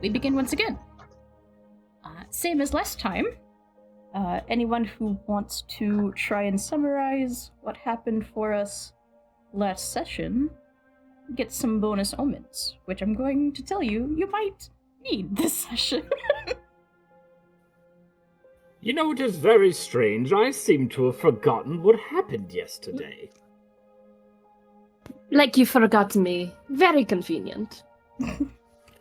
we begin once again. Same as last time. Anyone who wants to try and summarize what happened for us last session gets some bonus omens, which I'm going to tell you might need this session. You know, it is very strange. I seem to have forgotten what happened yesterday. Like you forgot me. Very convenient.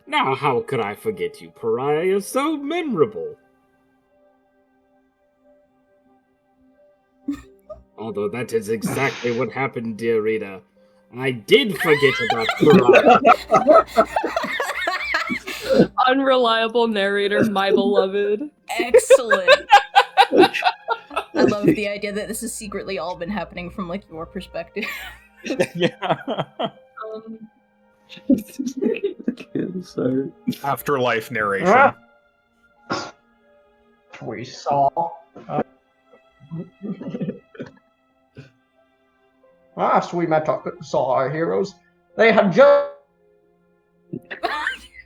Now, how could I forget you, Pariah? You're so memorable. Although that is exactly what happened, dear reader. I did forget about Pariah. Unreliable narrator, my beloved. Excellent. I love the idea that this has secretly all been happening from, like, your perspective. Yeah. So Afterlife narration. We saw. Last we saw our heroes. They had just.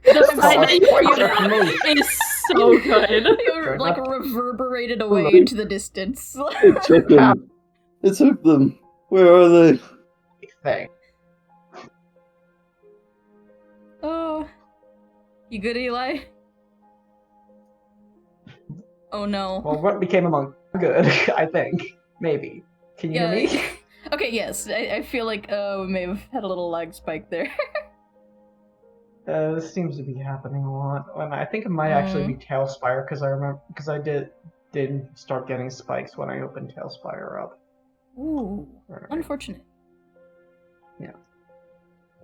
The side that you is so good. You're, like, reverberated away into the distance. it took them. It took them. Where are they? Thing. Oh. You good, Eli? Oh no. Well, what became a monk? Good, I think. Maybe. Can you hear me? Okay, yes. I feel like we may have had a little lag spike there. This seems to be happening a lot. And I think it might actually be Tailspire because I did start getting spikes when I opened Tailspire up. Ooh, unfortunate. Yeah.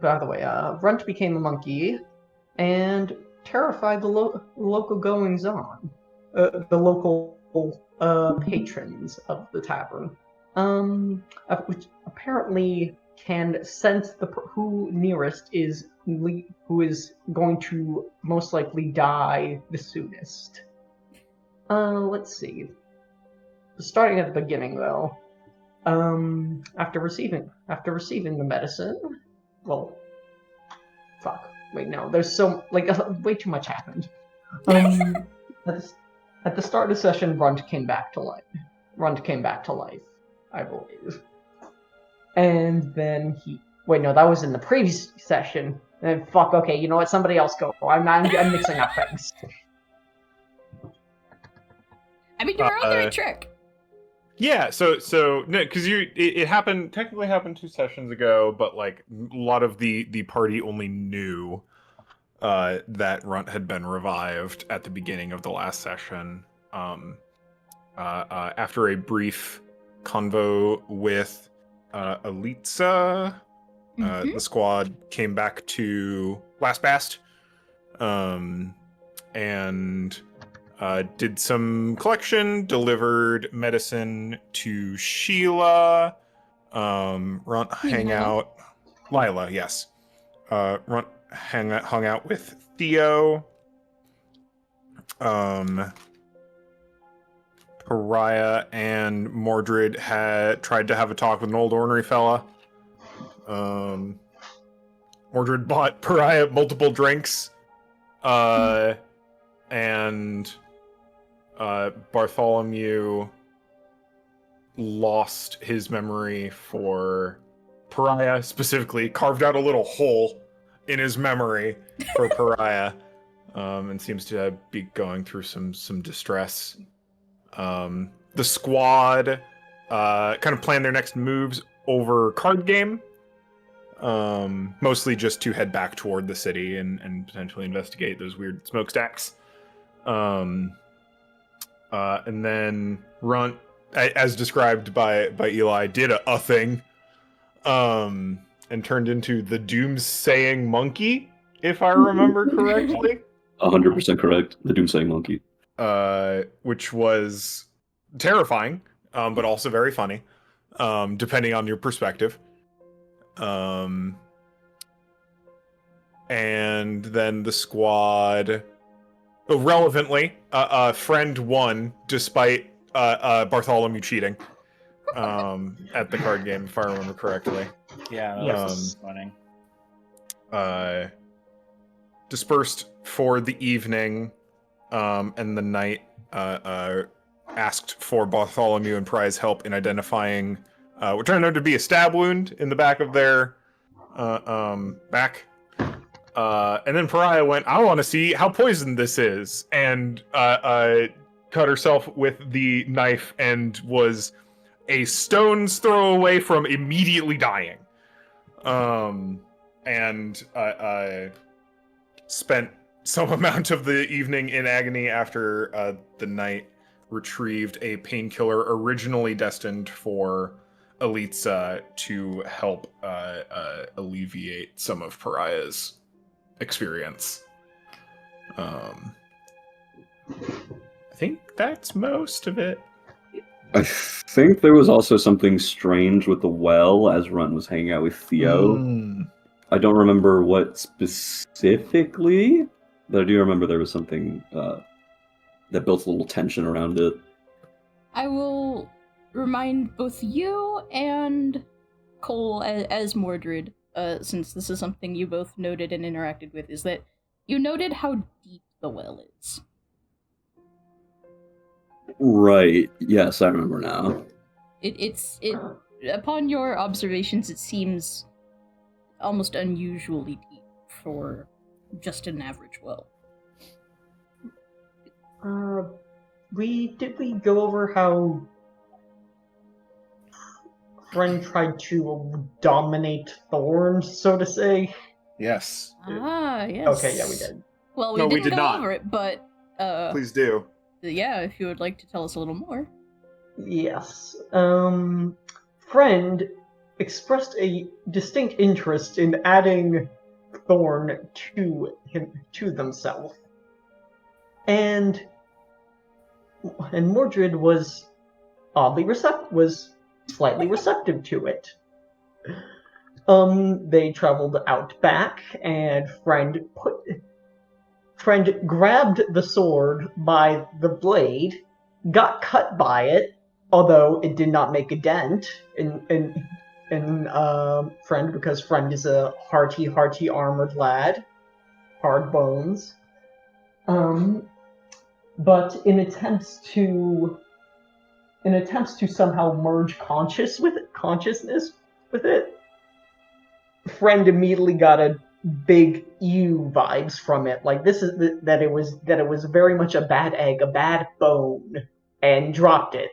By the way, Runt became a monkey and terrified the local goings-on. The local patrons of the tavern. Which apparently can sense who nearest is who is going to most likely die the soonest. Let's see. Starting at the beginning, though. After receiving the medicine, well, fuck. Wait, no. There's way too much happened. At the start of the session, Runt came back to life, I believe. And then wait, no, that was in the previous session. And fuck, okay, you know what? Somebody else go. I'm mixing up things. I mean, you were on the right track. Yeah, so no, because it technically happened 2 sessions ago, but like a lot of the party only knew that Runt had been revived at the beginning of the last session. After a brief convo with Elitza, the squad came back to Last Bast, and did some collection, delivered medicine to Sheila, Runt hung out, Lila, yes. Runt hung out with Theo, Pariah and Mordred had tried to have a talk with an old ornery fella. Mordred bought Pariah multiple drinks, and Bartholomew lost his memory for Pariah, specifically carved out a little hole in his memory for Pariah, and seems to be going through some distress. The squad kind of planned their next moves over card game, mostly just to head back toward the city and potentially investigate those weird smokestacks. And then Runt, as described by Eli, did a thing, and turned into the doomsaying monkey, if I remember correctly. 100% correct. The doomsaying monkey. Which was terrifying, but also very funny, depending on your perspective. And then the squad, relevantly, friend won despite Bartholomew cheating at the card game, if I remember correctly. Yeah, that was funny. dispersed for the evening, and the night asked for Bartholomew and Pariah's help in identifying what turned out to be a stab wound in the back of their back. And then Pariah went, I want to see how poisoned this is, and cut herself with the knife and was a stone's throw away from immediately dying. And spent some amount of the evening in agony after the knight retrieved a painkiller originally destined for Elitza to help alleviate some of Pariah's experience. I think that's most of it. I think there was also something strange with the well as Runt was hanging out with Theo. I don't remember what specifically, but I do remember there was something that built a little tension around it. I will remind both you and Cole as Mordred, since this is something you both noted and interacted with, is that you noted how deep the well is. Right. Yes, I remember now. It upon your observations, it seems almost unusually deep for just an average well. Did we go over how Friend tried to dominate Thorn, so to say? Yes. Yes. Okay, yeah, we did. Well, No, we didn't did go not. over it, but Please do. yeah, if you would like to tell us a little more. Yes. Friend expressed a distinct interest in adding Thorn to themselves. And Mordred was slightly receptive to it. They traveled out back, and Friend grabbed the sword by the blade, got cut by it, although it did not make a dent in Friend, because Friend is a hearty armored lad, hard bones. But in attempts to somehow merge consciousness with it, Friend immediately got a big ew vibes from it. Like that it was very much a bad egg, a bad bone, and dropped it.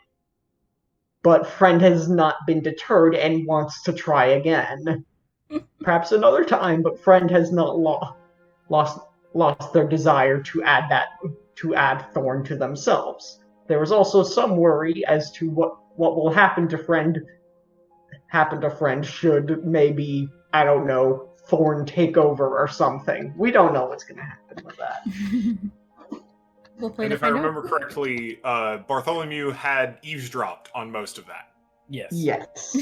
But Friend has not been deterred and wants to try again. Perhaps another time, but Friend has not lost their desire to add Thorn to themselves. There was also some worry as to what will happen to Friend should maybe, I don't know, Thorn take over or something. We don't know what's going to happen with that. We'll play And to if I find out. remember correctly, Bartholomew had eavesdropped on most of that. Yes. Yes.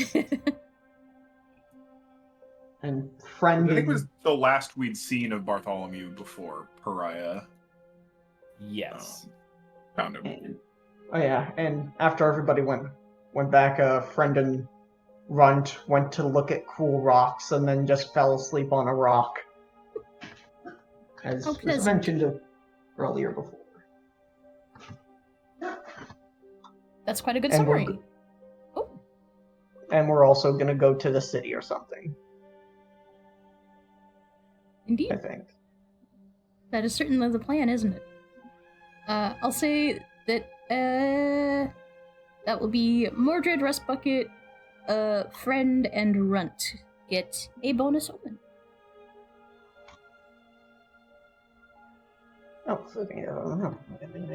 And Friend I think it was the last we'd seen of Bartholomew before Pariah Yes. found him. Oh yeah, and after everybody went back, Friend and Runt went to look at cool rocks and then just fell asleep on a rock. As How was pleasant. mentioned earlier before. That's quite a good And summary. we're also gonna go to the city or something, Indeed. I think. That is certainly the plan, isn't it? I'll say that that will be Mordred, Rust Bucket, Friend, and Runt get a bonus omen. Oh, so I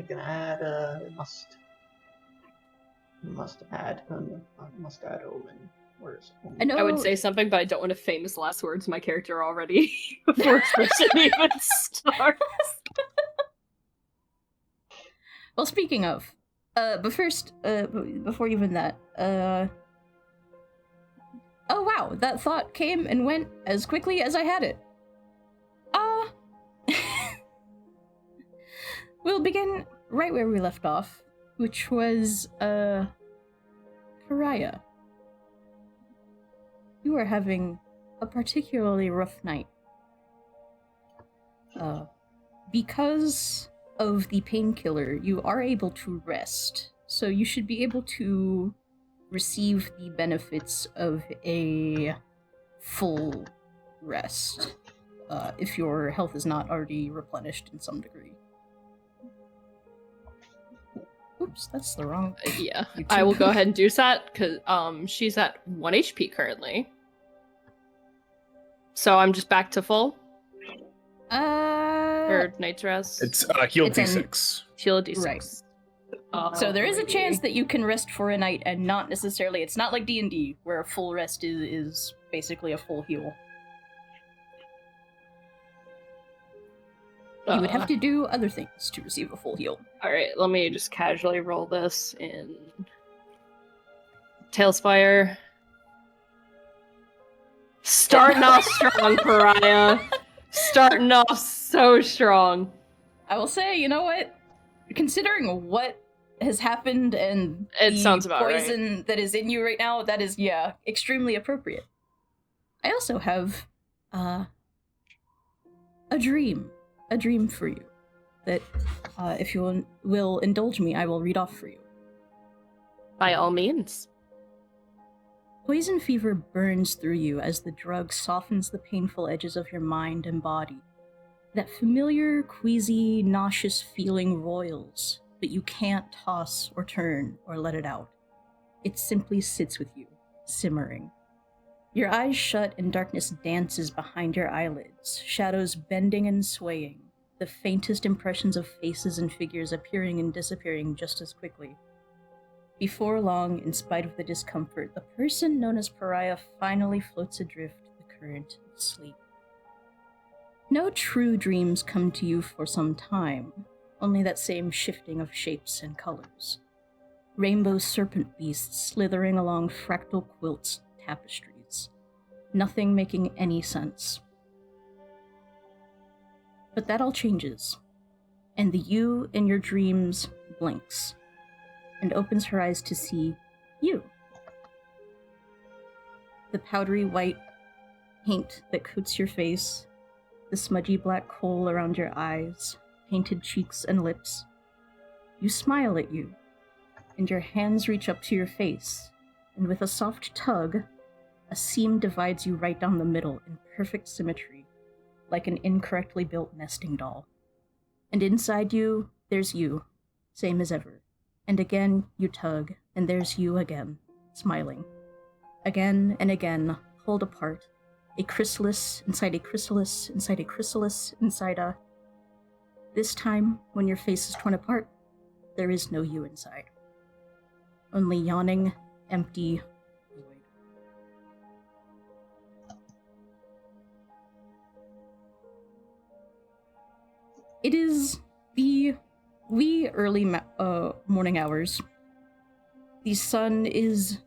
can add. Must add omen. Where's omen? I know. I would say something, but I don't want to famous last words my character already before session even starts. Well, speaking of, but first, before even that, oh wow, that thought came and went as quickly as I had it. We'll begin right where we left off, which was, Pariah. You are having a particularly rough night. Because of the painkiller, you are able to rest. So you should be able to receive the benefits of a full rest, if your health is not already replenished in some degree. Oops, that's the wrong. Yeah, YouTube. I will go ahead and do that because she's at 1 HP currently. So I'm just back to full. Or night's rest. It's healed It's D6. Heal D6. Right. So there is a chance that you can rest for a night, and not necessarily. It's not like D&D where a full rest is basically a full heal. You would have to do other things to receive a full heal. Alright, let me just casually roll this in Tailspire. Starting off strong, Pariah. Starting off so strong. I will say, you know what? Considering what has happened and It the sounds about poison that is in you right now, that is, extremely appropriate. I also have a dream for you that, if you will indulge me, I will read off for you. By all means. Poison fever burns through you as the drug softens the painful edges of your mind and body. That familiar, queasy, nauseous feeling roils, but you can't toss or turn or let it out. It simply sits with you, simmering. Your eyes shut and darkness dances behind your eyelids, shadows bending and swaying, the faintest impressions of faces and figures appearing and disappearing just as quickly. Before long, in spite of the discomfort, the person known as Pariah finally floats adrift the current of sleep. No true dreams come to you for some time, only that same shifting of shapes and colors. Rainbow serpent beasts slithering along fractal quilts tapestries, nothing making any sense. But that all changes, and the you in your dreams blinks, and opens her eyes to see you. The powdery white paint that coats your face, the smudgy black kohl around your eyes, painted cheeks and lips. You smile at you, and your hands reach up to your face, and with a soft tug, a seam divides you right down the middle in perfect symmetry, like an incorrectly built nesting doll. And inside you, there's you, same as ever. And again, you tug, and there's you again, smiling. Again and again, pulled apart, a chrysalis inside a chrysalis inside a chrysalis inside a... This time, when your face is torn apart, there is no you inside. Only yawning, empty void. It is the wee early morning hours. The sun is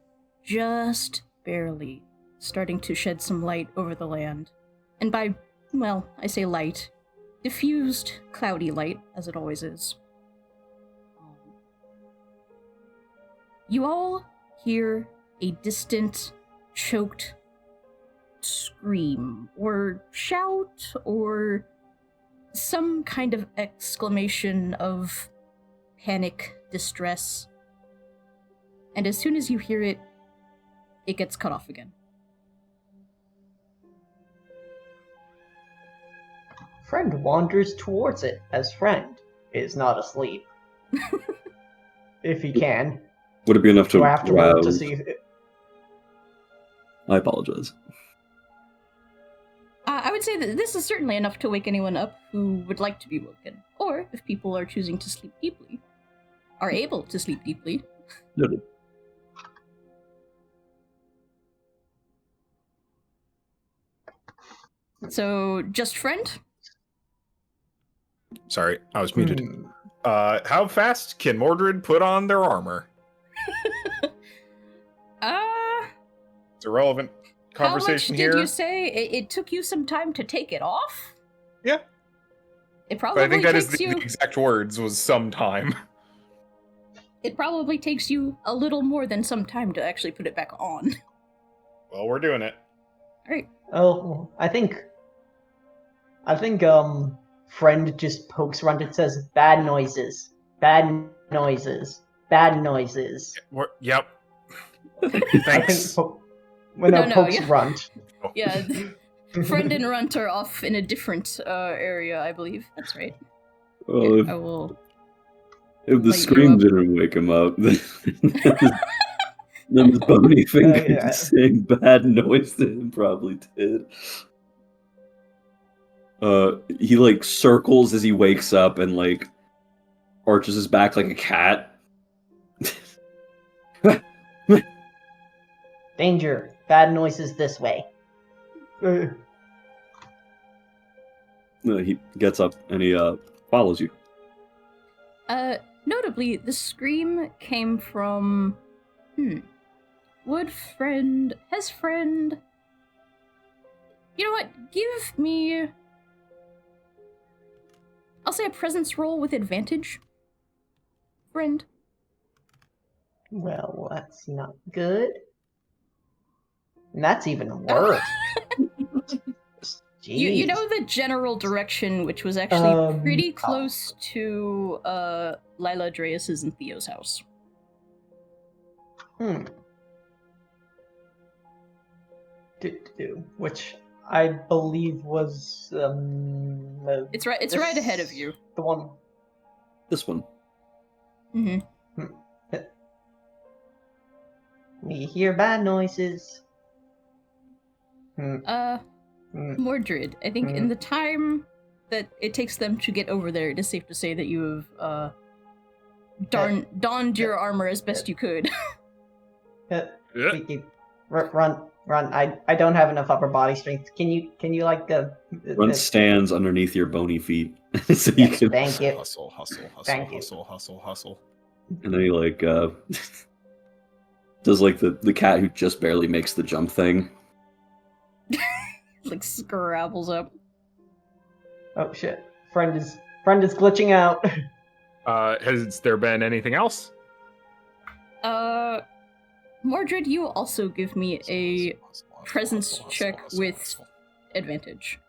just barely starting to shed some light over the land. And by, well, I say light, diffused, cloudy light, as it always is. You all hear a distant, choked scream, or shout, or some kind of exclamation of panic, distress. And as soon as you hear it, it gets cut off again. Friend wanders towards it as friend is not asleep. If he can. Would it be enough to Do I have to roll to rouse? see if it... I apologize. I would say that this is certainly enough to wake anyone up who would like to be woken. Or, if people are choosing to sleep deeply, are able to sleep deeply. Noted. So, just friend? Sorry, I was muted. Hmm. How fast can Mordred put on their armor? It's a relevant conversation how much here. did you say? It took you some time to take it off? Yeah. It probably But I think that is takes the you... exact words, was some time. It probably takes you a little more than some time to actually put it back on. Well, we're doing it. Alright. Oh, I think Friend just pokes Runt and says, "Bad noises, bad noises, bad noises." Yep. I think Thanks. pokes yeah. Runt. Yeah, Friend and Runt are off in a different area, I believe. That's right. Well, I will. if the light you scream up. didn't wake him up, then his bony finger yeah. saying bad noise to him probably did. He like circles as he wakes up and like arches his back like a cat. Danger, bad noises this way. He gets up and he follows you. Notably, the scream came from. Has Friend. You know what? Give me. I'll say a presence roll with advantage. Friend. Well, that's not good. And that's even worse. You know Jeez. the general direction, which was actually pretty oh. close to Lila Dreas's and Theo's house. Which I believe was It's right ahead of you. The one. This one. Mm-hmm. We hear bad noises. Mordred, I think in the time that it takes them to get over there, it is safe to say that you have donned your armor as best you could. Run. I don't have enough upper body strength. Can you like Run stands underneath your bony feet. So you yes, can... Thank you. Hustle. Thank you. Hustle. And then he like does like the cat who just barely makes the jump thing. Like scrabbles up. Oh shit. Friend is glitching out. Has there been anything else? Mordred, you also give me a presence check with advantage.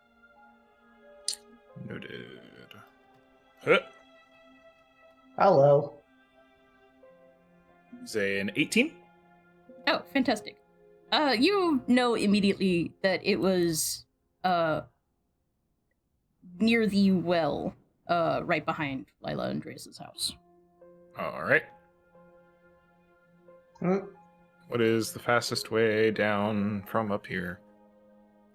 Noted. Hello. Say an 18. Oh, fantastic. You know immediately that it was near the well, right behind Lila Andreas' house. All right. What is the fastest way down from up here?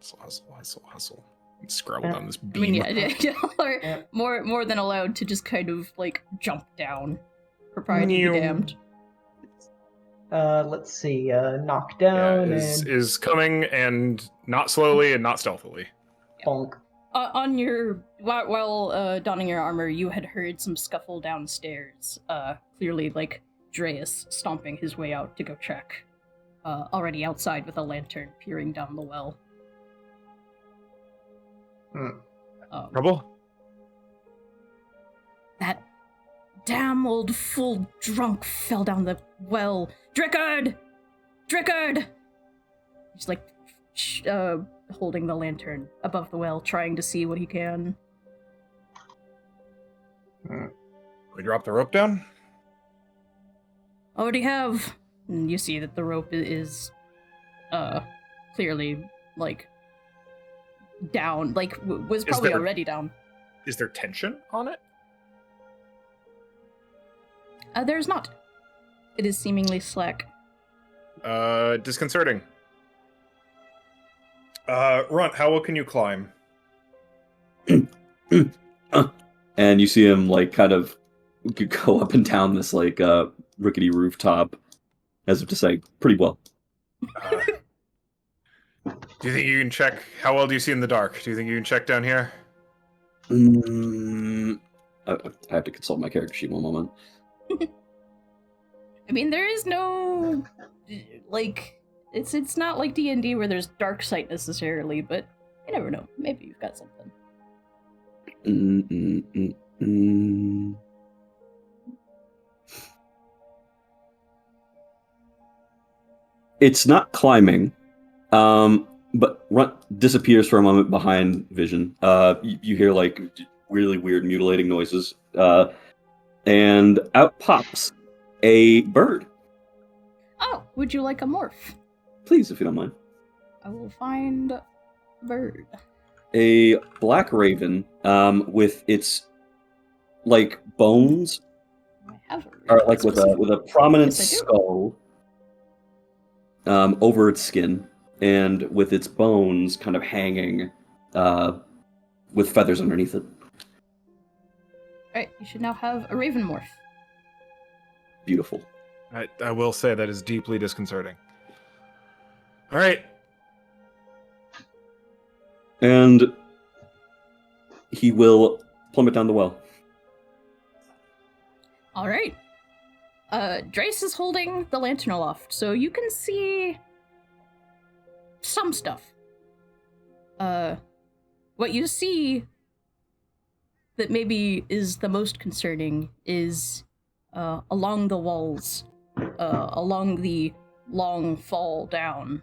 Hustle. Scrabble down this beam. I mean, yeah, more than allowed to just kind of like jump down. Propriety be damned. Let's see. Knock down is coming, and not slowly and not stealthily. bonk. On your while donning your armor, you had heard some scuffle downstairs. Clearly, like Dreas stomping his way out to go check. Already outside with a lantern, peering down the well. Trouble? That damn old fool drunk fell down the well. Drickard! He's like holding the lantern above the well, trying to see what he can. We drop the rope down? Already have. And you see that the rope is clearly like down, like was probably already down. Is there tension on it? There's not. It is seemingly slack. Disconcerting. Runt, how well can you climb? And you see him like kind of go up and down this like rickety rooftop, as if to say, pretty well. Do you think you can check? How well do you see in the dark? Do you think you can check down here? I have to consult my character sheet one moment. I mean, there is no like it's not like D&D where there's dark sight necessarily, but you never know. Maybe you've got something. It's not climbing, but Runt disappears for a moment behind Vision. You hear like really weird mutilating noises. And out pops a bird. Oh, would you like a morph? Please, if you don't mind. I will find a bird. A black raven with its like bones, I have a or raven like with specific- a prominent Yes, I do. skull over its skin, and with its bones kind of hanging with feathers underneath it. Alright, you should now have a raven morph. Beautiful. I will say that is deeply disconcerting. All right. And he will plummet down the well. Alright. Drace is holding the lantern aloft, so you can see some stuff. What you see that maybe is the most concerning is along the walls, along the long fall down,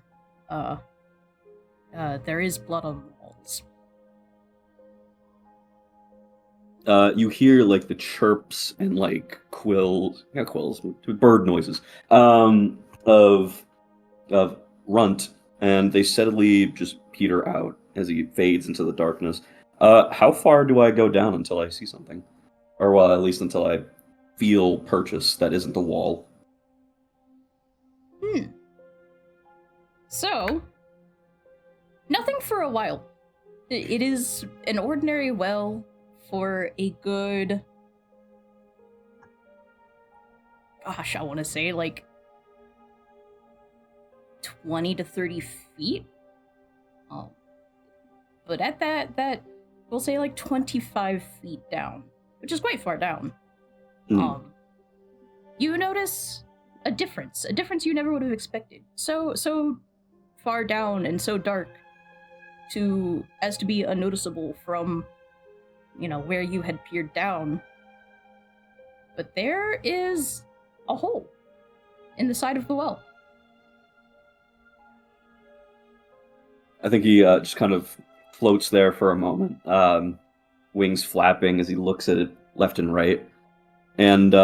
there is blood on the walls. You hear like the chirps and like bird noises of Runt, and they steadily just peter out as he fades into the darkness. How far do I go down until I see something? Or well, at least until I feel purchase that isn't the wall. So, nothing for a while. It is an ordinary well for a good... Gosh, I want to say like 20 to 30 feet. But at that, we'll say like 25 feet down, which is quite far down. You notice a difference you never would have expected. So far down and so dark as to be unnoticeable from, where you had peered down. But there is a hole in the side of the well. I think he just kind of floats there for a moment, wings flapping as he looks at it left and right. And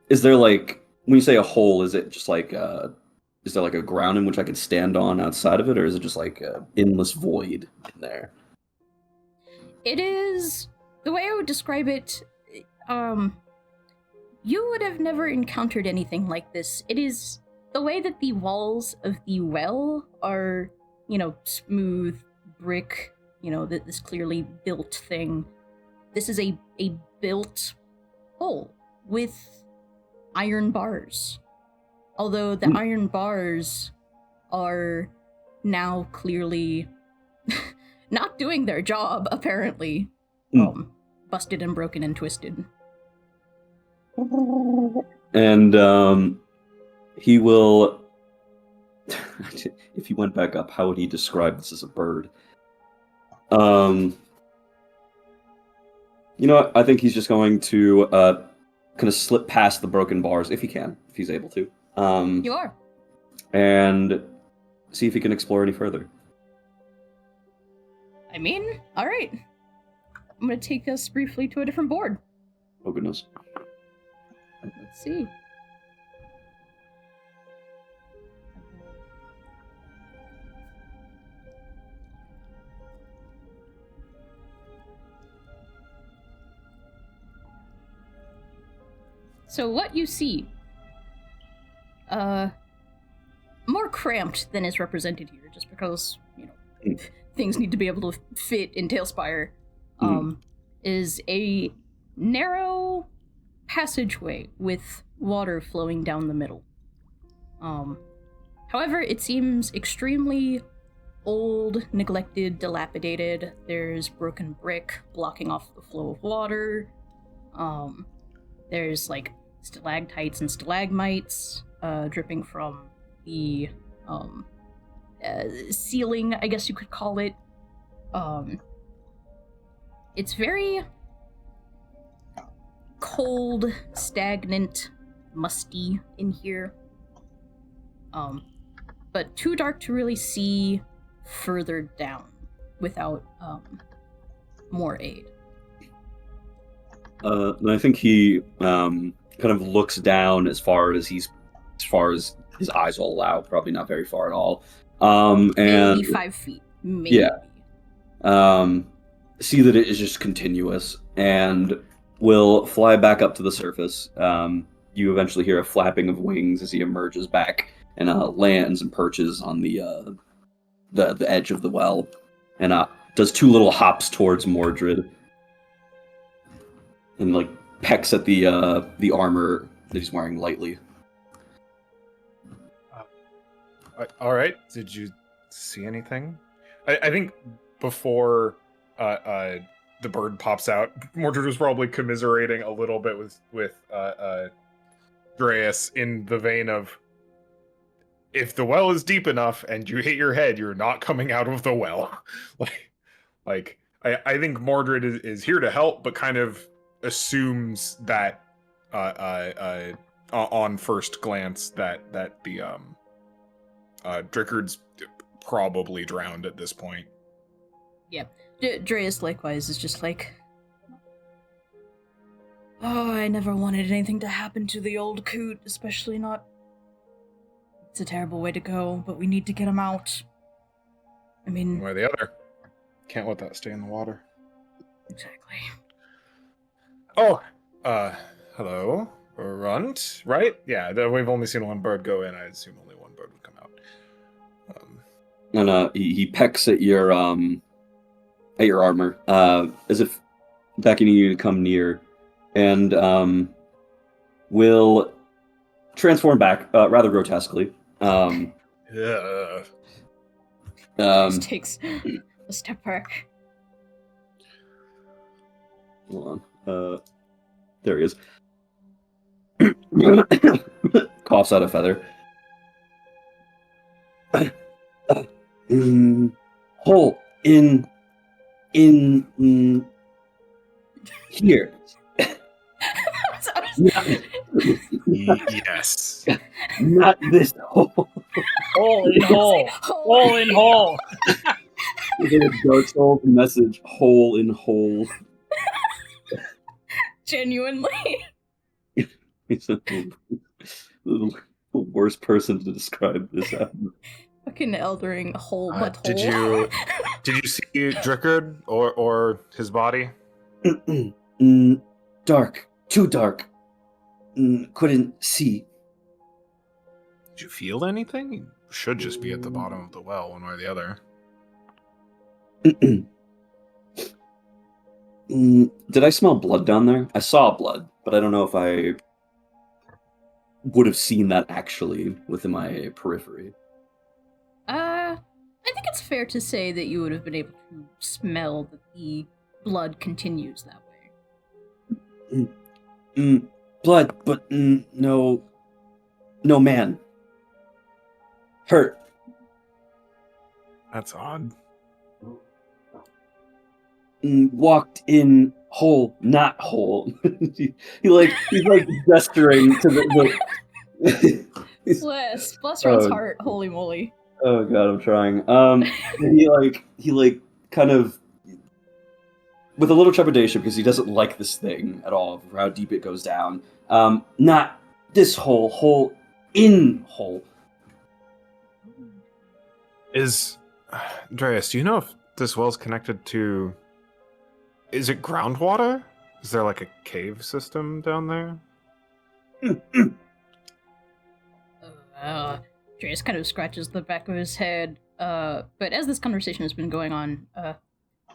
is there like, when you say a hole, is it just like, is there like a ground in which I could stand on outside of it, or is it just like an endless void in there? It is, the way I would describe it, you would have never encountered anything like this. It is the way that the walls of the well are, smooth brick, this clearly built thing. This is a built hole with iron bars. Although the iron bars are now clearly not doing their job, apparently. Busted and broken and twisted. And he will... If he went back up, how would he describe this as a bird? I think he's just going to kind of slip past the broken bars, if he's able to. You are. And see if he can explore any further. All right. I'm going to take us briefly to a different board. Oh, goodness. Let's see. So what you see, more cramped than is represented here, just because, things need to be able to fit in Tailspire, is a narrow passageway with water flowing down the middle. However, it seems extremely old, neglected, dilapidated. There's broken brick blocking off the flow of water. There's like stalactites and stalagmites dripping from the ceiling, I guess you could call it. It's very cold, stagnant, musty in here. But too dark to really see further down without more aid. And I think he kind of looks down as far as his eyes will allow. Probably not very far at all. And Maybe 5 feet. Maybe. Yeah. See that it is just continuous, and will fly back up to the surface. You eventually hear a flapping of wings as he emerges back and lands and perches on the edge of the well, and does 2 little hops towards Mordred, and like pecks at the armor that he's wearing lightly. All right. Did you see anything? I think before the bird pops out, Mordred was probably commiserating a little bit with Dreas in the vein of, if the well is deep enough and you hit your head, you're not coming out of the well. I think Mordred is here to help, but kind of assumes that on first glance that the Drickard's probably drowned at this point. Yeah. Dreas likewise is just like, oh, I never wanted anything to happen to the old coot, especially not. It's a terrible way to go, but we need to get him out. I mean, One way or the other. Can't let that stay in the water. exactly. Oh, hello, Runt, right? Yeah, we've only seen one bird go in. I assume only one bird would come out. And he pecks at your armor, as if beckoning you to come near, and will transform back, rather grotesquely. Yeah. Just takes a step back. Hold on. There he is. Coughs out a feather. Hole in here. Yes. Not this hole. Hole in hole. Hole in hole. You get a Dark Souls message. Hole in hole. Genuinely. He's the worst person to describe this. Fucking eldering hole butthole. Did you see Drickard or his body? Dark. Too dark. Couldn't see. Did you feel anything? You should just be at the bottom of the well, one way or the other. Did I smell blood down there? I saw blood, but I don't know if I would have seen that actually within my periphery. I think it's fair to say that you would have been able to smell that the blood continues that way. Blood, but no man. Hurt. That's odd. Walked in hole, not hole. he's like gesturing to the Bless Ron's heart, holy moly. Oh god, I'm trying. He kind of, with a little trepidation because he doesn't like this thing at all, for how deep it goes down. Not this hole in hole. Andreas, do you know if this well's connected to... Is it groundwater? Is there like a cave system down there? Dreas kind of scratches the back of his head. But as this conversation has been going on,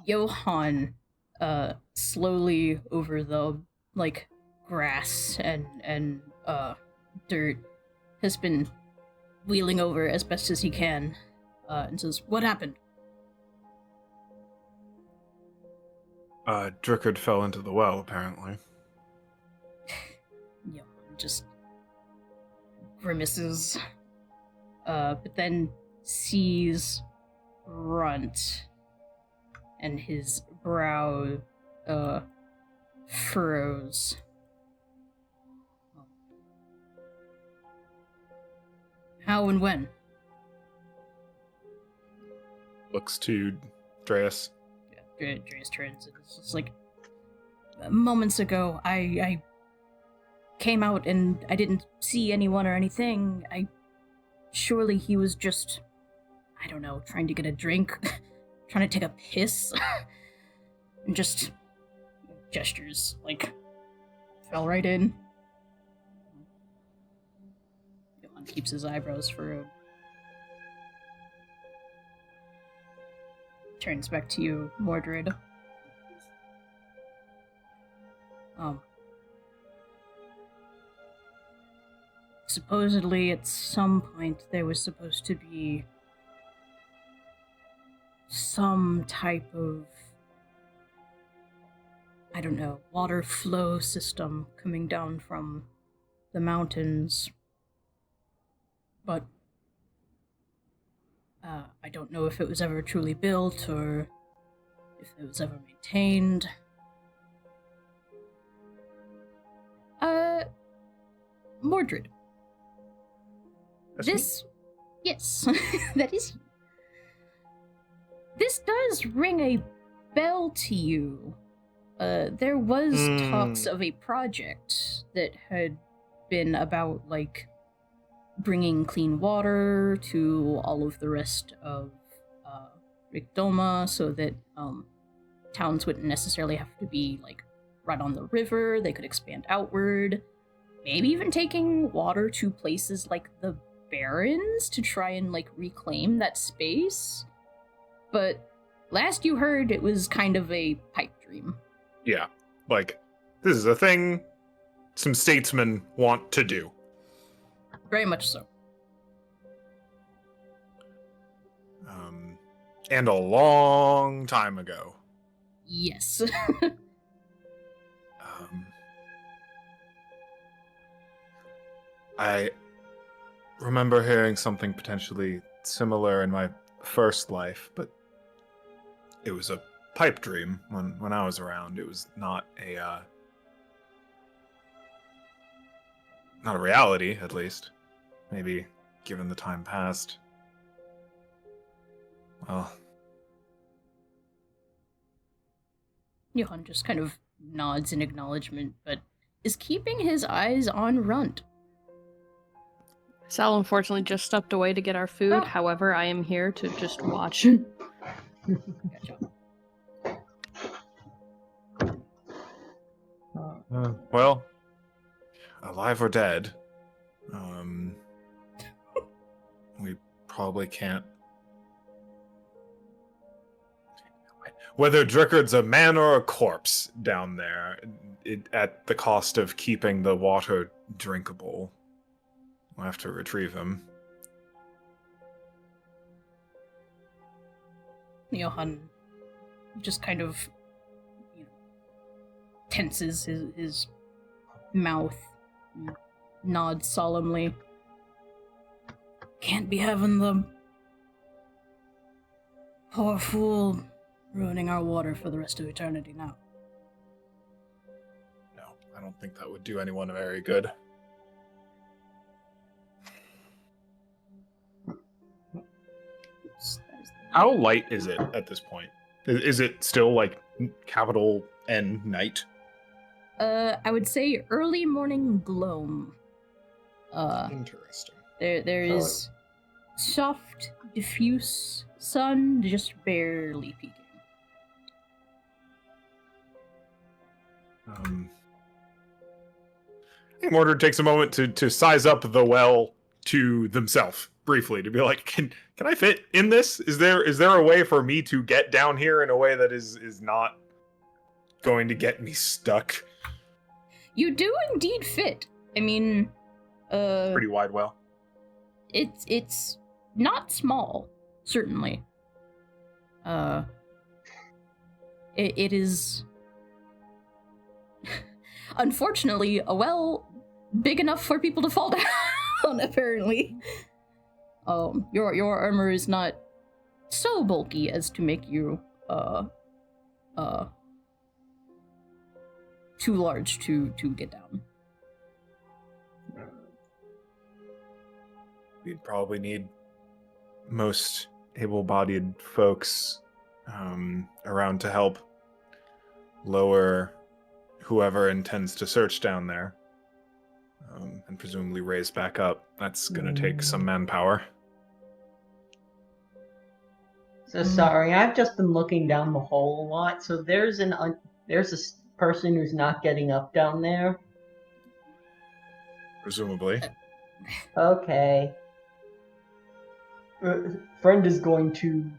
Johann, slowly over the grass and dirt, has been wheeling over as best as he can, and says, "What happened?" Drickard fell into the well, apparently. Johann just grimaces, but then sees Runt, and his brow furrows. How and when? Looks to Dreas. Yeah, Dreas turns and it's just like, moments ago, I came out and I didn't see anyone or anything. Surely he was just, I don't know, trying to get a drink, trying to take a piss, and just gestures, like, fell right in. Johan keeps his eyebrows furrowed. Turns back to you, Mordred. Supposedly at some point there was supposed to be some type of, I don't know, water flow system coming down from the mountains. But I don't know if it was ever truly built or if it was ever maintained. Mordred. That's me? Yes, that is. This does ring a bell to you. There was talks of a project that had been about, like, bringing clean water to all of the rest of Ricdoma so that towns wouldn't necessarily have to be, like, right on the river. They could expand outward. Maybe even taking water to places like the Barrens to try and, like, reclaim that space. But last you heard, it was kind of a pipe dream. Yeah, like, this is a thing some statesmen want to do. Very much so. And a long time ago. Yes. I remember hearing something potentially similar in my first life, but it was a pipe dream when I was around. It was not a reality, at least. Maybe given the time past. Well, Johan just kind of nods in acknowledgement, but is keeping his eyes on Runt. Sal unfortunately just stepped away to get our food. Oh. However, I am here to just watch. Gotcha. well, alive or dead, we probably can't. Whether Drickard's a man or a corpse down there, at the cost of keeping the water drinkable, we'll have to retrieve him. Johan just kind of, tenses his mouth, and nods solemnly. Can't be having the poor fool ruining our water for the rest of eternity now. No, I don't think that would do anyone very good. How light is it at this point? Is it still, like, capital N night? I would say early morning gloam. Interesting. There is soft, diffuse sun just barely peeking. I think Mordred takes a moment to size up the well to themselves briefly, to be like, can I fit in this? Is there a way for me to get down here in a way that is not going to get me stuck? You do indeed fit. I mean, Pretty wide well. It's not small, certainly. It is unfortunately a well big enough for people to fall down, apparently. Your armor is not so bulky as to make you too large to get down. We'd probably need most able-bodied folks around to help lower whoever intends to search down there, and presumably raise back up. That's going to take some manpower. So sorry, I've just been looking down the hole a lot. So there's a person who's not getting up down there. Presumably. Okay. Friend is going to.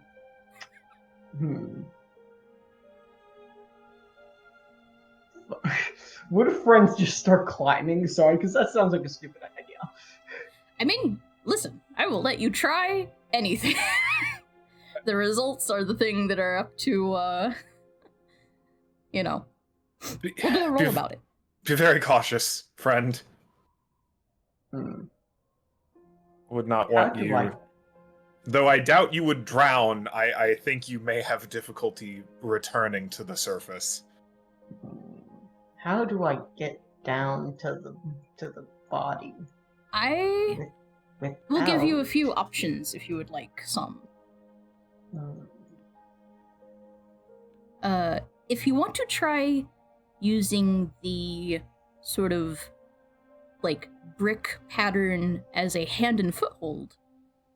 What if friends just start climbing? Sorry, because that sounds like a stupid idea. I mean, listen, I will let you try anything. The results are the thing that are up to, we'll do a roll about it. Be very cautious, friend. Would not want you... Though I doubt you would drown, I think you may have difficulty returning to the surface. How do I get down to the body? I will give you a few options if you would like some. If you want to try using the sort of like brick pattern as a hand and foothold,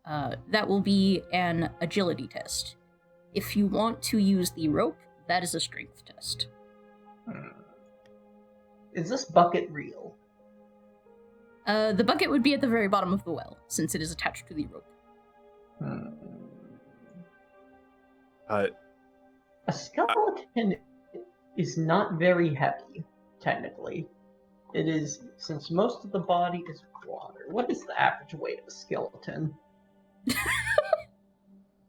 that will be an agility test. If you want to use the rope, that is a strength test. Is this bucket real? The bucket would be at the very bottom of the well, since it is attached to the rope. A skeleton is not very heavy, technically. It is, since most of the body is water. What is the average weight of a skeleton?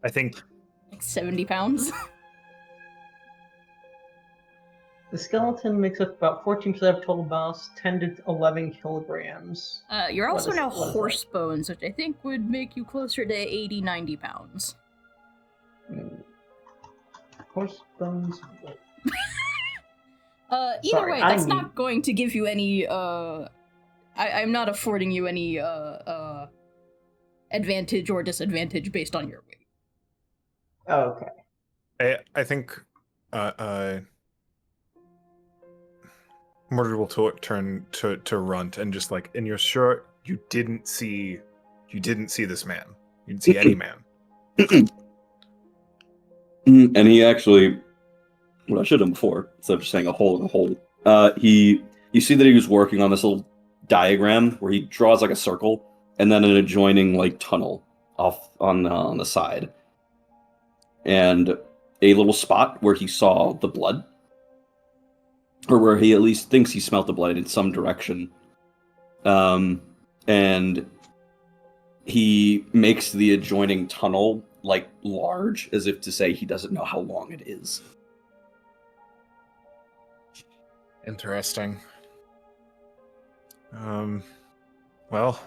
I think... Like 70 pounds? The skeleton makes up about 14% of total mass, 10 to 11 kilograms. You're also now horse bones, which I think would make you closer to 80, 90 pounds. Horse bones. Either way, that's not going to give you any, I'm not affording you any, advantage or disadvantage based on your weight. Okay. I think, Mordred will turn to Runt and just like, and you're sure you didn't see this man? You didn't see any man? And he actually, what I should have done before, instead of just saying a hole in a hole, you see that he was working on this little diagram where he draws like a circle and then an adjoining like tunnel off on the side, and a little spot where he saw the blood, or where he at least thinks he smelt the blood in some direction, and he makes the adjoining tunnel like large, as if to say he doesn't know how long it is. Interesting. Well,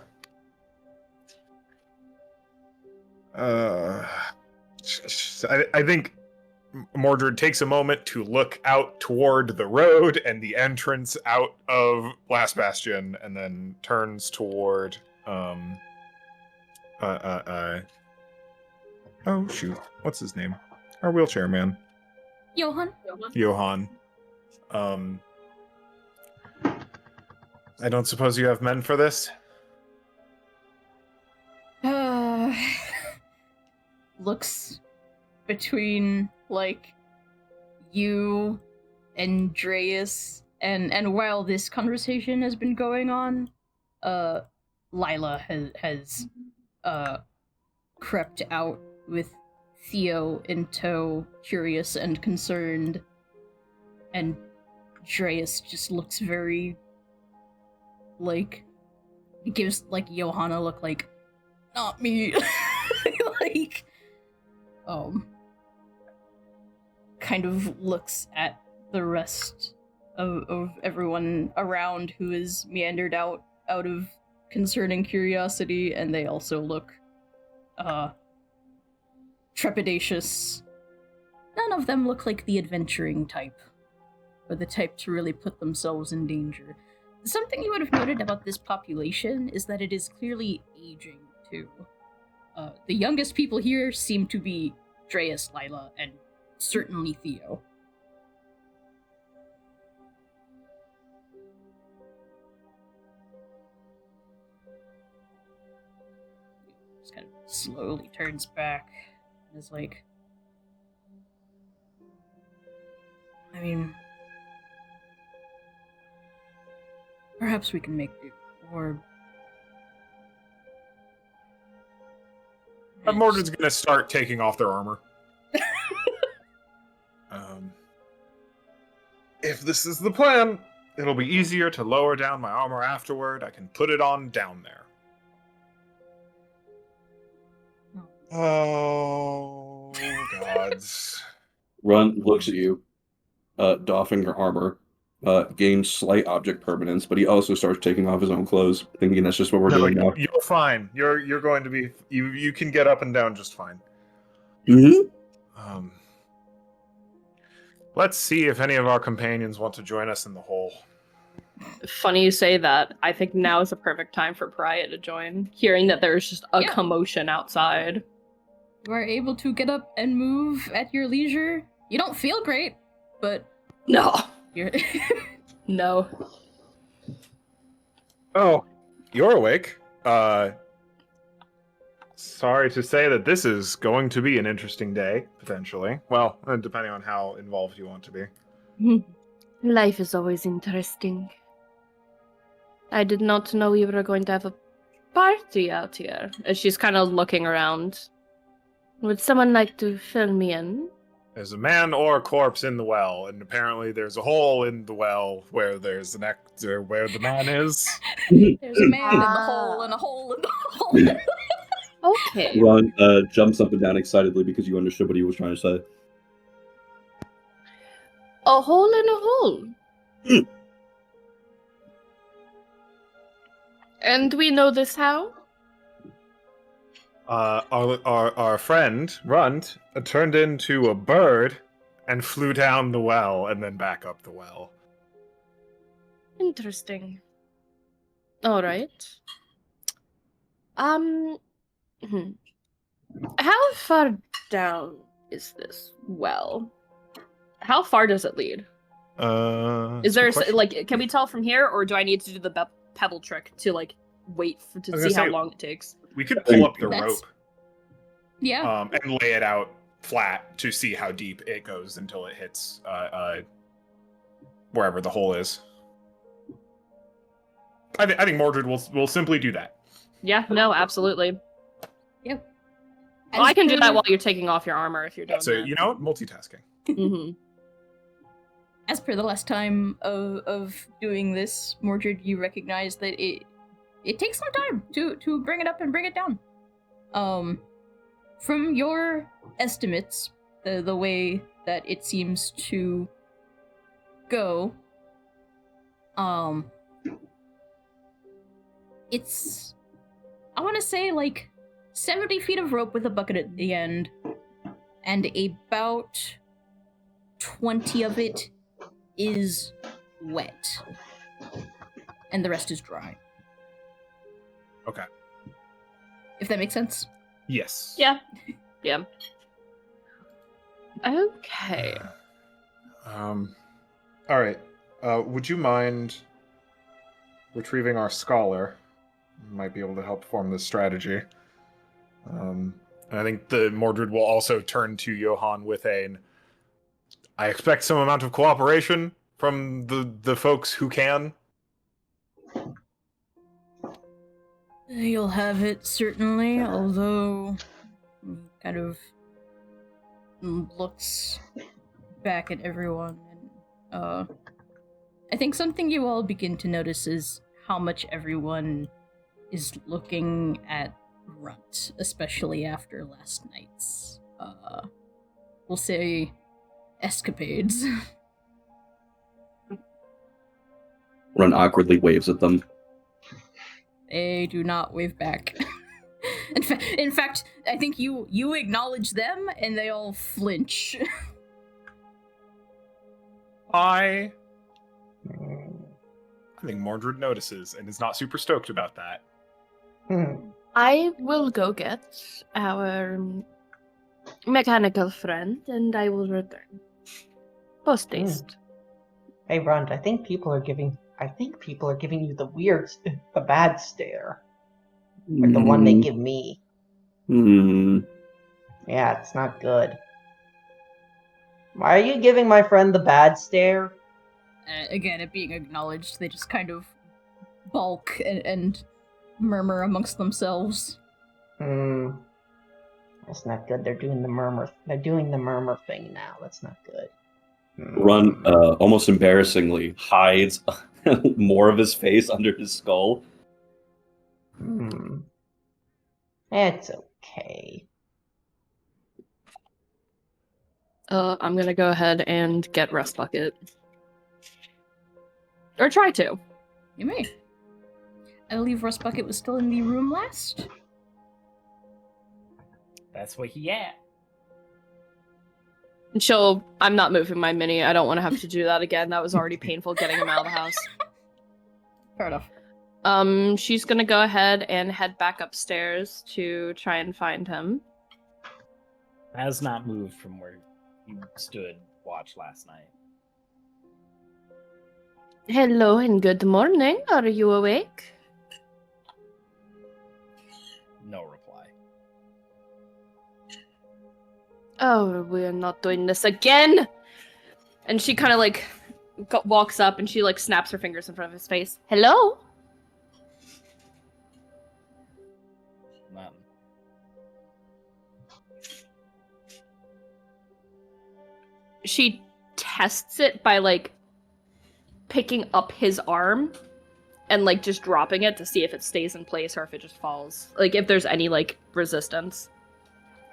I think Mordred takes a moment to look out toward the road and the entrance out of Last Bastion, and then turns toward oh shoot, what's his name? Our wheelchair man. Johan? Johan. I don't suppose you have men for this? Looks between, like, you and Dreas, and while this conversation has been going on, Lila has crept out with Theo in tow, curious and concerned, and Dreas just looks very, like, it gives, like, Johanna look like, not me, like, kind of looks at the rest of everyone around who is meandered out of concern and curiosity, and they also look, trepidatious. None of them look like the adventuring type, or the type to really put themselves in danger. Something you would have noted about this population is that it is clearly aging, too. The youngest people here seem to be Dreas, Lila, and certainly Theo. slowly turns back and is like, I mean, perhaps we can make do, or... Mordred's gonna start taking off their armor. If this is the plan, it'll be easier to lower down my armor afterward. I can put it on down there. Oh, gods. Run looks at you, doffing your armor, gains slight object permanence, but he also starts taking off his own clothes, thinking that's just what we're doing now. You're fine. You're going to be... You can get up and down just fine. Mm-hmm. Let's see if any of our companions want to join us in the hole. Funny you say that. I think now is the perfect time for Pariah to join, hearing that there's just a commotion outside. You are able to get up and move at your leisure. You don't feel great, but... No. You're... No. Oh, you're awake. Sorry to say that this is going to be an interesting day, potentially. Well, depending on how involved you want to be. Life is always interesting. I did not know we were going to have a party out here. As she's kind of looking around. Would someone like to fill me in? There's a man or a corpse in the well, and apparently there's a hole in the well where there's an actor where the man is. There's a man in the hole and a hole in the hole. Okay. Ron jumps up and down excitedly because you understood what he was trying to say. A hole in a hole. And we know this how? Our friend, Runt, turned into a bird and flew down the well and then back up the well. Interesting. Alright. How far down is this well? How far does it lead? Is there, like, can we tell from here, or do I need to do the pebble trick to, like, wait to see how long it takes? We could pull up the rope. Yeah. And lay it out flat to see how deep it goes until it hits wherever the hole is. I think Mordred will simply do that. Yeah, no, absolutely. Yep. Well, I can do that while you're taking off your armir if you're doing So, that. you know, multitasking. Mm-hmm. As per the last time of doing this, Mordred, you recognize that it takes some time to bring it up and bring it down. From your estimates, the way that it seems to go, it's, I want to say, like 70 feet of rope with a bucket at the end, and about 20 of it is wet, and the rest is dry. Okay. If that makes sense. Yes. Yeah. Yeah. Okay. All right. Would you mind retrieving our scholar? Might be able to help form this strategy. And I think the Mordred will also turn to Johann with I expect some amount of cooperation from the folks who can. You'll have it, certainly, although kind of looks back at everyone, and I think something you all begin to notice is how much everyone is looking at Runt, especially after last night's, we'll say, escapades. Runt awkwardly waves at them. They do not wave back. In fact, I think you acknowledge them, and they all flinch. I think Mordred notices and is not super stoked about that. I will go get our mechanical friend, and I will return. Post haste. Hey, Runt, I think people are giving you the bad stare. Like the one they give me. Hmm. Yeah, it's not good. Why are you giving my friend the bad stare? Again, it being acknowledged, they just kind of balk and murmur amongst themselves. That's not good. They're doing the murmur. They're doing the murmur thing now. That's not good. Run, almost embarrassingly, hides more of his face under his skull. It's okay. I'm gonna go ahead and get Rust Bucket. Or try to. You may. I believe Rust Bucket was still in the room last. That's where he at. I'm not moving my mini. I don't want to have to do that again. That was already painful getting him out of the house. Fair enough. She's gonna go ahead and head back upstairs to try and find him. Has not moved from where you stood watch last night. Hello and good morning. Are you awake? No reply. Oh, we're not doing this again! And she kind of like walks up and she like snaps her fingers in front of his face. Hello? Nothing. She tests it by like picking up his arm and like just dropping it to see if it stays in place or if it just falls. Like if there's any like resistance.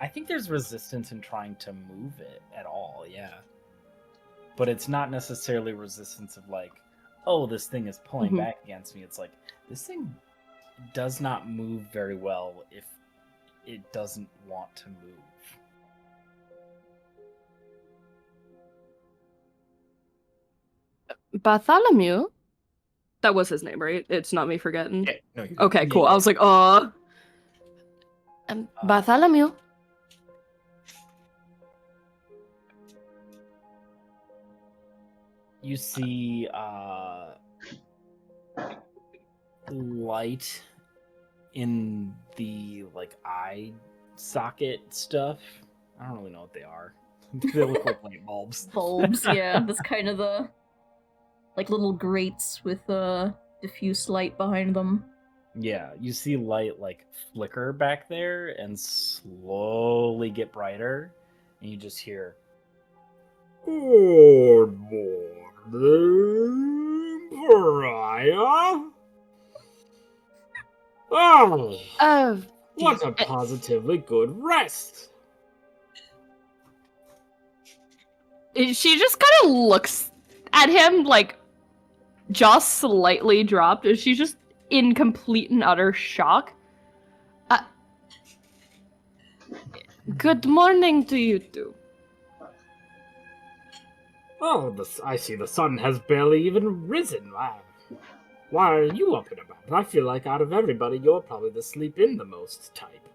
I think there's resistance in trying to move it at all, yeah. But it's not necessarily resistance of like, oh, this thing is pulling back against me. It's like, this thing does not move very well if it doesn't want to move. Bartholomew? That was his name, right? It's not me forgetting. Yeah, no, you Okay, cool. Yeah. I was like, Bartholomew? You see light in the like eye socket stuff. I don't really know what they are. They look like light bulbs. Bulbs, yeah. That's kind of the like little grates with diffuse light behind them. Yeah, you see light like flicker back there and slowly get brighter, and you just hear, Good morning, Pariah. Oh, what a positively good rest. She just kind of looks at him like jaw slightly dropped, and she's just in complete and utter shock. Good morning to you two. Oh, I see the sun has barely even risen. Why are you up and about? I feel like out of everybody, you're probably the sleep in the most type.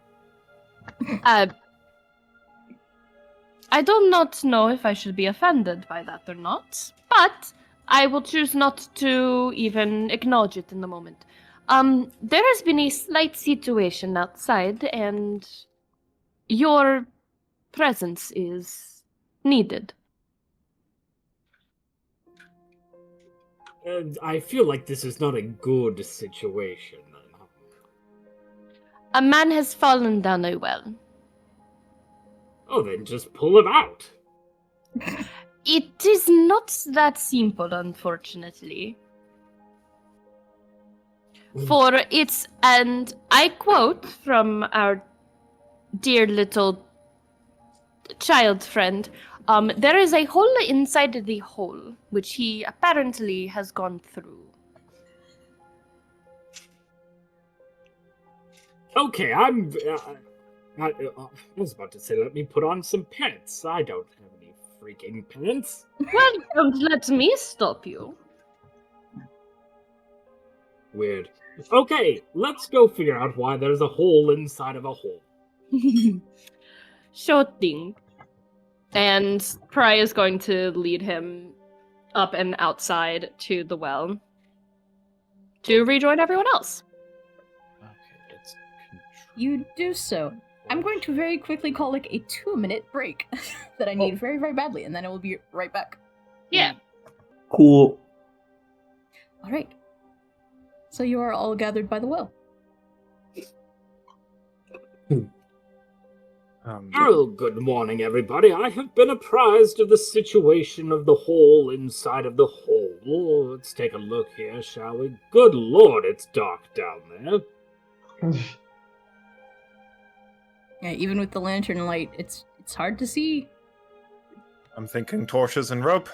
I do not know if I should be offended by that or not, but I will choose not to even acknowledge it in the moment. There has been a slight situation outside, and your presence is needed. I feel like this is not a good situation. A man has fallen down a well. Oh, then just pull him out. It is not that simple, unfortunately. For it's, and I quote from our dear little child friend, there is a hole inside the hole, which he apparently has gone through. Okay, I was about to say, let me put on some pants. I don't have any freaking pants. Well, don't let me stop you. Weird. Okay, let's go figure out why there's a hole inside of a hole. Sure thing. And Pry is going to lead him up and outside to the well to rejoin everyone else. okay, it's You do so. I'm going to very quickly call like a 2-minute break that I need very, very badly, and then I will be right back. Yeah. Cool. All right. So you are all gathered by the well. Oh, good morning, everybody. I have been apprised of the situation of the hole inside of the hole. Let's take a look here, shall we? Good lord, it's dark down there. Yeah, even with the lantern light, it's hard to see. I'm thinking torches and rope.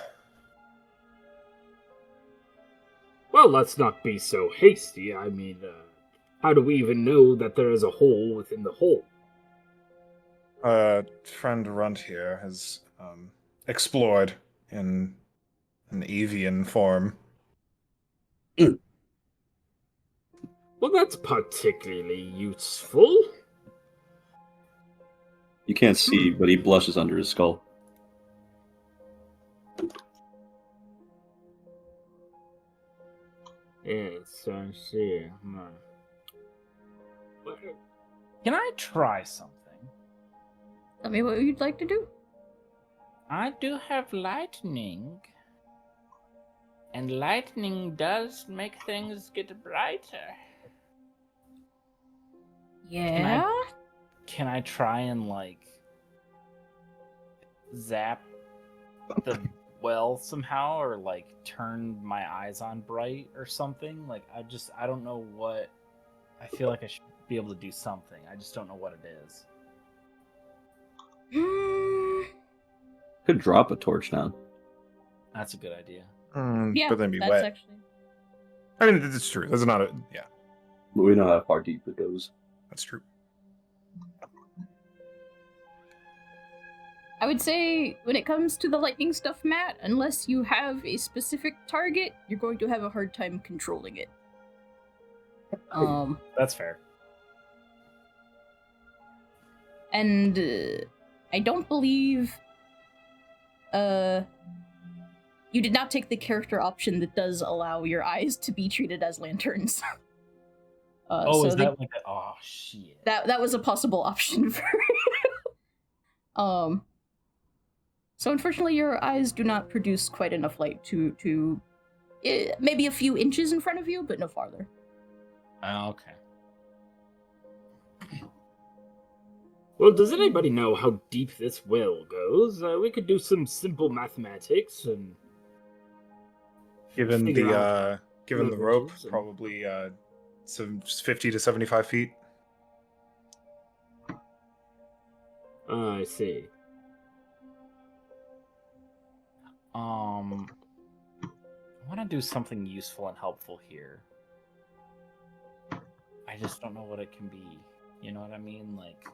Well, let's not be so hasty. I mean, how do we even know that there is a hole within the hole? Friend Runt here has explored in an avian form. Well, that's particularly useful. You can't see, but he blushes under his skull. Yes, I see. Can I try something? Tell me what you'd like to do. I do have lightning. And lightning does make things get brighter. Yeah? Can I try and, like, zap the well somehow, or, like, turn my eyes on bright or something? Like, I don't know what... I feel like I should be able to do something. I just don't know what it is. Could drop a torch down. That's a good idea. Yeah, but then be that's wet. actually... I mean, it's true. That's not a... Yeah, But we know how far deep it goes. that's true. I would say, when it comes to the lightning stuff, Matt, unless you have a specific target, you're going to have a hard time controlling it. That's fair. And I don't believe you did not take the character option that does allow your eyes to be treated as lanterns. So is that like a... Oh, shit. That was a possible option for you. So unfortunately your eyes do not produce quite enough light to maybe a few inches in front of you, but no farther. Okay. Well, does anybody know how deep this well goes? We could do some simple mathematics and... Given figure the out given the rope, leverages and- probably 50 to 75 feet. I see. I want to do something useful and helpful here. I just don't know what it can be. You know what I mean? Like,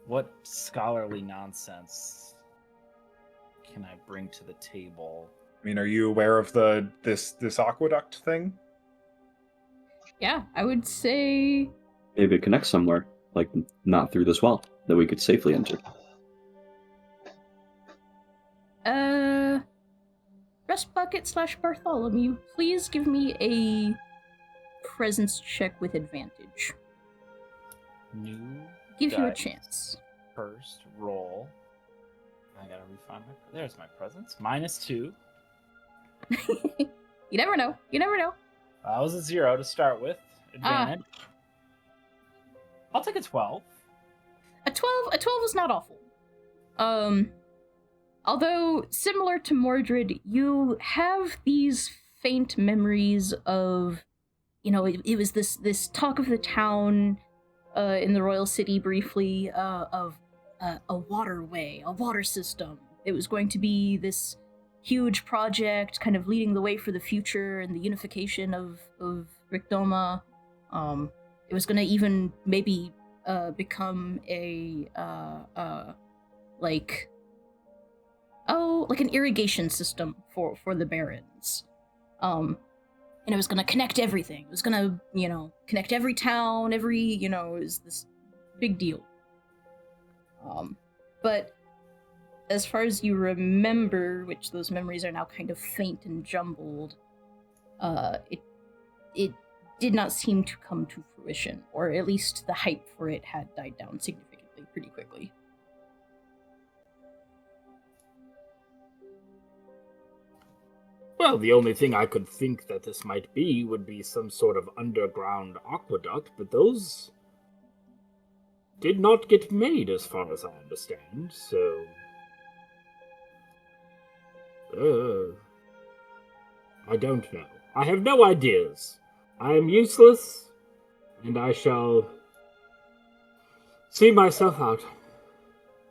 what scholarly nonsense can I bring to the table? I mean, are you aware of this aqueduct thing? Yeah, I would say... Maybe it connects somewhere, like not through this wall, that we could safely enter. Rest Bucket / Bartholomew, please give me a presence check with advantage. New Give you a dice. chance. First roll. I gotta refine my... There's my presence. -2. You never know. You never know. I was a 0 to start with. Advantage. I'll take a 12. A 12 is not awful. Although similar to Mordred, you have these faint memories of, you know, it was this talk of the town in the royal city briefly of a waterway, a water system. It was going to be this huge project kind of leading the way for the future and the unification of Ricdoma. It was going to even maybe become a like an irrigation system for the barons. And it was going to connect everything. It was going to, connect every town, it was this big deal. But as far as you remember, which those memories are now kind of faint and jumbled, it did not seem to come to fruition, or at least the hype for it had died down significantly pretty quickly. Well, the only thing I could think that this might be would be some sort of underground aqueduct, but those did not get made as far as I understand, so... I don't know. I have no ideas. I am useless, and I shall see myself out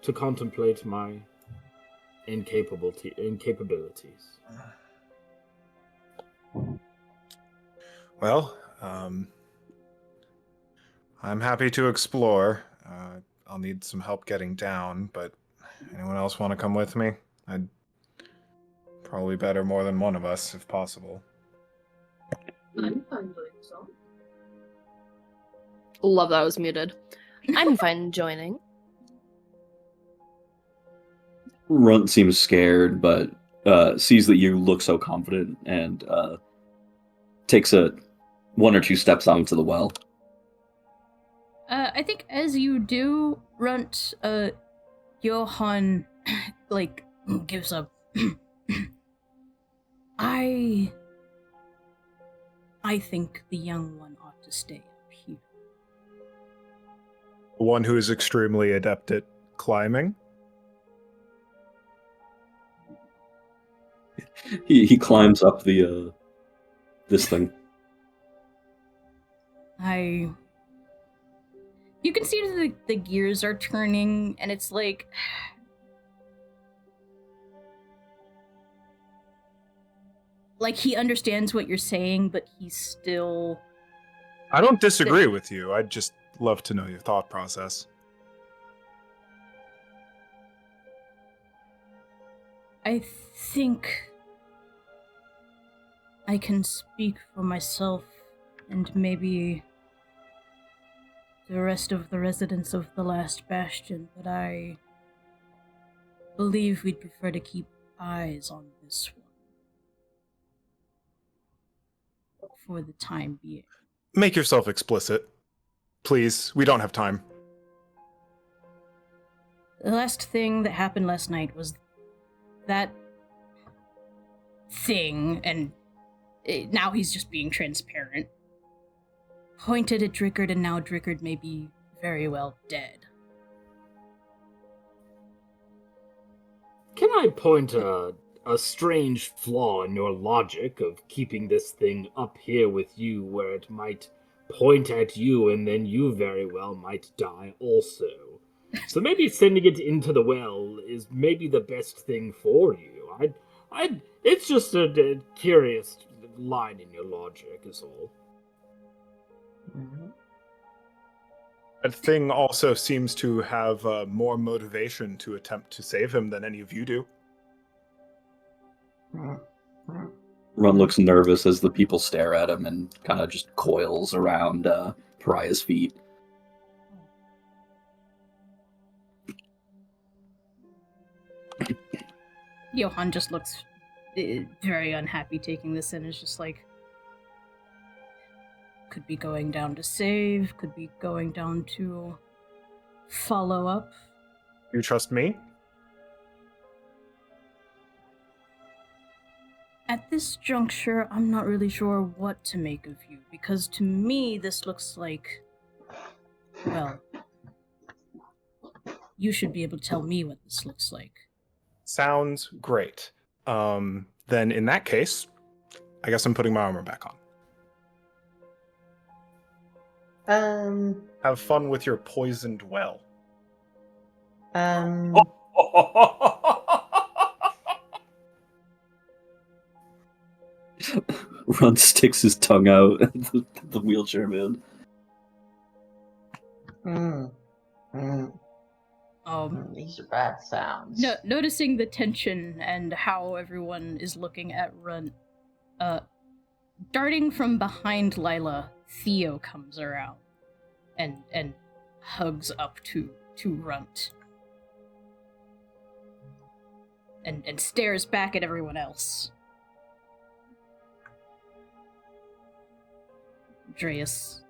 to contemplate my incapabilities. Well, I'm happy to explore. I'll need some help getting down, but anyone else want to come with me? I'd probably better more than one of us, if possible. I'm fine doing so. Love that I was muted. I'm fine joining. Runt seems scared, but sees that you look so confident and takes one or two steps onto the well. I think as you do, Runt, Johann, gives up. I think the young one ought to stay up here. One who is extremely adept at climbing? He climbs up the this thing. You can see that the gears are turning, and it's like... like, he understands what you're saying, but he's still... I don't disagree with you. I'd just love to know your thought process. I think I can speak for myself and maybe the rest of the residents of the last bastion, but I believe we'd prefer to keep eyes on this one for the time being. Make yourself explicit. Please, we don't have time. The last thing that happened last night was that thing, and now he's just being transparent, pointed at Drickard, and now Drickard may be very well dead. Can I point a strange flaw in your logic of keeping this thing up here with you where it might point at you and then you very well might die also? So maybe sending it into the well is maybe the best thing for you. It's just a curious line in your logic is all. That thing also seems to have more motivation to attempt to save him than any of you do. Run looks nervous as the people stare at him and kind of just coils around Pariah's feet. Johann just looks very unhappy taking this in. It's just like, could be going down to save, could be going down to follow up. You trust me? At this juncture, I'm not really sure what to make of you, because to me, this looks like, well, you should be able to tell me what this looks like. Sounds great. Then in that case, I guess I'm putting my armor back on. Have fun with your poisoned well. Run sticks his tongue out at the wheelchair man. These are bad sounds. Noticing the tension and how everyone is looking at Runt, darting from behind Lila, Theo comes around and hugs up to Runt. And stares back at everyone else. Dreas,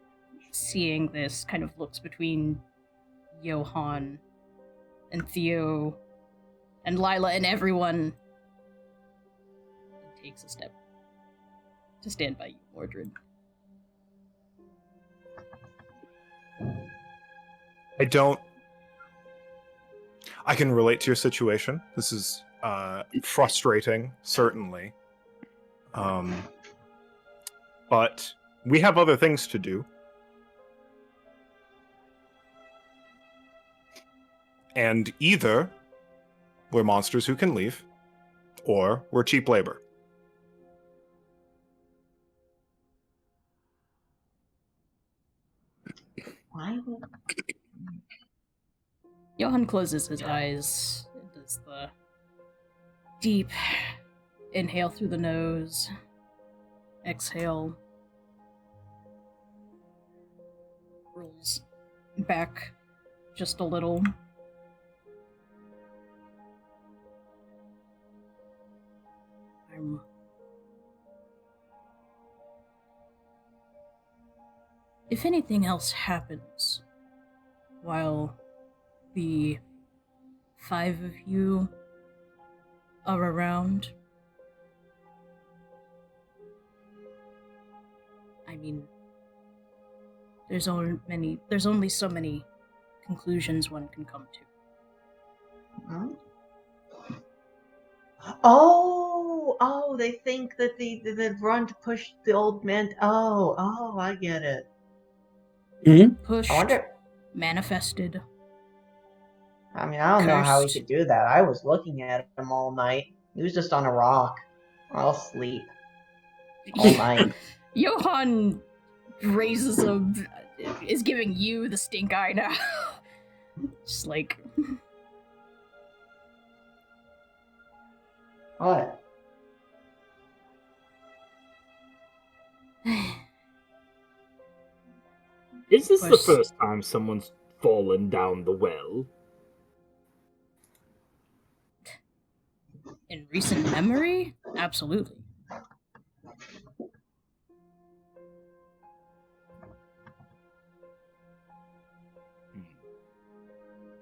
seeing this, kind of looks between Johann and Theo and Lila and everyone, and takes a step to stand by you, Mordred. I can relate to your situation. This is frustrating, certainly. But we have other things to do. And either we're monsters who can leave, or we're cheap labor. Why would... Johann closes his eyes and does the deep inhale through the nose, exhale, rolls back just a little. If anything else happens while the 5 of you are around, I mean, there's only so many conclusions one can come to. Huh? Oh, they think that the Runt pushed the old man. Oh, I get it. Mm-hmm. Pushed, I wonder. manifested. I mean, I don't know how he Cursed. could do that. I was looking at him all night. He was just on a rock. I'll sleep all night. Johann is giving you the stink eye now. Just like... What? Is this the first time someone's fallen down the well? In recent memory? Absolutely.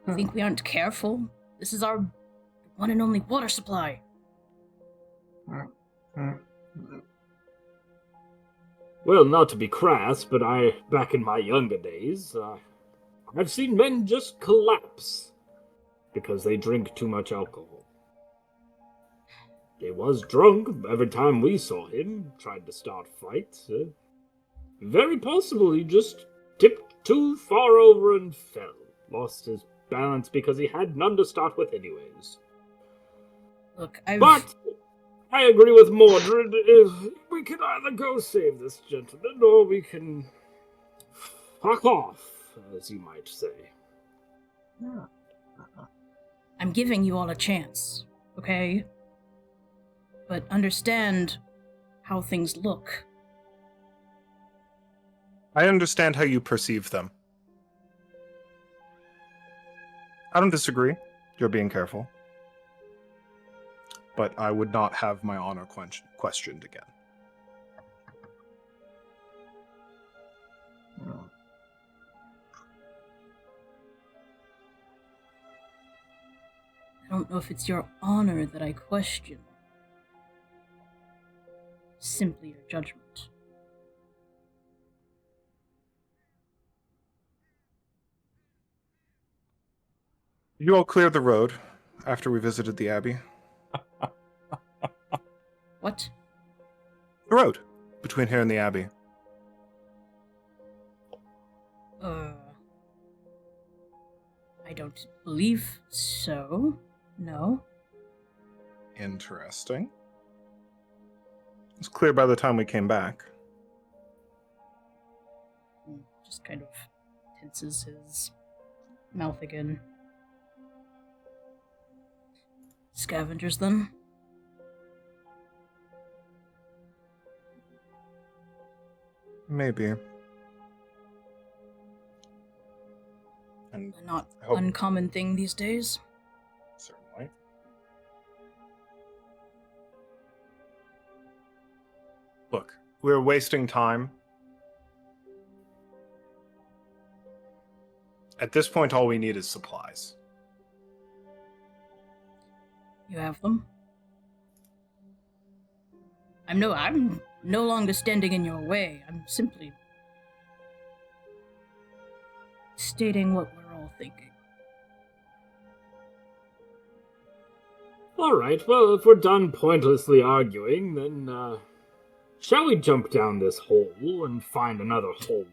I think we aren't careful. This is our one and only water supply. Well, not to be crass, but back in my younger days, I've seen men just collapse because they drink too much alcohol. He was drunk every time we saw him, tried to start fights. Very possible he just tipped too far over and fell. Lost his balance because he had none to start with anyways. Look, But I agree with Mordred. We can either go save this gentleman, or we can fuck off, as you might say. I'm giving you all a chance, okay? But understand how things look. I understand how you perceive them. I don't disagree. You're being careful. But I would not have my honor questioned again. I don't know if it's your honor that I question. Simply your judgment. You all cleared the road after we visited the Abbey? What? The road between here and the Abbey. I don't believe so. No. Interesting. It was clear by the time we came back. Just kind of tenses his mouth again. Scavengers, then? Maybe. And A not uncommon thing these days. Certainly. Look, we're wasting time. At this point, all we need is supplies. You have them? I'm no longer standing in your way. I'm simply stating what we're all thinking. Alright, well, if we're done pointlessly arguing, then, shall we jump down this hole and find another hole?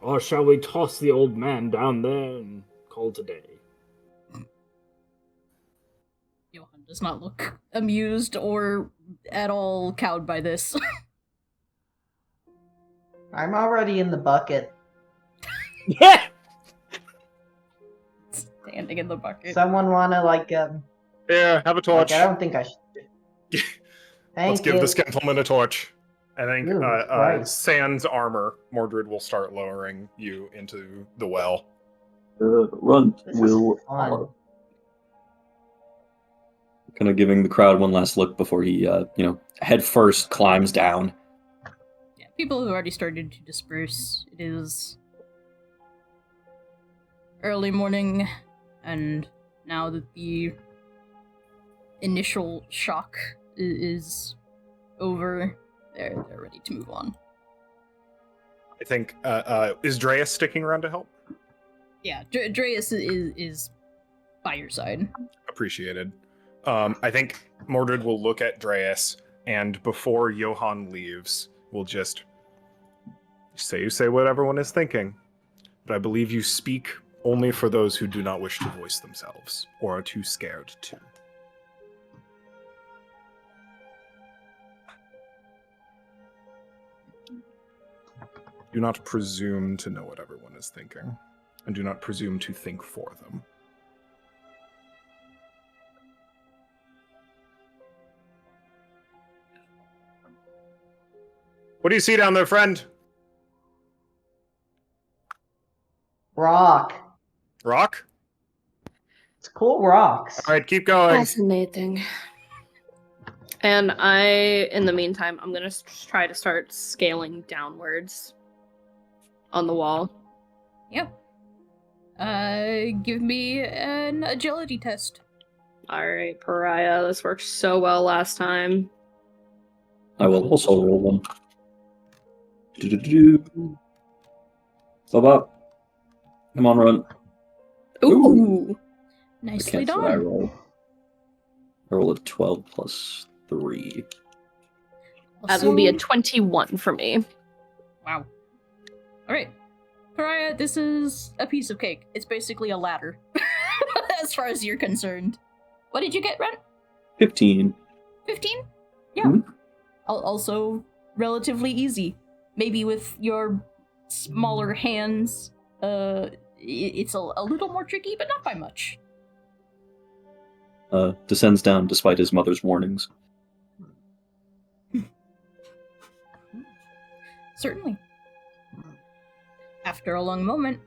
Or shall we toss the old man down there and call today? Johan does not look amused or at all cowed by this. I'm already in the bucket. Yeah! Standing in the bucket. Someone wanna, Yeah, have a torch. I don't think I should. Let's give this gentleman a torch. I think Ooh, Christ. sans armor, Mordred will start lowering you into the well. Run This is will fun. follow. Kind of giving the crowd one last look before he, head first climbs down. Yeah, people have already started to disperse. It is early morning, and now that the initial shock is over, they're ready to move on. I think, is Dreas sticking around to help? Yeah, Dreas is by your side. Appreciated. I think Mordred will look at Dreas, and before Johan leaves, will just say what everyone is thinking. But I believe you speak only for those who do not wish to voice themselves, or are too scared to. Do not presume to know what everyone is thinking, and do not presume to think for them. What do you see down there, friend? Rock. Rock? It's cool rocks. All right, keep going. Fascinating. And in the meantime, I'm gonna try to start scaling downwards on the wall. Yep. Give me an agility test. Alright, Pariah, this worked so well last time. I will also roll one. Do-do-do-do. Stop up. Come on, run. Ooh! Nicely That's what I done. roll. I roll a 12 plus 3. That will be a 21 for me. Wow. Alright. Pariah, this is a piece of cake. It's basically a ladder. As far as you're concerned. What did you get, Ren? 15? 15? Yeah. Mm-hmm. Also relatively easy. Maybe with your smaller hands, it's a little more tricky, but not by much. Descends down despite his mother's warnings. Certainly. After a long moment,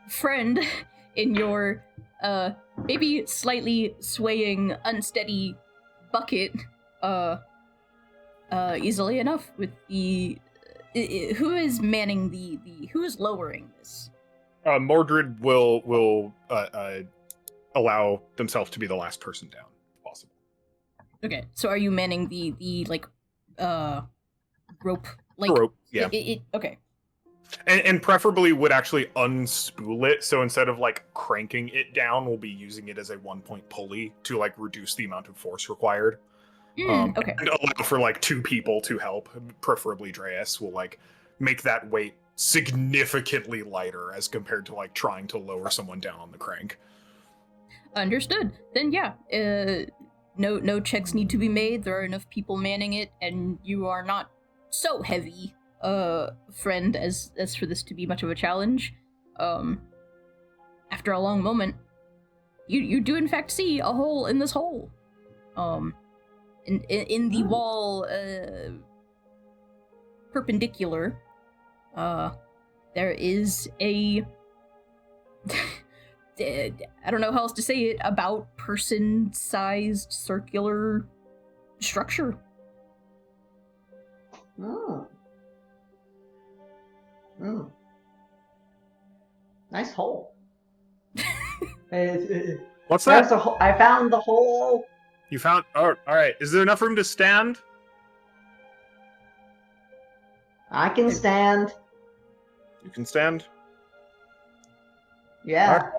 friend in your, maybe slightly swaying, unsteady bucket, easily enough with the... who is manning who is lowering this? Mordred will allow themselves to be the last person down, if possible. Okay, so are you manning the rope? Like, rope, yeah. Okay. And preferably would actually unspool it, so instead of, cranking it down, we'll be using it as a 1-point pulley to, reduce the amount of force required. Okay. And allow for, 2 people to help, preferably Dreas, will, make that weight significantly lighter as compared to, trying to lower someone down on the crank. Understood. Then yeah, no checks need to be made. There are enough people manning it, and you are not so heavy, friend, as for this to be much of a challenge. After a long moment, you do in fact see a hole in this hole. In the wall, perpendicular, there is a I don't know how else to say it, about person-sized circular structure. Oh. Nice hole. What's There's that? a hole. I found the hole. You found... Oh, all right. Is there enough room to stand? I can stand. You can stand? Yeah.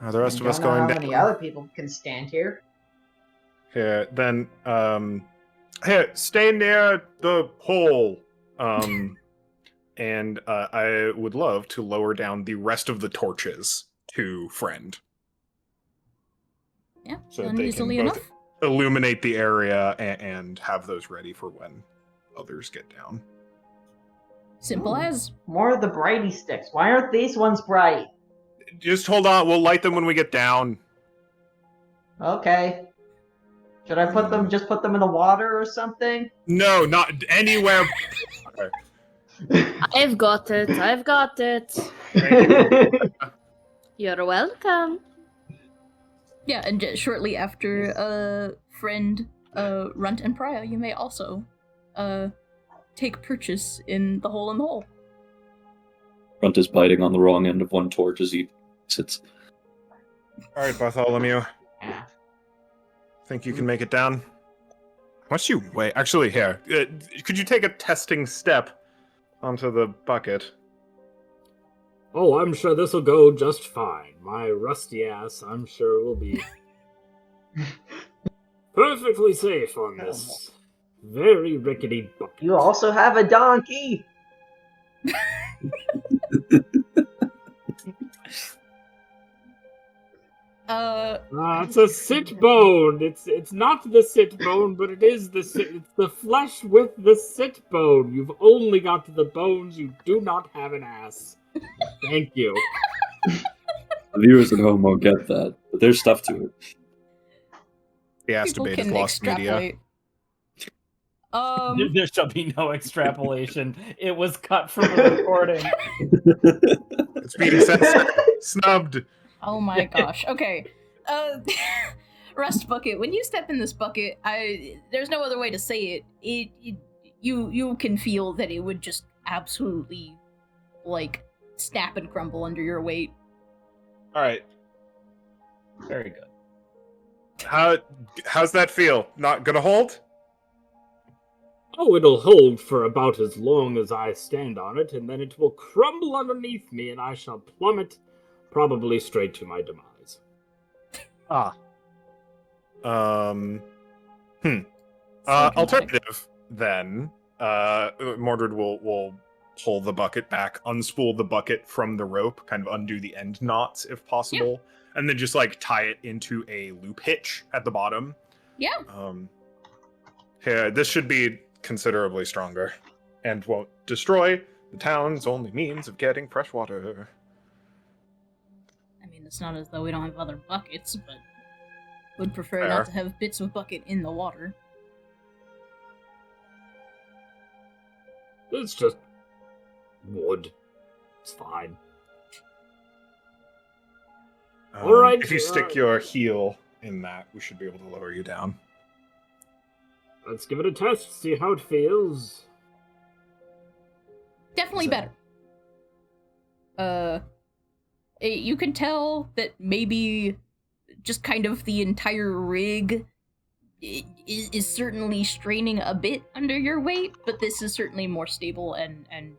The rest of us I don't know going how down. many other people can stand here. Here, then, here, stay near the hole. And I would love to lower down the rest of the torches to Friend. Yeah, So done they easily can both enough. illuminate the area and have those ready for when others get down. Simple as. More of the brighty sticks. Why aren't these ones bright? Just hold on, we'll light them when we get down. Okay. Should I put them? Just put them in the water or something? No, not anywhere. I've got it. I've got it. Thank you. You're welcome. Yeah, and shortly after, Friend, Runt, and Pariah, you may also, take purchase in the hole in the hole. Runt is biting on the wrong end of one torch as he sits. All right, Bartholomew. Yeah. Think you can make it down? How much do you weigh? Actually, here, could you take a testing step onto the bucket? Oh, I'm sure this'll go just fine. My rusty ass, I'm sure, will be perfectly safe on this very rickety bucket. You also have a donkey. It's a sit bone. It's not the sit bone, but it is the sit. It's the flesh with the sit bone. You've only got the bones. You do not have an ass. Thank you. The viewers at home won't get that, but there's stuff to it. He People astimated can lost media. extrapolate. There shall be no extrapolation. It was cut from the recording. It's being snubbed. Oh my gosh. Okay. Rust bucket. When you step in this bucket, there's no other way to say it. You can feel that it would just absolutely, like, snap and crumble under your weight. All right. Very good. How's that feel? Not gonna hold? Oh, it'll hold for about as long as I stand on it, and then it will crumble underneath me, and I shall plummet, probably straight to my demise. Alternative, then, Mordred will pull the bucket back, unspool the bucket from the rope, kind of undo the end knots if possible, and then just, like, tie it into a loop hitch at the bottom. Yeah. Here, this should be considerably stronger, and won't destroy the town's only means of getting fresh water. I mean, it's not as though we don't have other buckets, but would prefer Fair. not to have bits of bucket in the water. It's just wood. It's fine. All right. If you stick your heel in that, we should be able to lower you down. Let's give it a test, see how it feels. Definitely better. You can tell that maybe just kind of the entire rig is certainly straining a bit under your weight, but this is certainly more stable and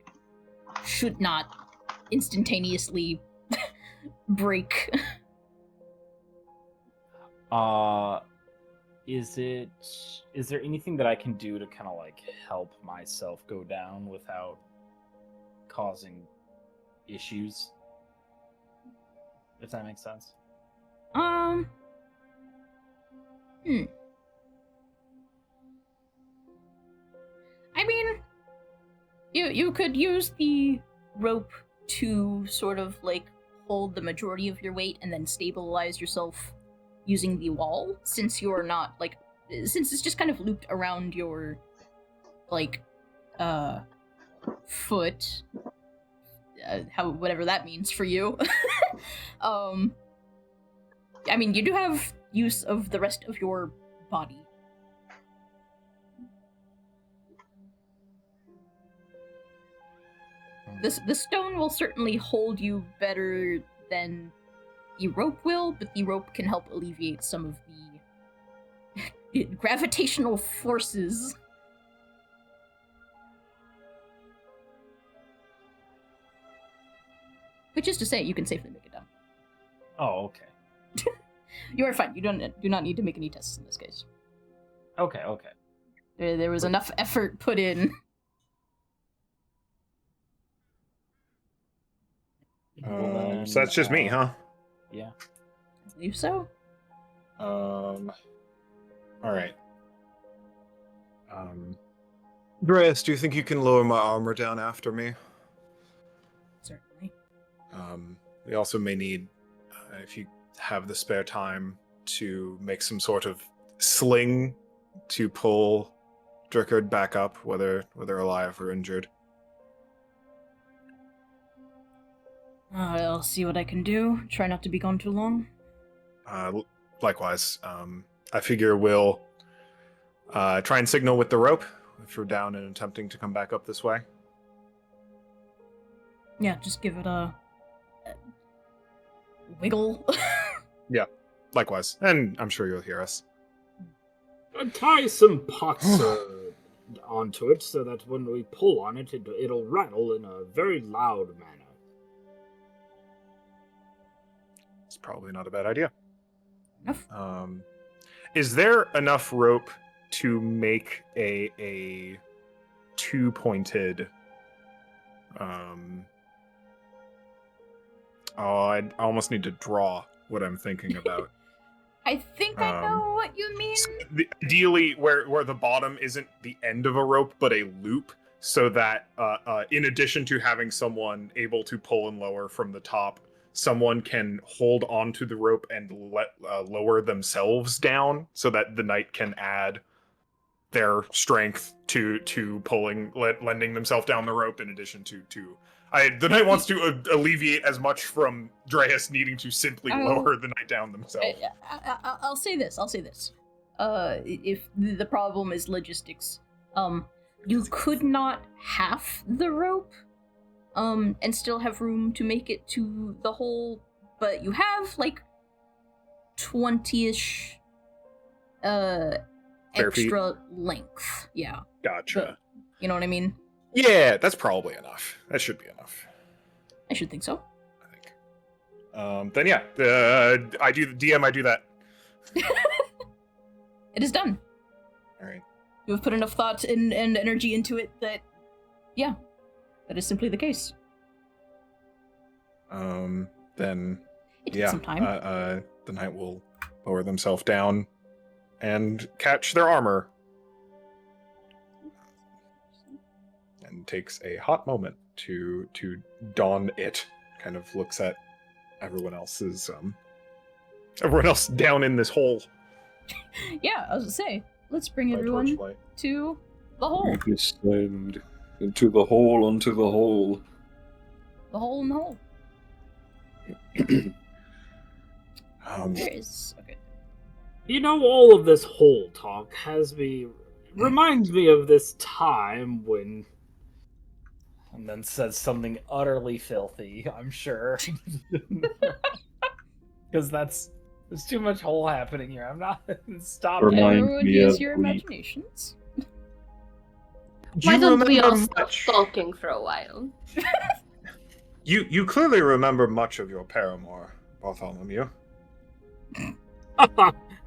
should not instantaneously break. Is there anything that I can do to kind of like help myself go down without causing issues? If that makes sense. I mean, you could use the rope to sort of like hold the majority of your weight and then stabilize yourself using the wall, since you're not like, since it's just kind of looped around your like foot, how whatever that means for you. I mean, you do have use of the rest of your body. the stone will certainly hold you better than the rope will, but the rope can help alleviate some of the gravitational forces. Which is to say, you can safely make it down. Oh, okay. You are fine. You do not need to make any tests in this case. Okay. There was enough effort put in. Well, So that's just me, huh? Yeah. I believe so. All right. Andreas, do you think you can lower my armor down after me? Certainly. We also may need, if you have the spare time, to make some sort of sling to pull Drickard back up, whether alive or injured. I'll see what I can do. Try not to be gone too long. Likewise, I figure we'll try and signal with the rope if we're down and attempting to come back up this way. Yeah, just give it a wiggle. Yeah, likewise. And I'm sure you'll hear us. Tie some pots onto it so that when we pull on it, it'll rattle in a very loud manner. It's probably not a bad idea. Enough. Is there enough rope to make a two-pointed... I almost need to draw what I'm thinking about. I think I know what you mean. Ideally, where the bottom isn't the end of a rope, but a loop, so that in addition to having someone able to pull and lower from the top, someone can hold onto the rope and lower themselves down, so that the knight can add their strength to pulling, lending themselves down the rope in addition to. The knight wants to alleviate as much from Dreas needing to simply lower the knight down themselves. I'll say this. If the problem is logistics, you could not half the rope, and still have room to make it to the hole, but you have like 20-ish extra length. Yeah. Gotcha. But, you know what I mean? Yeah, that's probably enough. That should be enough. I should think so. I think. Then yeah, I do the DM. I do that. It is done. All right. You have put enough thought and energy into it that, yeah, that is simply the case. Then It took yeah, some time. the knight will lower themselves down and catch their armor. And takes a hot moment to don it. Kind of looks at everyone else down in this hole. Yeah, I was gonna say, let's bring everyone to the hole. We descend into the hole, onto the hole. The hole in the hole. There is okay. You know, all of this hole talk reminds me of this time when... And then says something utterly filthy, I'm sure. Because there's too much hole happening here. I'm not... Stop it. Everyone use your imaginations. Why don't we all stop sulking for a while? You clearly remember much of your paramour, Bartholomew.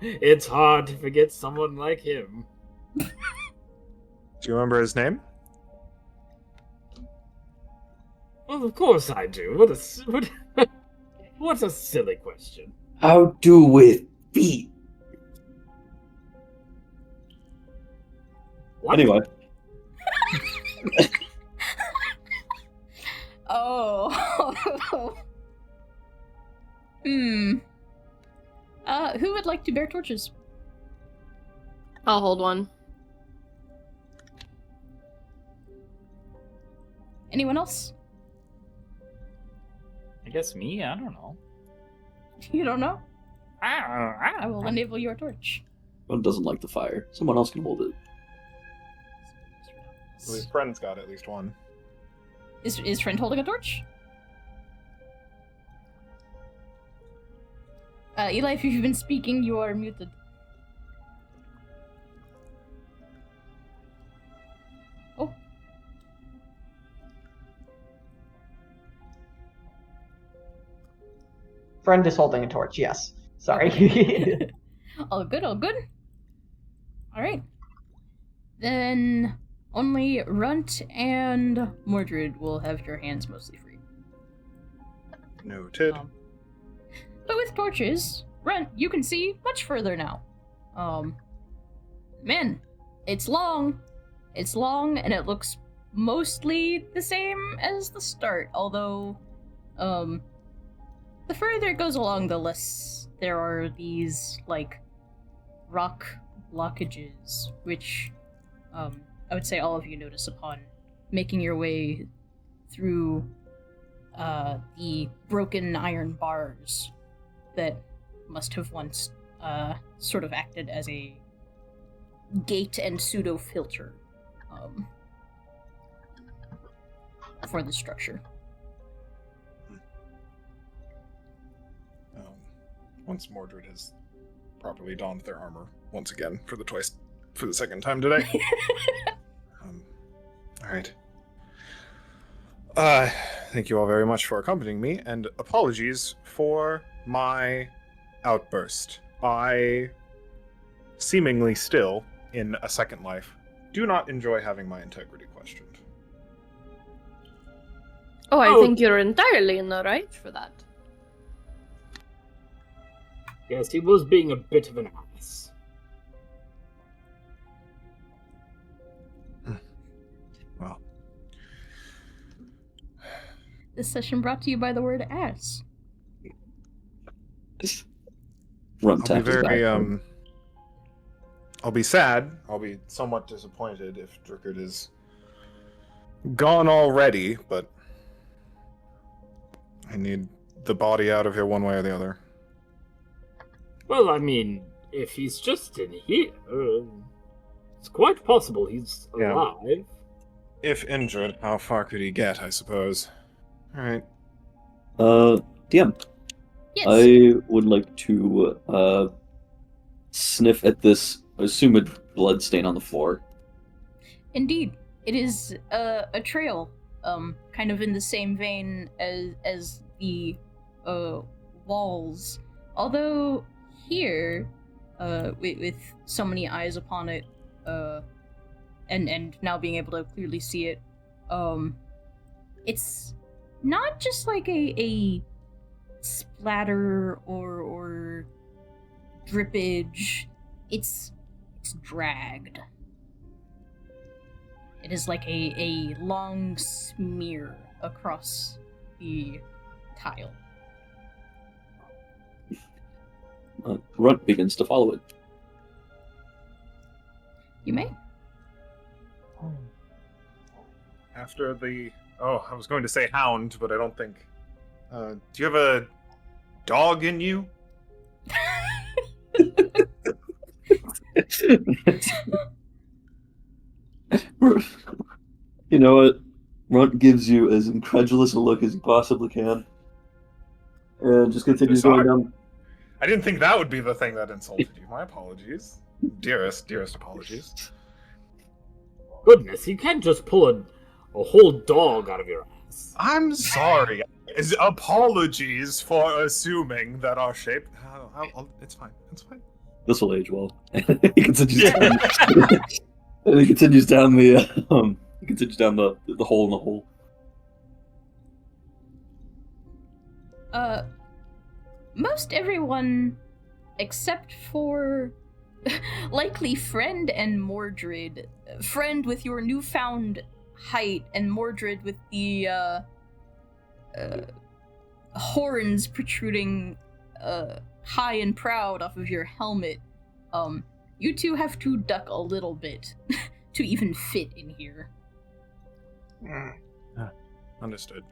It's hard to forget someone like him. Do you remember his name? Well, of course I do. What a silly question. How do with feet? What? Anyway. Oh. Who would like to bear torches? I'll hold one. Anyone else? I guess me? I don't know. You don't know? I I will enable your torch. One doesn't like the fire. Someone else can hold it. His friend's got at least one. Is friend holding a torch? Eli, if you've been speaking, you are muted. Oh. Friend is holding a torch, yes. Sorry. Okay. All good, all good. Alright. Then only Runt and Mordred will have your hands mostly free. Noted. But with torches, Runt, you can see much further now. Man, it's long. It's long, and it looks mostly the same as the start, although, the further it goes along, the less there are these, like, rock blockages, which, I would say all of you notice upon making your way through, the broken iron bars that must have once, sort of acted as a gate and pseudo-filter, for the structure. Once Mordred has properly donned their armor once again for the second time today. All right. Thank you all very much for accompanying me, and apologies for my outburst. I, seemingly still in a second life, do not enjoy having my integrity questioned. Oh, I think you're entirely in the right for that. Yes, he was being a bit of an ass. Well. This session brought to you by the word ass. Run I'll be tap is very, back. I'll be sad. I'll be somewhat disappointed if Drickard is gone already, but I need the body out of here one way or the other. Well, I mean, if he's just in here, it's quite possible he's alive. If injured, how far could he get, I suppose? Alright. DM. Yes. I would like to sniff at this assumed blood stain on the floor. Indeed. It is a trail, kind of in the same vein as the walls. Although here, with so many eyes upon it, and now being able to clearly see it, it's not just like a splatter or drippage. It's dragged. It is like a long smear across the tile. Runt begins to follow it. You may. After the... Oh, I was going to say hound, but I don't think... do you have a dog in you? You know what? Runt gives you as incredulous a look as he possibly can. And just continues going down. I didn't think that would be the thing that insulted you. My apologies. Dearest apologies. Goodness, you can't just pull a whole dog out of your ass. I'm sorry. Apologies for assuming that our shape... it's fine. It's fine. This will age well. He continues down. And he continues down the the hole in the hole. Most everyone, except for likely Friend and Mordred. Friend with your newfound height, and Mordred with the horns protruding high and proud off of your helmet. You two have to duck a little bit to even fit in here. Understood.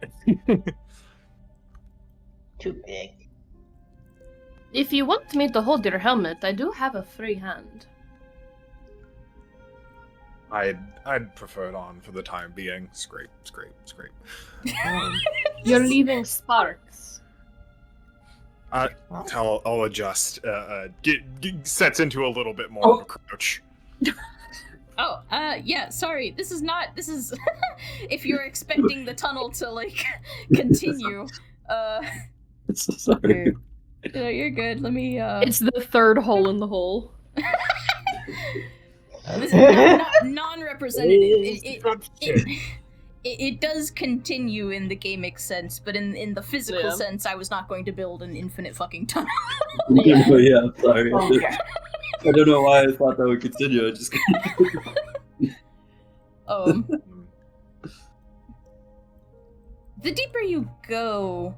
Too big. If you want me to hold your helmet, I do have a free hand. I'd prefer it on for the time being. Scrape. You're leaving sparks. I'll adjust. Sets into a little bit more of a crouch. Yeah, sorry. This is if you're expecting the tunnel to, like, continue, Sorry. you're good. Let me, It's the third hole in the hole. This is non-representative. It does continue in the gamic sense, but in the physical sense, I was not going to build an infinite fucking tunnel. Yeah, sorry. Okay. I don't know why I thought that would continue. I just The deeper you go,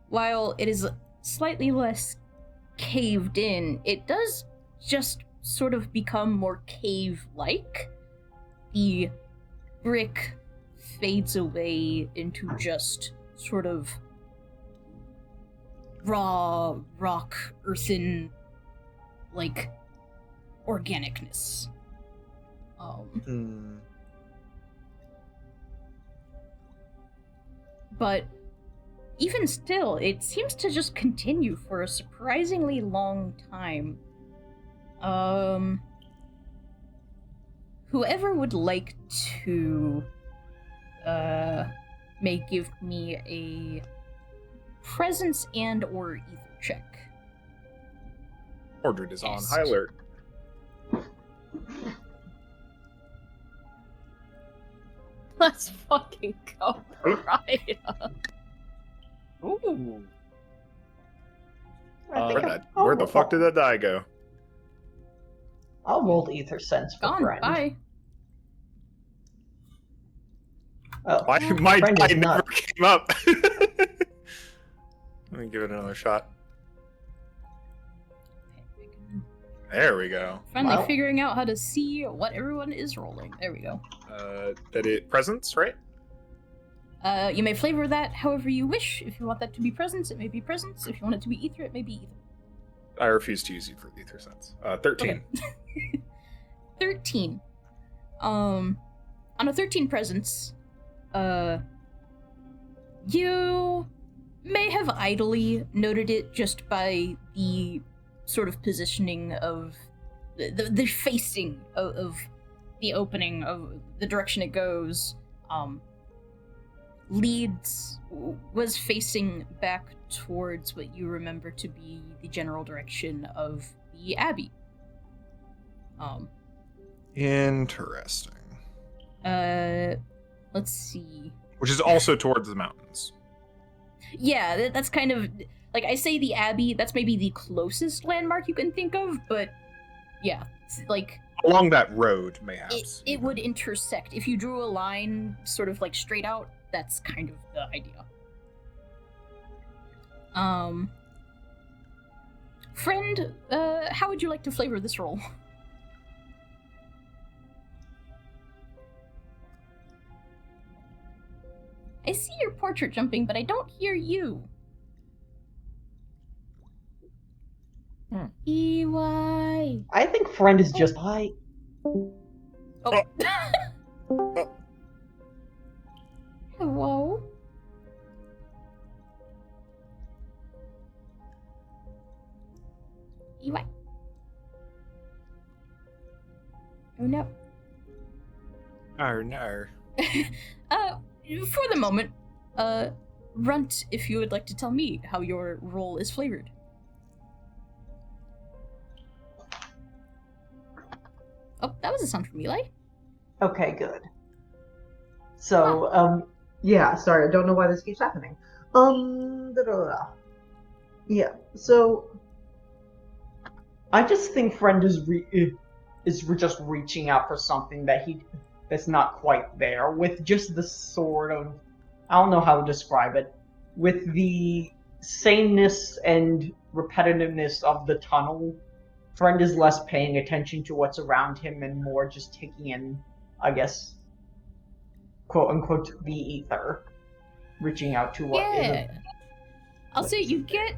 while it is slightly less caved in, it does just sort of become more cave-like. The brick fades away into just sort of raw rock, earthen, like, organicness. But even still, it seems to just continue for a surprisingly long time. Whoever would like to, may give me a presence and or ether check. Mordred is on high alert. Let's fucking go, Pariah. Ooh. Where the fuck did that die go? I'll roll ether sense for Gone. friend. Bye. Oh, My friend die is never not. came up. Let me give it another shot. There we go. Finally Wow. figuring out how to see what everyone is rolling. There we go. Presence, right? You may flavor that however you wish. If you want that to be presence, it may be presence. If you want it to be ether, it may be ether. I refuse to use ether sense. 13. Okay. 13. On a 13 presence, you may have idly noted it just by the sort of positioning of the facing of the opening, of the direction it goes. Leeds was facing back towards what you remember to be the general direction of the Abbey. Interesting. Let's see. Which is also towards the mountains. Yeah, that's kind of, like, I say the Abbey, that's maybe the closest landmark you can think of, but yeah, like, along that road, mayhaps. it would intersect. If you drew a line sort of like straight out, that's kind of the idea. Friend, how would you like to flavor this roll? I see your portrait jumping, but I don't hear you. EY. I think friend is just hi. Oh. Hello? EY. Oh no. Oh no. For the moment, Runt, if you would like to tell me how your roll is flavored. Oh, that was a sound from Eli. Okay, good. So, yeah, sorry, I don't know why this keeps happening. Yeah, so I just think friend is just reaching out for something that's not quite there, with just the sort of, I don't know how to describe it, with the sameness and repetitiveness of the tunnel. Friend is less paying attention to what's around him and more just taking in, I guess, quote unquote, the ether, reaching out to what isn't. I'll say you get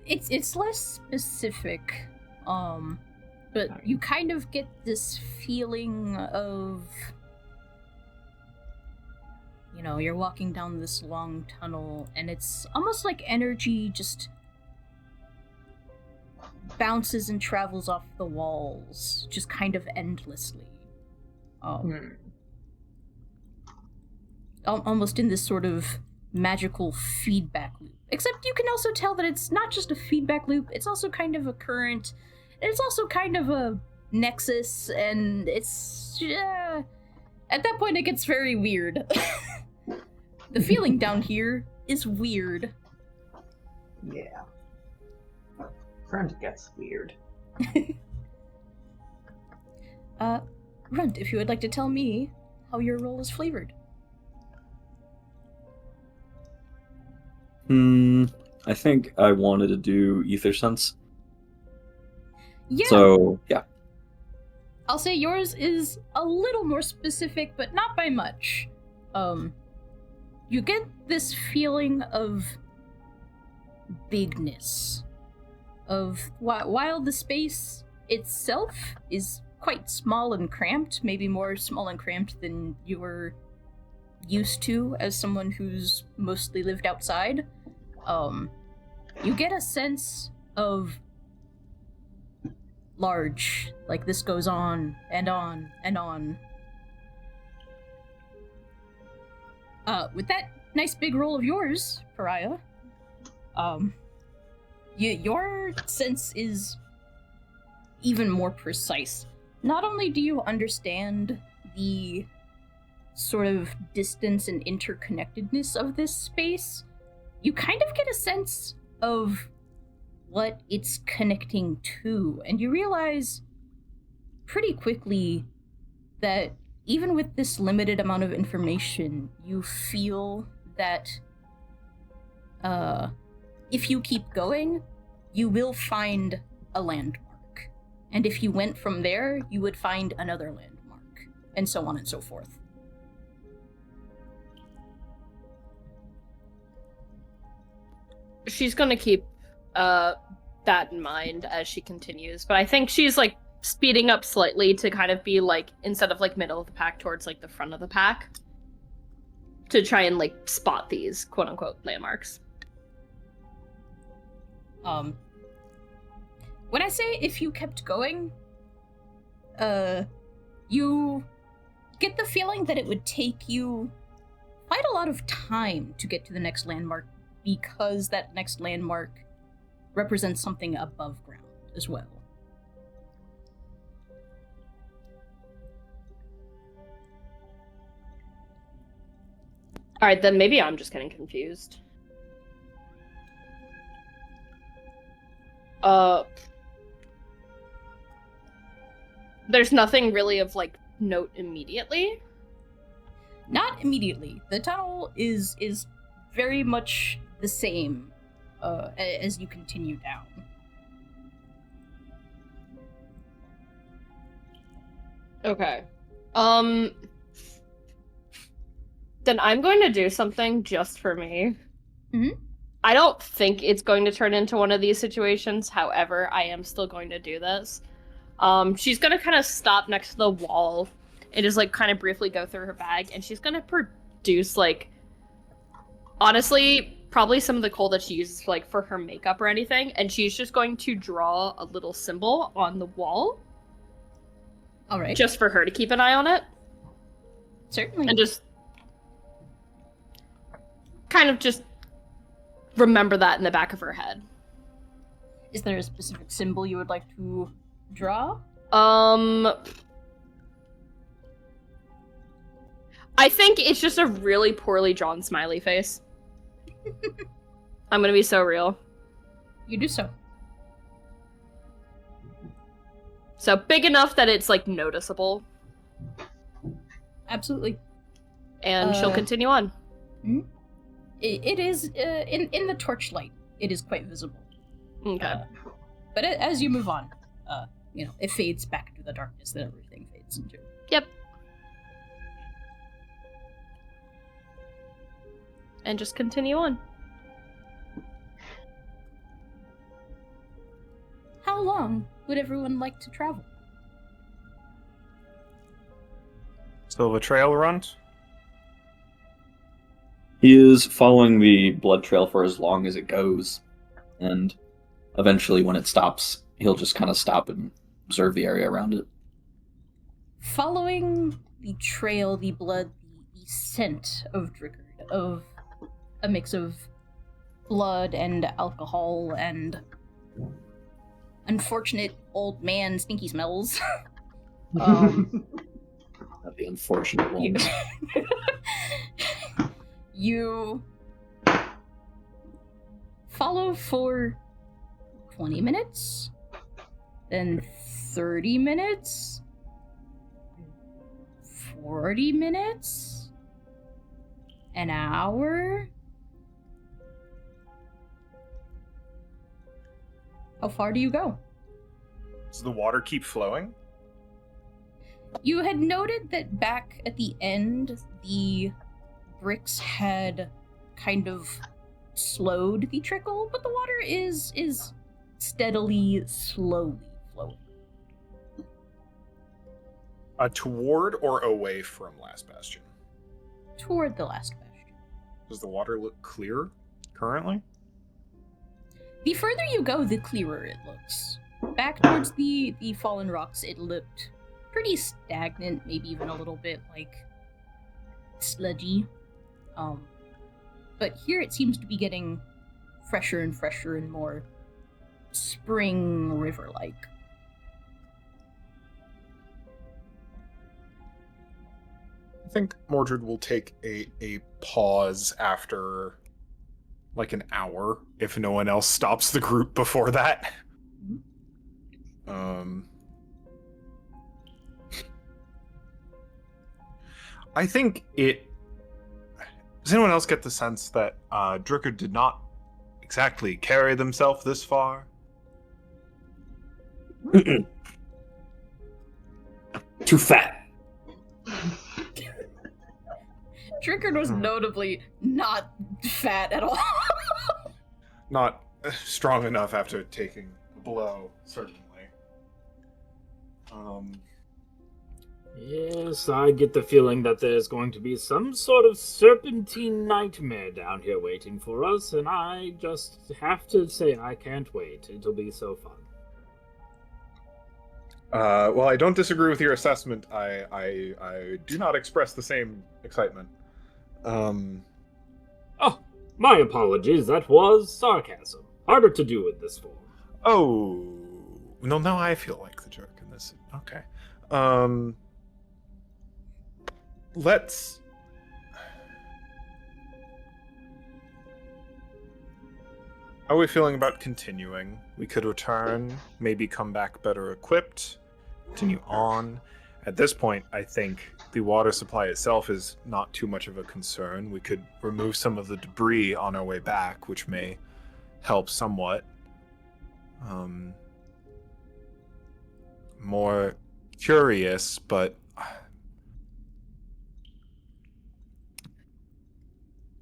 it's less specific, But you kind of get this feeling of, you know, you're walking down this long tunnel, and it's almost like energy just bounces and travels off the walls, just kind of endlessly. Almost in this sort of magical feedback loop. Except you can also tell that it's not just a feedback loop, it's also kind of a current, and it's also kind of a nexus, and it's... at that point it gets very weird. The feeling down here is weird. Yeah. Friend gets weird. Runt, if you would like to tell me how your role is flavored. I think I wanted to do Ether Sense. Yeah. So, yeah. I'll say yours is a little more specific, but not by much. You get this feeling of bigness. While the space itself is quite small and cramped, maybe more small and cramped than you were used to as someone who's mostly lived outside, you get a sense of large, like this goes on and on and on. With that nice big roll of yours, Pariah, your sense is even more precise. Not only do you understand the sort of distance and interconnectedness of this space, you kind of get a sense of what it's connecting to, and you realize pretty quickly that even with this limited amount of information, you feel that if you keep going, you will find a landmark. And if you went from there, you would find another landmark, and so on and so forth. She's gonna keep that in mind as she continues, but I think she's like speeding up slightly to kind of be like, instead of like middle of the pack, towards like the front of the pack, to try and like spot these quote unquote landmarks. When I say if you kept going, you get the feeling that it would take you quite a lot of time to get to the next landmark, because that next landmark represents something above ground as well. Alright, then maybe I'm just getting confused. There's nothing really of, like, note immediately? Not immediately. The tunnel is very much the same as you continue down. Okay. Then I'm going to do something just for me. Mm-hmm. I don't think it's going to turn into one of these situations, however, I am still going to do this. She's gonna kind of stop next to the wall and just, like, kind of briefly go through her bag, and she's gonna produce, like, honestly, probably some of the coal that she uses, like, for her makeup or anything, and she's just going to draw a little symbol on the wall. Alright. Just for her to keep an eye on it. Certainly. And just kind of just remember that in the back of her head. Is there a specific symbol you would like to draw? I think it's just a really poorly drawn smiley face. I'm gonna be so real. You do so. So big enough that it's, like, noticeable. Absolutely. And she'll continue on. Mm-hmm. It is, in the torchlight, it is quite visible. Okay. But as you move on, you know, it fades back into the darkness that everything fades into. Yep. And just continue on. How how long would everyone like to travel? Still a trail runt? He is following the blood trail for as long as it goes, and eventually when it stops, he'll just kind of stop and observe the area around it. Following the trail, the blood, the scent of Drickard, of a mix of blood and alcohol and unfortunate old man stinky smells. Not the unfortunate ones. You follow for 20 minutes, then 30 minutes, 40 minutes, an hour. How far do you go? Does the water keep flowing? You had noted that back at the end, the bricks had kind of slowed the trickle, but the water is steadily, slowly flowing. Toward or away from Last Bastion? Toward the last bastion. Does the water look clear currently? The further you go, the clearer it looks. Back towards the fallen rocks, it looked pretty stagnant, maybe even a little bit, like, sludgy. But here it seems to be getting fresher and fresher and more spring river-like. I think Mordred will take a pause after like an hour if no one else stops the group before that. I think it... Does anyone else get the sense that Drickard did not exactly carry themselves this far? Too fat. Drickard was notably not fat at all. Not strong enough after taking a blow, certainly. Yes, I get the feeling that there's going to be some sort of serpentine nightmare down here waiting for us, and I just have to say I can't wait. It'll be so fun. Well, I don't disagree with your assessment. I do not express the same excitement. Oh, my apologies. That was sarcasm. Harder to do in this form. Oh, no, now I feel like the jerk in this. Okay. Let's... How are we feeling about continuing? We could return, maybe come back better equipped, continue on. At this point, I think the water supply itself is not too much of a concern. We could remove some of the debris on our way back, which may help somewhat. More curious, but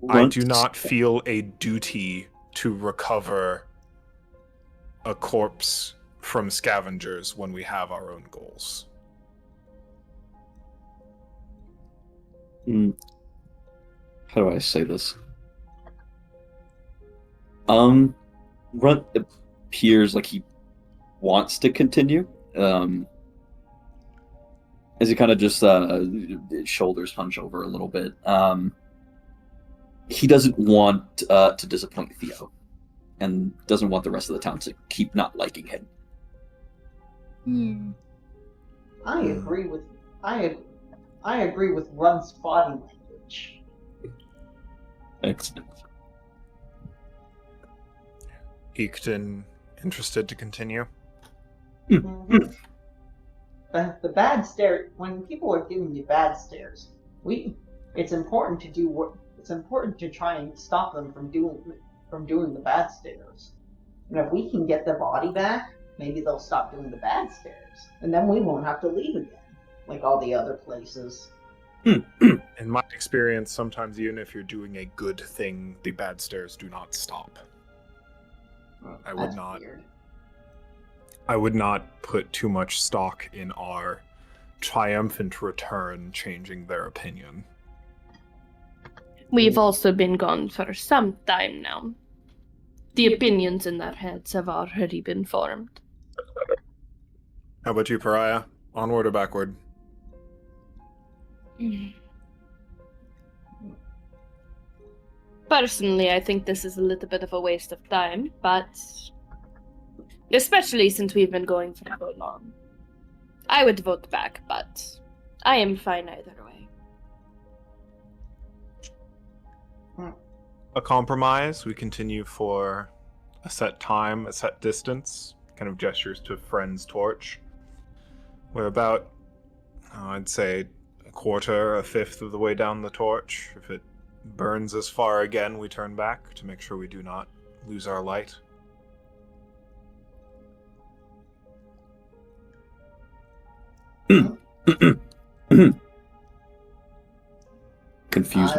I do not feel a duty to recover a corpse from scavengers when we have our own goals. How do I say this? Runt appears like he wants to continue. As he kind of just shoulders hunch over a little bit. He doesn't want to disappoint Theo, and doesn't want the rest of the town to keep not liking him. I agree with Runt's body language. Excellent. Eekton, interested to continue? The bad stare. When people are giving you bad stares, it's important to do what. It's important to try and stop them from doing the bad stares. And if we can get their body back, maybe they'll stop doing the bad stares, and then we won't have to leave again, like all the other places. In my experience, sometimes even if you're doing a good thing, the bad stares do not stop. I would not. Weird. I would not put too much stock in our triumphant return changing their opinion. We've also been gone for some time now. The opinions in their heads have already been formed. How about you, Pariah? Onward or backward? Personally, I think this is a little bit of a waste of time, but especially since we've been going for so long. I would vote back, but I am fine either way. A compromise. We continue for a set time, a set distance. Kind of gestures to friend's torch. We're about, I'd say, a quarter, a fifth of the way down the torch. If it burns as far again, we turn back to make sure we do not lose our light. Confused.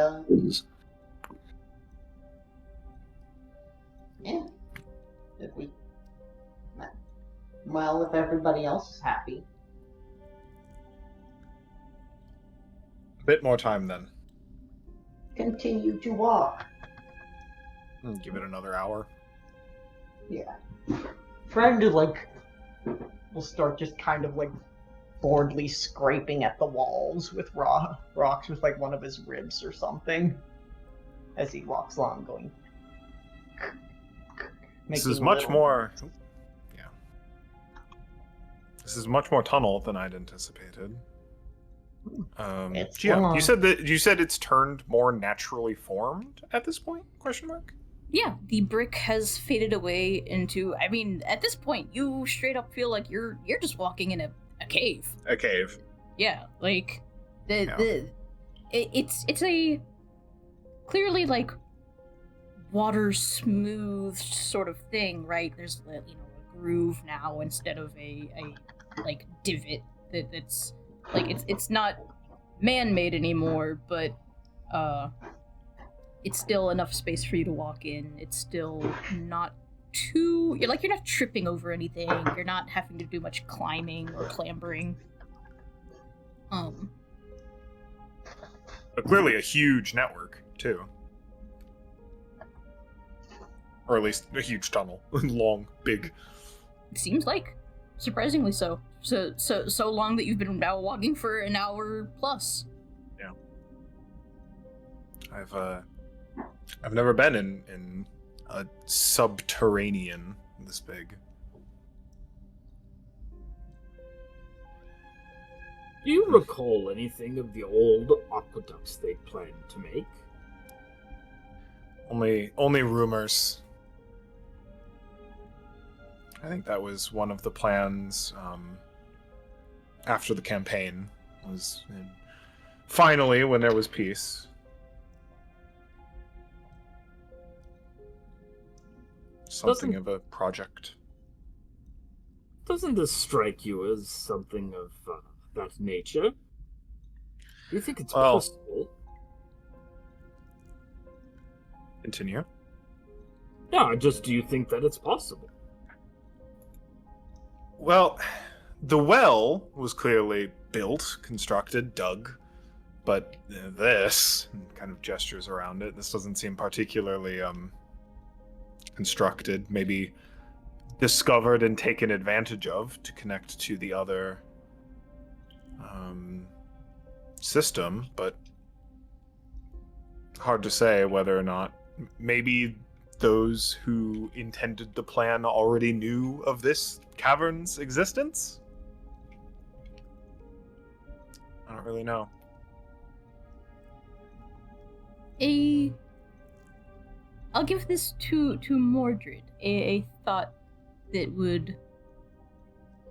Yeah. If everybody else is happy. A bit more time then. Continue to walk. Give it another hour. Yeah. Friend, will start just kind of, boredly scraping at the walls with rocks with, one of his ribs or something. As he walks along, going... This is much more... Yeah. This is much more tunnel than I'd anticipated. Gia, you said it's turned more naturally formed at this point? Question mark? Yeah, the brick has faded away into. I mean, at this point, you straight up feel like you're just walking in a cave. A cave. Yeah, it's a clearly water smoothed sort of thing, right? There's a groove now instead of a divot that's it's not man-made anymore, but it's still enough space for you to walk in. It's still not too... You're not tripping over anything. You're not having to do much climbing or clambering. But clearly a huge network, too. Or at least a huge tunnel. Long, big. It seems like. Surprisingly so. So long that you've been now walking for an hour plus. Yeah. I've never been in a subterranean this big. Do you recall anything of the old aqueducts they planned to make? Only rumors. I think that was one of the plans after the campaign. Finally, when there was peace. Something of a project. Doesn't this strike you as something of that nature? Do you think it's possible? Continue. Yeah, just do you think that it's possible? Well, the well was clearly built, constructed, dug, but this, kind of gestures around it, this doesn't seem particularly constructed, maybe discovered and taken advantage of to connect to the other system, but hard to say whether or not maybe those who intended the plan already knew of this cavern's existence? I don't really know. I'll give this to Mordred, a thought that would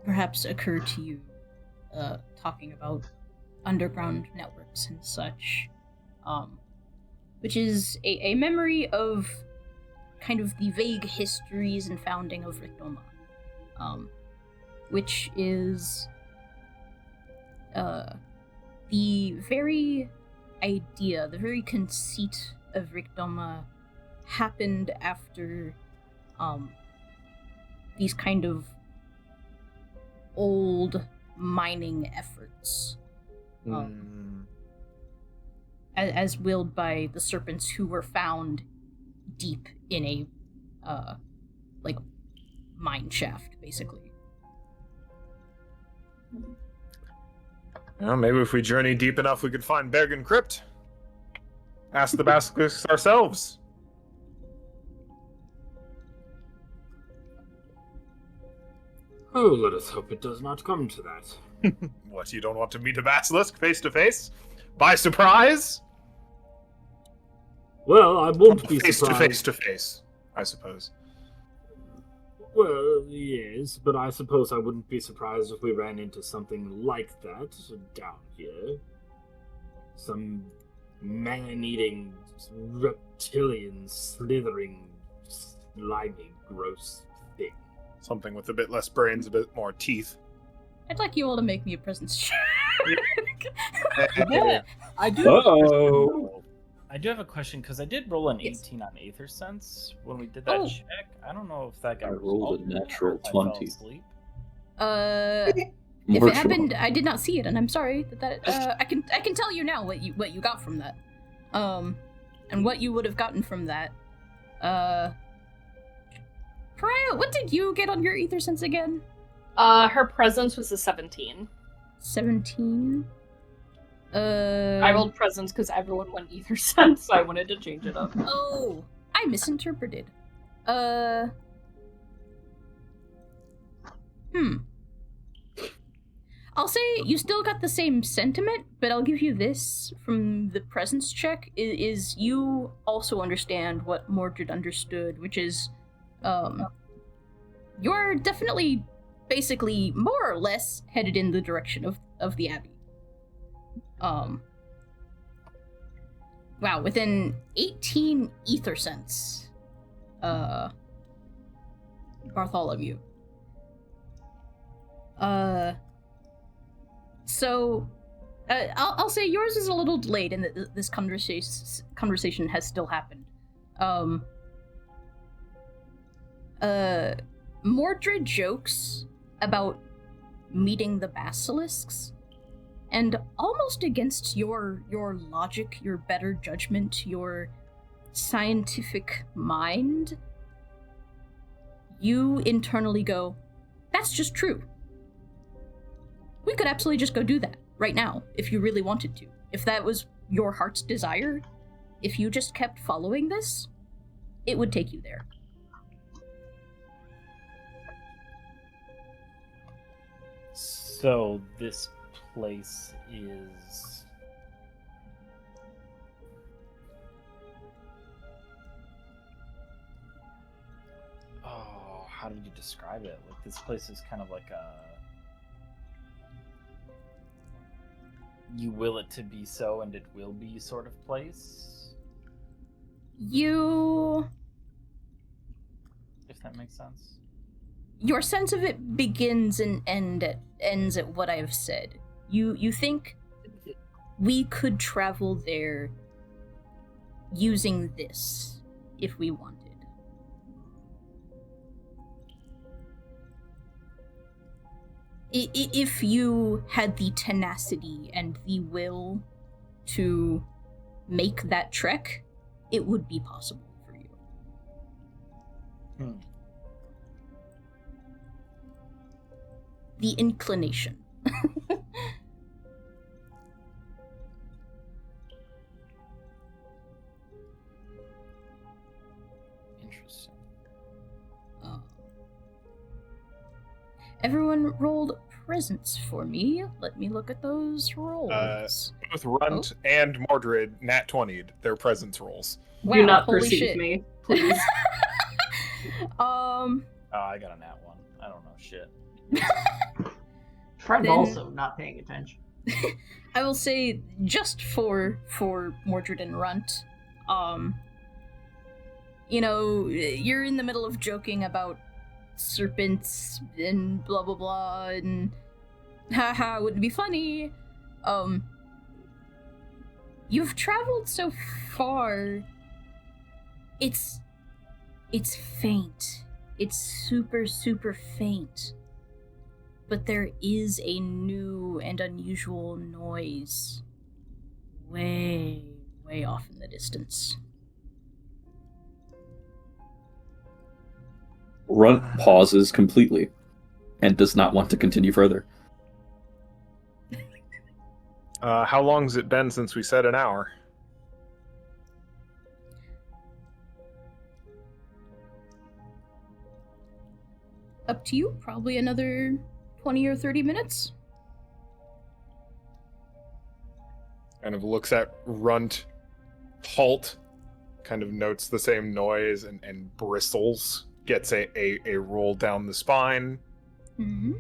perhaps occur to you, talking about underground networks and such, which is a memory of kind of the vague histories and founding of Rictoma, which is the very idea, the very conceit of Rictoma happened after these kind of old mining efforts. As willed by the serpents who were found deep in a mine shaft, basically. Well, maybe if we journey deep enough, we could find Bergen Crypt. Ask the basilisks ourselves. Oh, let us hope it does not come to that. What, you don't want to meet a basilisk face to face? By surprise? Well, I won't be face surprised. Face to face, I suppose. Well, yes, but I suppose I wouldn't be surprised if we ran into something like that down here. Some man-eating, reptilian, slithering, slimy, gross thing. Something with a bit less brains, a bit more teeth. I'd like you all to make me a presence check. Yeah, I do. Oh. I do have a question because I did roll an 18 on Aether Sense when we did that check. I don't know if that got I rolled a natural or if I fell 20. asleep. If it happened, I did not see it, and I'm sorry that I can tell you now what you got from that, and what you would have gotten from that. Pariah, what did you get on your Aether Sense again? Her presence was a 17. 17. I rolled presence because everyone went Aether Sense, so I wanted to change it up. Oh, I misinterpreted. I'll say you still got the same sentiment, but I'll give you this from the presence check, is you also understand what Mordred understood, which is, you're definitely, basically, more or less headed in the direction of the Abbey. Wow, within 18 Aether Sense, Bartholomew. So, I'll say yours is a little delayed in that this conversation has still happened. Mordred jokes about meeting the basilisks, and almost against your logic, your better judgment, your scientific mind, you internally go, that's just true. We could absolutely just go do that right now, if you really wanted to. If that was your heart's desire, if you just kept following this, it would take you there. So this place is... Oh, how did you describe it? Like, this place is kind of like a... You will it to be so and it will be sort of place? If that makes sense. Your sense of it begins and ends at what I have said. You think we could travel there using this if we wanted. If you had the tenacity and the will to make that trek, it would be possible for you. The inclination. Interesting. Everyone rolled presence for me. Let me look at those rolls. Both Runt and Mordred nat 20'd their presence rolls. Wow, do not holy perceive shit. me, please. Oh, I got a nat 1. I don't know shit. Fred's Then- also not paying attention. I will say, just for Mordred and Runt, you're in the middle of joking about serpents and blah blah blah, and haha, wouldn't it be funny? You've traveled so far. It's faint. It's super, super faint. but there is a new and unusual noise way, way off in the distance. Runt pauses completely and does not want to continue further. How long has it been since we said an hour? Up to you, probably another 20 or 30 minutes. Kind of looks at Runt, halt, kind of notes the same noise and bristles, gets a roll down the spine. Mm-hmm.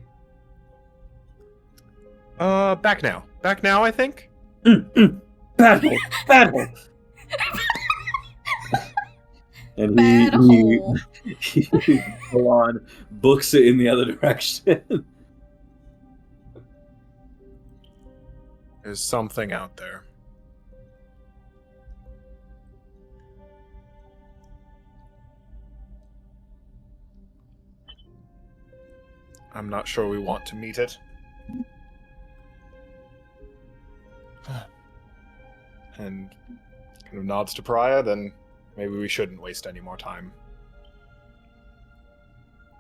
Back now. Back now, I think? Battle! Battle! And he full on books it in the other direction. There's something out there. I'm not sure we want to meet it. And kind of nods to Pariah, then maybe we shouldn't waste any more time.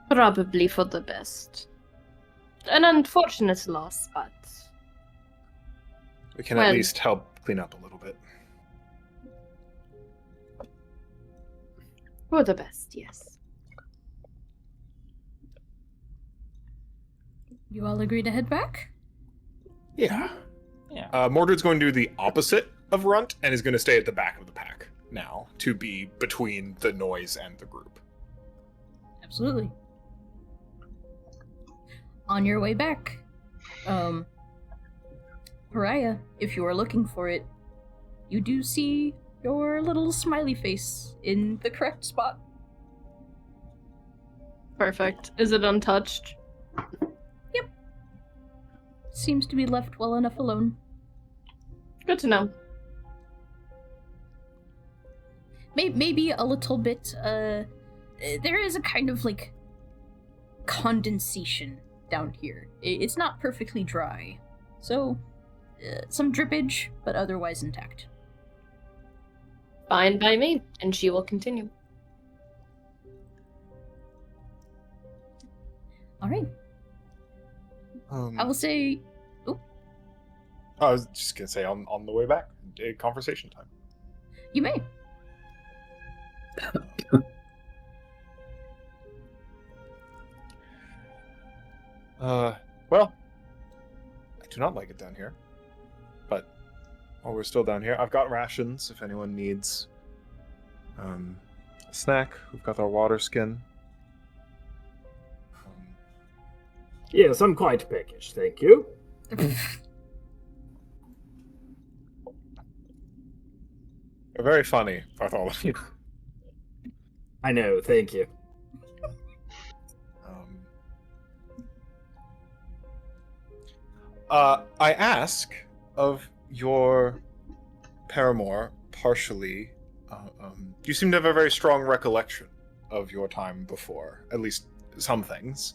Probably for the best. An unfortunate loss, but... We can at least help clean up a little bit. For the best, yes. You all agree to head back? Yeah. Yeah. Mordred's going to do the opposite of Runt and is going to stay at the back of the pack now to be between the noise and the group. Absolutely. On your way back, Pariah, if you are looking for it, you do see your little smiley face in the correct spot. Perfect. Is it untouched? Yep. Seems to be left well enough alone. Good to know. Maybe a little bit, there is a kind of, like, condensation down here. It's not perfectly dry. So, some drippage, but otherwise intact. Fine by me, and she will continue. Alright. I will say... Oh. I was just going to say, on the way back, conversation time. You may. Well, I do not like it down here. But while we're still down here, I've got rations if anyone needs a snack. We've got our water skin. Yes, I'm quite peckish, thank you. You're very funny, Bartholomew. I know, thank you. I ask of your paramour, partially, you seem to have a very strong recollection of your time before, at least some things.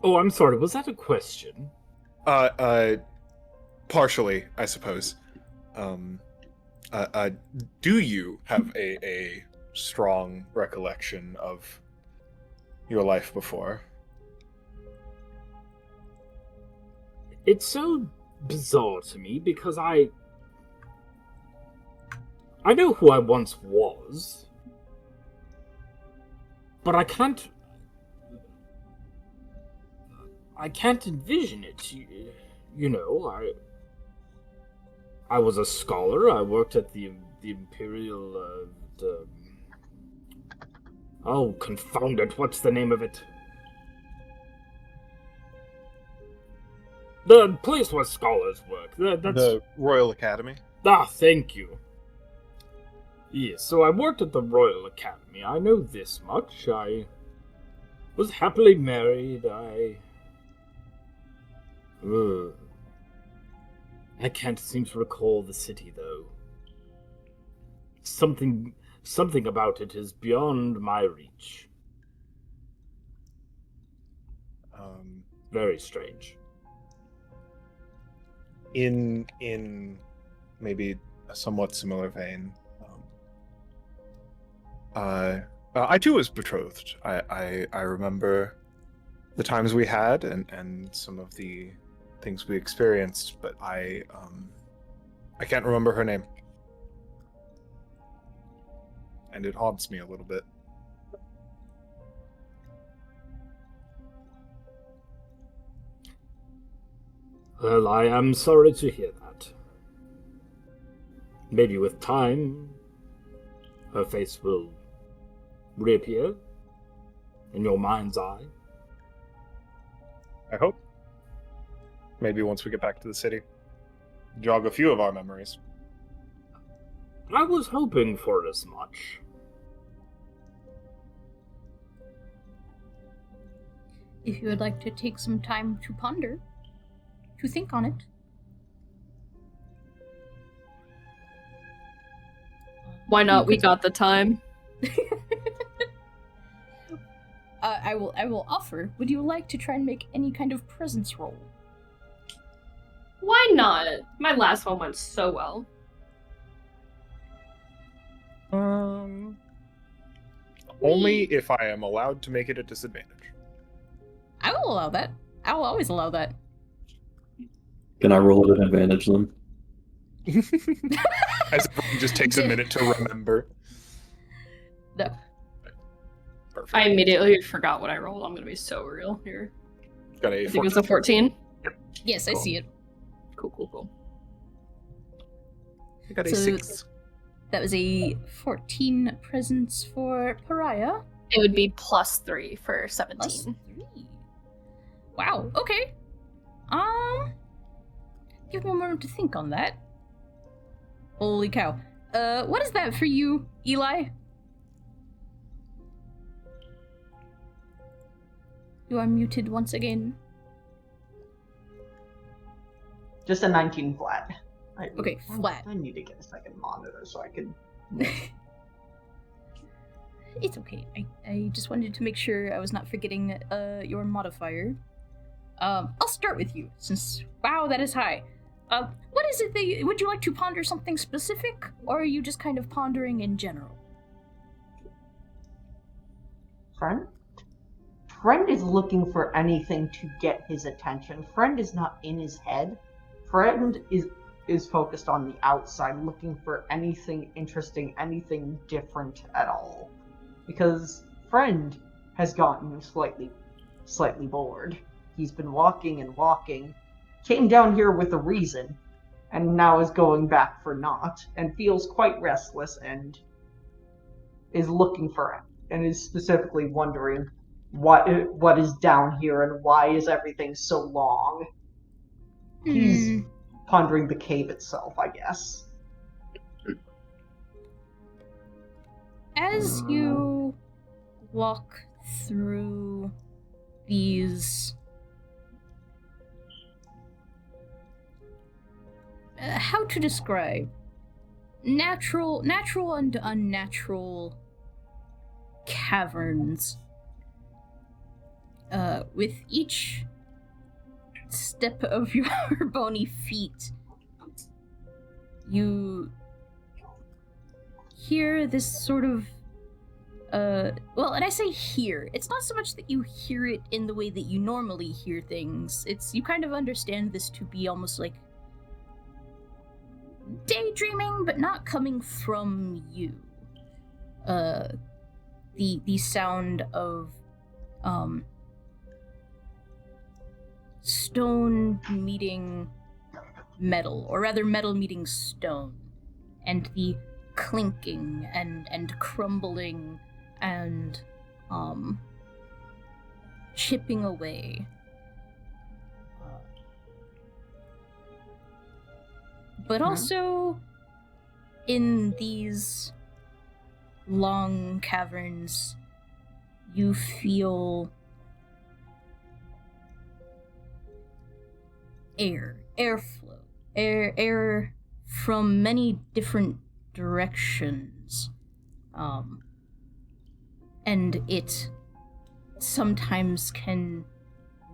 Oh, I'm sorry, was that a question? Partially, I suppose. Do you have a strong recollection of your life before? It's so bizarre to me because I know who I once was, but I can't envision it. You know, I was a scholar. I worked at the Imperial. Oh, confound it! What's the name of it? The place where scholars work. That's the Royal Academy. Ah, thank you. Yes, so I worked at the Royal Academy. I know this much. I was happily married. I can't seem to recall the city, though. Something Something about it is beyond my reach. Very strange. In maybe a somewhat similar vein, I too was betrothed. I remember the times we had and some of the things we experienced, but I can't remember her name, and it haunts me a little bit. Well, I am sorry to hear that. Maybe with time, her face will reappear in your mind's eye. I hope. Maybe once we get back to the city, jog a few of our memories. I was hoping for as much. If you would like to take some time to ponder, to think on it. Why not? We got the time. I will offer. Would you like to try and make any kind of presence roll? Why not? My last one went so well. Only if I am allowed to make it a disadvantage. I will allow that. I will always allow that. Can I roll at an advantage then? As everyone just takes a minute to remember. No. Perfect. I immediately forgot what I rolled. I'm gonna be so real here. Got a I think it was a 14. Yes, Cool. I see it. Cool. I got a So 6. that was a 14 presence for Pariah. It would be +3 for 17. Plus 3. Wow, okay. Give me a moment to think on that. Holy cow. What is that for you, Eli? You are muted once again. Just a 19 flat. Okay, flat. I need to get a second monitor so I can. It's okay. I just wanted to make sure I was not forgetting your modifier. I'll start with you, since, wow, that is high. What is it that would you like to ponder something specific, or are you just kind of pondering in general? Friend is looking for anything to get his attention. Friend is not in his head. Friend is focused on the outside, looking for anything interesting, anything different at all. Because Friend has gotten slightly bored. He's been walking and walking, came down here with a reason, and now is going back for naught, and feels quite restless and is looking for it, and is specifically wondering what is down here and why is everything so long. He's pondering the cave itself, I guess. As you walk through these how to describe natural and unnatural caverns, with each step of your bony feet, you hear this sort of well, and I say hear, it's not so much that you hear it in the way that you normally hear things. It's, you kind of understand this to be almost like daydreaming, but not coming from you. The sound of stone meeting metal, or rather metal meeting stone, and the clinking and crumbling and chipping away. But also, in these long caverns, you feel airflow, air from many different directions. And it sometimes can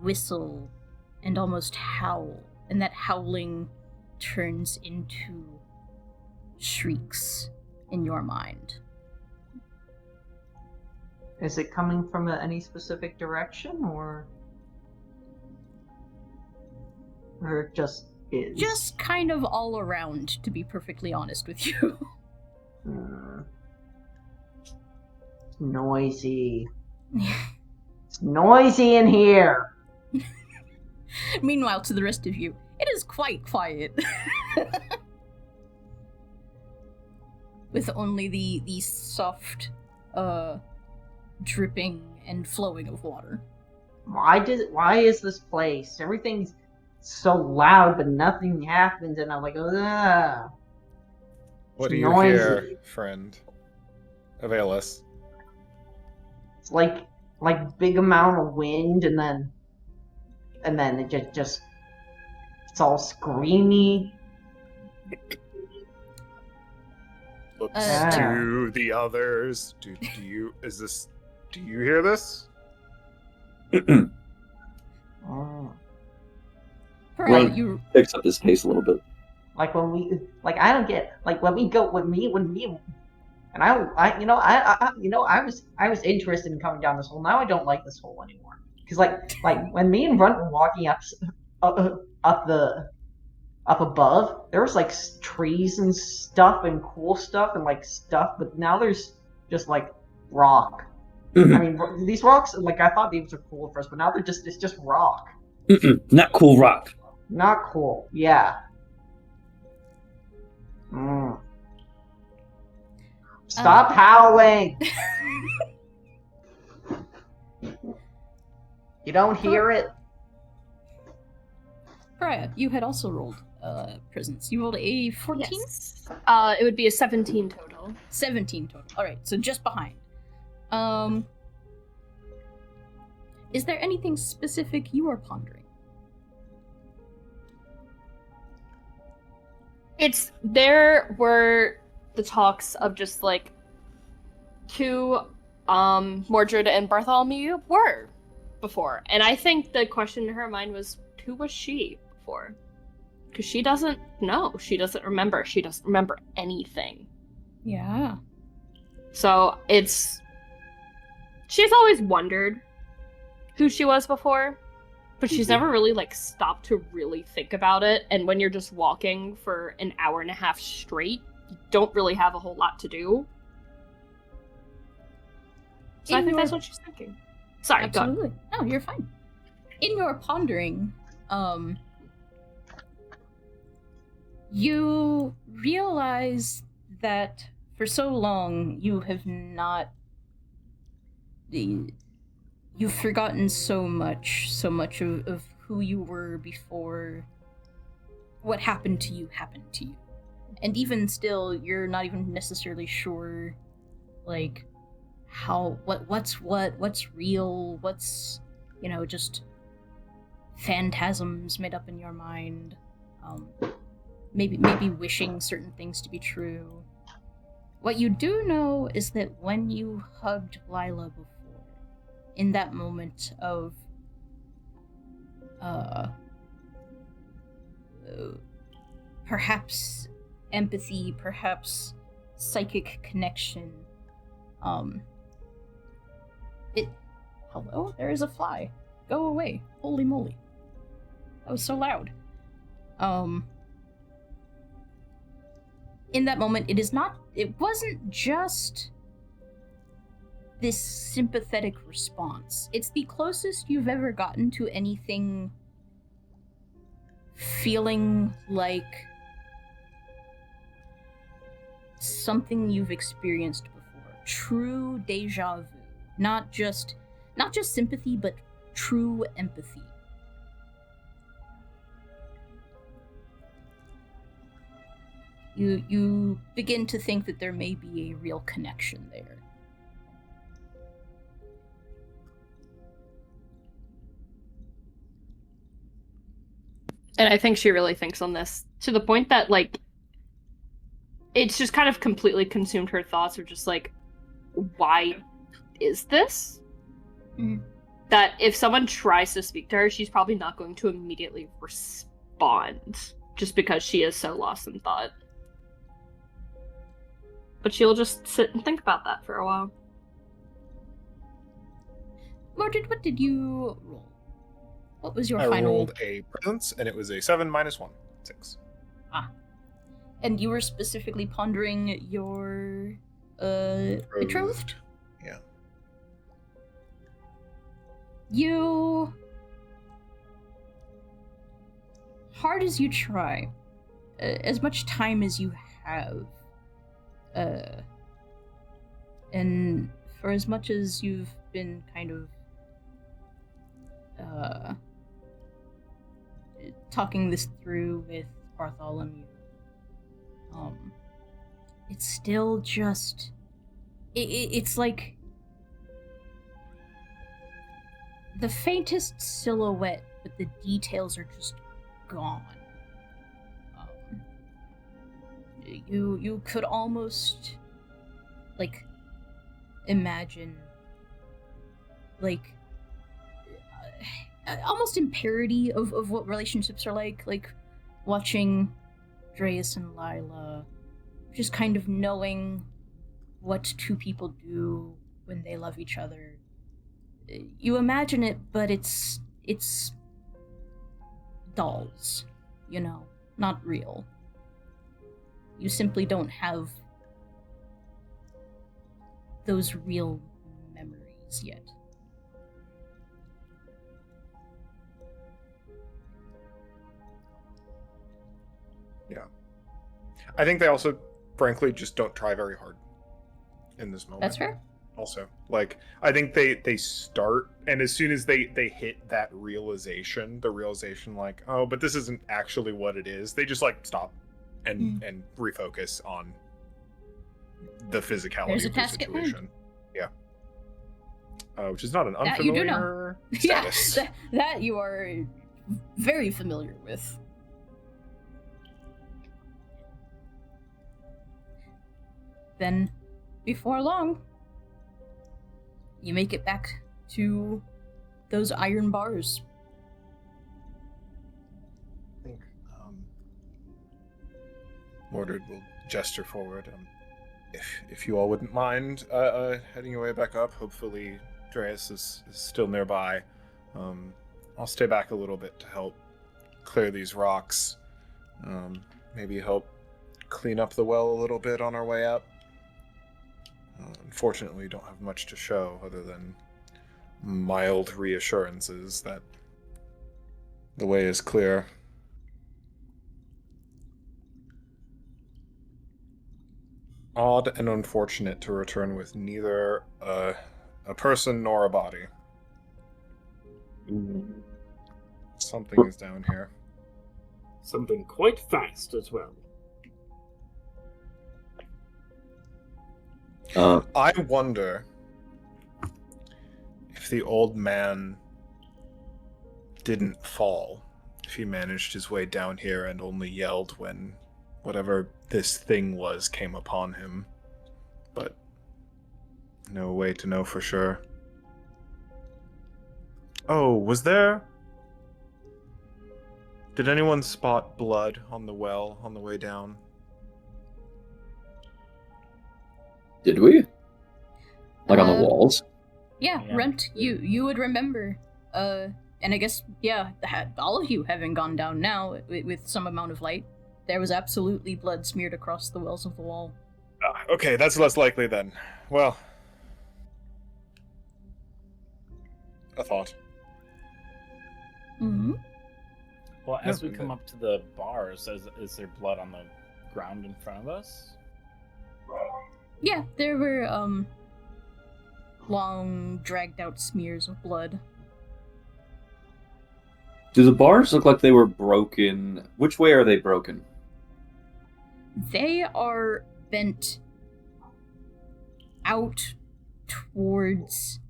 whistle and almost howl, and that howling turns into shrieks in your mind. Is it coming from any specific direction, or it just is? Just kind of all around, to be perfectly honest with you. Noisy. It's noisy in here. Meanwhile, to the rest of you, it is quite quiet. With only the soft, dripping and flowing of water. Why is this place? Everything's so loud, but nothing happens, and I'm like, ugh. What do It's you noisy. hear, friend? Avail us. It's like big amount of wind, and then it just it's all screamy. Looks Yeah. to the others. Do you hear this? Oh. Pariah, Ron you picks up his pace a little bit. Like when we, like I don't get, like when me, and I was interested in coming down this hole. Now I don't like this hole anymore. Cause like when me and Runt were walking up above, there was like trees and stuff and cool stuff and like stuff, but now there's just like rock. I mean, these rocks, like I thought these were cool at first, but now it's just rock. Not cool rock. Not cool. Yeah. Stop howling! You don't hear it? Pariah, you had also rolled presence. You rolled a 14? Yes. It would be a 17 total. 17 total. Alright, so just behind. Is there anything specific you are pondering? There were the talks of just like who Mordred and Bartholomew were before. And I think the question in her mind was, who was she before? Because she doesn't know. She doesn't remember. She doesn't remember anything. Yeah. So she's always wondered who she was before, but she's never really like stopped to really think about it. And when you're just walking for an hour and a half straight, you don't really have a whole lot to do. So I think that's what she's thinking. Sorry, absolutely. No, you're fine. In your pondering, you realize that for so long you have not... You've forgotten so much of who you were before what happened to you. And even still, you're not even necessarily sure, like, what's real, what's, just phantasms made up in your mind. Maybe wishing certain things to be true. What you do know is that when you hugged Lila before, in that moment of perhaps empathy, perhaps psychic connection, hello? There is a fly. Go away. Holy moly. That was so loud. In that moment, it wasn't just this sympathetic response. It's the closest you've ever gotten to anything feeling like something you've experienced before. True deja vu. Not just sympathy, but true empathy. You begin to think that there may be a real connection there. And I think she really thinks on this to the point that, like, it's just kind of completely consumed her thoughts of just like, why is this? That if someone tries to speak to her, she's probably not going to immediately respond, just because she is so lost in thought. But she'll just sit and think about that for a while. Mordred, what did you roll? What was your I final? rolled a presence, and it was a 7 minus 1. 6. And you were specifically pondering your betrothed? Yeah. You, hard as you try, as much time as you have, and for as much as you've been kind of talking this through with Bartholomew, it's still just it's like the faintest silhouette, but the details are just gone. You could almost imagine almost in parody of what relationships are like watching Dreas and Lila, just kind of knowing what two people do when they love each other. You imagine it, but it's dolls, not real. You simply don't have those real memories yet. Yeah. I think they also, frankly, just don't try very hard in this moment. That's fair. Also, I think they start, and as soon as they hit that realization, oh, but this isn't actually what it is, they just stop and refocus on the physicality of the situation. Yeah. Which is not an unfamiliar status. Yeah, that you are very familiar with. Then, before long, you make it back to those iron bars. I think Mordred will gesture forward. If you all wouldn't mind heading your way back up, hopefully Dreas is still nearby. I'll stay back a little bit to help clear these rocks. Maybe help clean up the well a little bit on our way up. Unfortunately, we don't have much to show other than mild reassurances that the way is clear. Odd and unfortunate to return with neither a person nor a body. Something is down here. Something quite fast as well. I wonder if the old man didn't fall, if he managed his way down here and only yelled when whatever this thing was came upon him. But no way to know for sure. Oh, was there... Did anyone spot blood on the well on the way down? Did we? On the walls? Yeah, Rent, you would remember. And I guess, all of you having gone down now with some amount of light, there was absolutely blood smeared across the wells of the wall. Okay, that's less likely then. Well, a thought. Mm-hmm. Well, as we come up to the bars, is there blood on the ground in front of us? Yeah, there were, long, dragged-out smears of blood. Do the bars look like they were broken? Which way are they broken? They are bent out towards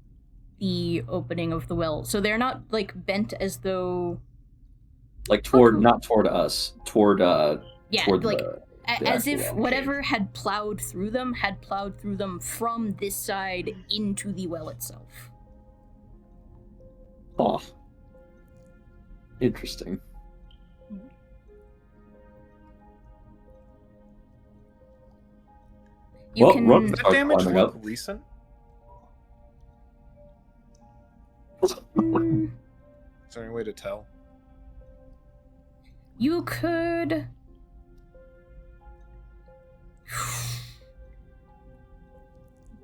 the opening of the well. So they're not, bent as though... not toward us, toward yeah, toward As if whatever had plowed through them from this side into the well itself. Oh. Interesting. You can... Does that damage look recent? Is there any way to tell? You could...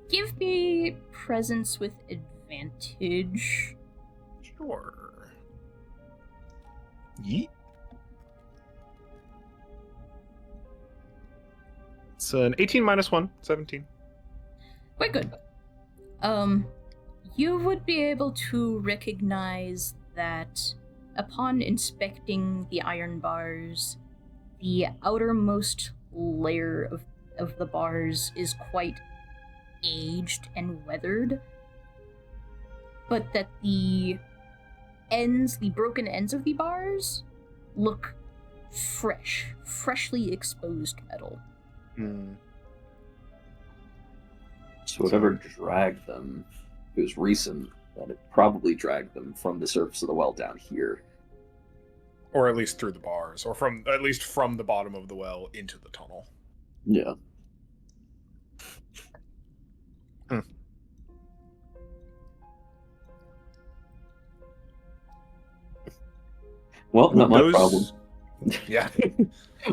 Give me presence with advantage. Sure. Yeet. It's an 18 minus 1, 17. Quite good. You would be able to recognize that upon inspecting the iron bars, the outermost layer of the bars is quite aged and weathered, but that the broken ends of the bars look freshly exposed metal. So whatever dragged them, if it was recent, then it probably dragged them from the surface of the well down here. Or at least through the bars, or at least from the bottom of the well into the tunnel. Yeah. Well, not my problem. Yeah.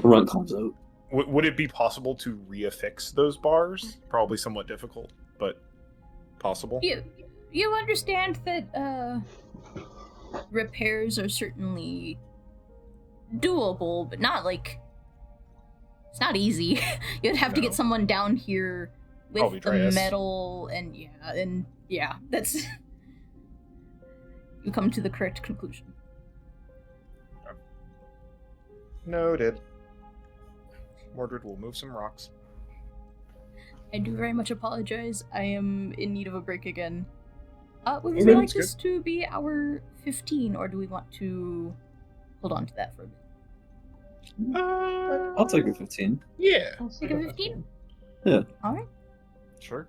Run comes out. Would it be possible to reaffix those bars? Probably somewhat difficult, but possible. You understand that repairs are certainly doable, but not like it's not easy. You'd have to get someone down here with the metal, and that's you come to the correct conclusion. Noted. Mordred will move some rocks. I do very much apologize. I am in need of a break again. Would we like this to be hour 15, or do we want to hold on to that for a bit? I'll take a 15. Yeah. Take a 15? Yeah. Alright. Sure.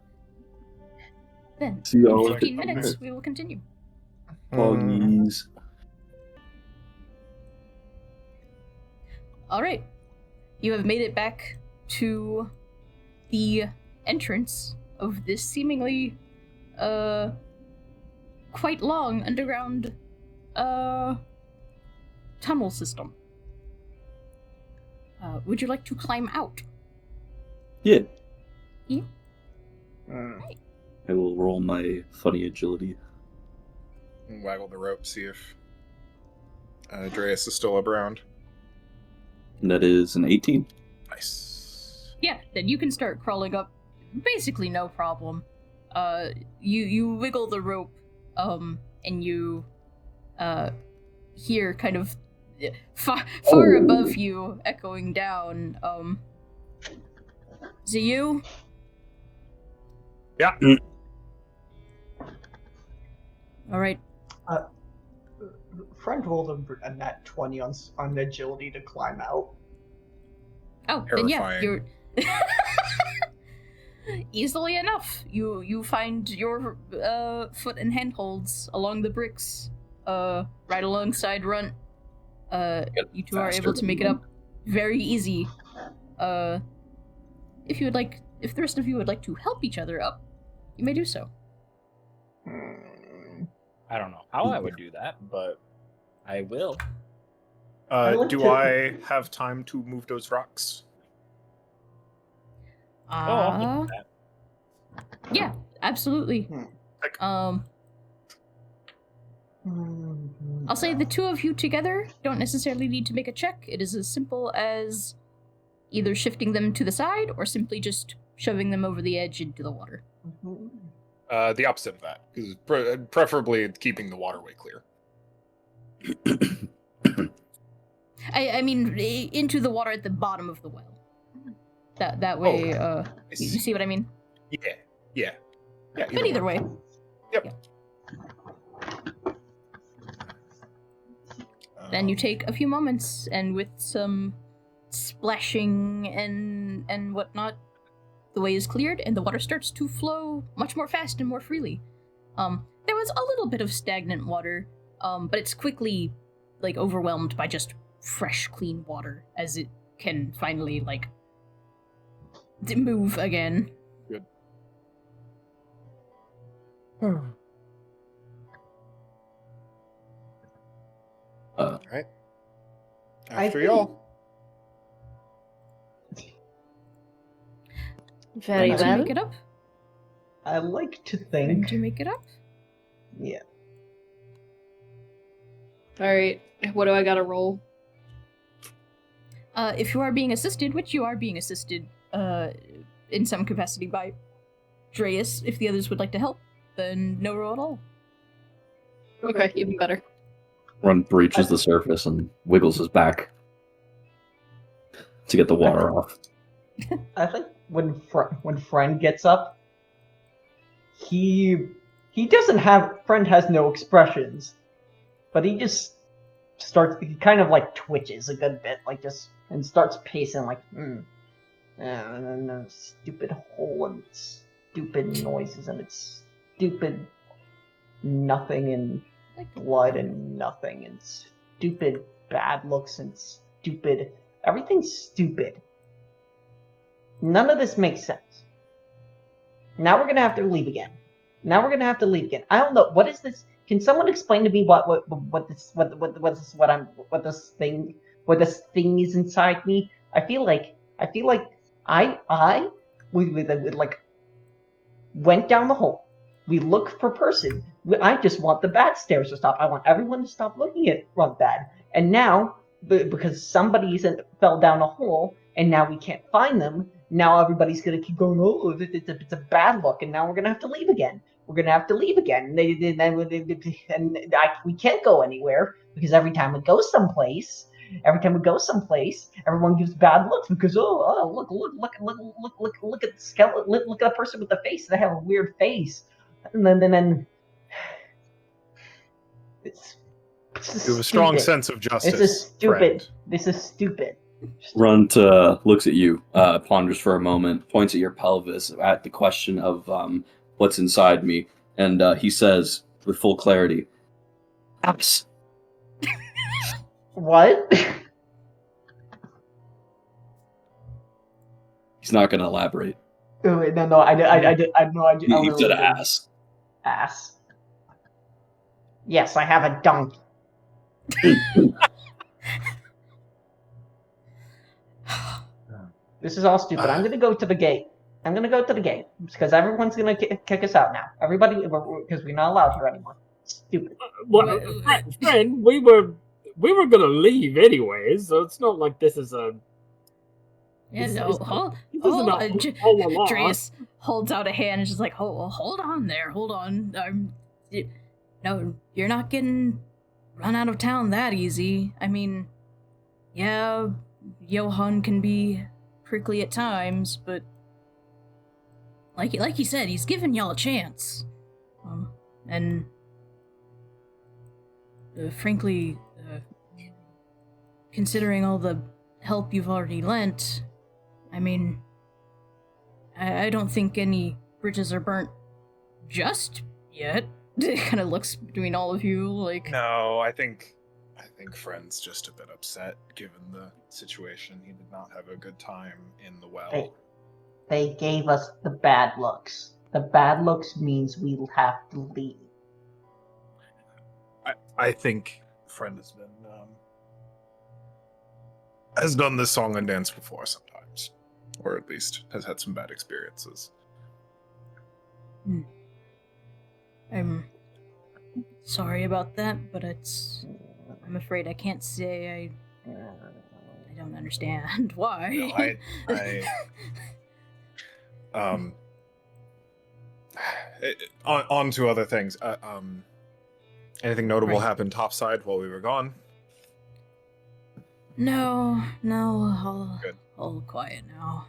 Then, See you in 15 minutes, we will continue. Poggies. Alright. You have made it back to the entrance of this seemingly, quite long underground, tunnel system. Would you like to climb out? Yeah. Yeah? Right. I will roll my funny agility. And waggle the rope, see if Andreas is still around. And that is an 18. Nice. Yeah, then you can start crawling up. Basically no problem. You wiggle the rope, and you, hear kind of far above you, echoing down, is it you? Yeah. Alright. Friend rolled a nat 20 on agility to climb out. Oh, then yeah, you're... Easily enough, you find your foot and handholds along the bricks, right alongside Runt. You two are able to make it up very easy. If the rest of you would like to help each other up, you may do so. I don't know how I would do that, but I will. Do I have time to move those rocks? I'll do that. Yeah, absolutely. I'll say the two of you together don't necessarily need to make a check. It is as simple as either shifting them to the side or simply just shoving them over the edge into the water. The opposite of that, because preferably keeping the waterway clear. I mean, into the water at the bottom of the well. That way, you see what I mean? Yeah. But either way. Yep. Yeah. Then you take a few moments, and with some splashing and whatnot, the way is cleared and the water starts to flow much more fast and more freely. There was a little bit of stagnant water, but it's quickly like overwhelmed by just fresh, clean water as it can finally like move again. Good. All right. After y'all. Very Did you well. make it up? I like to Did think. you make it up? Yeah. Alright, what do I gotta roll? If you are being assisted, which you are being assisted, in some capacity by Dreas, if the others would like to help, then no roll at all. Okay, even better. Run breaches the surface and wiggles his back to get the water off. I think when friend gets up, he doesn't have friend has no expressions, but he just starts. He kind of like twitches a good bit, like just and starts pacing like, stupid hole and stupid noises and it's stupid nothing and blood and nothing and stupid bad looks and stupid everything's stupid. None of this makes sense. Now we're gonna have to leave again. I don't know what is this. Can someone explain to me what this thing is inside me? I feel like we like went down the hole. We look for person. I just want the bad stares to stop. I want everyone to stop looking at Run Bad. And now, because somebody fell down a hole, and now we can't find them, now everybody's gonna keep going, oh, it's a bad look, and now we're gonna have to leave again. We can't go anywhere, because every time we go someplace, everyone gives bad looks because look at the skeleton, look at the person with the face. They have a weird face, and then it's You have a strong sense of justice. This is stupid. Friend. This is stupid. Runt looks at you, ponders for a moment, points at your pelvis at the question of what's inside me, and he says with full clarity, "Ass." What? He's not going to elaborate. Oh, wait, no, I He said ass. Ass. Yes, I have a donkey. This is all stupid. I'm gonna go to the gate. Because everyone's gonna kick us out now. Everybody, because we're not allowed here anymore. Stupid. Friend, we were gonna leave anyways, so it's not like this is a. Yeah, this no, is hold not on. all along. Dreas holds out a hand and is just like, hold on there, hold on. No, you're not getting run out of town that easy. I mean, yeah, Johann can be prickly at times, but like he said, he's giving y'all a chance. And frankly, considering all the help you've already lent, I mean, I don't think any bridges are burnt just yet. It kind of looks between all of you like. No, I think Friend's just a bit upset given the situation. He did not have a good time in the well. They gave us the bad looks. The bad looks means we'll have to leave. I think Friend has been has done this song and dance before sometimes, or at least has had some bad experiences. I'm sorry about that, but I'm afraid I can't say I don't understand why. No, on to other things. Anything notable happened topside while we were gone? No, all quiet now.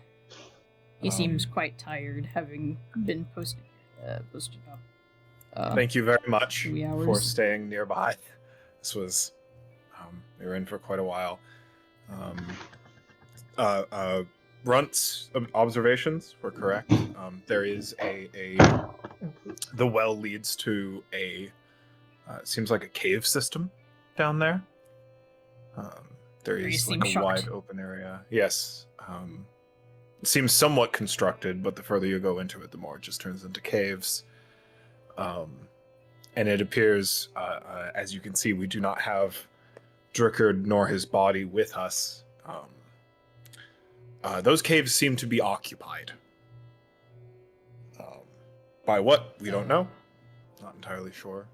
He seems quite tired, having been posted up. Thank you very much 3 hours. for staying nearby. This was we were in for quite a while. Runt's observations were correct. There is the well leads to seems like a cave system down there. There is like a wide open area. Yes. It seems somewhat constructed, but the further you go into it, the more it just turns into caves. And it appears, as you can see, we do not have Drickard nor his body with us. Those caves seem to be occupied. By what? We don't know. Not entirely sure.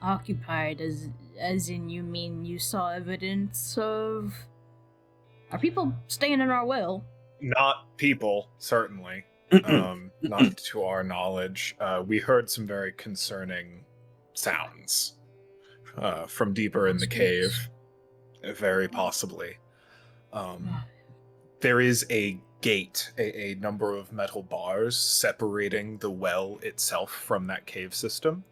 Occupied, as in you mean you saw evidence of... Are people staying in our well? Not people, certainly. Not to our knowledge. We heard some very concerning sounds from deeper in the cave. Very possibly. There is a gate, a number of metal bars separating the well itself from that cave system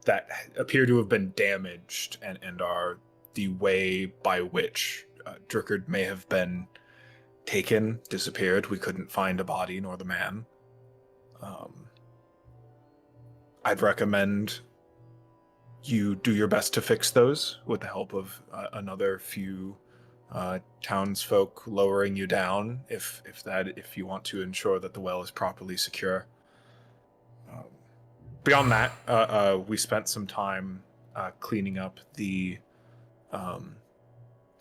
that appear to have been damaged and are the way by which Drickard may have been taken, disappeared. We couldn't find a body nor the man. I'd recommend you do your best to fix those with the help of another few townsfolk lowering you down if you want to ensure that the well is properly secure. Beyond that, we spent some time cleaning up the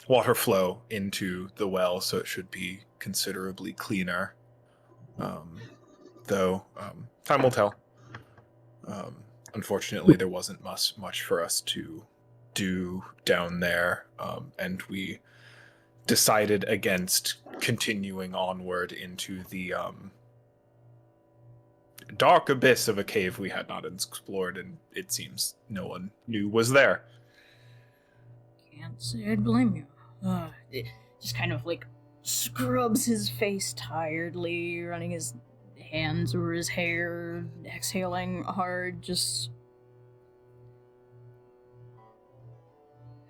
water flow into the well, so it should be considerably cleaner. Though time will tell. Unfortunately, there wasn't much for us to do down there, and we decided against continuing onward into the dark abyss of a cave we had not explored, and it seems no one knew was there. Can't say I'd blame you. It just kind of like scrubs his face tiredly, running his hands over his hair, exhaling hard, just...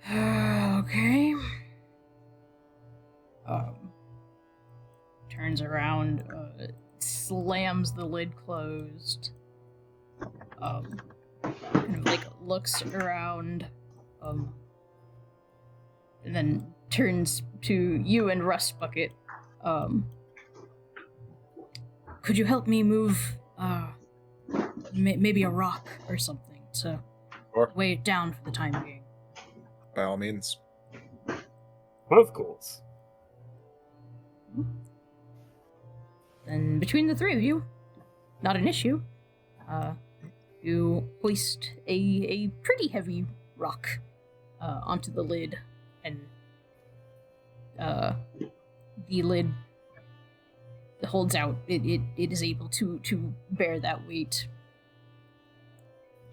Okay. Turns around, slams the lid closed, kind of like looks around, and then turns to you and Rust Bucket. Could you help me move, maybe a rock or something to weigh it down for the time being? By all means. Of course. Then between the three of you, not an issue, you hoist a pretty heavy rock onto the lid, and the lid holds out. It is able to bear that weight.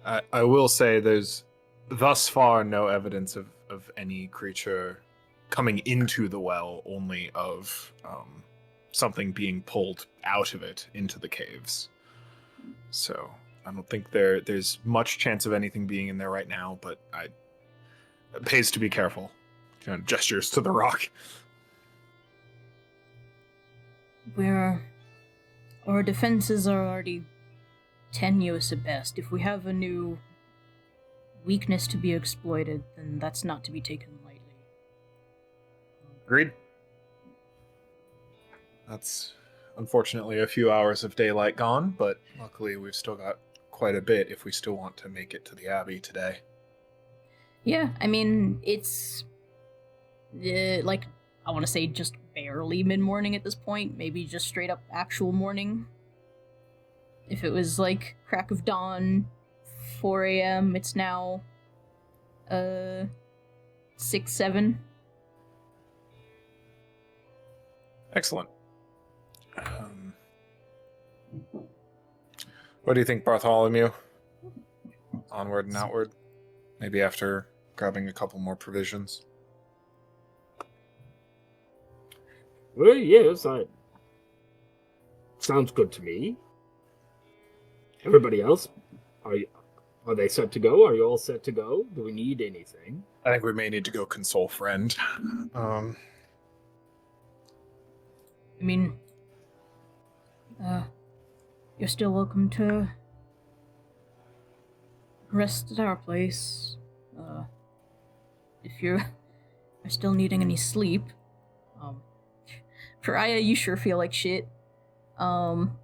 I will say there's thus far no evidence of any creature coming into the well, only of something being pulled out of it into the caves. So I don't think there's much chance of anything being in there right now, but it pays to be careful. Gestures to the rock. Our defenses are already tenuous at best. If we have a new weakness to be exploited, then that's not to be taken lightly. Agreed. That's unfortunately a few hours of daylight gone, but luckily we've still got quite a bit if we still want to make it to the Abbey today. Yeah, I mean, it's like, I want to say just barely mid-morning at this point, maybe just straight up actual morning. If it was like crack of dawn, 4 a.m., it's now 6, 7. Excellent. What do you think, Bartholomew? Onward and outward? Maybe after grabbing a couple more provisions? Well, yes, sounds good to me. Everybody else, are they set to go? Are you all set to go? Do we need anything? I think we may need to go console friend. I mean, you're still welcome to rest at our place. If you're still needing any sleep. Pariah, you sure feel like shit. Yeah.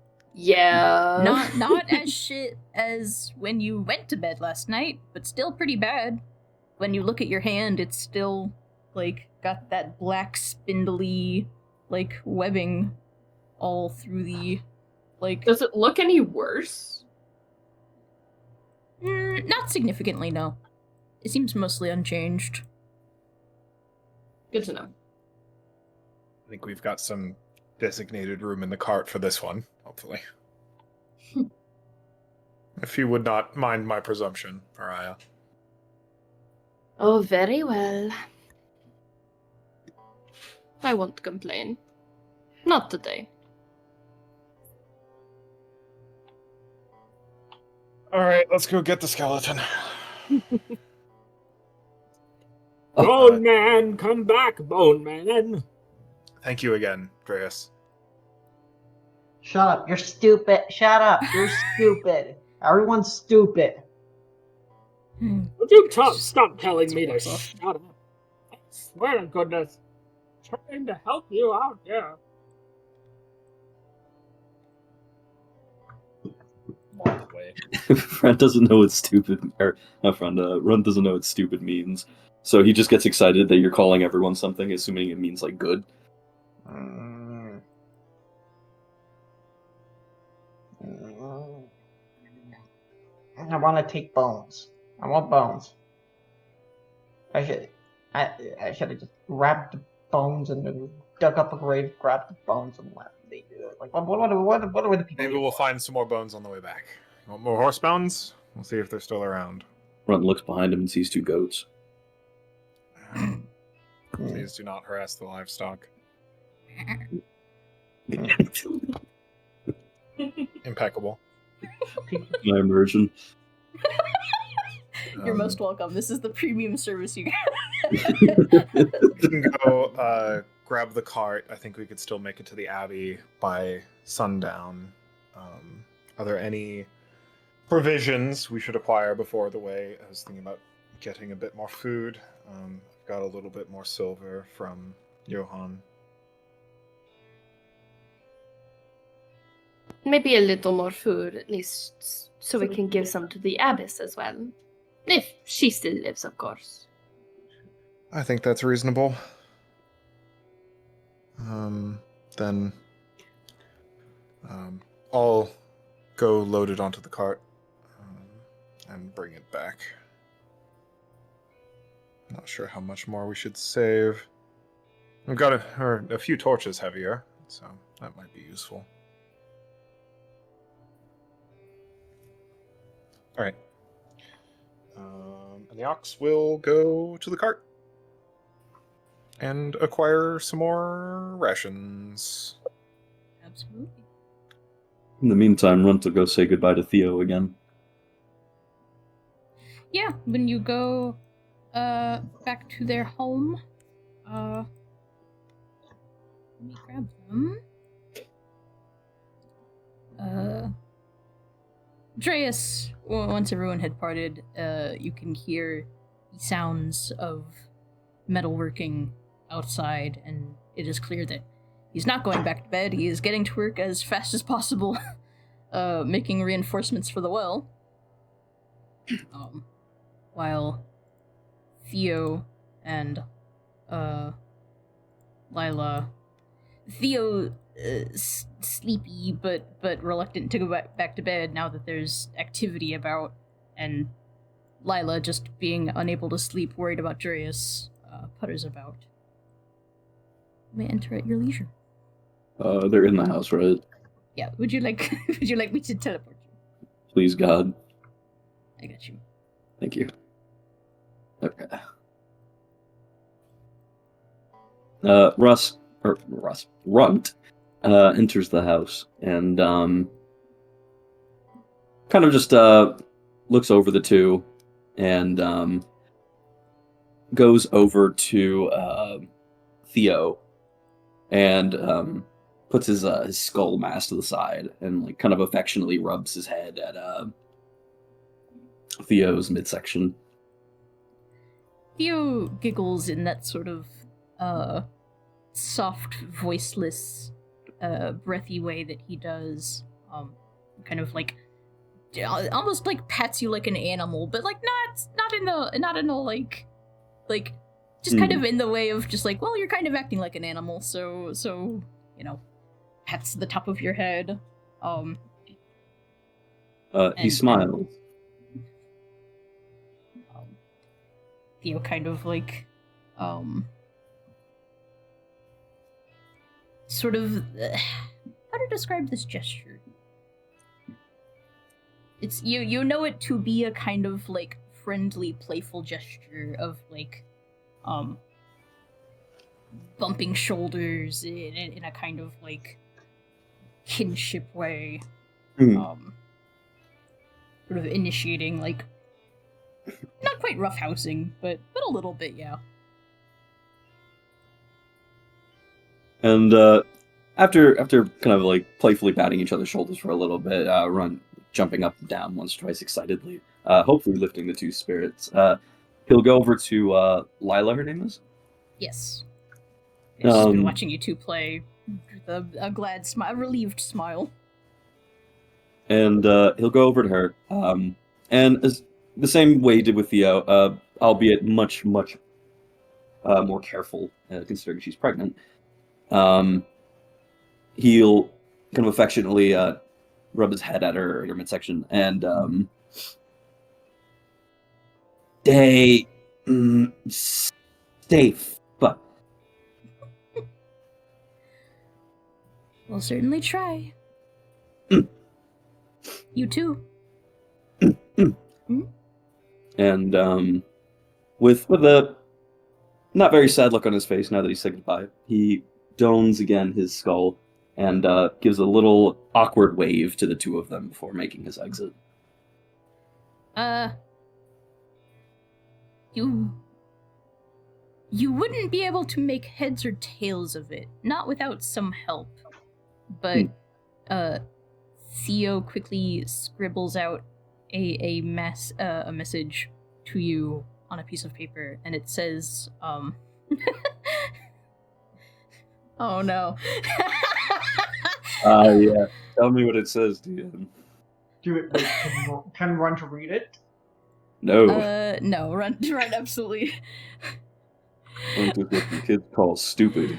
Not as shit as when you went to bed last night, but still pretty bad. When you look at your hand, it's still, like, got that black, spindly, like, webbing all through the, like... Does it look any worse? Not significantly, no. It seems mostly unchanged. Good to know. I think we've got some designated room in the cart for this one, hopefully. If you would not mind my presumption, Pariah. Oh, very well. I won't complain. Not today. Alright, let's go get the skeleton. Bone Man, come back, Bone Man. Thank you again, Dreas. Shut up. You're stupid. Shut up. You're stupid. Everyone's stupid. Would you stop telling me to shut up? I swear to goodness. Trying to help you out here. Friend doesn't know what stupid, or not friend, Run doesn't know what stupid means. So he just gets excited that you're calling everyone something, assuming it means, like, good. I want to take bones. I want bones. I should have just grabbed the bones and then dug up a grave, grabbed the bones and left. Like, what are the people? Maybe we'll find some more bones on the way back. You want more horse bones? We'll see if they're still around. Run looks behind him and sees 2 goats. Please do not harass the livestock. Impeccable. My immersion. You're most welcome. This is the premium service you get. We can go grab the cart. I think we could still make it to the Abbey by sundown. Are there any provisions we should acquire before the way? I was thinking about getting a bit more food. I've got a little bit more silver from Johan. Maybe a little more food, at least, so we can give some to the abbess as well. If she still lives, of course. I think that's reasonable. Then I'll go load it onto the cart and bring it back. Not sure how much more we should save. We've got a few torches heavier, so that might be useful. All right. And the ox will go to the cart and acquire some more rations. Absolutely. In the meantime, Runt will go say goodbye to Theo again. Yeah, when you go back to their home, let me grab them. Dreas, once everyone had parted, you can hear the sounds of metalworking outside, and it is clear that he's not going back to bed. He is getting to work as fast as possible, making reinforcements for the well. While Theo and Lila, Theo sleepy but reluctant to go back to bed now that there's activity about, and Lila just being unable to sleep, worried about Dreas, putters about. You may enter at your leisure. They're in the house, right? Yeah. Would you like me to teleport you? Please, God. I got you. Thank you. Okay. Runt enters the house and kind of just looks over the two and goes over to Theo and puts his skull mask to the side and like kind of affectionately rubs his head at Theo's midsection. Theo giggles in that sort of soft, voiceless, breathy way that he does. Kind of like almost like pats you like an animal, but like not in the like just kind of in the way of just like, well, you're kind of acting like an animal, so pats the top of your head. He smiles. Theo kind of like sort of how to describe this gesture? It's you know it to be a kind of like friendly, playful gesture of like bumping shoulders in a kind of like kinship way. Sort of initiating like not quite roughhousing, but a little bit, yeah. And after kind of like playfully patting each other's shoulders for a little bit, Run jumping up and down once or twice excitedly, hopefully lifting the two spirits. He'll go over to Lila, her name is? Yes. I've just been watching you two play with a glad smile, a relieved smile. And he'll go over to her, and as the same way he did with Theo, albeit much more careful, considering she's pregnant. He'll kind of affectionately rub his head at her midsection, and stay safe. But we'll certainly try. You too. And with a not very sad look on his face now that he said goodbye, he dones again his skull and gives a little awkward wave to the two of them before making his exit. You wouldn't be able to make heads or tails of it, not without some help. But Theo quickly scribbles out a message to you on a piece of paper, and it says, oh no. Yeah. Tell me what it says, DM. Can Run to read it? No. No, run absolutely. Run to what the kids call stupid.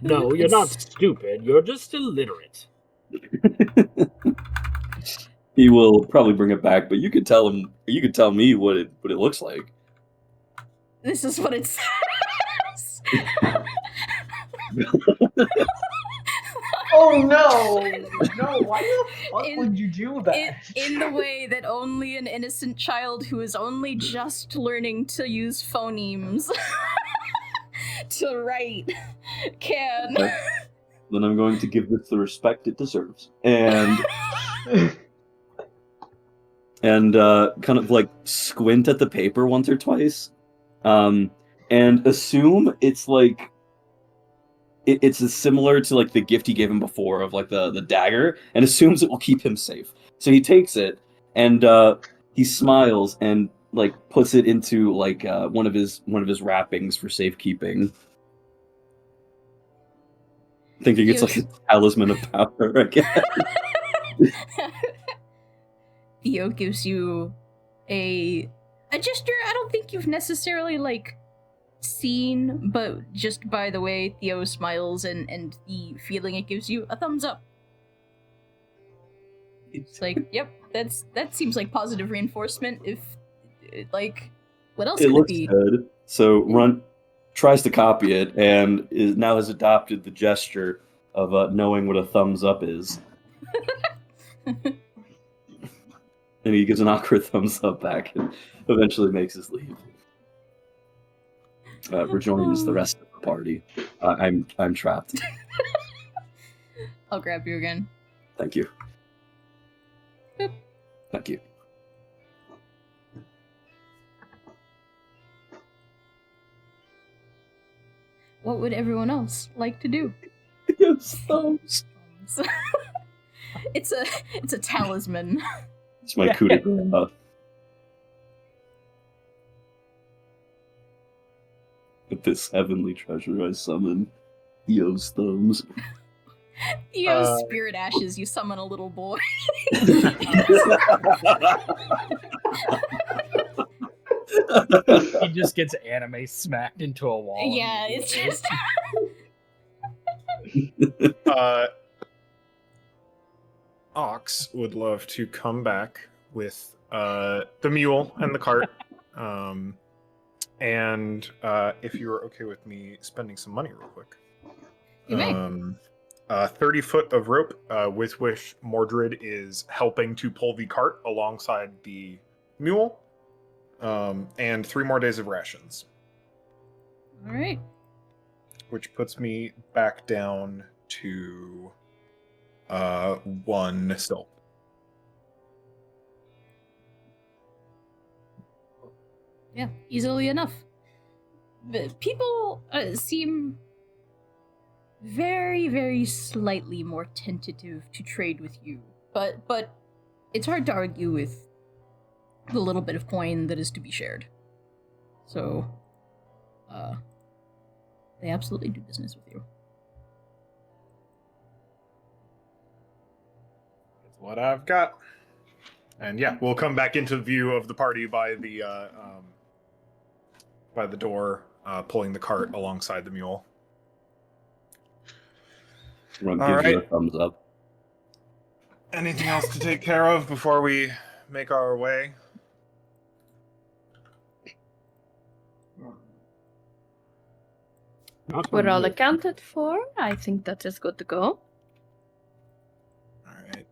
No, you're not stupid. You're just illiterate. He will probably bring it back, but you could tell him. You could tell me what it looks like. This is what it says. Oh no! Why the fuck would you do that? In the way that only an innocent child who is only just learning to use phonemes to write can. Then I'm going to give this the respect it deserves, and kind of like squint at the paper once or twice, and assume it's like. It's similar to like the gift he gave him before of like the dagger, and assumes it will keep him safe. So he takes it and he smiles and like puts it into like one of his wrappings for safekeeping, thinking it's like a talisman of power again. Theo gives you a gesture I don't think you've necessarily like seen, but just by the way Theo smiles and the feeling it gives you, a thumbs up. It's like, yep, that seems like positive reinforcement. If like, what else could it be? Good. So Run tries to copy it and now has adopted the gesture of knowing what a thumbs up is. And he gives an awkward thumbs up back and eventually makes his leave. Rejoins the rest of the party. I'm trapped. I'll grab you again. Thank you. Boop. Thank you. what would everyone else like to do? Thumbs. It's a talisman. It's my coup de grace. With this heavenly treasure I summon, Theo's thumbs. Theo's spirit ashes, you summon a little boy. He just gets anime smacked into a wall. Yeah, it's just... Ox would love to come back with the mule and the cart. And if you're okay with me spending some money real quick. You may. 30 foot of rope with which Mordred is helping to pull the cart alongside the mule. And 3 more days of rations. All right. Which puts me back down to 1 still. Yeah, easily enough. But people seem very, very slightly more tentative to trade with you. But it's hard to argue with the little bit of coin that is to be shared. So, they absolutely do business with you. That's what I've got. And yeah, we'll come back into view of the party by the door, pulling the cart alongside the mule. Runt gives you a thumbs up. Anything else to take care of before we make our way? We're all accounted for. I think that is good to go. Alright.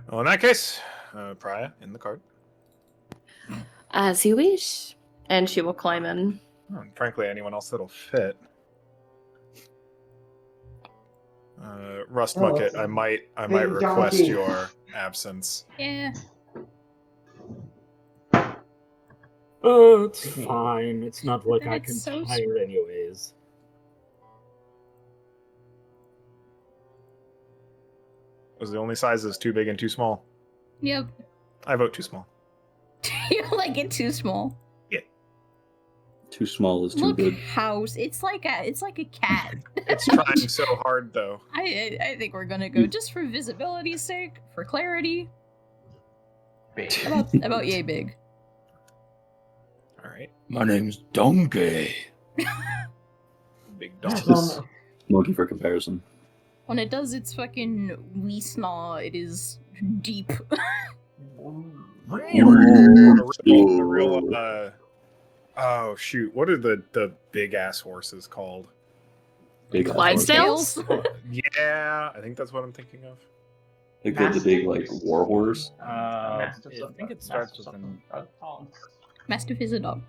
Well, in that case, Priya, in the cart. As you wish. And she will climb in. And frankly, anyone else that'll fit. Rust Bucket, I might request donkey. your absence. Yeah. Oh, it's fine. It's not like I can That's so tire anyways. Was the only sizes too big and too small? Yep. I vote too small. You like it too small. Too small is too Look, big. house. It's like a cat. It's trying so hard, though. I think we're gonna go just for visibility's sake, for clarity. Big. About yay big. All right, My name's Donkey. big dog. Monkey for comparison. When it does its fucking wee snaw, it is deep. The real, oh shoot! What are the big ass horses called? Big Clydesdales? Yeah, I think that's what I'm thinking of. I think they're the big like war horse. I think it starts with an... Mastiff is a dog.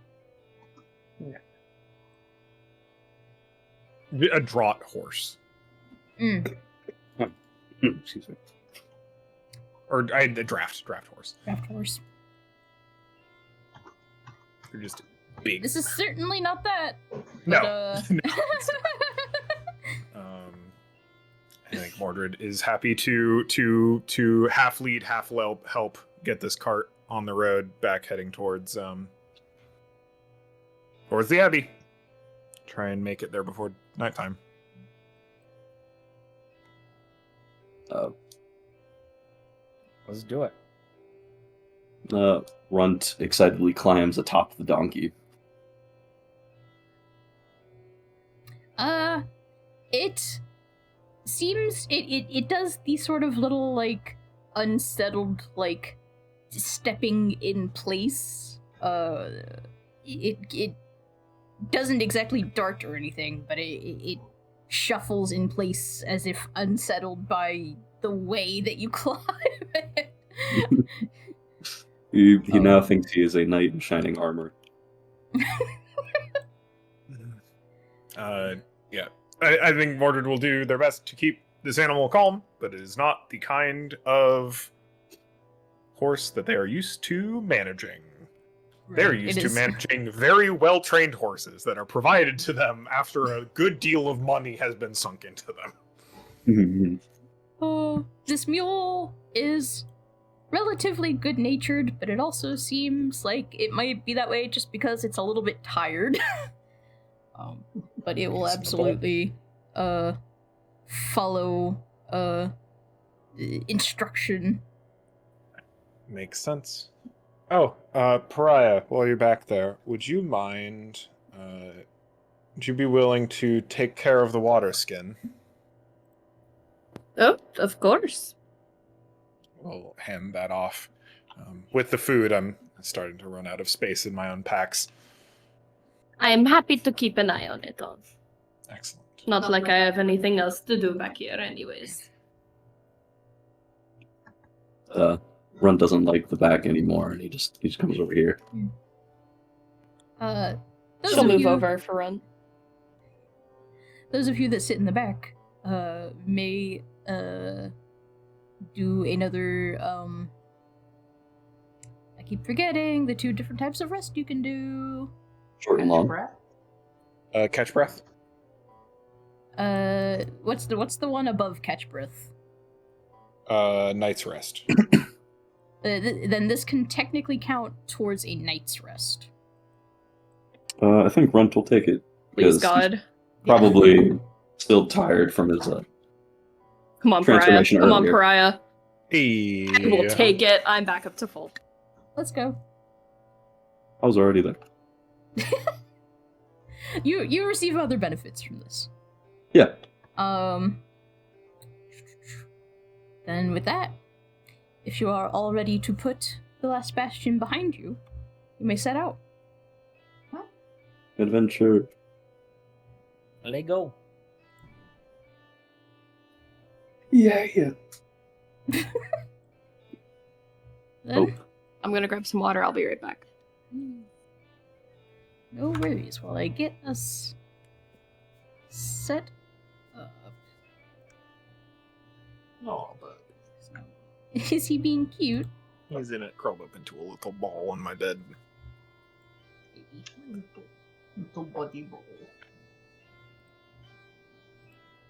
A draught horse, Excuse me. or a draft horse. Draft horse. They're just big. This is certainly not that. No. But, No. I think Mordred is happy to half lead, half help get this cart on the road back heading towards the Abbey. Try and make it there before nighttime. Let's do it. Runt excitedly climbs atop the donkey. It seems it does these sort of little like unsettled like stepping in place. It doesn't exactly dart or anything, but it shuffles in place as if unsettled by the way that you climb it. He now thinks he is a knight in shining armor. Yeah. I think Mordred will do their best to keep this animal calm, but it is not the kind of horse that they are used to managing. They're used to managing very well-trained horses that are provided to them after a good deal of money has been sunk into them. This mule is relatively good-natured, but it also seems like it might be that way just because it's a little bit tired. But it will absolutely follow instruction. Makes sense. Oh, Pariah, while you're back there, would you mind, would you be willing to take care of the water skin? Oh, of course. We'll hand that off. With the food, I'm starting to run out of space in my own packs. I am happy to keep an eye on it all. Excellent. Not like I have anything else to do back here anyways. Runt doesn't like the back anymore, and he just comes over here. She'll move over for Run. Those of you that sit in the back may do another I keep forgetting the 2 different types of rest you can do. Short and long. Catch breath. What's the one above catch breath? Night's rest. Then this can technically count towards a night's rest. I think Runt will take it. Please, God. Probably still tired from his Come on, Pariah. transformation Come on, earlier. Pariah. Hey. I will take it. I'm back up to full. Let's go. I was already there. You receive other benefits from this. Yeah. Then with that, if you are all ready to put the last bastion behind you, you may set out. Adventure. Let go. Yeah. Then, I'm gonna grab some water. I'll be right back. no worries while I get us set up. Oh, but Is he being cute? he's in it, curled up into a little ball on my bed. Little buddy boy.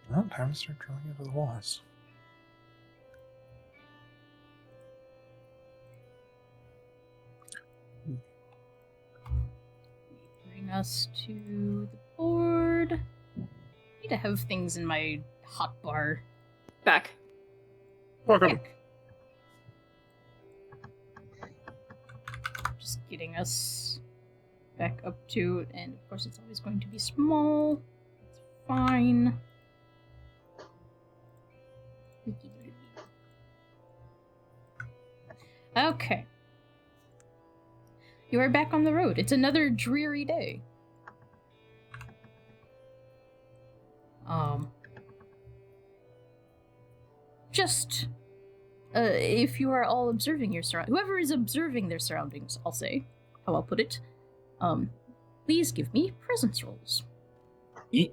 Well, time to start drawing into the walls. Bring us to the board. I need to have things in my hotbar. Back. Welcome. Just getting us back up to, and of course it's always going to be small. It's fine. Okay. You are back on the road. It's another dreary day. Just, if you are all observing your whoever is observing their surroundings, I'll say, how I'll put it, please give me presence rolls. Yeah.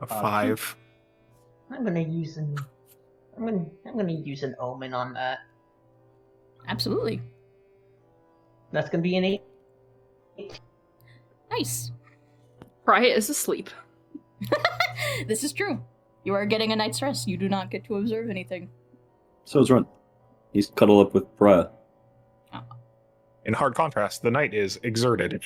A 5. I'm gonna use an omen on that. Absolutely. That's gonna be an 8. Nice. Pariah is asleep. This is true. You are getting a night's rest. You do not get to observe anything. So is Runt. He's cuddled up with Pariah. In hard contrast, the night is exerted.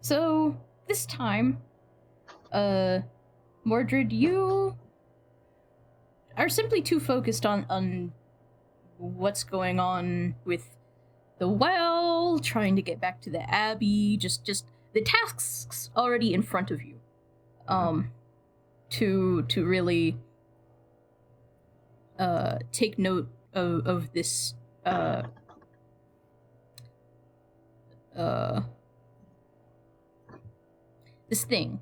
So this time, Mordred, you are simply too focused on what's going on with the well, trying to get back to the Abbey, just the tasks already in front of you, to really take note of this this thing.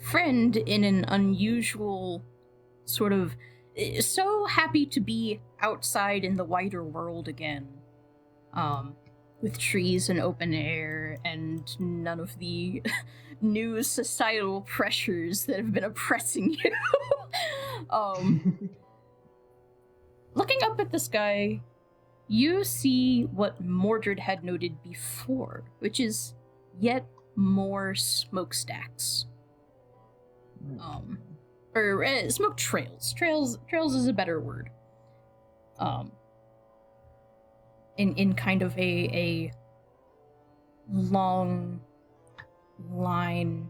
Friend in an unusual sort of so happy to be outside in the wider world again. with trees and open air and none of the new societal pressures that have been oppressing you. Looking up at the sky, you see what Mordred had noted before, which is yet more smokestacks. Smoke trails. Trails is a better word. In kind of a long line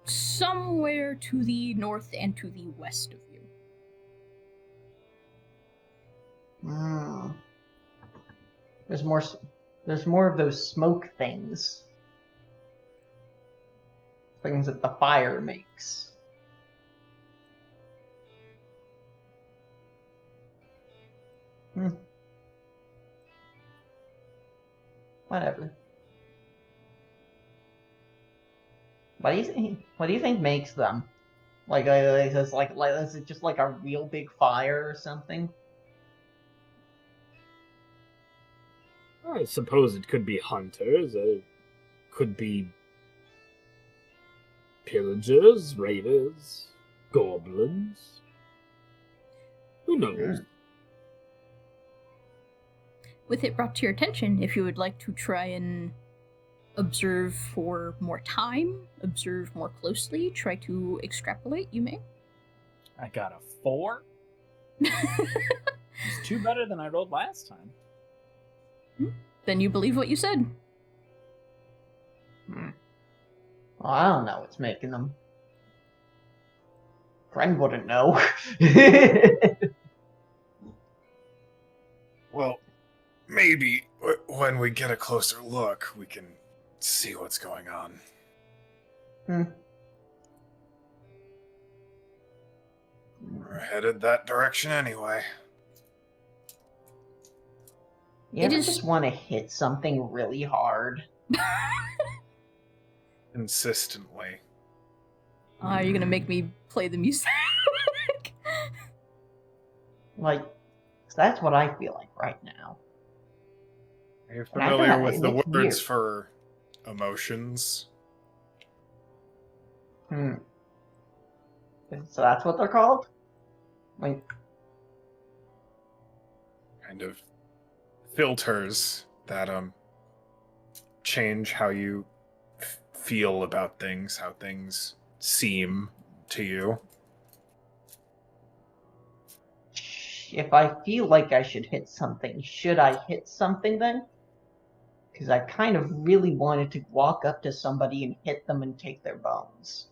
somewhere to the north and to the west of you. There's more of those smoke things. Things that the fire makes. Whatever. What do you think makes them? Is it just like a real big fire or something? I suppose it could be hunters, could be pillagers, raiders, goblins. Who knows? With it brought to your attention, if you would like to try and observe for more time, observe more closely, try to extrapolate, you may. I got a 4. It's 2 better than I rolled last time. Then you believe what you said. Well, I don't know what's making them. Friend wouldn't know. Well, maybe when we get a closer look, we can see what's going on. We're headed that direction anyway. You ever just want to hit something really hard? Consistently. Are you gonna make me play the music? That's what I feel like right now. Are you familiar with the words weird. For emotions? So that's what they're called? Kind of filters that change how you feel about things, how things seem to you. If I feel like I should hit something, should I hit something then? Because I kind of really wanted to walk up to somebody and hit them and take their bones.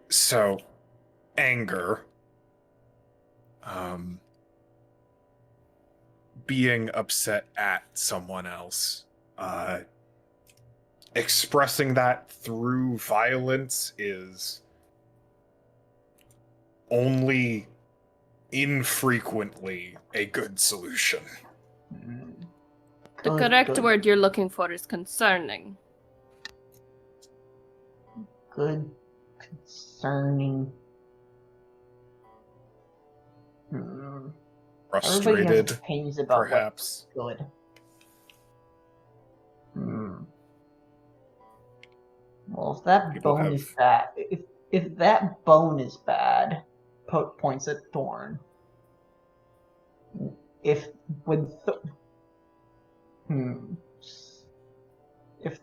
So, anger. Being upset at someone else. Expressing that through violence is only infrequently a good solution. The correct word you're looking for is concerning. Good. Concerning. Frustrated, opinions about perhaps. Good. Well, if that bone is bad, if that bone is bad, points at Thorn. If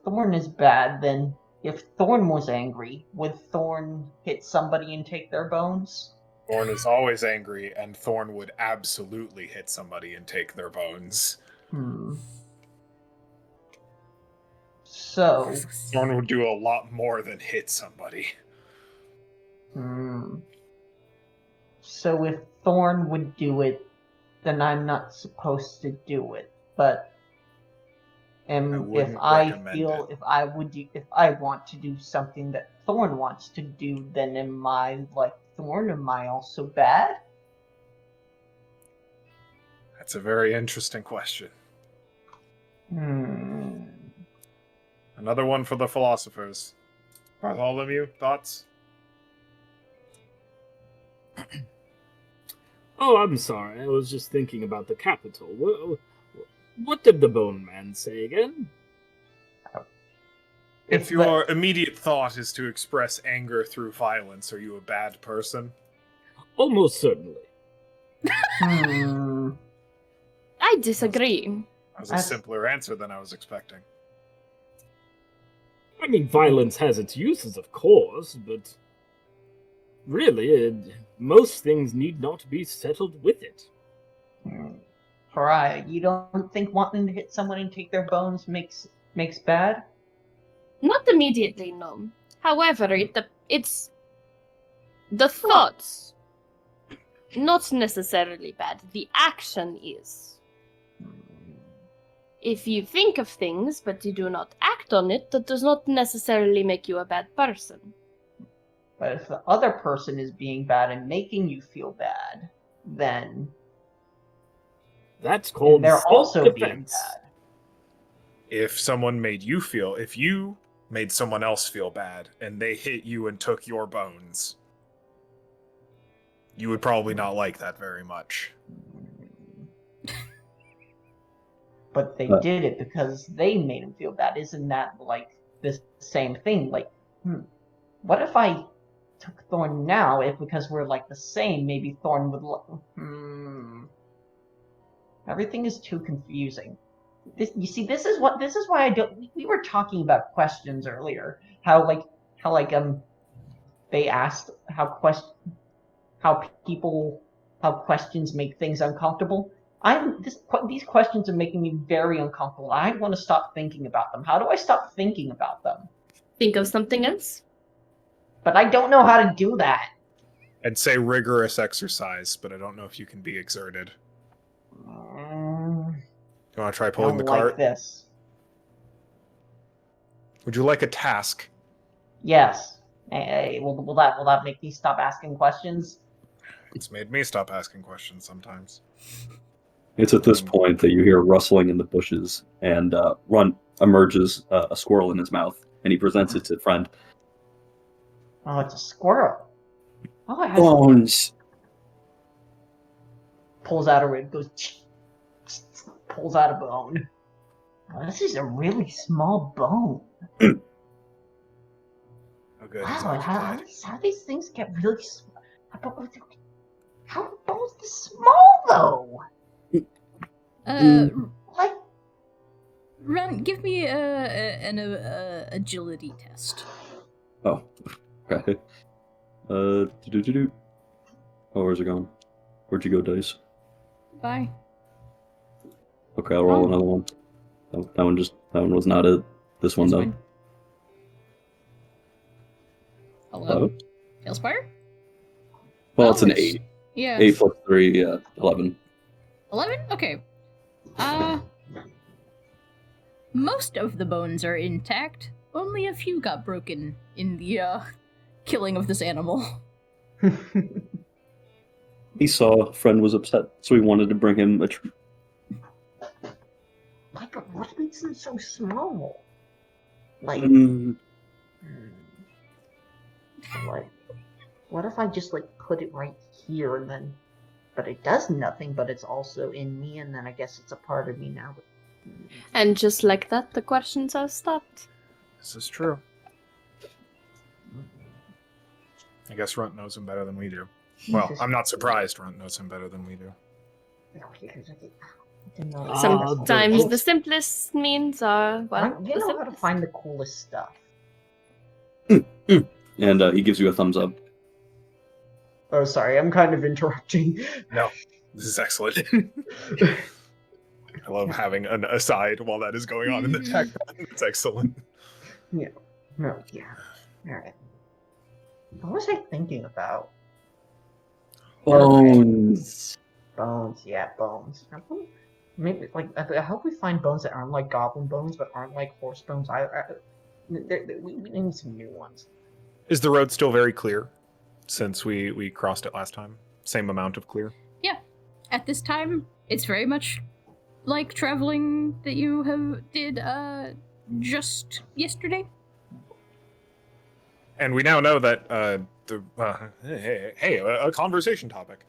Thorn is bad, then if Thorn was angry, would Thorn hit somebody and take their bones? Thorn is always angry, and Thorn would absolutely hit somebody and take their bones. So Thorn would do a lot more than hit somebody. So if Thorn would do it, then I'm not supposed to do it. But if I want to do something that Thorn wants to do, then am I like Thorn? Am I also bad? That's a very interesting question. Another one for the philosophers. Bartholomew, thoughts? Oh, I'm sorry. I was just thinking about the capital. What did the Bone Man say again? If your immediate thought is to express anger through violence, are you a bad person? Almost certainly. I disagree. That was a simpler answer than I was expecting. I mean, violence has its uses, of course, but really, most things need not be settled with it. Pariah, you don't think wanting to hit someone and take their bones makes bad? Not immediately, no. However, it's the thoughts, not necessarily bad. The action is. If you think of things, but you do not act on it, that does not necessarily make you a bad person. But if the other person is being bad and making you feel bad, then that's called they're also being self-defense. bad. If you made someone else feel bad and they hit you and took your bones, you would probably not like that very much. But they did it because they made him feel bad. Isn't that like the same thing? Like, what if I took Thorn now? If because we're like the same, maybe Thorn would. Everything is too confusing. This is why I don't. We were talking about questions earlier. How they asked how questions make things uncomfortable. These questions are making me very uncomfortable. I want to stop thinking about them. How do I stop thinking about them? Think of something else. But I don't know how to do that. I'd say rigorous exercise, but I don't know if you can be exerted. You want to try pulling the cart? Like this. Would you like a task? Yes. Hey, will that make me stop asking questions? It's made me stop asking questions sometimes. It's at this point that you hear rustling in the bushes, and Runt emerges, a squirrel in his mouth, and he presents it to Friend. Oh, it's a squirrel. Oh, it has bones. Pulls out a rib, pulls out a bone. Oh, this is a really small bone. Oh, good. Wow, how these things get really small? How are bones this small, though? Like, Ren, give me an agility test. Oh, okay. Oh, where's it going? Where'd you go, dice? Bye. Okay, I'll roll another one. That one was not it. This one, though. Hello? Tailspire? Well, it's an 8. Yeah. 8 plus 3, 11. 11? Okay. Most of the bones are intact. Only a few got broken in the, killing of this animal. He saw Friend was upset, so he wanted to bring him a treat. Like, what makes them so small? Like, what if I just, put it right here and then... But it does nothing, but it's also in me, and then I guess it's a part of me now. And just like that, the questions are stopped. This is true. I guess Runt knows him better than we do. Well, I'm not surprised Runt knows him better than we do. Sometimes the simplest means are, well, you know how to find the coolest stuff. And he gives you a thumbs up. Oh, sorry, I'm kind of interrupting. No, this is excellent. I love having an aside while that is going on in the background. It's excellent. Yeah. No, yeah. Alright. What was I thinking about? Bones. Bones, yeah, bones. Maybe, I hope we find bones that aren't like goblin bones, but aren't like horse bones. We need some new ones. Is the road still very clear since we crossed it last time? Same amount of clear? Yeah. At this time, it's very much like traveling that you did just yesterday. And we now know that a conversation topic.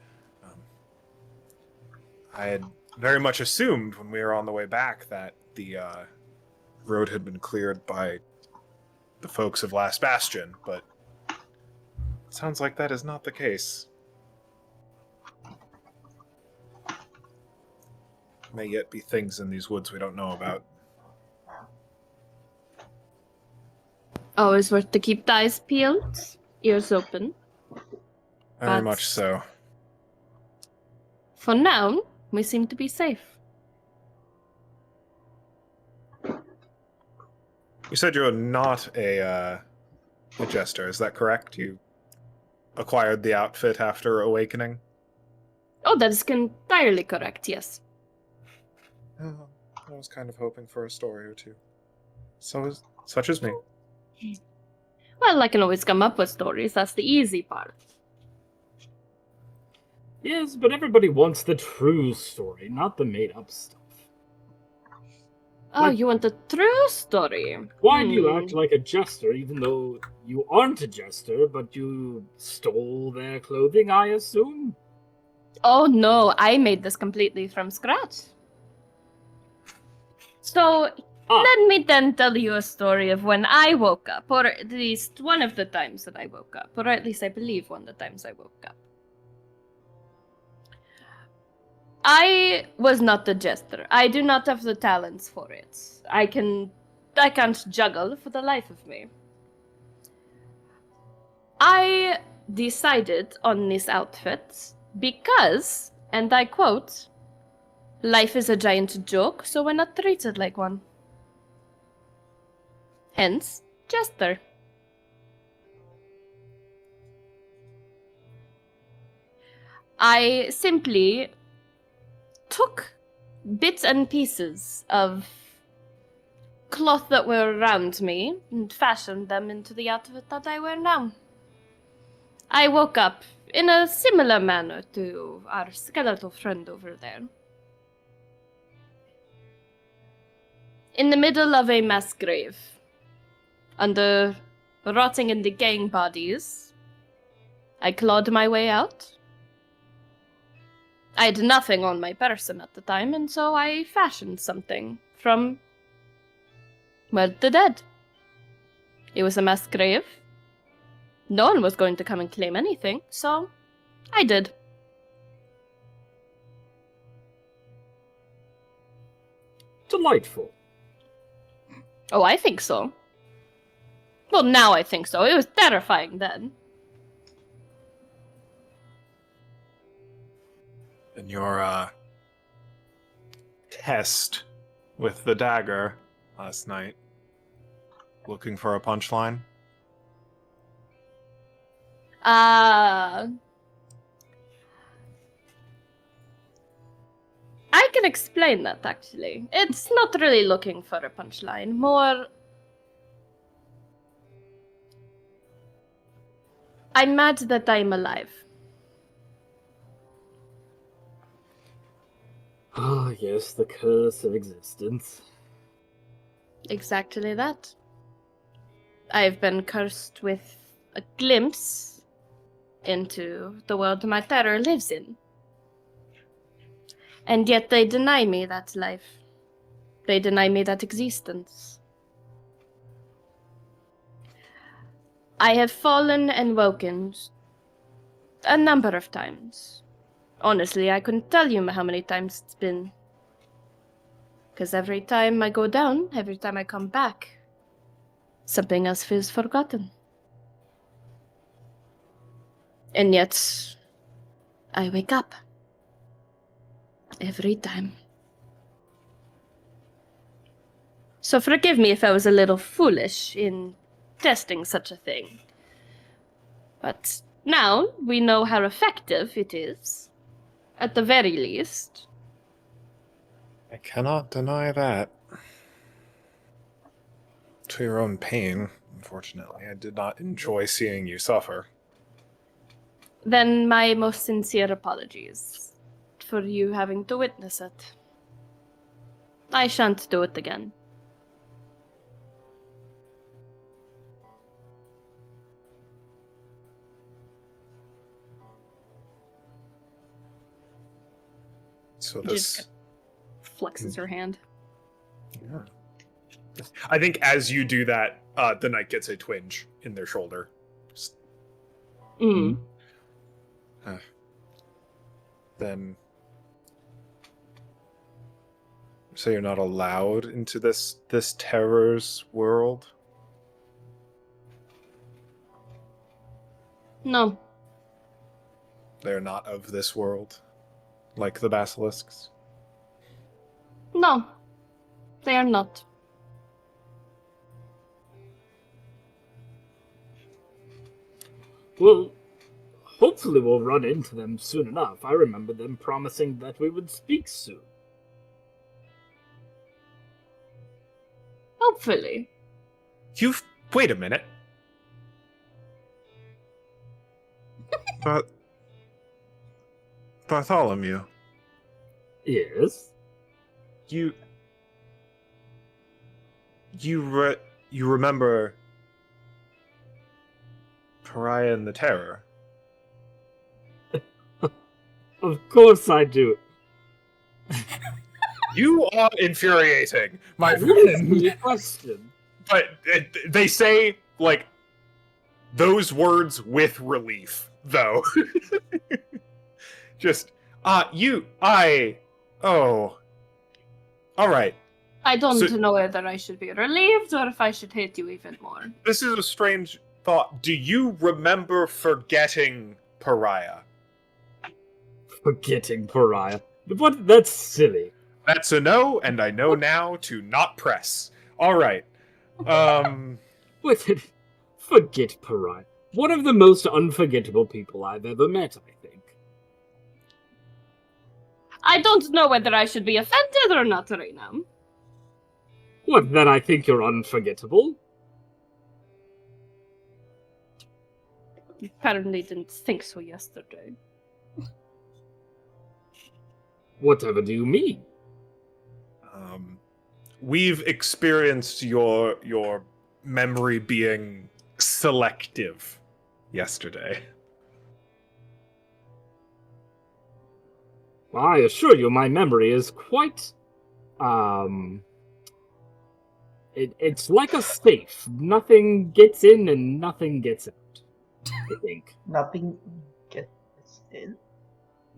I had very much assumed when we were on the way back that the road had been cleared by the folks of Last Bastion, but it sounds like that is not the case. May yet be things in these woods we don't know about. Always worth to keep the eyes peeled, ears open. Very much so. For now, we seem to be safe. You said you're not a jester, is that correct? You acquired the outfit after awakening? Oh, that is entirely correct, yes. I was kind of hoping for a story or two. Such as me. Well, I can always come up with stories. That's the easy part. Yes, but everybody wants the true story, not the made-up stuff. Oh, you want the true story? Why do you act like a jester, even though you aren't a jester, but you stole their clothing, I assume? Oh no, I made this completely from scratch. So, let me then tell you a story of when I woke up, or at least one of the times that I woke up, or at least I believe one of the times I woke up. I was not a jester. I do not have the talents for it. I can't juggle for the life of me. I decided on this outfit because, and I quote, "Life is a giant joke, so why not treat it like one?" Hence, jester. I simply took bits and pieces of cloth that were around me and fashioned them into the outfit that I wear now. I woke up in a similar manner to our skeletal friend over there. In the middle of a mass grave, under rotting and decaying bodies, I clawed my way out. I had nothing on my person at the time, and so I fashioned something from, well, the dead. It was a mass grave. No one was going to come and claim anything, so I did. Delightful. Oh, I think so. Well, now I think so. It was terrifying then. In your test with the dagger last night, looking for a punchline? I can explain that, actually. It's not really looking for a punchline, more... I'm mad that I'm alive. Ah, yes, the curse of existence. Exactly that. I've been cursed with a glimpse into the world my terror lives in. And yet they deny me that life. They deny me that existence. I have fallen and woken a number of times. Honestly, I couldn't tell you how many times it's been. Because every time I go down, every time I come back, something else feels forgotten. And yet, I wake up. Every time. So forgive me if I was a little foolish in testing such a thing. But now we know how effective it is, at the very least. I cannot deny that. To your own pain, unfortunately. I did not enjoy seeing you suffer. Then my most sincere apologies for you having to witness it. I shan't do it again. So this flexes her hand. Yeah. I think as you do that, the knight gets a twinge in their shoulder. Then, so you're not allowed into this terror's world? No. They're not of this world, like the basilisks? No. They are not. Well, hopefully we'll run into them soon enough. I remember them promising that we would speak soon. Hopefully. Wait a minute. Bartholomew. Yes? You remember Pariah and the Terror? Of course I do. You are infuriating, my What is friend. the question? But they say, like, those words with relief, though. Just, all right. I don't know whether I should be relieved or if I should hate you even more. This is a strange thought. Do you remember forgetting Pariah? Forgetting Pariah? What? That's silly. That's a no, and I know now to not press. All right. With it, forget Pariah. One of the most unforgettable people I've ever met, I think. I don't know whether I should be offended or not right now. What, then I think you're unforgettable? You apparently didn't think so yesterday. Whatever do you mean? We've experienced your memory being selective yesterday. I assure you my memory is quite, it's like a safe. Nothing gets in and nothing gets out, I think. Nothing gets in?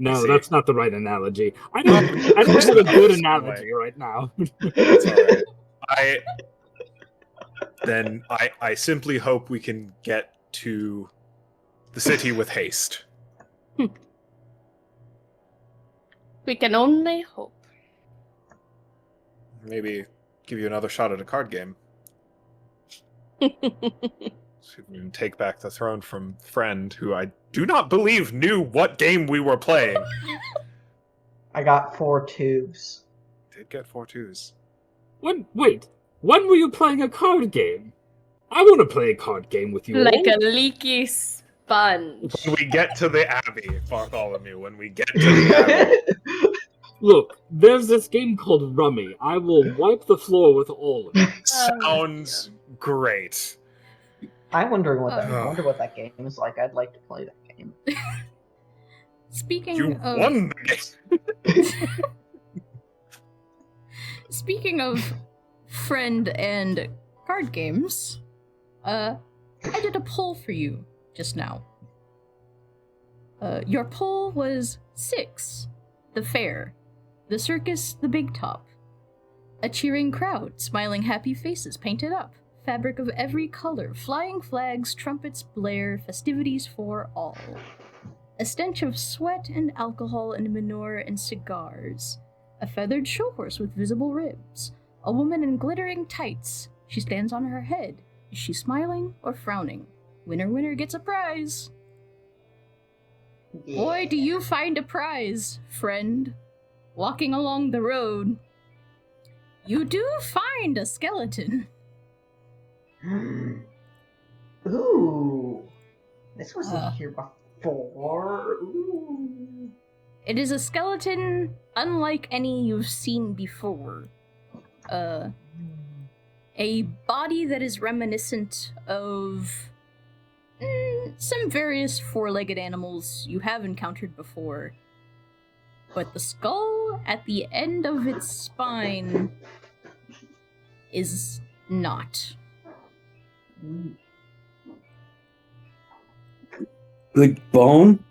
No, that's not the right analogy. I don't have a good analogy right now. That's all right. I simply hope we can get to the city with haste. We can only hope. Maybe give you another shot at a card game. See if we can take back the throne from friend who I do not believe knew what game we were playing. I got 4 2s. Did get 4 2s. Wait, when were you playing a card game? I want to play a card game with you Like all. a leaky sponge. When we get to the Abbey, Bartholomew, when we get to the Abbey. Look, there's this game called Rummy. I will wipe the floor with all of it. Sounds great. I wonder what that game is like. I'd like to play that game. Speaking You of won the game. Speaking of friend and card games, I did a poll for you just now. Your poll was 6. The fair. The circus, the big top. A cheering crowd, smiling happy faces painted up. Fabric of every color, flying flags, trumpets blare, festivities for all. A stench of sweat and alcohol and manure and cigars. A feathered show horse with visible ribs. A woman in glittering tights. She stands on her head. Is she smiling or frowning? Winner gets a prize. Yeah. Boy, do you find a prize, friend. Walking along the road, you do find a skeleton. Ooh. This wasn't here before. Ooh. It is a skeleton unlike any you've seen before. A body that is reminiscent of some various four-legged animals you have encountered before. but the skull at the end of its spine is not. Good bone?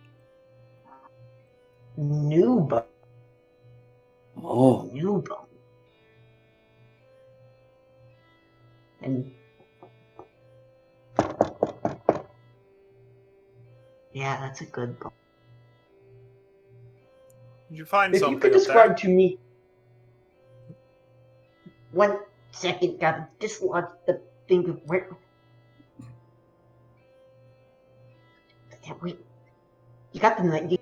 New bone. Oh. New bone. And yeah, that's a good bone. Did you find If something you could up describe there? to me 1 second, gotta dislodge the thing of where. Wait, you got the.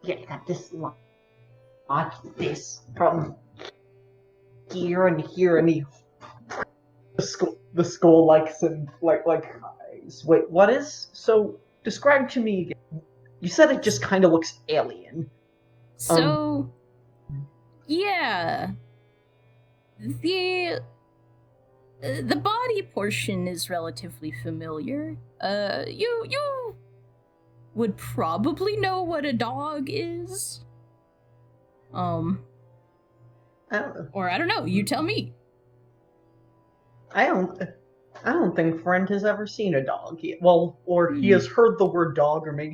Yeah, you got dislodge this from here and here, and the skull likes and like eyes. Wait, what is? So describe to me again. You said it just kind of looks alien. So, yeah, the body portion is relatively familiar. You would probably know what a dog is. I don't know. Or I don't know. You tell me. I don't think Friend has ever seen a dog. He has heard the word dog, or maybe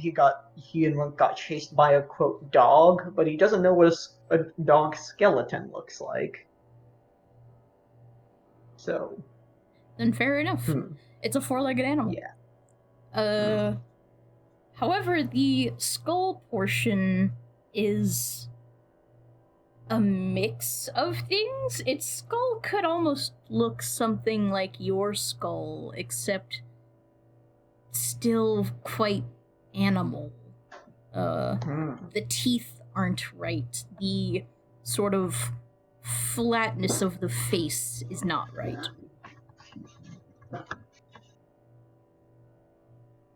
he and Link got chased by a quote dog, but he doesn't know what a dog skeleton looks like. So Then fair enough. It's a four-legged animal. Yeah. However, the skull portion is a mix of things. Its skull could almost look something like your skull, except still quite animal. The teeth aren't right. The sort of flatness of the face is not right.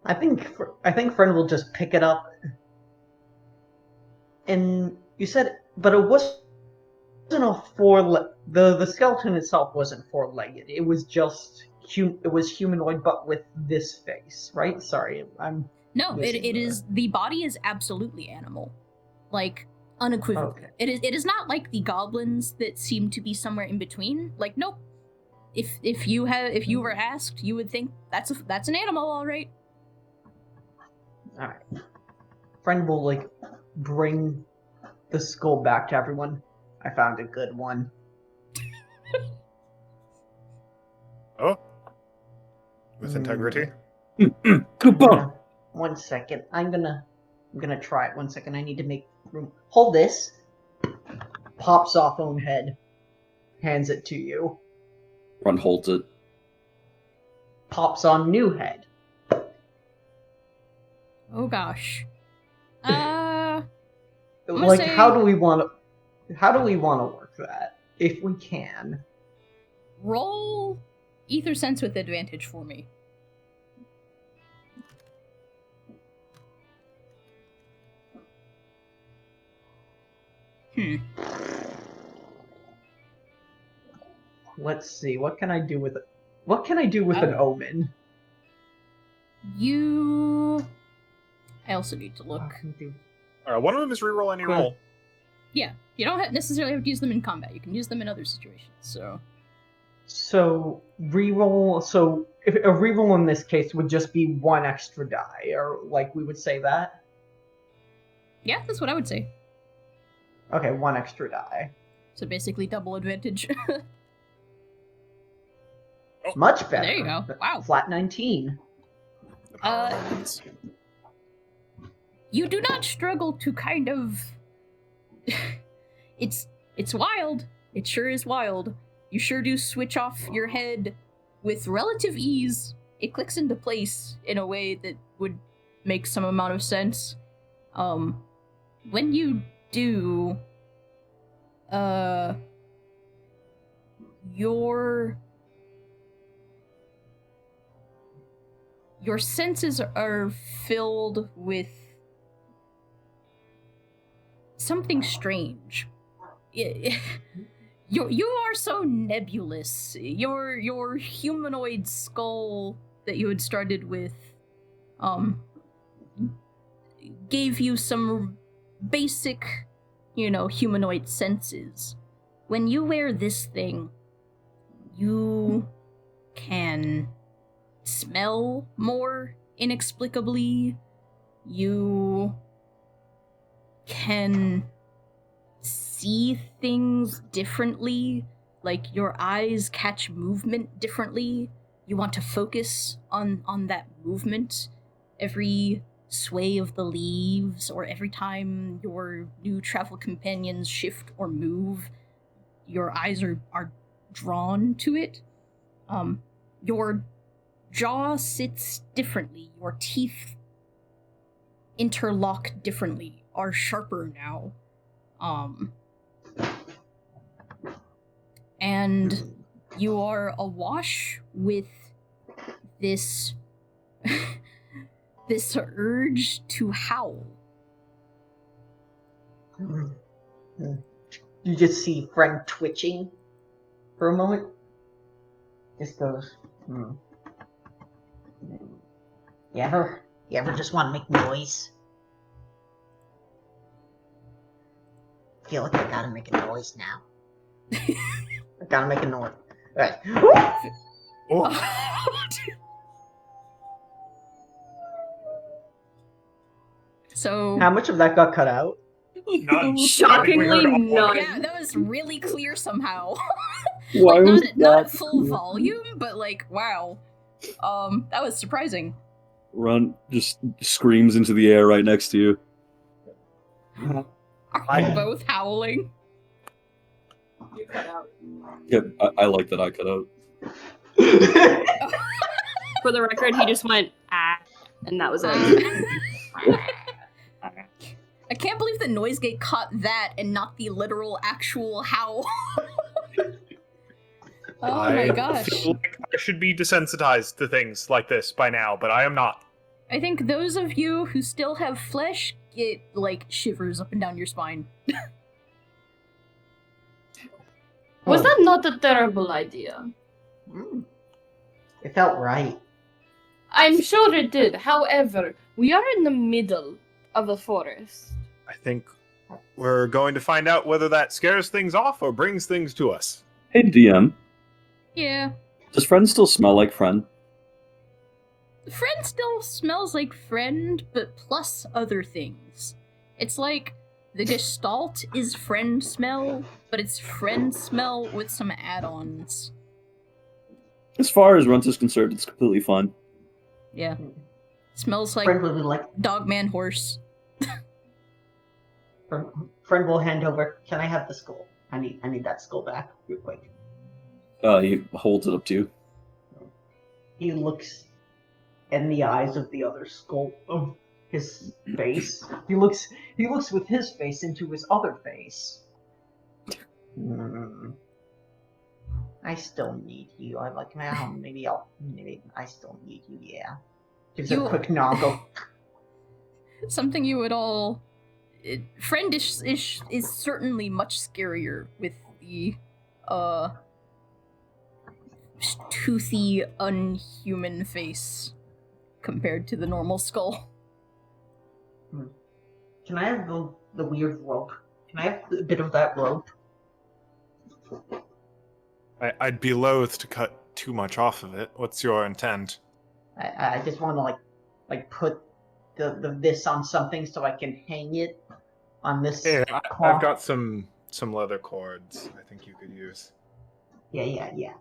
I think Friend will just pick it up. And you said, but it wasn't the skeleton itself wasn't four-legged. It was just it was humanoid, but with this face, right? Sorry, I'm. No, it is. The body is absolutely animal, like unequivocally. Okay. It is not like the goblins that seem to be somewhere in between. Like, nope. If you were asked, you would think that's an animal, all right. All right. Friend will bring the skull back to everyone. I found a good one. Oh, with integrity. Good bone. 1 second. I'm gonna try it. 1 second. I need to make room. Hold this. Pops off own head. Hands it to you. Run holds it. Pops on new head. Oh gosh. How do we want to work that if we can? Roll ether sense with advantage for me. Let's see. What can I do with it? What can I do with an omen? I also need to look. Alright, one of them is reroll any roll. Yeah, you don't necessarily have to use them in combat. You can use them in other situations. So reroll. So if a reroll in this case would just be 1 extra die, or we would say that. Yeah, that's what I would say. Okay, 1 extra die. So basically double advantage. Much better. There you go. Wow. Flat 19. You do not struggle to kind of. It's wild. It sure is wild. You sure do switch off your head with relative ease. It clicks into place in a way that would make some amount of sense. When you do, your senses are filled with something strange. You are so nebulous. Your humanoid skull that you had started with gave you some basic, humanoid senses. When you wear this thing, you can smell more inexplicably. You can see things differently. Like, your eyes catch movement differently. You want to focus on that movement. Every sway of the leaves, or every time your new travel companions shift or move, your eyes are drawn to it. Your jaw sits differently. Your teeth interlock differently, are sharper now. And you are awash with this this urge to howl. You just see Frank twitching for a moment. Just goes, You ever just want to make noise? I feel like I gotta make a noise now. I gotta make a noise. Alright. So how much of that got cut out? None. Shockingly none. Yeah, that was really clear somehow. Why was not at that full clear? volume, but wow. That was surprising. Runt just screams into the air right next to you. Are you both howling? You cut out. Yep, I like that I cut out. For the record, he just went, and that was it. I can't believe the noise gate caught that and not the literal actual howl. Oh my gosh. I feel like I should be desensitized to things like this by now, but I am not. I think those of you who still have flesh get, shivers up and down your spine. Was that not a terrible idea? It felt right. I'm sure it did. However, we are in the middle of a forest. I think we're going to find out whether that scares things off or brings things to us. Hey, DM. Yeah. Does Friend still smell like Friend? Friend still smells like Friend, but plus other things. It's like the Gestalt is Friend smell, but it's Friend smell with some add-ons. As far as Runt is concerned, it's completely fine. Yeah. Smells like Friend will be like, dog, man, horse. Friend will hand over. Can I have the skull? I need that skull back real quick. He holds it up to you. He looks in the eyes of the other skull of his face. He looks with his face into his other face. I still need you. I like maybe I still need you. Yeah. Gives a quick noggle. Something you would all. Friend is certainly much scarier with the toothy, unhuman face compared to the normal skull. Can I have the weird rope? Can I have a bit of that rope? I'd be loath to cut too much off of it. What's your intent? I just want to put this on something so I can hang it on this. Here, I've got some leather cords I think you could use. Yeah.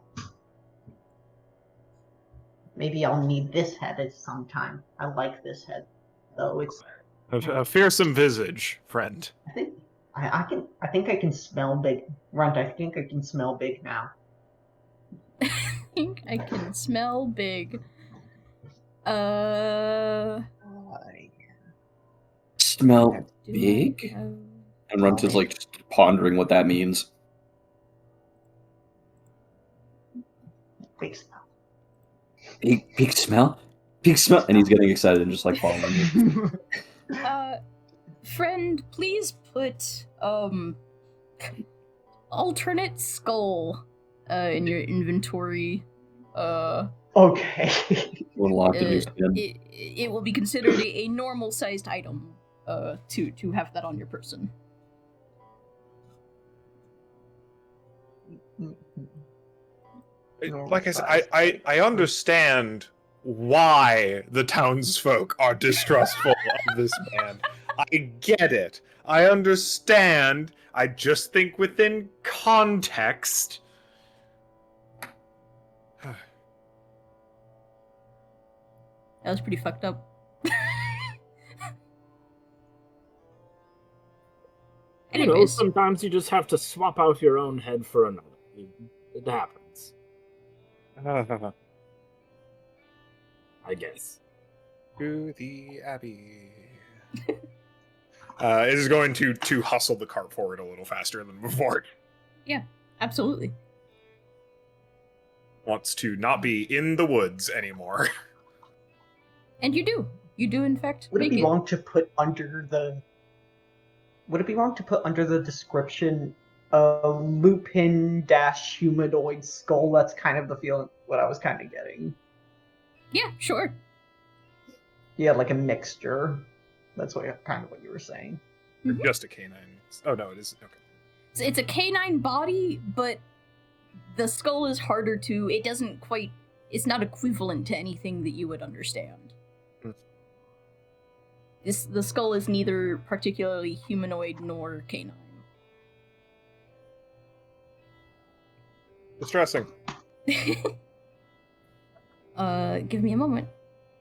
Maybe I'll need this head at some time. I like this head, though. It's a fearsome visage, friend. I think I can smell big. Runt, I think I can smell big now. I think I can smell big. Smell big? And Runt is just pondering what that means. Big smell. Big smell? Big smell? And he's getting excited and just following you. Friend, please put alternate skull in your inventory. Okay. We'll lock a new skin. It will be considered a normal-sized item to have that on your person. Like I said, I understand why the townsfolk are distrustful of this man. I get it. I understand. I just think within context. That was pretty fucked up. Anyways. Sometimes you just have to swap out your own head for another. It happens. I guess. To the Abbey. It is going to hustle the cart forward a little faster than before. Yeah, absolutely. Wants to not be in the woods anymore. And you do. You do, in fact, Would it make be wrong to put under the... Would it be wrong to put under the description a lupin-humanoid skull? That's kind of the feeling, what I was kind of getting. Yeah, sure. Yeah, like a mixture. That's kind of what you were saying. Mm-hmm. Just a canine. Oh, no, it isn't. Okay. It's a canine body, but the skull is harder to... It doesn't quite... It's not equivalent to anything that you would understand. The skull is neither particularly humanoid nor canine. Distressing. Give me a moment,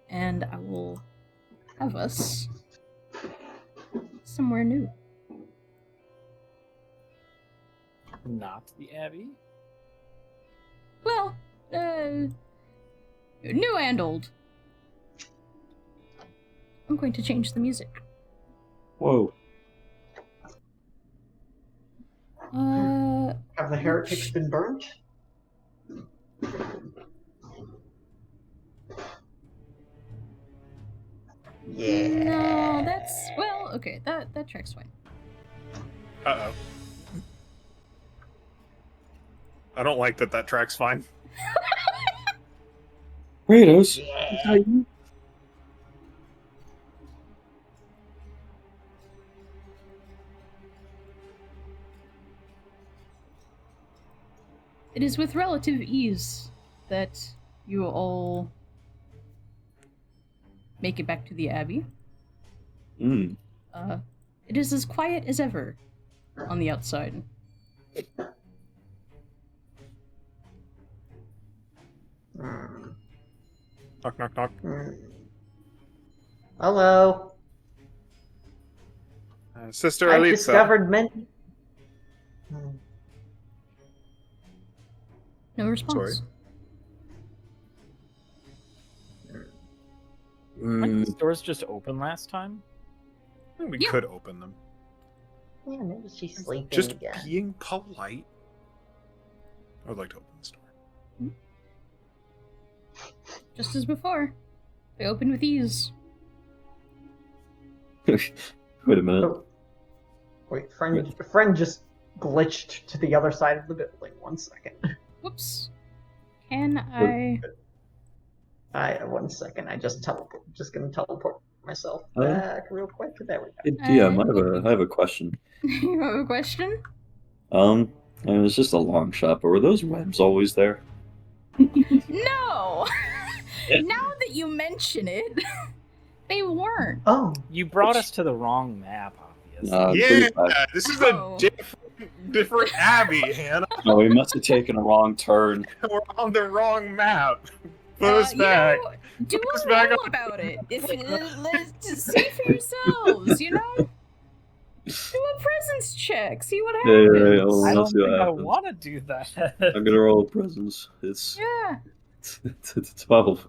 and I will have us somewhere new. Not the Abbey? Well, new and old. I'm going to change the music. Whoa. Have the heretics been burnt? Yeah. No, that's... Well, okay, that track's fine. Uh-oh. I don't like that track's fine. Kratos, Yeah. is that you? It is with relative ease that you all make it back to the Abbey. Mm. It is as quiet as ever on the outside. Knock, knock, knock. Hello. Sister I Elitsa. discovered many... No response. Sorry. Weren't the doors just open last time? I think we Yeah. could open them. Yeah, maybe she's sleeping Just again. being polite. I would like to open this door. Just as before. They open with ease. Wait a minute. Oh. Wait, friend just glitched to the other side of the building. 1 second. Whoops. Can I... 1 second. I just gonna teleport myself Oh. back real quick. There we go. Hey, DM, I have a question. You have a question? And it's just a long shot, but were those webs always there? No! Now that you mention it, they weren't. Oh, You brought us to the wrong map, obviously. Yeah, Pretty bad. this is Oh. a different Abbey, Hannah. No, we must have taken a wrong turn. We're on the wrong map. Put us back. You know, do Put us a back roll on- about it. If let's see for yourselves, you know? Do a presence check. See what Yeah, happens. yeah, I Let's don't see what think I happens. want to do that. I'm gonna roll presence. It's Yeah. it's 12.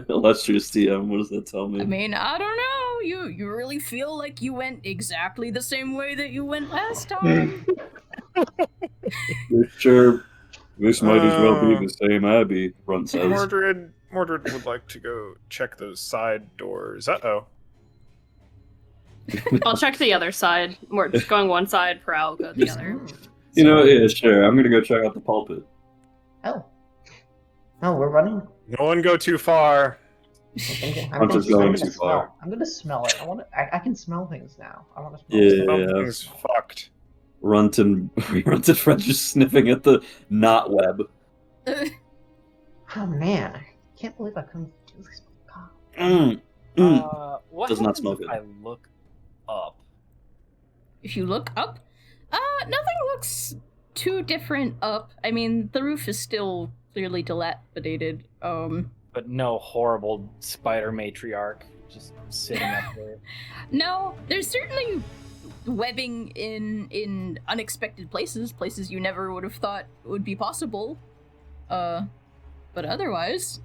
Illustrious DM, what does that tell me? I mean, I don't know. You really feel like you went exactly the same way that you went last time. Sure, this might as well be the same Abbey, Runt says. Mordred would like to go check those side doors. Uh-oh. I'll check the other side. We're just going one side, Prowl, go the other. You know, yeah, sure. I'm gonna go check out the pulpit. oh, we're running. No one go too far. I'm just going too far. I'm gonna smell it. I can smell things now. I want to smell it. Yeah. Something's fucked. Runt and Fred just sniffing at the not web. Oh man, I can't believe I couldn't do this. God. What Does not happens smell if good. I look up? If you look up, nothing looks too different up. I mean, the roof is still clearly dilapidated. But no horrible spider matriarch just sitting up there. No, there's certainly webbing in unexpected places you never would have thought would be possible. But otherwise,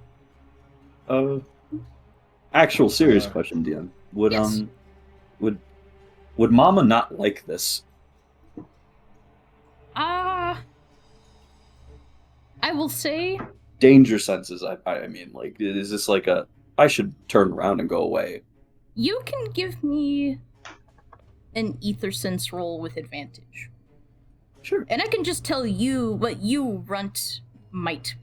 actual serious question, DM. Would yes. would Mama not like this? I will say Danger senses. I mean, like, is this like a I should turn around and go away? you can give me an ether sense roll with advantage. Sure. And I can just tell you what you, Runt, might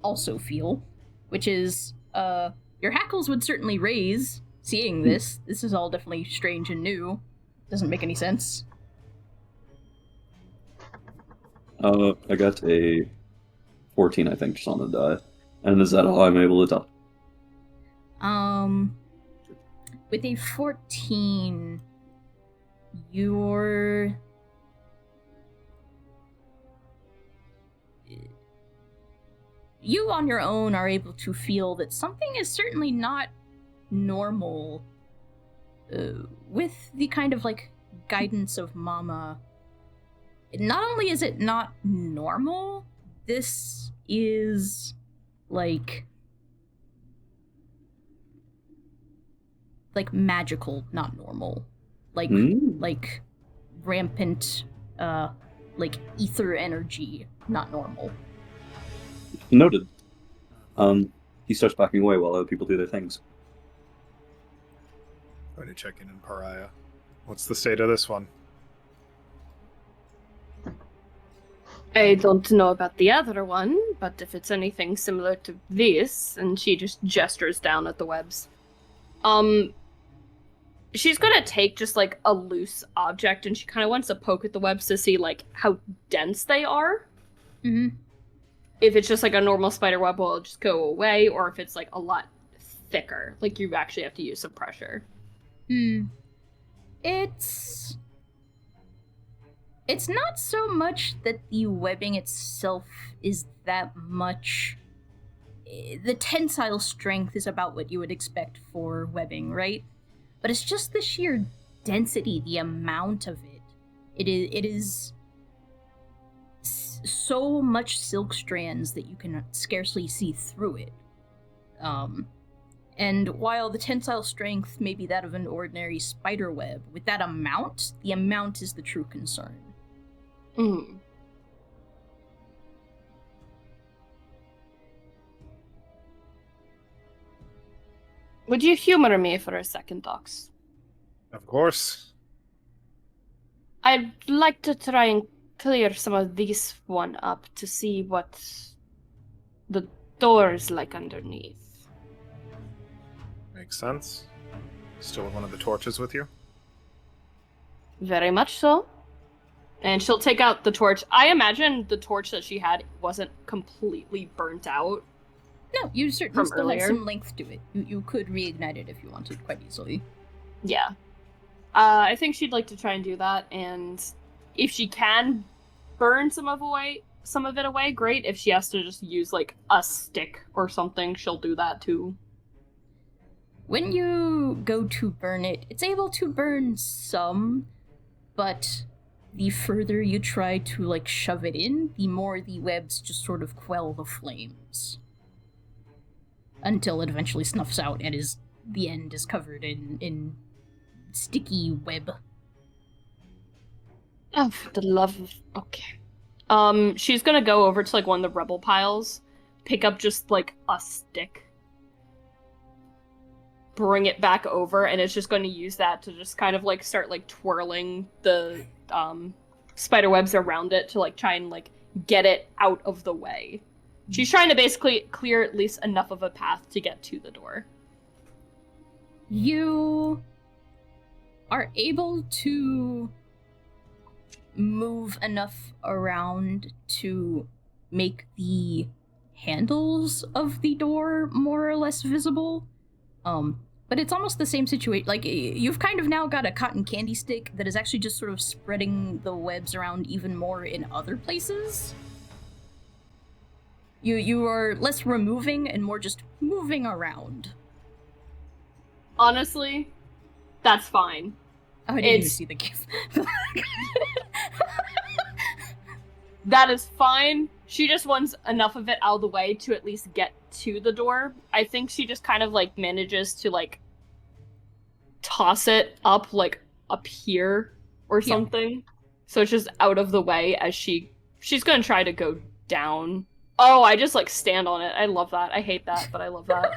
also feel, which is, your hackles would certainly raise seeing this. This is all definitely strange and new. Doesn't make any sense. I got a 14, I think, just on the die. And is that all I'm able to tell? With a 14, you on your own are able to feel that something is certainly not normal with the kind of like guidance of Mama. Not only is it not normal, this is like magical, not normal. Like rampant like ether energy, not normal. Noted. He starts backing away while other people do their things. Going to check in Pariah. What's the state of this one? I don't know about the other one, but if it's anything similar to this, and she just gestures down at the webs. She's gonna take just like a loose object and she kind of wants to poke at the webs to see like how dense they are. Mm-hmm. If it's just like a normal spider web, will just go away, or if it's like a lot thicker, like you actually have to use some pressure. It's not so much that the webbing itself is that much. The tensile strength is about what you would expect for webbing, right? But it's just the sheer density, the amount of it. It is so much silk strands that you can scarcely see through it. And while the tensile strength may be that of an ordinary spider web, with that amount, the amount is the true concern. Would you humor me for a second, Docs? Of course. I'd like to try and clear some of this one up to see what the door is like underneath. Makes sense. Still have one of the torches with you? Very much so. And she'll take out the torch. I imagine the torch that she had wasn't completely burnt out. No, you certainly still earlier. had some length to it. You could reignite it if you wanted quite easily. Yeah. I think she'd like to try and do that, and if she can burn some of it away, great. If she has to just use like a stick or something, she'll do that too. When you go to burn it, it's able to burn some, but the further you try to like shove it in, the more the webs just sort of quell the flames. Until it eventually snuffs out and the end is covered in sticky web. Oh, for the love of... Okay. She's gonna go over to like one of the rebel piles, pick up just like a stick, bring it back over, and it's just going to use that to just kind of like start like twirling the spider webs around it to like try and like get it out of the way. She's trying to basically clear at least enough of a path to get to the door. You are able to move enough around to make the handles of the door more or less visible. But it's almost the same situation. Like, you've kind of now got a cotton candy stick that is actually just sort of spreading the webs around even more in other places. You are less removing and more just moving around. Honestly, that's fine. Oh, I didn't even see the gift. That is fine. She just wants enough of it out of the way to at least get to the door. I think she just kind of, like, manages to, like, toss it up, like, up here or something. So it's just out of the way as she's gonna try to go down. Oh, I just, like, stand on it. I love that. I hate that, but I love that.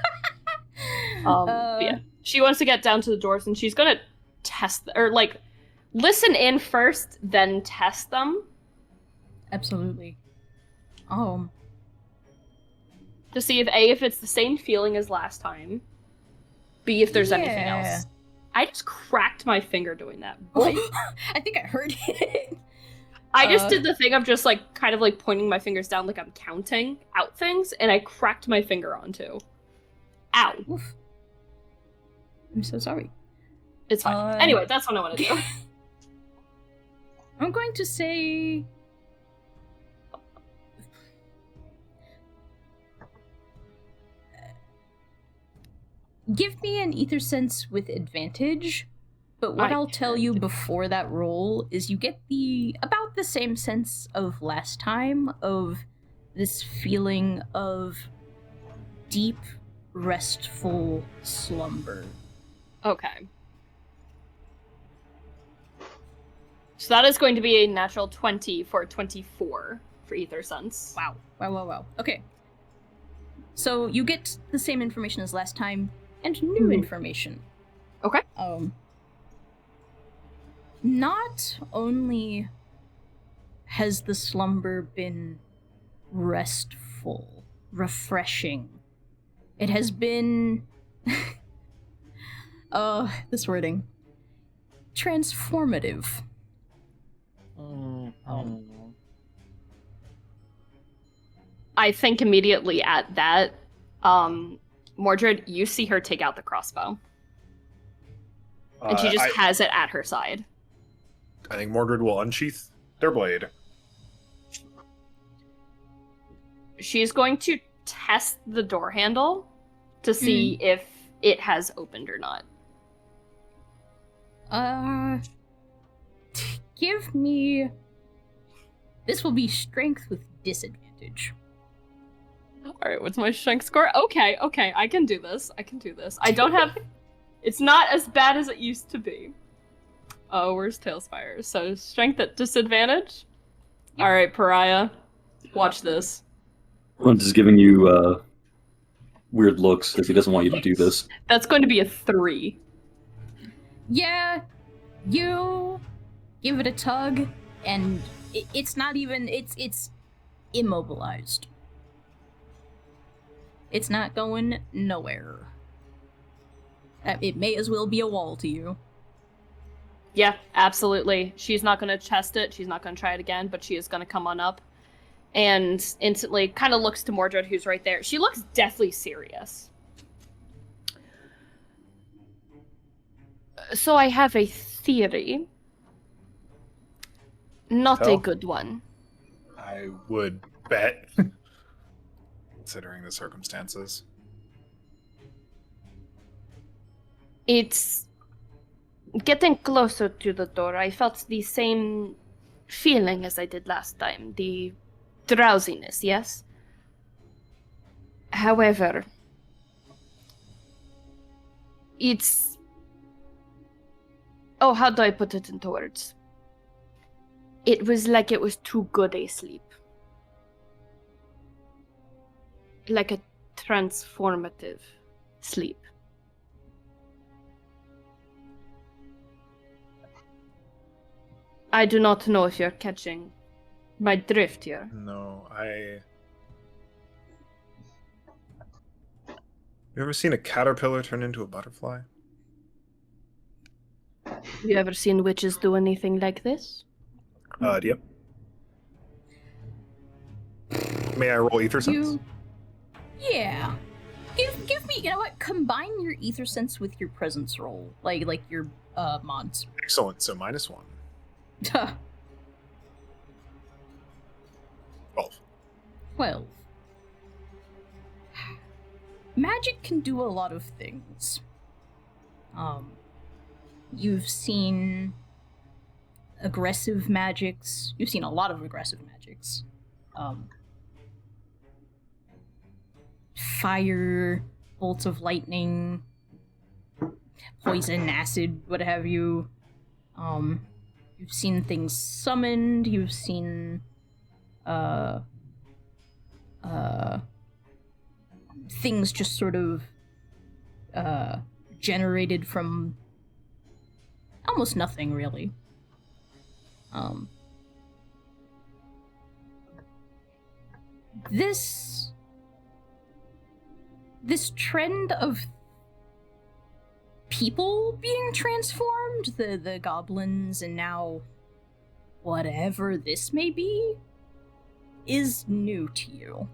But yeah. She wants to get down to the doors, and she's gonna test, or, like, listen in first, then test them. Absolutely. To see if A, if it's the same feeling as last time. B, if there's anything else. I just cracked my finger doing that. I think I heard it. I just did the thing of just, like, kind of, like, pointing my fingers down like I'm counting out things, and I cracked my finger onto. Ow. Oof. I'm so sorry. It's fine. Anyway, that's what I want to do. I'm going to say... Give me an ether sense with advantage, but what I'll tell you before that roll is you get about the same sense of last time, of this feeling of deep, restful slumber. Okay. So that is going to be a natural 20 for 24 for ether sense. Wow. Okay. So you get the same information as last time, and new information. Okay. Not only has the slumber been restful, refreshing, it has been... this wording. Transformative. I think immediately at that, Mordred, you see her take out the crossbow. And she just has it at her side. I think Mordred will unsheath their blade. She's going to test the door handle to see if it has opened or not. Give me... This will be strength with disadvantage. Alright, what's my strength score? Okay, I can do this. I don't have... It's not as bad as it used to be. Oh, where's Tailspire? So, strength at disadvantage? Yep. Alright, Pariah. Watch this. I'm just giving you, weird looks if he doesn't want you to do this. That's going to be a 3. Yeah, you give it a tug, and it's not even... It's immobilized. It's not going nowhere. It may as well be a wall to you. Yeah, absolutely. She's not going to test it. She's not going to try it again, but she is going to come on up and instantly kind of looks to Mordred, who's right there. She looks deathly serious. So I have a theory. Not a good one. I would bet, considering the circumstances. It's getting closer to the door. I felt the same feeling as I did last time. The drowsiness, yes? However, it's... Oh, how do I put it into words? It was like it was too good a sleep. Like a transformative sleep. I do not know if you're catching my drift here. No, You ever seen a caterpillar turn into a butterfly? Have you ever seen witches do anything like this? Yep. May I roll ether sense? Yeah. Give me, you know what? Combine your ether sense with your presence roll, like your mods. Excellent. So -1. 12. 12. Magic can do a lot of things. You've seen aggressive magics. You've seen a lot of aggressive magics. Fire, bolts of lightning, poison, acid, what have you. You've seen things summoned. You've seen things just sort of generated from almost nothing, really. This trend of people being transformed, the goblins, and now whatever this may be, is new to you.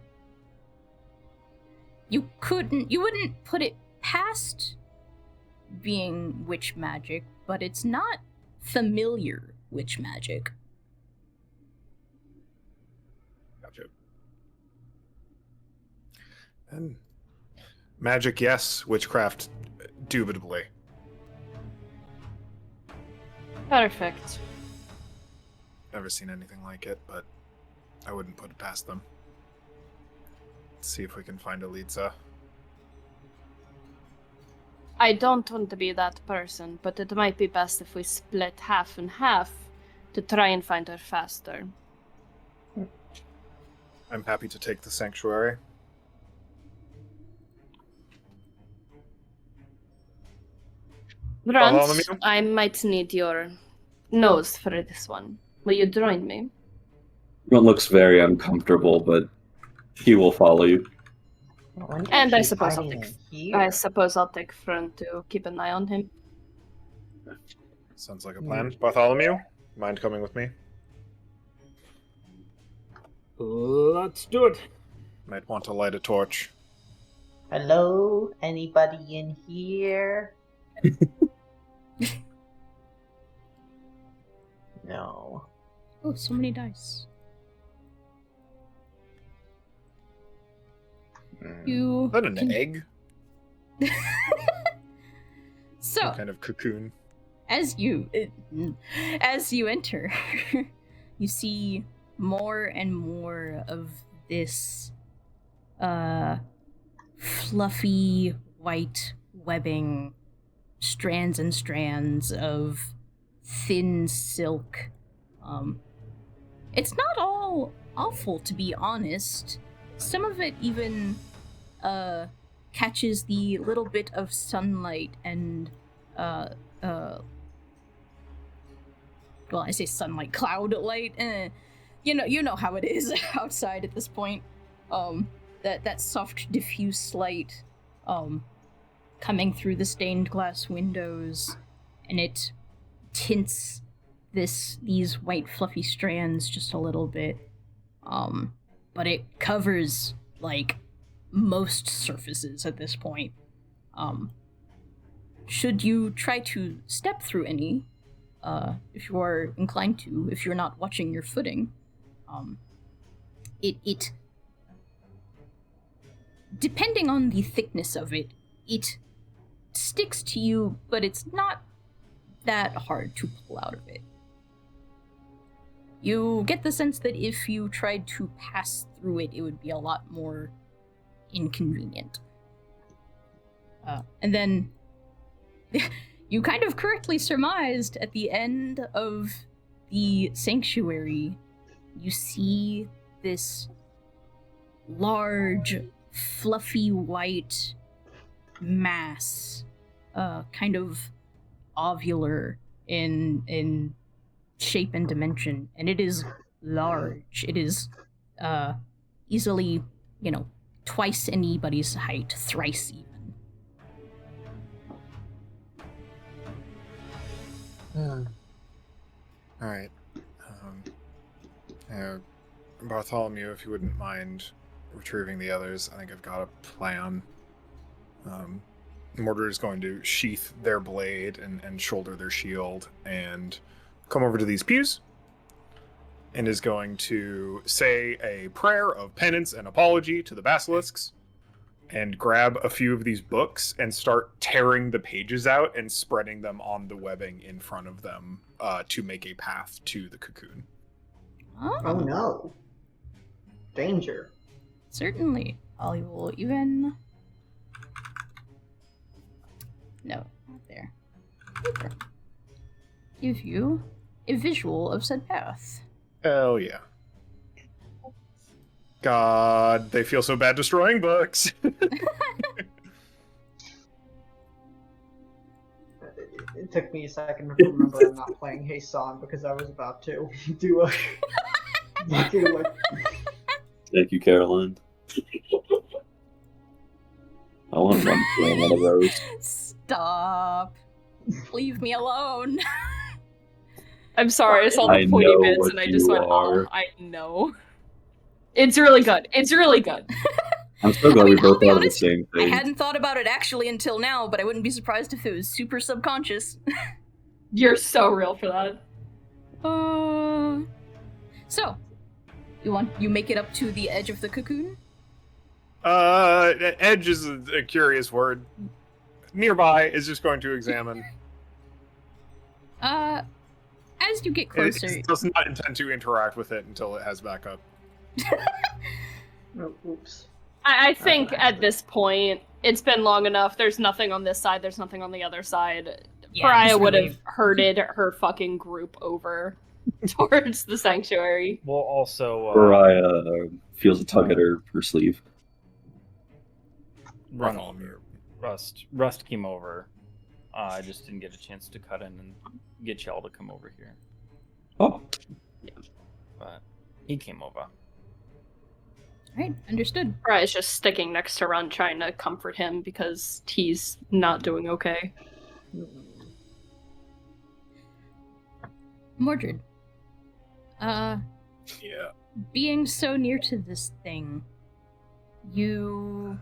You wouldn't put it past being witch magic, but it's not familiar witch magic. Gotcha. And magic, yes. Witchcraft, indubitably. Perfect. Never seen anything like it, but I wouldn't put it past them. Let's see if we can find Elitza. I don't want to be that person, but it might be best if we split half and half to try and find her faster. I'm happy to take the sanctuary. Runs, I might need your nose for this one. Will you join me? It looks very uncomfortable, but he will follow you. And I suppose I'll take front to keep an eye on him. Sounds like a plan. Bartholomew, mind coming with me? Let's do it. Might want to light a torch. Hello? Anybody in here? No. Oh, so many dice. Is that an egg? So, some kind of cocoon. As you enter, you see more and more of this fluffy white webbing, strands and strands of thin silk. It's not all awful, to be honest. Some of it even catches the little bit of sunlight and well, I say sunlight, cloud light. You know how it is outside at this point. That soft diffuse light coming through the stained glass windows, and it tints these white fluffy strands just a little bit. But it covers like most surfaces at this point. Should you try to step through any, if you are inclined to, if you're not watching your footing, it depending on the thickness of it, it sticks to you, but it's not that hard to pull out of it. You get the sense that if you tried to pass through it, it would be a lot more inconvenient. And then you kind of correctly surmised at the end of the sanctuary, you see this large, fluffy white mass, kind of ovular in shape and dimension, and it is large. It is easily, twice anybody's height, thrice even. Alright. Bartholomew, if you wouldn't mind retrieving the others, I think I've got a plan. Mordred is going to sheath their blade and shoulder their shield and come over to these pews and is going to say a prayer of penance and apology to the basilisks and grab a few of these books and start tearing the pages out and spreading them on the webbing in front of them to make a path to the cocoon. Oh no. Danger. Certainly. I will even... No, not there. Paper. Give you a visual of said path. Hell yeah. God, they feel so bad destroying books. It took me a second to remember I'm not playing Hey Song because I was about to do a... Thank you, Caroline. I want to play one of those. Stop. Leave me alone. I'm sorry, I saw the pointy bits and I just went, oh, I know. It's really good. It's really good. I'm so glad we both thought of the same I thing. hadn't thought about it actually until now, but I wouldn't be surprised if it was super subconscious. You're so real for that. So, you make it up to the edge of the cocoon? Edge is a curious word. Nearby is just going to examine. As you get closer... It does not intend to interact with it until it has backup. Oh, oops. I think at this point, it's been long enough. There's nothing on this side. There's nothing on the other side. Yeah, Pariah would have herded her fucking group over towards the sanctuary. Well, also... Pariah feels a tug at her sleeve. Rust came over. I just didn't get a chance to cut in and get y'all to come over here. Oh. Yeah. But he came over. Alright, understood. Pariah's just sticking next to Run, trying to comfort him because he's not doing okay. Mordred. Yeah. Being so near to this thing, you'll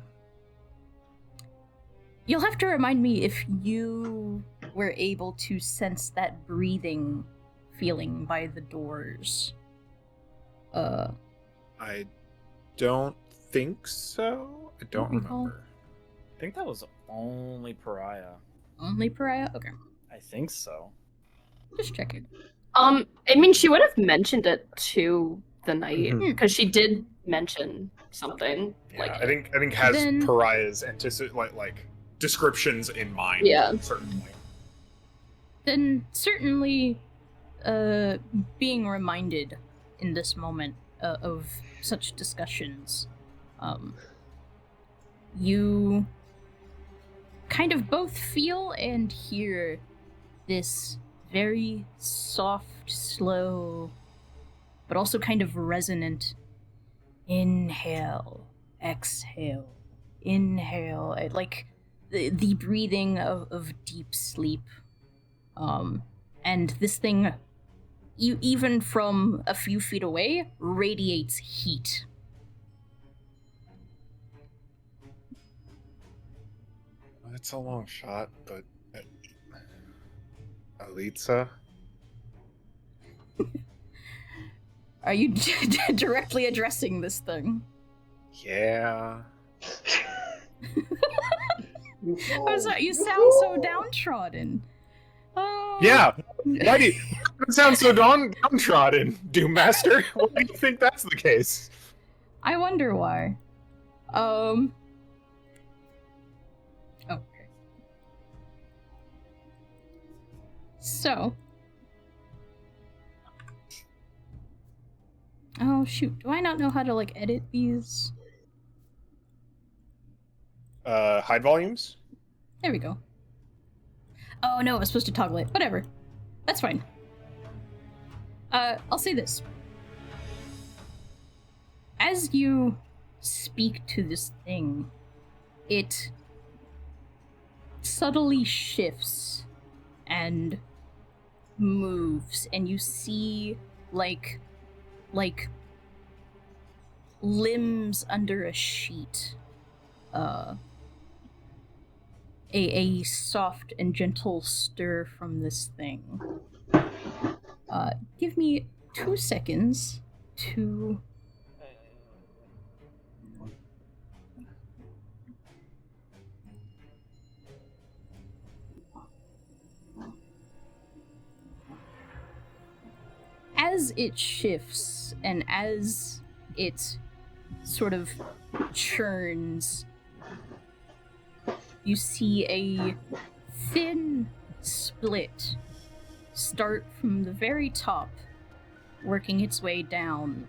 have to remind me if you were able to sense that breathing feeling by the doors. I don't think so. I don't remember. I think that was only Pariah. Only Pariah? Okay. I think so. Just checking. I mean, she would have mentioned it to the knight because she did mention something. Yeah, like I think has Pariah's like descriptions in mind. Yeah, certainly. Then certainly, being reminded in this moment of such discussions, you kind of both feel and hear this very soft, slow, but also kind of resonant inhale, exhale, inhale, like the breathing of deep sleep. And this thing, even from a few feet away, radiates heat. It's a long shot, but Alitza? Are you directly addressing this thing? Yeah. You sound so downtrodden. Oh. Yeah. Why do you sound so downtrodden, Doommaster? Why do you think that's the case? I wonder why. Okay. So. Oh shoot! Do I not know how to like edit these? Hide volumes? There we go. Oh no, I was supposed to toggle it. Whatever. That's fine. I'll say this. As you speak to this thing, it subtly shifts and moves, and you see like limbs under a sheet. A soft and gentle stir from this thing. Give me 2 seconds to... As it shifts and as it sort of churns, you see a thin split start from the very top, working its way down.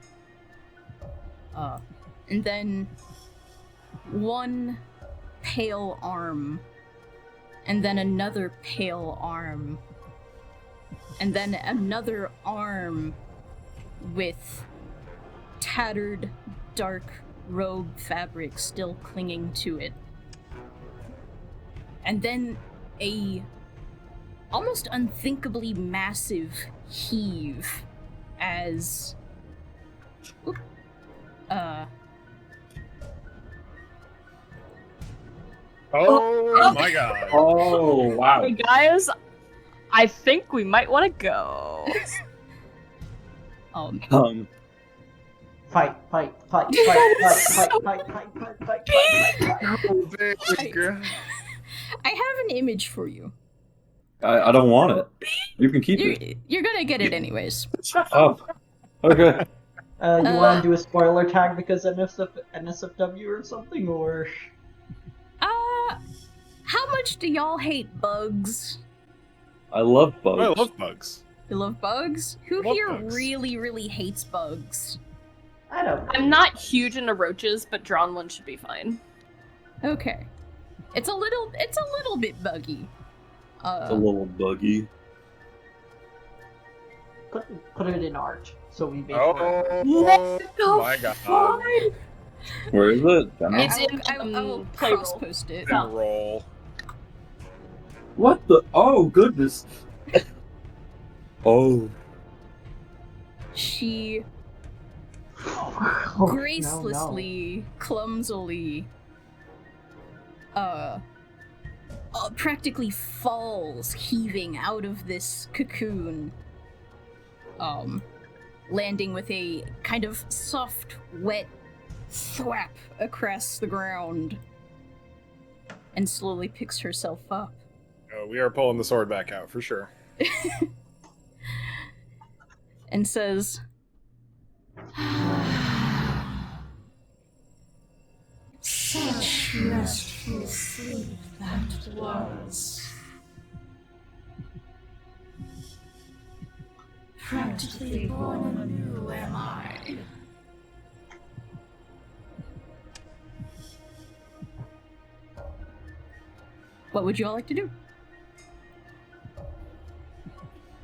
And then one pale arm, and then another pale arm, and then another arm with tattered, dark robe fabric still clinging to it. And then a almost unthinkably massive heave as... Oh my god. Oh, wow. Hey guys, I think we might want to go. Fight. I have an image for you. I don't want it. You can keep it. You're gonna get it anyways. Oh, okay. You want to do a spoiler tag because NSFW or something, or? How much do y'all hate bugs? I love bugs. I love bugs. You love bugs? Who Love here bugs. really, really hates bugs? I don't know. I'm not huge into roaches, but drawn one should be fine. Okay. It's a little bit buggy. It's a little buggy. Put it in art, so we make Oh my god. Where is it? It's I will Playroll. cross-post it. Roll. What the? Oh, goodness. Oh. She Oh, gracelessly, clumsily, practically falls heaving out of this cocoon, landing with a kind of soft, wet thwap across the ground, and slowly picks herself up. Oh, we are pulling the sword back out for sure. And says, "Such restful sleep that was. Practically born anew am I." What would you all like to do?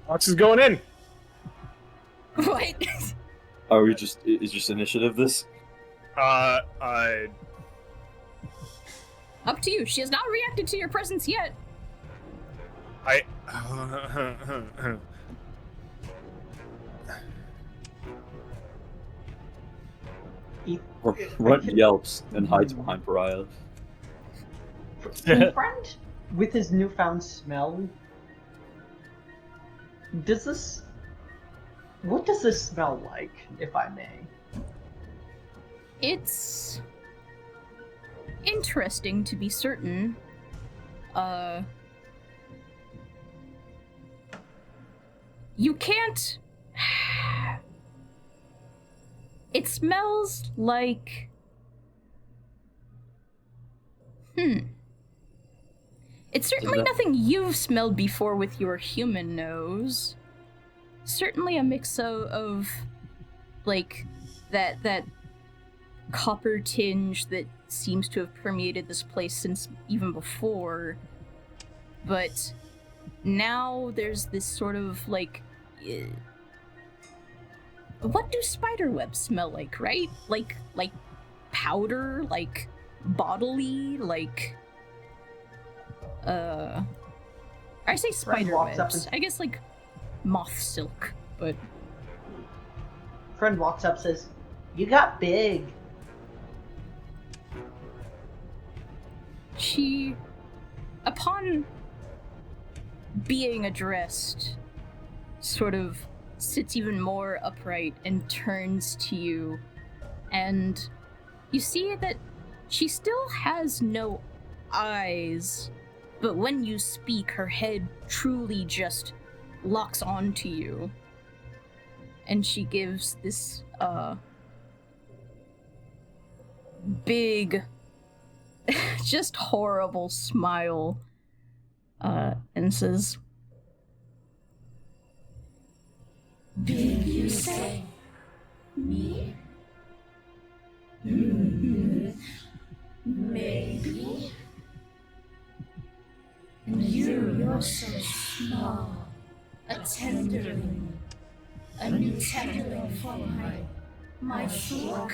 Ox is going in. What? Are we just... Is just initiative this? I Up to you. She has not reacted to your presence yet. Runt yelps and hides behind Pariah. Friend, with his newfound smell, what does this smell like, if I may? It's interesting, to be certain. You can't... It smells like... It's certainly nothing you've smelled before with your human nose. Certainly a mix of like, that copper tinge that seems to have permeated this place since even before. But now there's this sort of, like... what do spider webs smell like, right? Like powder? Like bodily? Like... I say spider walks up webs. I guess, like, moth silk, but... Friend walks up, says, "You got big." She, upon being addressed, sort of sits even more upright and turns to you, and you see that she still has no eyes, but when you speak, her head truly just locks onto you, and she gives this, big, just horrible smile, and says, Big, you say? Me? Maybe. And you're so small. A tenderling. A new tenderling for my flock.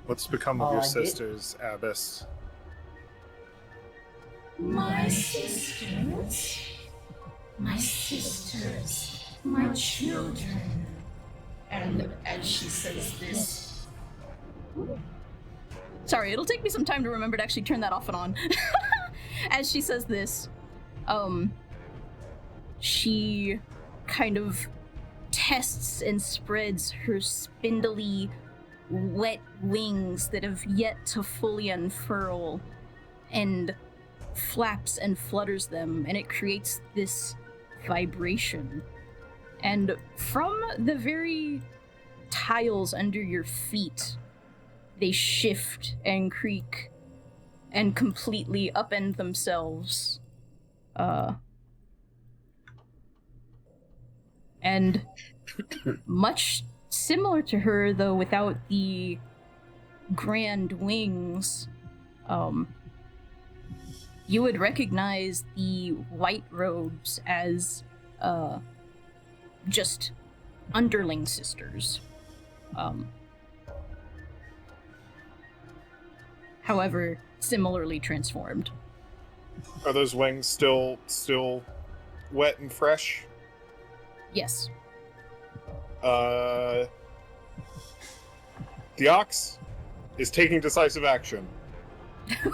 What's become of your sisters, Abbess? My sisters? My sisters, my children. And she says this. Sorry, it'll take me some time to remember to actually turn that off and on. As she says this, she kind of tests and spreads her spindly, wet wings that have yet to fully unfurl, and flaps and flutters them, and it creates this vibration. And from the very tiles under your feet, they shift and creak and completely upend themselves. And much similar to her, though without the grand wings, you would recognize the white robes as just underling sisters. However, similarly transformed. Are those wings still wet and fresh? Yes. The ox is taking decisive action.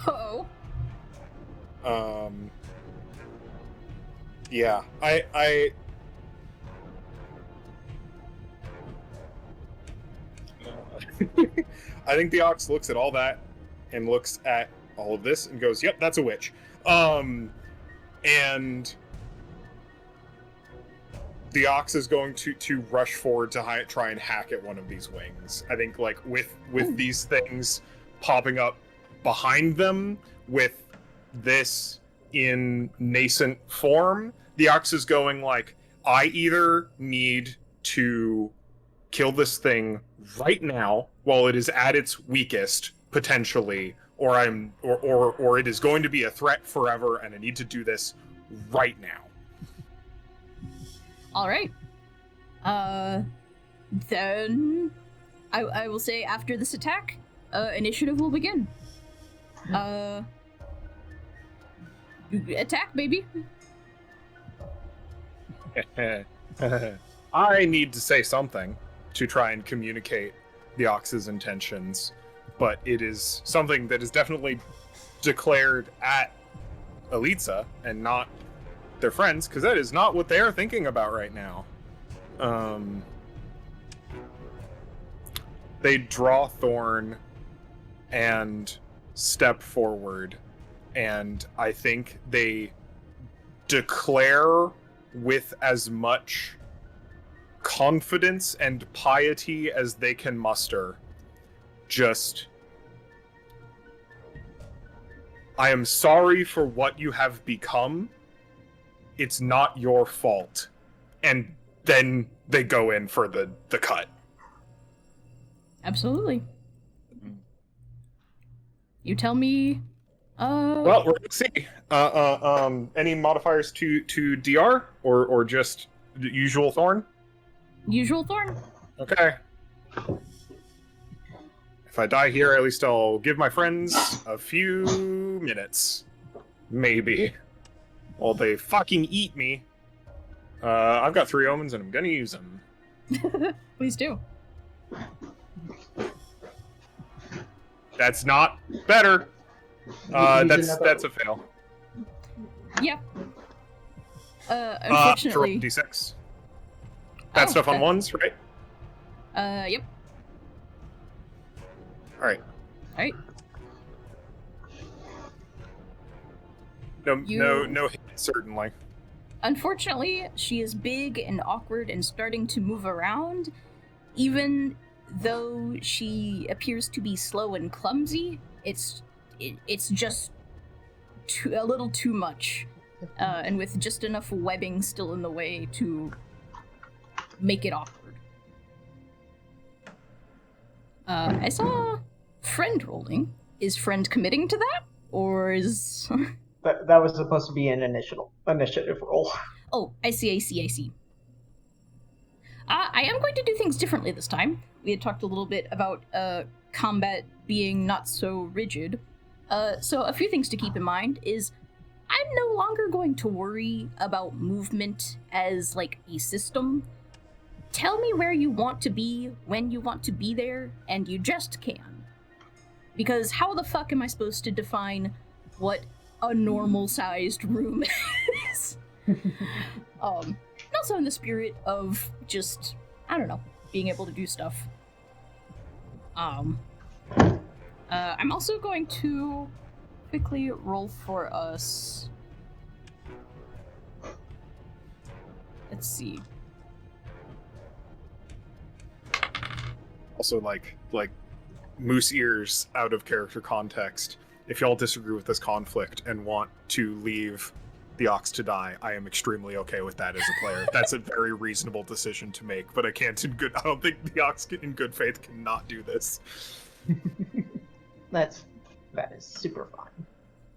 Uh-oh. Yeah, I think the ox looks at all that and looks at all of this and goes, "Yep, that's a witch." And the ox is going to rush forward to try and hack at one of these wings. I think, like, with these things popping up behind them, with this in nascent form, the ox is going like, I either need to kill this thing right now while it is at its weakest, potentially, or it is going to be a threat forever, and I need to do this right now. All right. Then I will say after this attack, initiative will begin. Attack, baby. I need to say something to try and communicate the ox's intentions, but it is something that is definitely declared at Elitza and not their friends, because that is not what they are thinking about right now. They draw Thorn and step forward, and I think they declare with as much confidence and piety as they can muster, just, I am sorry for what you have become. It's not your fault. And then they go in for the cut. Absolutely. You tell me. Well, we're gonna see. Any modifiers to DR or just the usual Thorn? Usual Thorn. Okay. If I die here, at least I'll give my friends a few minutes. Maybe. While they fucking eat me, I've got 3 omens and I'm gonna use them. Please do. That's not better. That's a fail. Yeah. Unfortunately. D6. That stuff on ones, right? Yep. Alright. Alright. No hit, certainly. Unfortunately, she is big and awkward and starting to move around. Even though she appears to be slow and clumsy, it's just a little too much. And with just enough webbing still in the way to make it awkward. I saw friend rolling. Is friend committing to that? Or is... That was supposed to be an initiative roll. Oh, I see. I am going to do things differently this time. We had talked a little bit about combat being not so rigid. So a few things to keep in mind is I'm no longer going to worry about movement as like a system. Tell me where you want to be, when you want to be there, and you just can. Because how the fuck am I supposed to define what a normal-sized room is? And also in the spirit of just, I don't know, being able to do stuff. I'm also going to quickly roll for us. Let's see. Also, like moose ears out of character context. If y'all disagree with this conflict and want to leave the ox to die, I am extremely okay with that as a player. That's a very reasonable decision to make, but I don't think the ox in good faith cannot do this. That is super fine.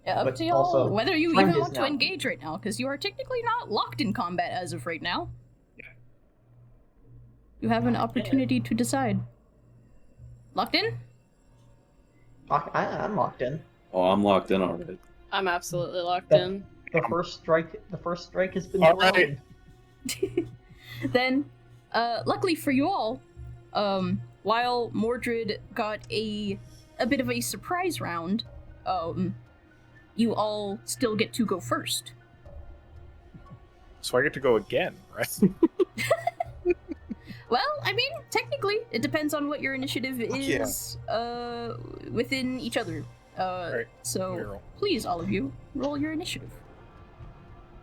Yeah, up But to y'all also, whether you friend even is want to now- engage right now, because you are technically not locked in combat as of right now. You have an opportunity to decide. Locked in? I'm locked in. Oh, I'm locked in already. I'm absolutely locked in. The first strike has been All thrown. right. Then, luckily for you all, while Mordred got a bit of a surprise round, you all still get to go first. So I get to go again, right? Well, I mean, technically, it depends on what your initiative is within each other. Right. So, please, all of you, roll your initiative.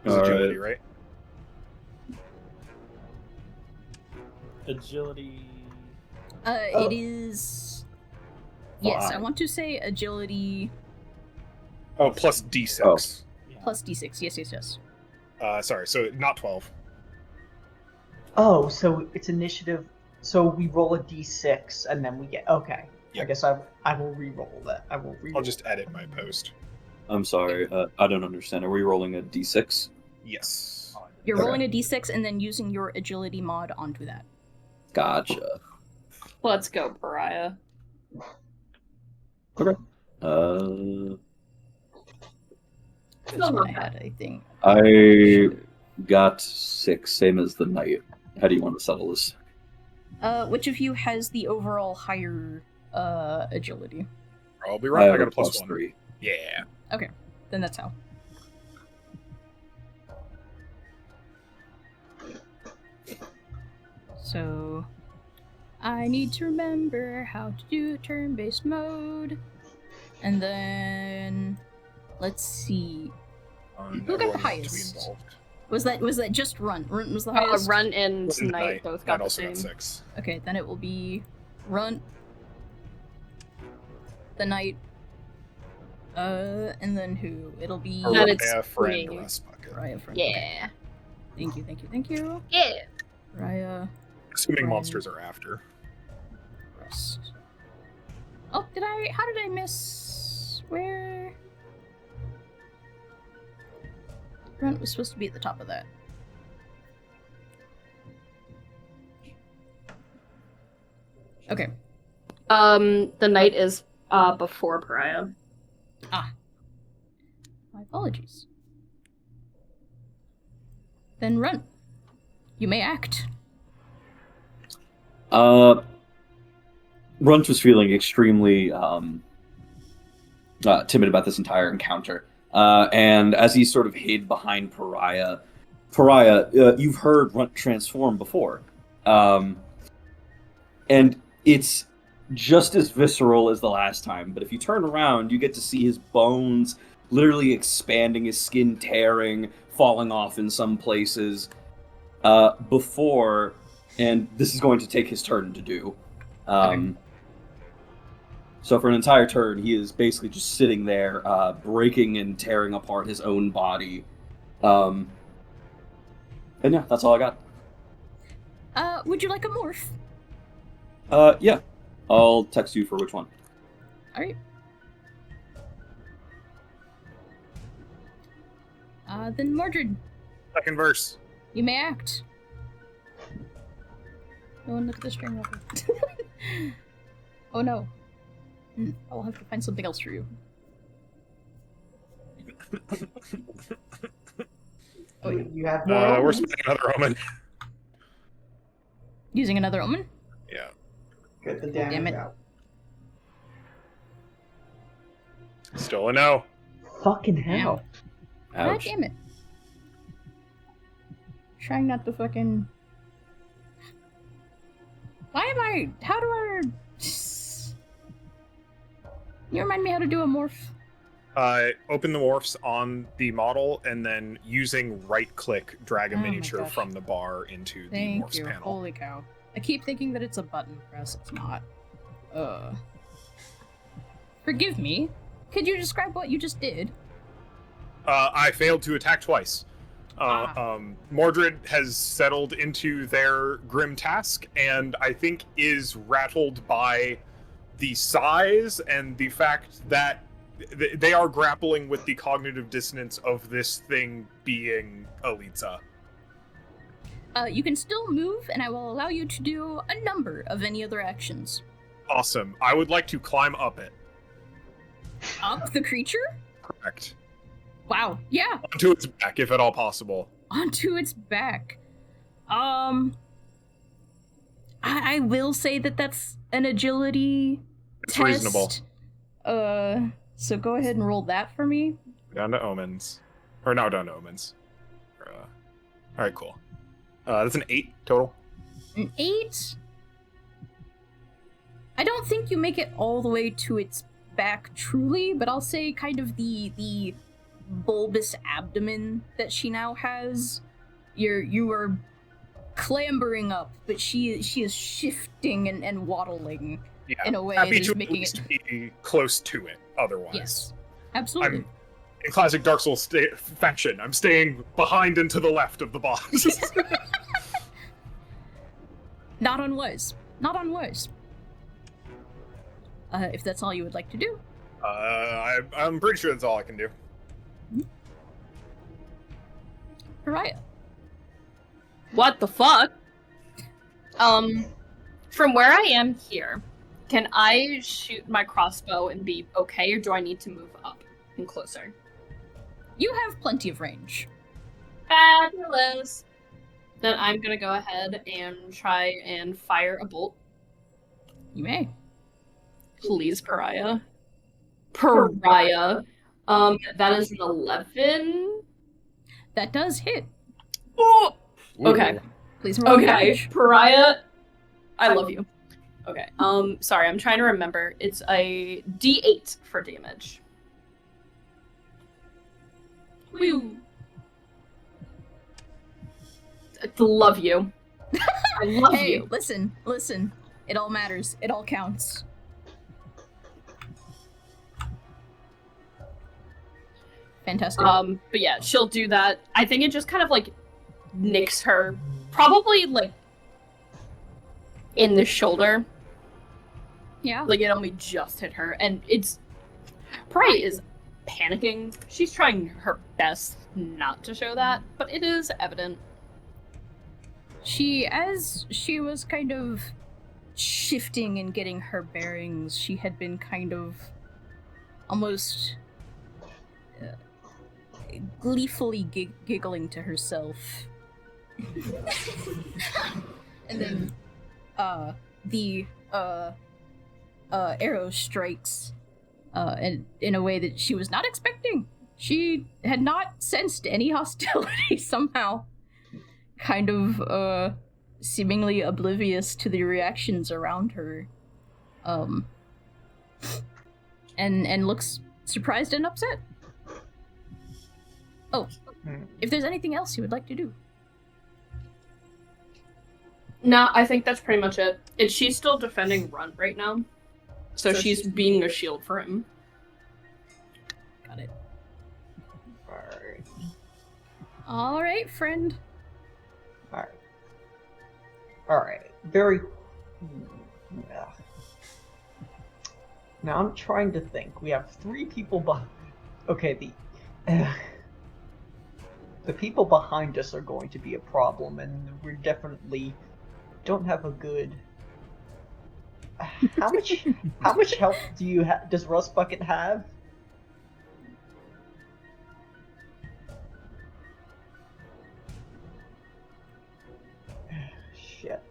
It's agility, right? Agility. It is... Yes, I Fine. want to say agility Oh, plus D6. plus d6. Yes. Sorry, so not 12. Oh, so it's initiative. So we roll a d6 and then we get. Okay. Yep. I guess I will re-roll that. I'll just edit my post. I'm sorry, I don't understand. Are we rolling a d6? Yes. You're Okay. rolling a d6 and then using your agility mod onto that. Gotcha. Let's go, Pariah. Okay. That's what I had, I think. I got 6, same as the knight. How do you want to settle this? Which of you has the overall higher agility? Probably right. I have got a plus 1. 3. Yeah. Okay, then that's how. So, I need to remember how to do turn-based mode. And then, let's see. Who got the highest? Was that just Run? Run was the highest? Run and Knight both got the also same. got 6. Okay, then it will be Run, the Knight, and then who? It'll be Then it's friend me. Rasputin. Raya friend. Yeah. Okay. Thank you. Yeah. Raya. Assuming Friend. monsters are after. Rest. Oh, how did I miss? Where? Grunt was supposed to be at the top of that. Okay. The Knight is before Pariah. My apologies. Then run. You may act. Runt was feeling extremely timid about this entire encounter. And as he sort of hid behind Pariah, you've heard Runt transform before. And it's just as visceral as the last time, but if you turn around, you get to see his bones literally expanding, his skin tearing, falling off in some places. Before, and this is going to take his turn to do. So for an entire turn, he is basically just sitting there, breaking and tearing apart his own body. And yeah, that's all I got. Would you like a morph? Yeah. I'll text you for which one. Alright. Then Mordred. Second verse. You may act. No one look at the string record. Oh no. I'll have to find something else for you. Oh, you have more we're spending another omen. Using another omen? Yeah. Get the damage Damn it. out. Still a no. Fucking hell. God Ouch. damn it. Trying not to fucking... Why am I... How do I... You remind me how to do a morph? Open the morphs on the model, and then using right-click, drag a Oh my miniature gosh. from the bar into the Thank morphs you. panel. Holy cow. I keep thinking that it's a button press. It's not. Forgive me. Could you describe what you just did? I failed to attack twice. Mordred has settled into their grim task, and I think is rattled by the size and the fact that they are grappling with the cognitive dissonance of this thing being Elitza. You can still move, and I will allow you to do a number of any other actions. Awesome. I would like to climb up it. Up the creature? Correct. Wow, yeah. Onto its back, if at all possible. Onto its back. I will say that that's an agility It's test. reasonable. So go ahead and roll that for me. Down to omens. Or now down to omens. Alright, cool. That's an 8 total. An 8? I don't think you make it all the way to its back truly, but I'll say kind of the bulbous abdomen that she now has. You are clambering up, but she is shifting and waddling in a way that is making it be close to it otherwise. Yes, absolutely. I'm, in classic Dark Souls fashion, I'm staying behind and to the left of the boss. Not unwise. Not unwise. If that's all you would like to do. I'm pretty sure that's all I can do. Pariah. What the fuck? From where I am here, can I shoot my crossbow and be okay, or do I need to move up and closer? You have plenty of range. Fabulous. Then I'm gonna go ahead and try and fire a bolt. You may. Please, Pariah. Pariah. That is an 11. That does hit. Oh! Okay. Please roll damage. Pariah. I love you. Okay. Sorry, I'm trying to remember. It's a D8 for damage. Woo. I love you. I love Hey, you. listen. It all matters. It all counts. Fantastic. But yeah, she'll do that. I think it just kind of like nicks her, probably like in the shoulder. Yeah. Like it only just hit her, and it's Pariah is panicking. She's trying her best not to show that, but it is evident. As she was kind of shifting and getting her bearings, she had been kind of almost gleefully giggling to herself And then the arrow strikes in a way that she was not expecting. She had not sensed any hostility somehow. Kind of seemingly oblivious to the reactions around her. And looks surprised and upset. Oh, if there's anything else you would like to do. No, I think that's pretty much it. And she's still defending Runt right now. So she's being a shield for him. Got it. Alright. Alright, friend. Alright. Very... Yeah. Now I'm trying to think. We have 3 people Okay, the people behind us are going to be a problem, and we're definitely don't have a good... How much health does Rust Bucket have? Shit.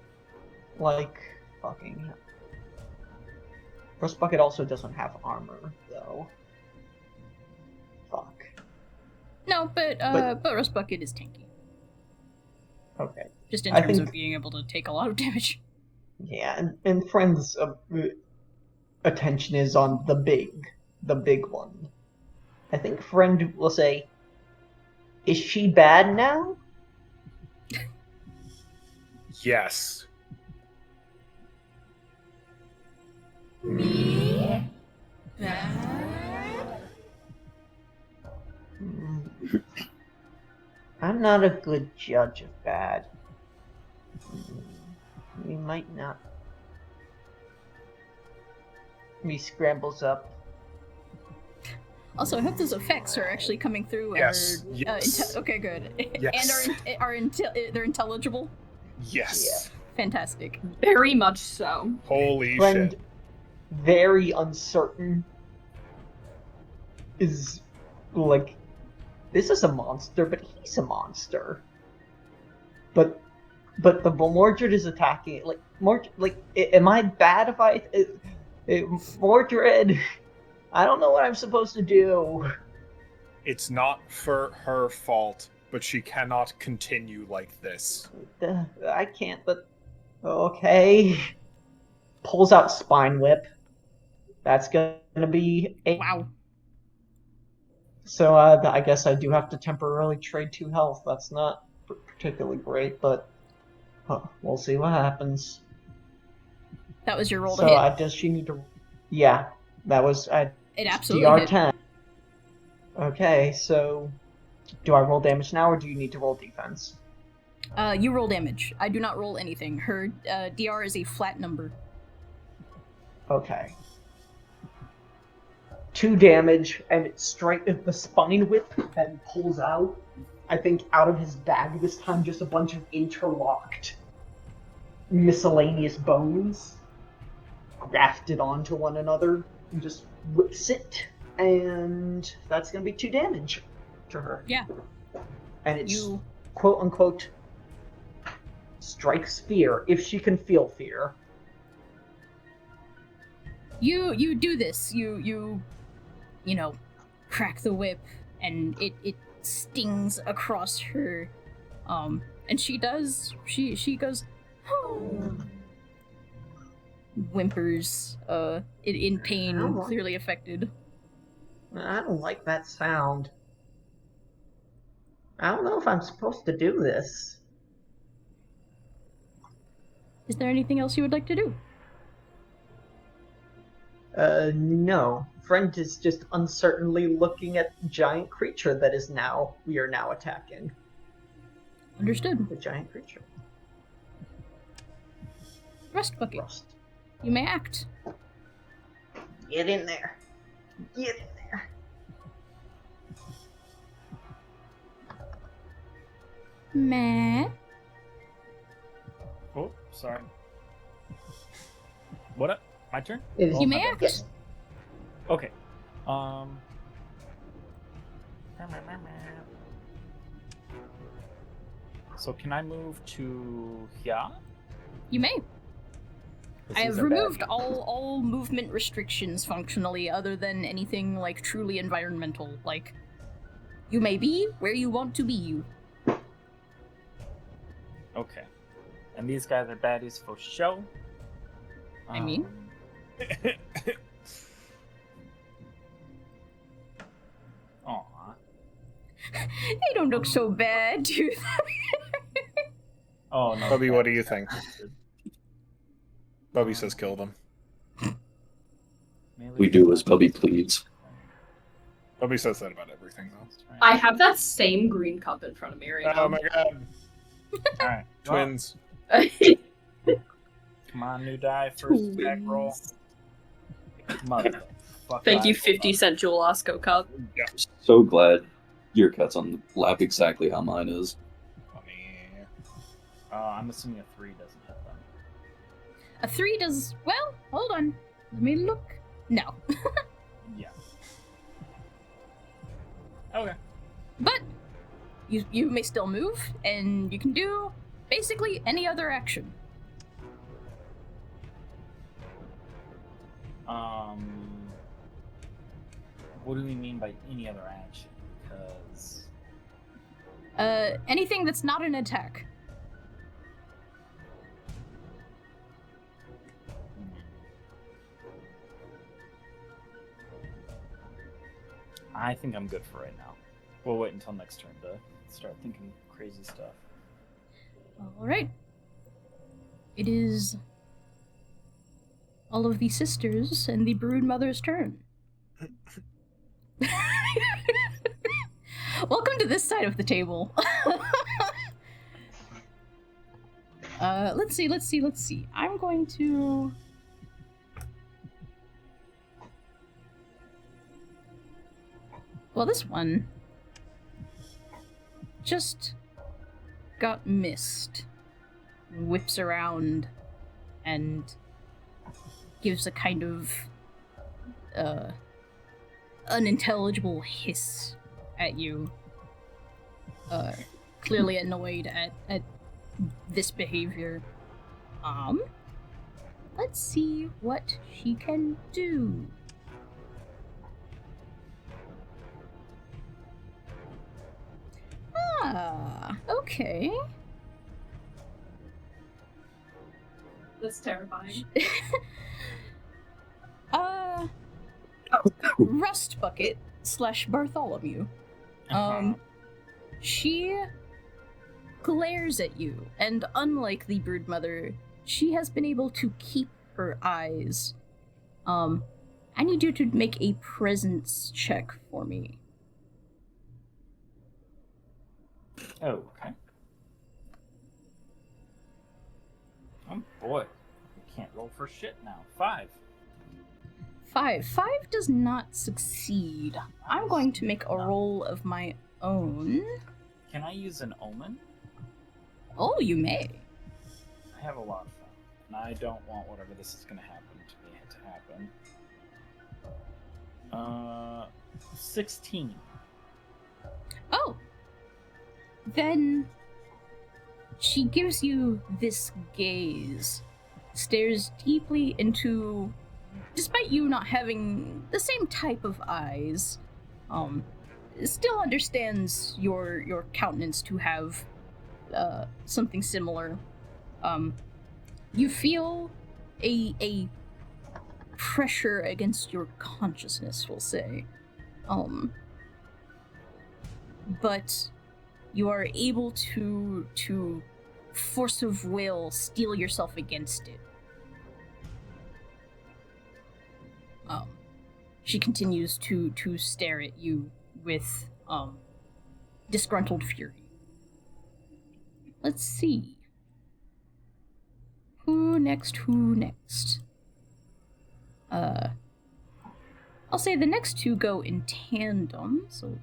Like, fucking... Rust Bucket also doesn't have armor, though. Fuck. No, but Rust Bucket is tanky. Okay. Just in terms of being able to take a lot of damage. Yeah, and Friend's attention is on the big one. I think Friend will say, "Is she bad now?" Yes. Me? Bad? I'm not a good judge of bad. We might not. He scrambles up. Also, I hope those effects are actually coming through. Yes. Okay, good. Yes. And they're intelligible. Yes. Yeah. Fantastic. Very much so. Holy Friend, shit. very uncertain. Is like, this is a monster, but he's a monster. But the Mordred is attacking. Am I bad if I... Mordred, I don't know what I'm supposed to do. It's not for her fault, but she cannot continue like this. I can't, but... Okay. Pulls out Spine Whip. That's gonna be a... Wow. So, I guess I do have to temporarily trade 2 health. That's not particularly great, but... we'll see what happens. That was your roll to hit? So, does she need to... Yeah, that was... It absolutely DR10. hit. Okay, so... Do I roll damage now, or do you need to roll defense? You roll damage. I do not roll anything. Her DR is a flat number. Okay. 2 damage, and it strikes the Spine Whip and pulls out, I think, out of his bag this time, just a bunch of interlocked miscellaneous bones grafted onto one another, and just whips it, and that's gonna be 2 damage to her. Yeah. And it's quote-unquote strikes fear, if she can feel fear. You do this. You know, crack the whip, and it stings across her. And she goes, whimpers, in pain, clearly affected. I don't like that sound. I don't know if I'm supposed to do this. Is there anything else you would like to do? No. Friend is just uncertainly looking at the giant creature that we are now attacking. Understood. The giant creature. Rust Bucket. Rust. You may act. Get in there. Get in there. Matt? Oh, sorry. What up? My turn? You may act. Yes. Okay. So can I move to here? You may. I have He's a removed baddie. all movement restrictions functionally, other than anything like truly environmental. Like, you may be where you want to be. Okay. And these guys are baddies for show. I mean? Aw. They don't look so bad, do they? Oh no. Bubby, what do you think? Bubby says kill them. We do as Bubby pleads. Bubby says that about everything, though. I have that same green cup in front of me right now. Oh my god. Alright. Twins. Come on, new die. First attack roll. Motherfucker. Thank you, 50-cent Jewel Osco cup. Yeah. So glad your cat's on the lap exactly how mine is. I'm assuming a 3 doesn't hit them. A 3 does... Well, hold on. Let me look. No. Yeah. Okay. But you may still move, and you can do basically any other action. What do we mean by any other action? Because... Anything that's not an attack. I think I'm good for right now. We'll wait until next turn to start thinking crazy stuff. Alright. It is all of the sisters and the brood mother's turn. Welcome to this side of the table. Let's see. I'm going to... Well, this one just got missed. Whips around and gives a kind of unintelligible hiss at you. Clearly annoyed at this behavior. Let's see what she can do. Ah, okay. That's terrifying. Rust Bucket / Bartholomew. She glares at you, and unlike the broodmother, she has been able to keep her eyes. I need you to make a presence check for me. Oh, okay. Oh boy. I can't roll for shit now. 5. 5 does not succeed. I'm going to make a roll of my own. Can I use an omen? Oh, you may. I have a lot of fun. And I don't want whatever this is going to happen to happen. 16. Oh. Then she gives you this gaze, stares deeply into, despite you not having the same type of eyes, still understands your countenance to have something similar. You feel a pressure against your consciousness, we'll say. But you are able to force of will steel yourself against it. She continues to stare at you with disgruntled fury. Let's see. Who next? I'll say the next two go in tandem, so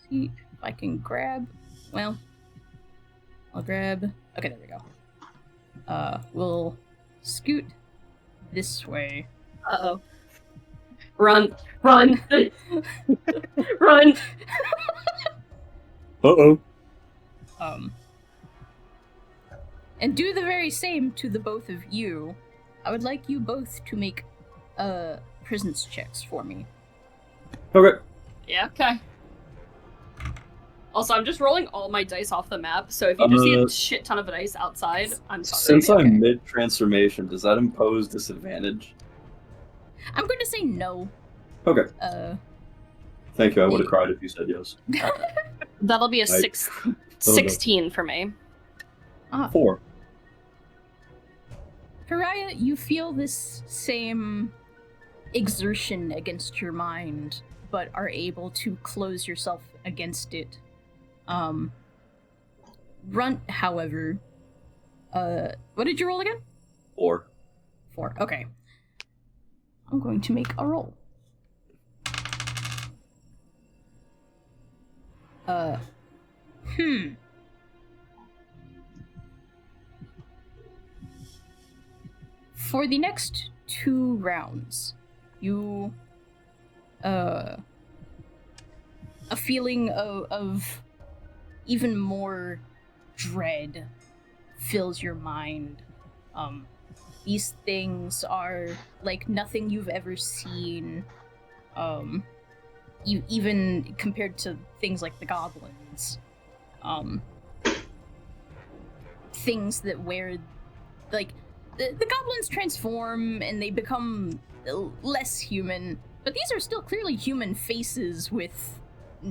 see if I can grab. Well, I'll grab. Okay, there we go. We'll scoot this way. Uh-oh. Run! Run! Run! Uh-oh. And do the very same to the both of you. I would like you both to make presence checks for me. Okay. Yeah, okay. Also, I'm just rolling all my dice off the map, so if you just see a shit ton of dice outside, I'm sorry. Since I'm mid-transformation, does that impose disadvantage? I'm going to say no. Okay. Thank you, I would have cried if you said yes. That'll be a 16 for me. 4. Pariah, you feel this same exertion against your mind, but are able to close yourself against it. Runt, however, what did you roll again? 4. 4, okay. I'm going to make a roll. For the next 2 rounds, you, a feeling of even more dread fills your mind. These things are like nothing you've ever seen, even compared to things like the goblins. Things that wear, like, the goblins transform and they become less human, but these are still clearly human faces with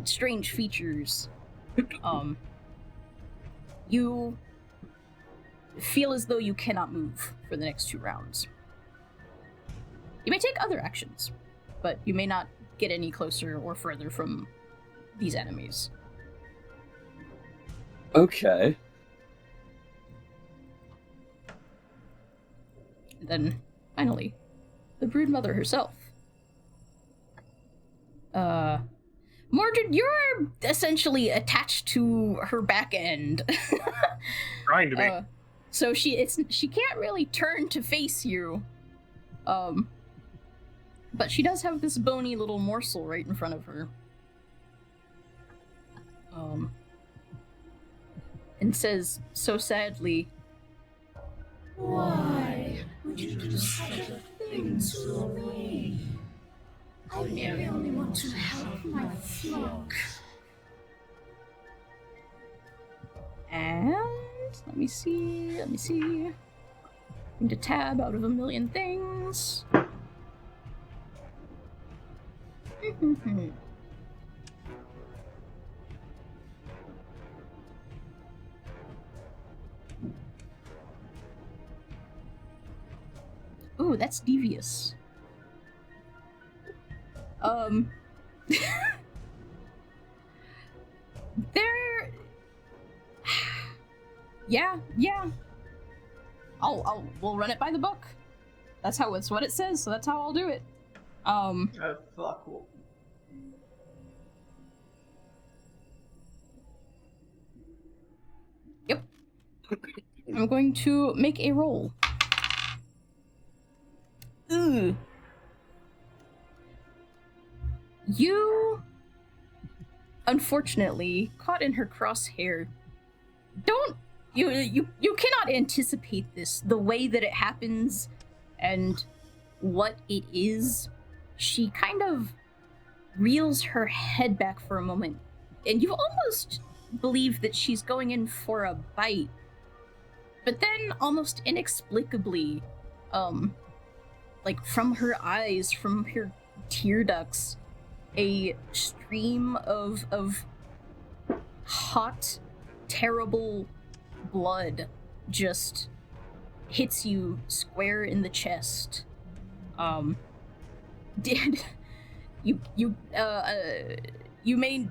strange features. You feel as though you cannot move for the next 2 rounds. You may take other actions, but you may not get any closer or further from these enemies. Okay. And then, finally, the Broodmother herself. Mordred, you're essentially attached to her back end. Trying to be. So she can't really turn to face you. But she does have this bony little morsel right in front of her. And says so sadly, "Why would you do such a thing to me? I merely only want to help my flock." And let me see. Going to tab out of a million things. Ooh, that's devious. There. Yeah. We'll run it by the book. That's what it says, so that's how I'll do it. Oh, fuck. Yep. I'm going to make a roll. Ooh. You, unfortunately, caught in her crosshair. You cannot anticipate this, the way that it happens and what it is. She kind of reels her head back for a moment, and you almost believe that she's going in for a bite. But then, almost inexplicably, like from her eyes, from her tear ducts, a stream of hot, terrible blood just hits you square in the chest. You may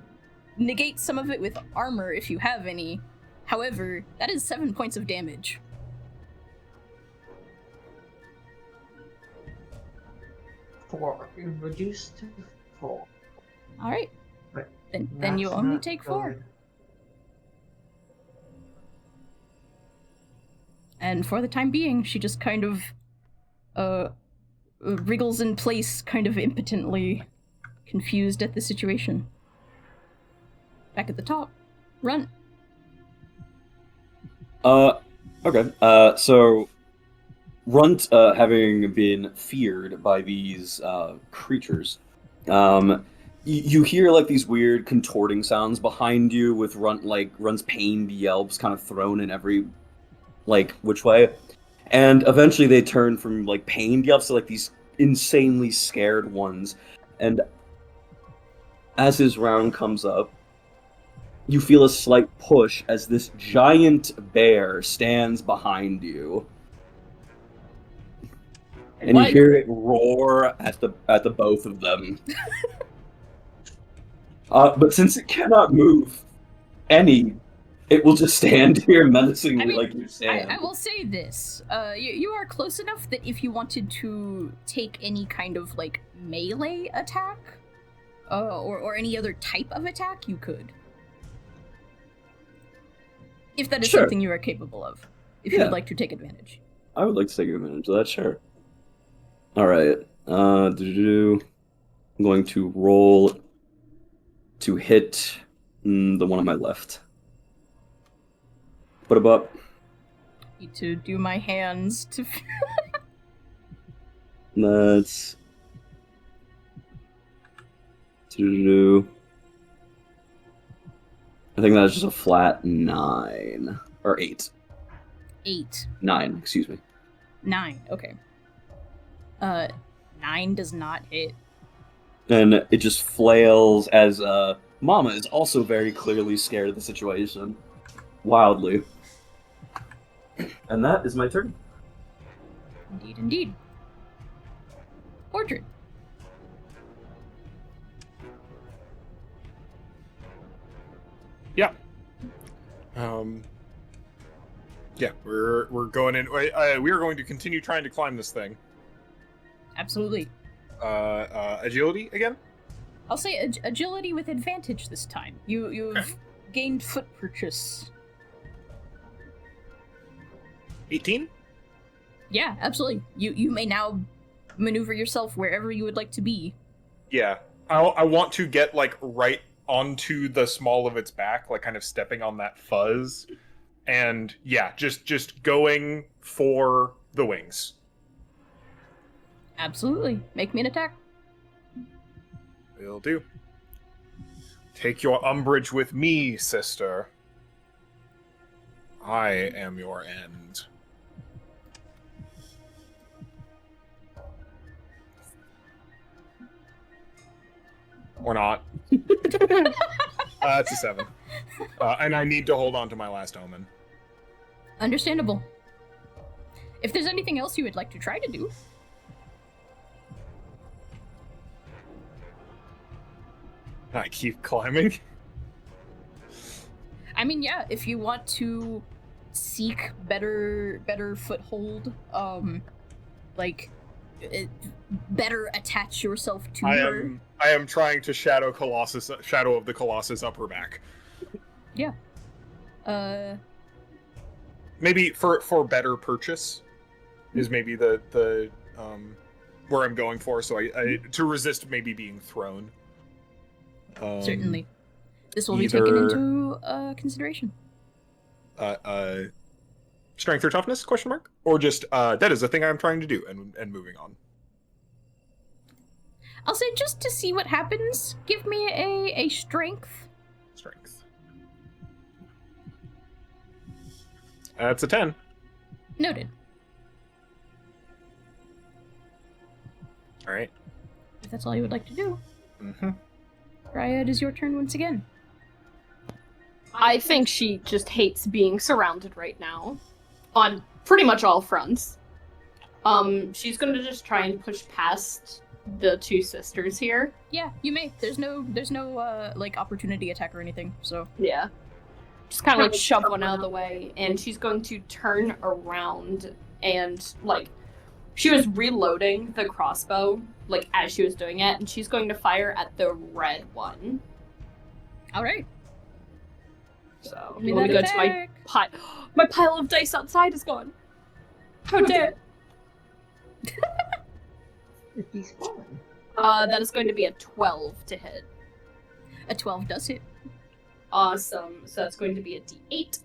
negate some of it with armor if you have any. However, that is 7 points of damage. Four. Reduced to 4. Alright. But Then you that's only not take 4. good. And for the time being, she just kind of wriggles in place, kind of impotently, confused at the situation. Back at the top, Runt. Okay. So Runt, having been feared by these creatures, you hear like these weird contorting sounds behind you, with Runt's pained yelps kind of thrown in every which way, and eventually they turn from like pained yelps to like these insanely scared ones. And as his round comes up, you feel a slight push as this giant bear stands behind you. And you hear it roar at the both of them. But since it cannot move it will just stand here menacingly like you stand. I will say this. You are close enough that if you wanted to take any kind of like melee attack, or any other type of attack, you could. If that is something you are capable of. If you would like to take advantage. I would like to take advantage of that, sure. Alright. I'm going to roll to hit the one on my left. Put him up. Need to do my hands to... That's... I think that's just a flat 9. Or 8. 8. 9, excuse me. 9, okay. 9 does not hit. And it just flails as Mama is also very clearly scared of the situation. Wildly. And that is my turn. Indeed, indeed. Portrait. Yeah. Yeah, we're going in. We are going to continue trying to climb this thing. Absolutely. Agility again? I'll say agility with advantage this time. You've gained foot purchase. 18? Yeah, absolutely. You may now maneuver yourself wherever you would like to be. Yeah. I want to get, like, right onto the small of its back, like, kind of stepping on that fuzz. And, yeah, just going for the wings. Absolutely. Make me an attack. Will do. Take your umbrage with me, sister. I am your end. Or not. It's a 7. And I need to hold on to my last omen. Understandable. If there's anything else you would like to try to do... I keep climbing. I mean, yeah, if you want to seek better foothold, better attach yourself to her. I am trying to shadow of the Colossus up her back. Yeah. Maybe for better purchase is maybe the where I'm going for. So I to resist maybe being thrown. Certainly. This will be taken into consideration. Strength or toughness? Question mark? Or just that is the thing I'm trying to do and moving on. I'll say just to see what happens, give me a strength. Strength. That's a 10. Noted. All right. If that's all you would like to do. Mm-hmm. Raya, it is your turn once again. I think she just hates being surrounded right now. On pretty much all fronts. She's gonna just try and push past the two sisters here. Yeah, you may. There's no opportunity attack or anything, so. Yeah. Just kind of shove one out of the way, and she's going to turn around and, she was reloading the crossbow, as she was doing it, and she's going to fire at the red one. Alright. So, let me go to my pile. My pile of dice outside is gone. How dare! He's falling. That is going to be a 12 to hit. A 12 does hit. Awesome. So that's going to be a D8.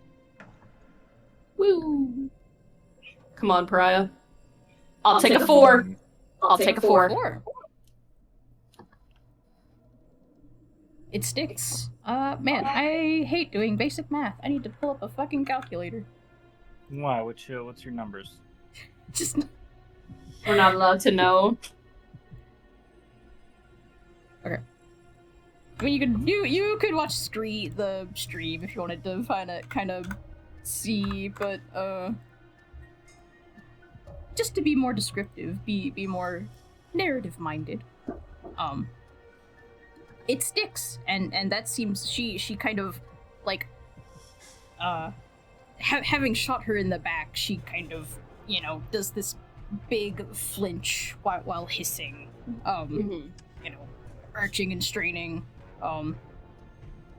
Woo! Come on, Pariah. I'll take a 4. I'll take a 4. It sticks. Man, I hate doing basic math. I need to pull up a fucking calculator. Why? What's your numbers? Just. We're not allowed to know. Okay. I mean, you could watch the stream if you wanted to kind of see, but just to be more descriptive, be more narrative minded. It sticks, and that seems she kind of like having shot her in the back, she kind of does this big flinch while hissing, arching and straining,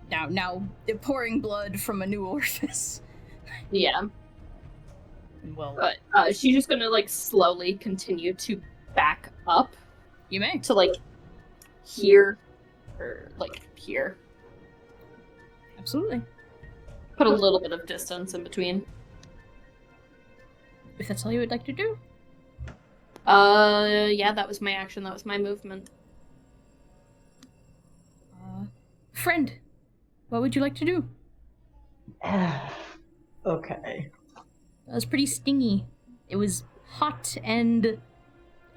now pouring blood from a new orifice. Yeah. Well, but she's just gonna slowly continue to back up. You may to here. Or here. Absolutely. Put a little bit of distance in between. If that's all you would like to do. Yeah, that was my action. That was my movement. Friend, what would you like to do? Okay. That was pretty stingy. It was hot and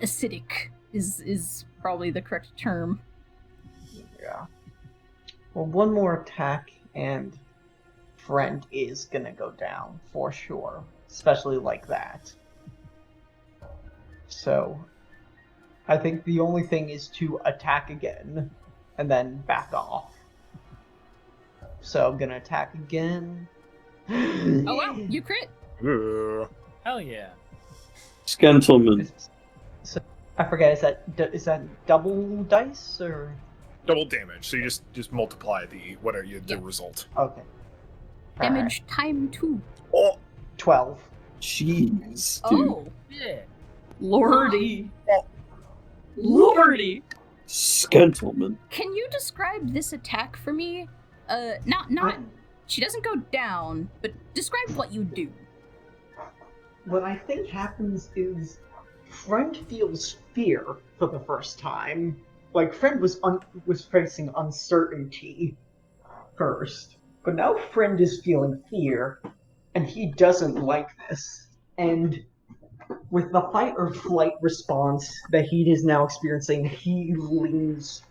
acidic is probably the correct term. Yeah. Well, one more attack and friend is gonna go down for sure, especially like that. So, I think the only thing is to attack again and then back off. So I'm gonna attack again. Oh wow, you crit! Hell yeah. Gentlemen. So, I forget, is that double dice or? Double damage, so you just multiply the result. Okay. Damage time 2. Oh, 12. Jeez, dude. Oh, Yeah. Lordy. Lordy. Gentlemen. Can you describe this attack for me? Not. She doesn't go down, but describe what you do. What I think happens is friend feels fear for the first time. Like, friend was facing uncertainty first, but now friend is feeling fear, and he doesn't like this. And with the fight or flight response that he is now experiencing, he leans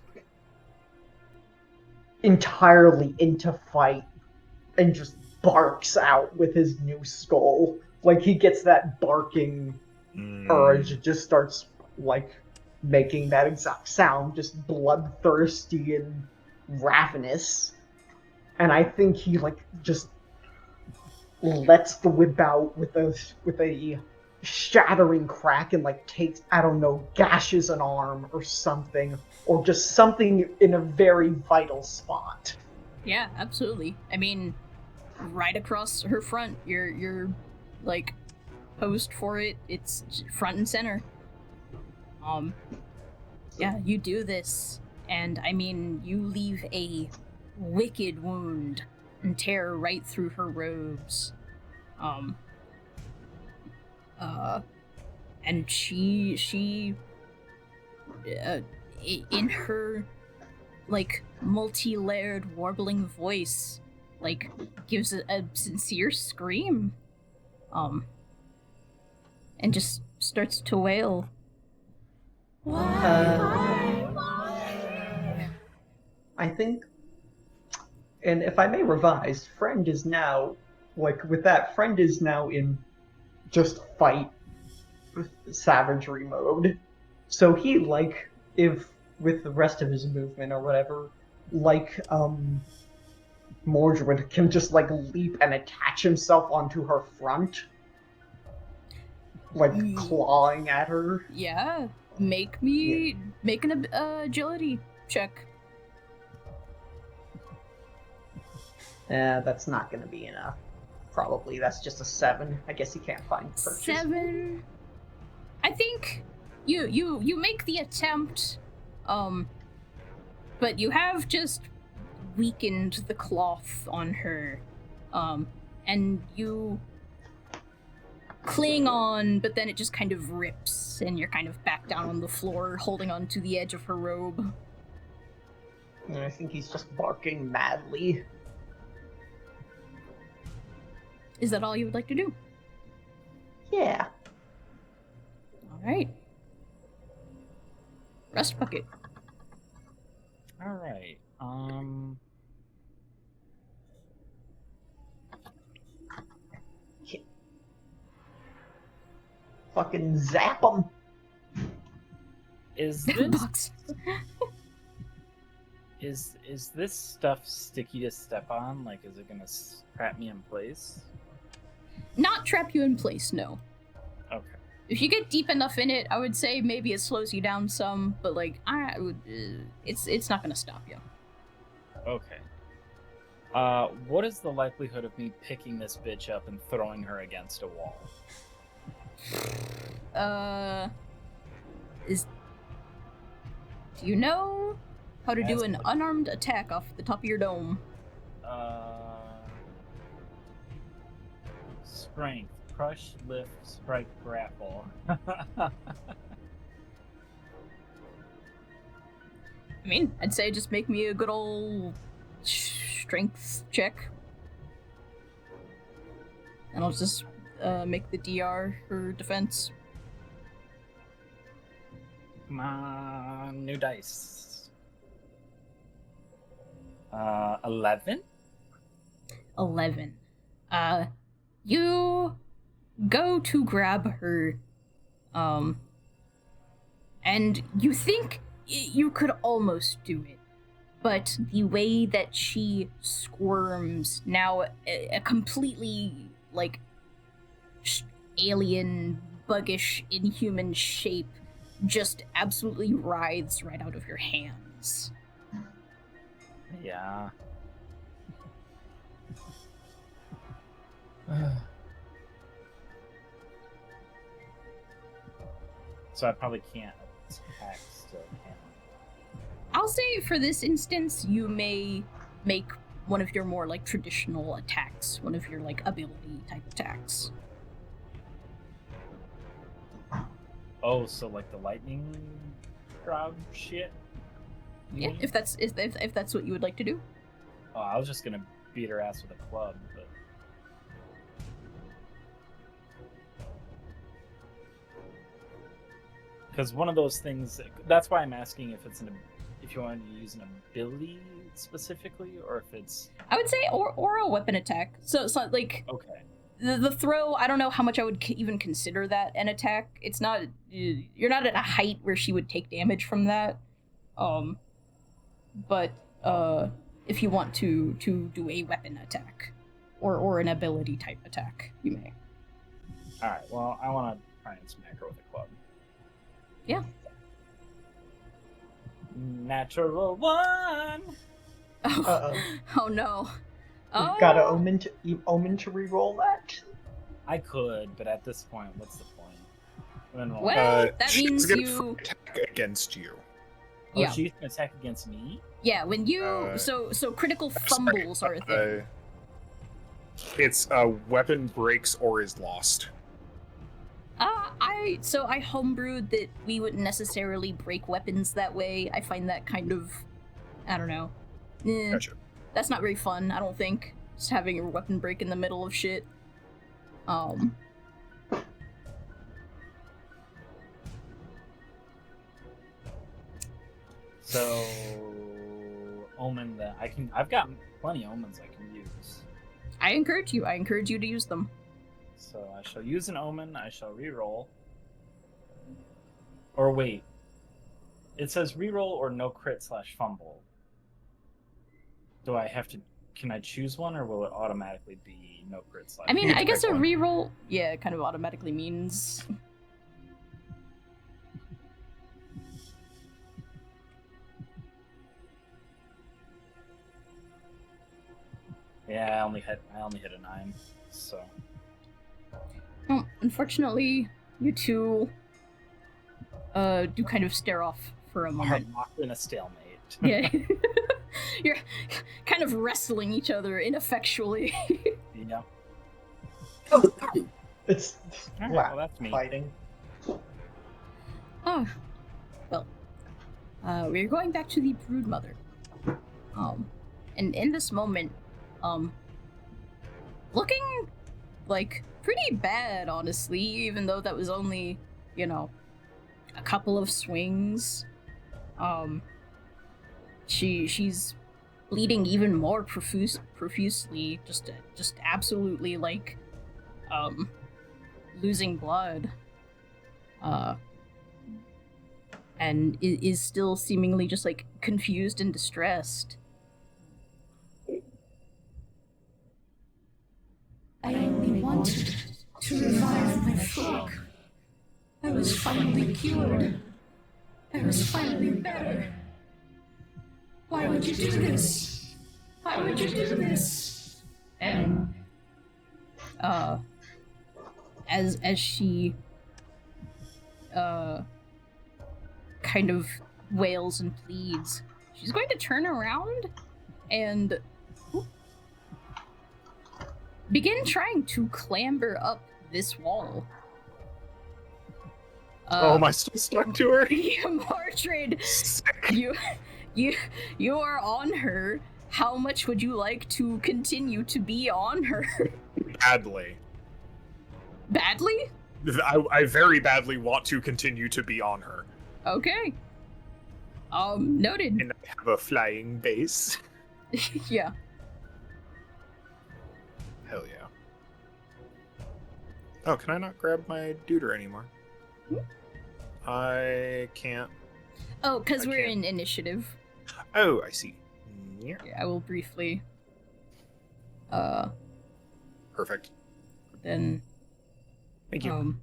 entirely into fight and just barks out with his new skull. Like, he gets that barking urge, it just starts, making that exact sound, just bloodthirsty and ravenous. And I think he just lets the whip out with a shattering crack and takes, I don't know, gashes an arm or something, or just something in a very vital spot. Yeah, absolutely. I mean, right across her front, you're posed for it. It's front and center. Yeah, you do this, and I mean, you leave a wicked wound and tear right through her robes. And she in her, multi-layered, warbling voice, gives a sincere scream, and just starts to wail. I think, and if I may revise, friend is now, with that, friend is now in just fight savagery mode. So he, if with the rest of his movement or whatever, Mordred can just, leap and attach himself onto her front, clawing at her. Yeah. Make an agility check. That's not gonna be enough. Probably. That's just a 7. I guess you can't find purchase. 7. I think you make the attempt, but you have just weakened the cloth on her, and you cling on, but then it just kind of rips, and you're kind of back down on the floor, holding on to the edge of her robe. And I think he's just barking madly. Is that all you would like to do? Yeah. Alright. Rust Bucket. Alright, Fucking zap him. Is this Box. is this stuff sticky to step on? Like, is it gonna trap me in place? Not trap you in place, no. Okay. If you get deep enough in it, I would say maybe it slows you down some, but like it's not gonna stop you. Okay. What is the likelihood of me picking this bitch up and throwing her against a wall? Do you know how to do an unarmed attack off the top of your dome? Strength, crush, lift, strike, grapple. I mean, I'd say just make me a good old strength check. And I'll just make the DR for defense. Come on, new dice. 11? 11. You go to grab her, and you think you could almost do it, but the way that she squirms, now a completely, like, alien, buggish, inhuman shape, just absolutely writhes right out of your hands. Yeah. So I probably can't attack still, can I? I'll say for this instance, you may make one of your more, like, traditional attacks, one of your, like, ability type attacks. Oh, so like the lightning crowd shit? Yeah, if that's what you would like to do. Oh, I was just gonna beat her ass with a club, but because one of those things. That's why I'm asking if if you wanted to use an ability specifically, or if it's. I would say or a weapon attack. So it's not like Okay. The throw. I don't know how much I would even consider that an attack. It's not. You're not at a height where she would take damage from that. But if you want to do a weapon attack, or an ability type attack, you may. All right. Well, I want to try and smack her with a club. Yeah. Natural 1. Oh no. You've got to omen to re-roll that. I could, but at this point, what's the point? Well, that she's means gonna you attack against you. Oh, yeah. she's gonna attack against me? Yeah, when you so critical fumbles are a thing. It's weapon breaks or is lost. I homebrewed that we wouldn't necessarily break weapons that way. I find that kind of, I don't know. Gotcha. That's not very fun, I don't think. Just having your weapon break in the middle of shit. So omen that I've got plenty of omens I can use. I encourage you to use them. So I shall use an omen, I shall reroll. Or wait. It says reroll or no crit / fumble. Do I have to can I choose one or will it automatically be no crit / I mean, I guess a reroll kind of automatically means Yeah, I only hit a 9, so. Well, unfortunately, you two do kind of stare off for a moment. I'm locked in a stalemate. Yeah. You're kind of wrestling each other ineffectually. Yeah. It's Alright, wow, well, that's me. fighting. Oh, well, we're going back to the Broodmother. And in this moment, looking like pretty bad, honestly, even though that was only, a couple of swings. She's bleeding even more profusely, just absolutely like, losing blood. And is still seemingly just like confused and distressed. I only wanted to revive my flock. I was finally cured. I was finally better. Why would you do this? Why would you do this? And as she kind of wails and pleads, she's going to turn around and begin trying to clamber up this wall. Oh, am I still stuck to her? Martrid, you are on her. How much would you like to continue to be on her? Badly. Badly? I very badly want to continue to be on her. Okay. Noted. And I have a flying base. Yeah. Hell yeah. Oh, can I not grab my duder anymore? I can't. Oh, because we're in initiative. Oh, I see. Yeah. Yeah, I will briefly. Perfect. Then. Thank you.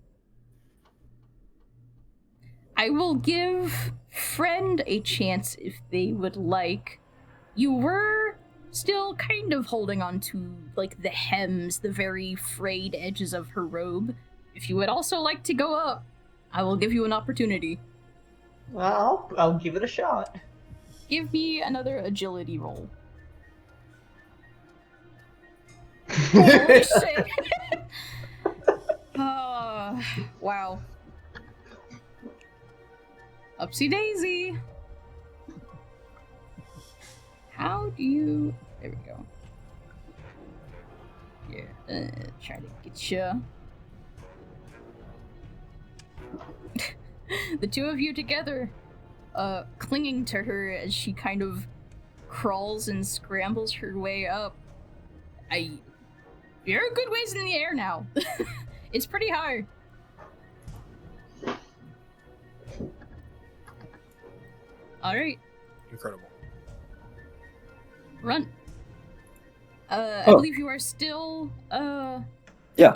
I will give Friend a chance if they would like. You were still kind of holding on to, like, the hems, the very frayed edges of her robe. If you would also like to go up, I will give you an opportunity. Well, I'll give it a shot. Give me another agility roll. Holy shit! Wow. Upsy daisy. How do you... There we go. Yeah, try to get you. The two of you together, clinging to her as she kind of crawls and scrambles her way up. You're a good ways in the air now. It's pretty high. Alright. Incredible. Run. I believe you are still, yeah.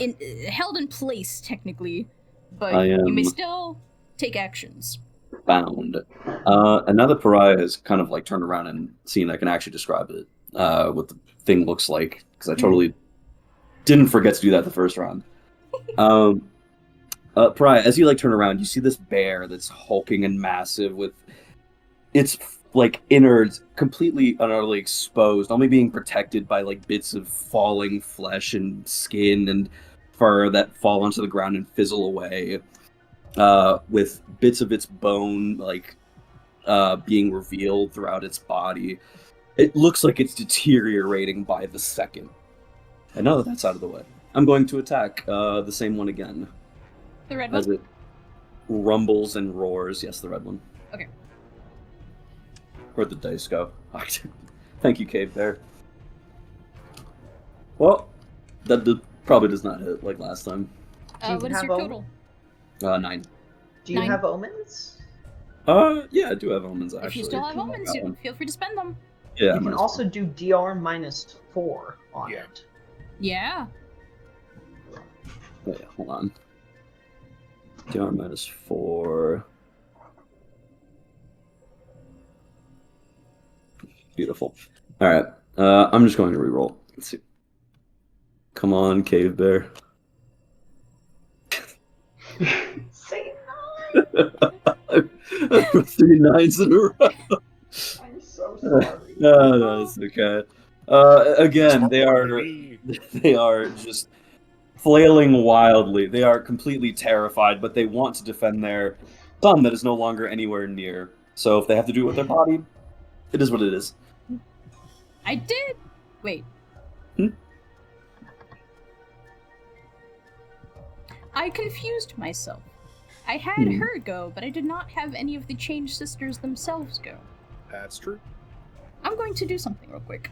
held in place, technically, but I am you may still take actions. Bound. And now that Pariah has kind of like turned around and seen, I can actually describe it, what the thing looks like, because I totally didn't forget to do that the first round. Pariah, as you like turn around, you see this bear that's hulking and massive with its like innards completely utterly exposed, only being protected by like bits of falling flesh and skin and fur that fall onto the ground and fizzle away, with bits of its bone like being revealed throughout its body. It looks like it's deteriorating by the second. And now that that's out of the way, I'm going to attack the same one again. The red one? As it rumbles and roars. Yes, the red one. Okay. Where'd the dice go? Thank you, Cave Bear. Well, that probably does not hit like last time. What is your total? 9. Do you have omens? Yeah, I do have omens, actually. If you still have omens, feel free to spend them. Yeah, you can also do DR -4 on it. Yeah. Wait, hold on. DR -4. Beautiful. All right. I'm just going to reroll. Let's see. Come on, Cave Bear. Say 9. I put 3 9s in a row. I'm so sorry. No, it's okay. Again, they are just flailing wildly. They are completely terrified, but they want to defend their son that is no longer anywhere near. So if they have to do it with their body, it is what it is. I did. Wait. I confused myself. I had her go, but I did not have any of the Change Sisters themselves go. That's true. I'm going to do something real quick.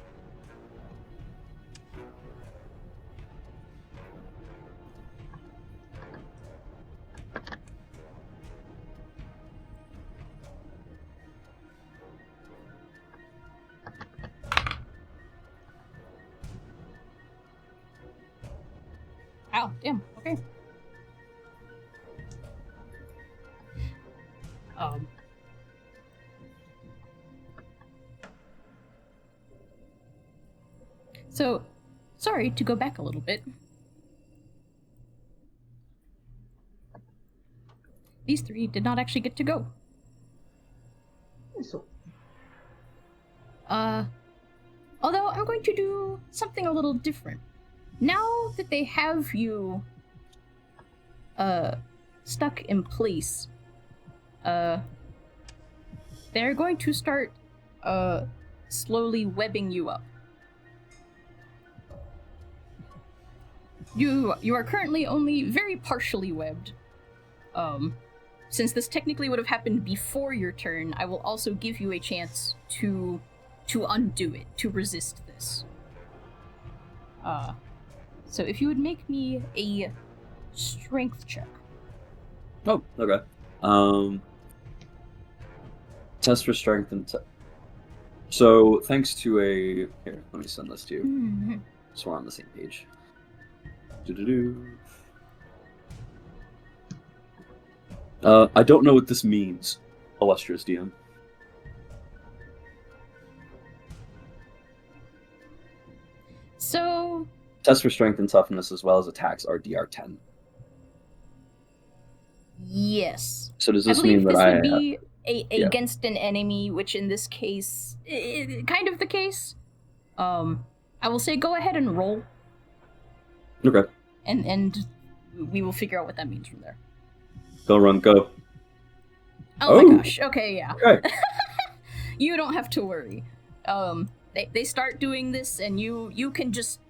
Ow, damn, okay. So, sorry to go back a little bit. These three did not actually get to go. Although I'm going to do something a little different. Now that they have you stuck in place, they're going to start slowly webbing you up. You are currently only very partially webbed. Since this technically would have happened before your turn, I will also give you a chance to undo it, to resist this. So if you would make me a strength check. Oh, okay. Test for strength and so thanks to a here, let me send this to you. So we're on the same page. I don't know what this means, illustrious DM. So Test for strength and toughness as well as attacks are DR 10. Yes. So does this mean that I believe this would be against an enemy, which in this case, kind of the case. I will say go ahead and roll. Okay. And we will figure out what that means from there. Go run, go. Oh my gosh. Okay, yeah. Okay. You don't have to worry. They start doing this, and you can just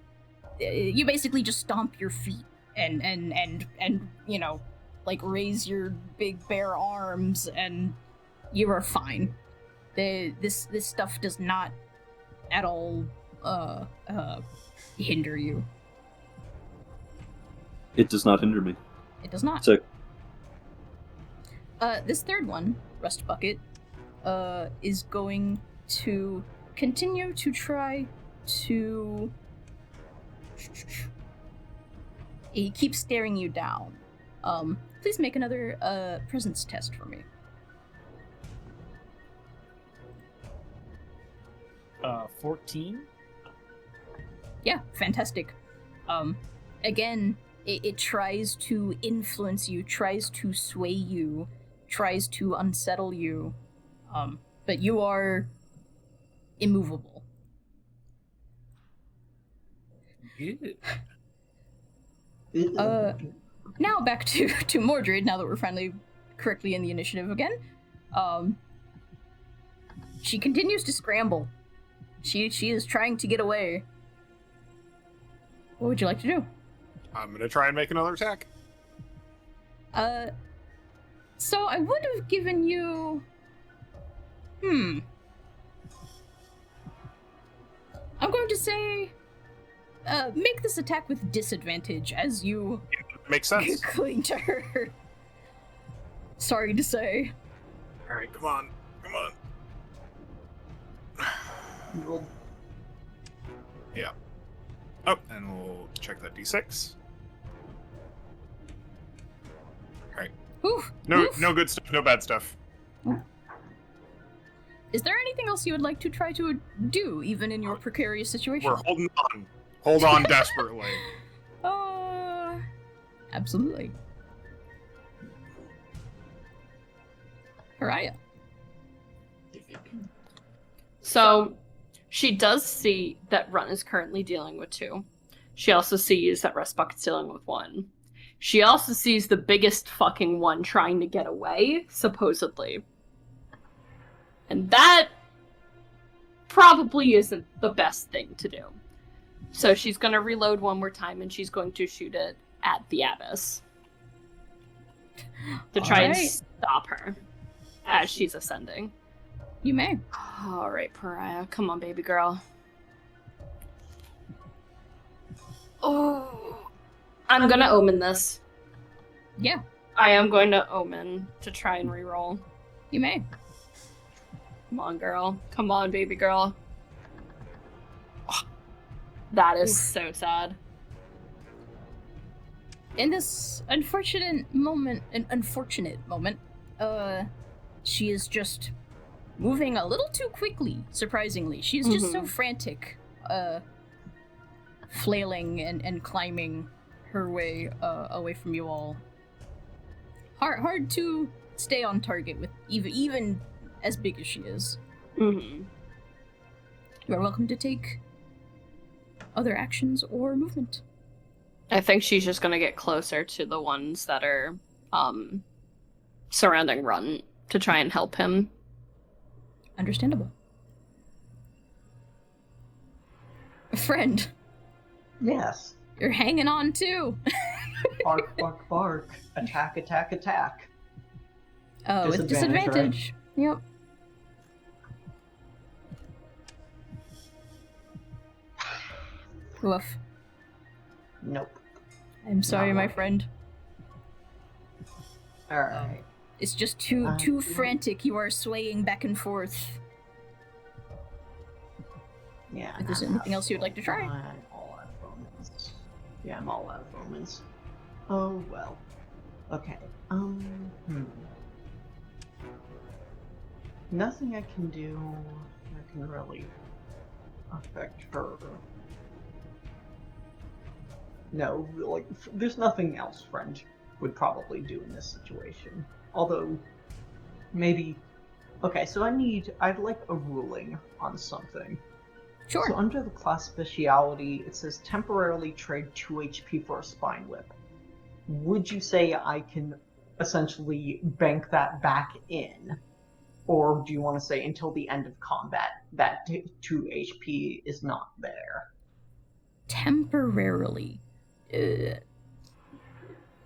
you basically just stomp your feet and you know, like raise your big bare arms, and you are fine. This stuff does not at all hinder you. It does not hinder me. It does not. Sick. This third one, Rust Bucket, is going to continue to try to... He keeps staring you down. Please make another presence test for me. 14? Yeah, fantastic. Again, it tries to influence you, tries to sway you, tries to unsettle you, but you are immovable. Good. Now back to Mordred, now that we're finally correctly in the initiative again. She continues to scramble. She is trying to get away. What would you like to do? I'm gonna try and make another attack. So I would have given you... I'm going to say... make this attack with disadvantage as you... Makes sense. cling to her. Sorry to say. Alright, come on. Yeah. Oh, and we'll check that d6. Alright. No good stuff, no bad stuff. Is there anything else you would like to try to do, even in your precarious situation? We're holding on. Hold on desperately. Absolutely. Pariah. So, she does see that Run is currently dealing with 2. She also sees that Rust Bucket's dealing with one. She also sees the biggest fucking one trying to get away, supposedly. And that probably isn't the best thing to do. So she's going to reload one more time, and she's going to shoot it at the Abyss. To try and stop her as she's ascending. You may. Alright, Pariah. Come on, baby girl. Oh, I'm gonna omen this. Yeah. I am going to omen to try and reroll. You may. Come on, girl. Come on, baby girl. Oh, that is so sad. In this unfortunate moment, she is just moving a little too quickly, surprisingly. She's just so frantic, flailing and climbing her way away from you all. Hard to stay on target with even as big as she is. Mm-hmm. You are welcome to take other actions or movement. I think she's just gonna get closer to the ones that are surrounding Runt to try and help him. Understandable. Friend. Yes. You're hanging on too. Bark, bark, bark. Attack, attack, attack. Oh, it's disadvantage. Right? Yep. Woof. Nope. I'm sorry, my friend. Alright. It's just too frantic. You are swaying back and forth. Yeah. If there's anything else you'd like to try? I'm all out of omens. Yeah, I'm all out of omens. Oh, well. Okay. Nothing I can do that can really affect her. No, like, there's nothing else friend would probably do in this situation. Although, maybe... Okay, so I'd like a ruling on something. Sure. So under the class speciality, it says temporarily trade 2 HP for a spine whip. Would you say I can essentially bank that back in? Or do you want to say until the end of combat, that 2 HP is not there? Temporarily.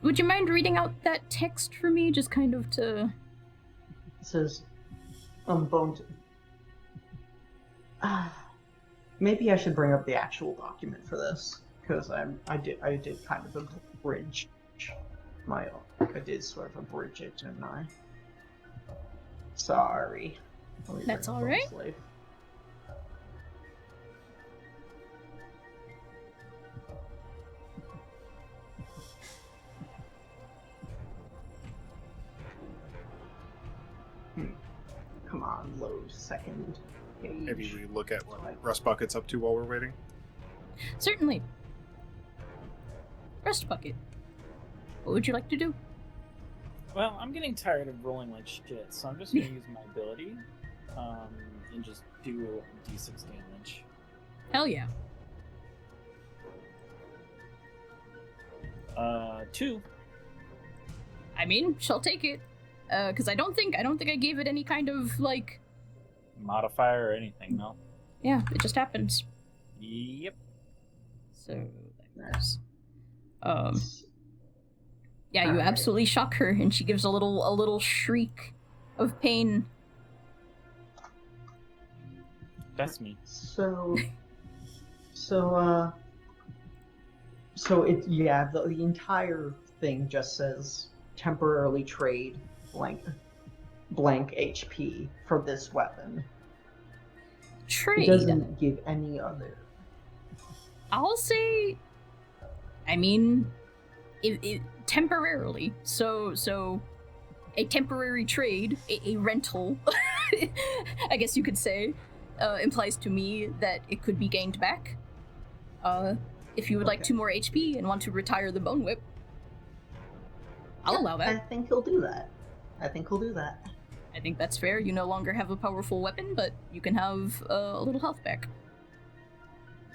Would you mind reading out that text for me, just kind of to... It says, bone... Maybe I should bring up the actual document for this, because I did kind of abridge my... I did sort of abridge it, didn't I? Sorry. That's alright. Come on, load second page. Maybe we look at what Rust Bucket's up to while we're waiting? Certainly. Rust Bucket. What would you like to do? Well, I'm getting tired of rolling like shit, so I'm just gonna use my ability, and just do D6 damage. Hell yeah. 2. I mean, she'll take it. Because I don't think I gave it any kind of, like... modifier or anything, no? Yeah, it just happens. Yep. So, there's... Yeah, you absolutely shock her, and she gives a little shriek of pain. That's me. So it, yeah, the entire thing just says temporarily trade blank HP for this weapon. Trade? It doesn't give any other. I'll say... I mean... It temporarily. So a temporary trade, a rental, I guess you could say, implies to me that it could be gained back. If you would like 2 more HP and want to retire the Bone Whip, I'll allow that. I think he'll do that. I think that's fair. You no longer have a powerful weapon, but you can have a little health back.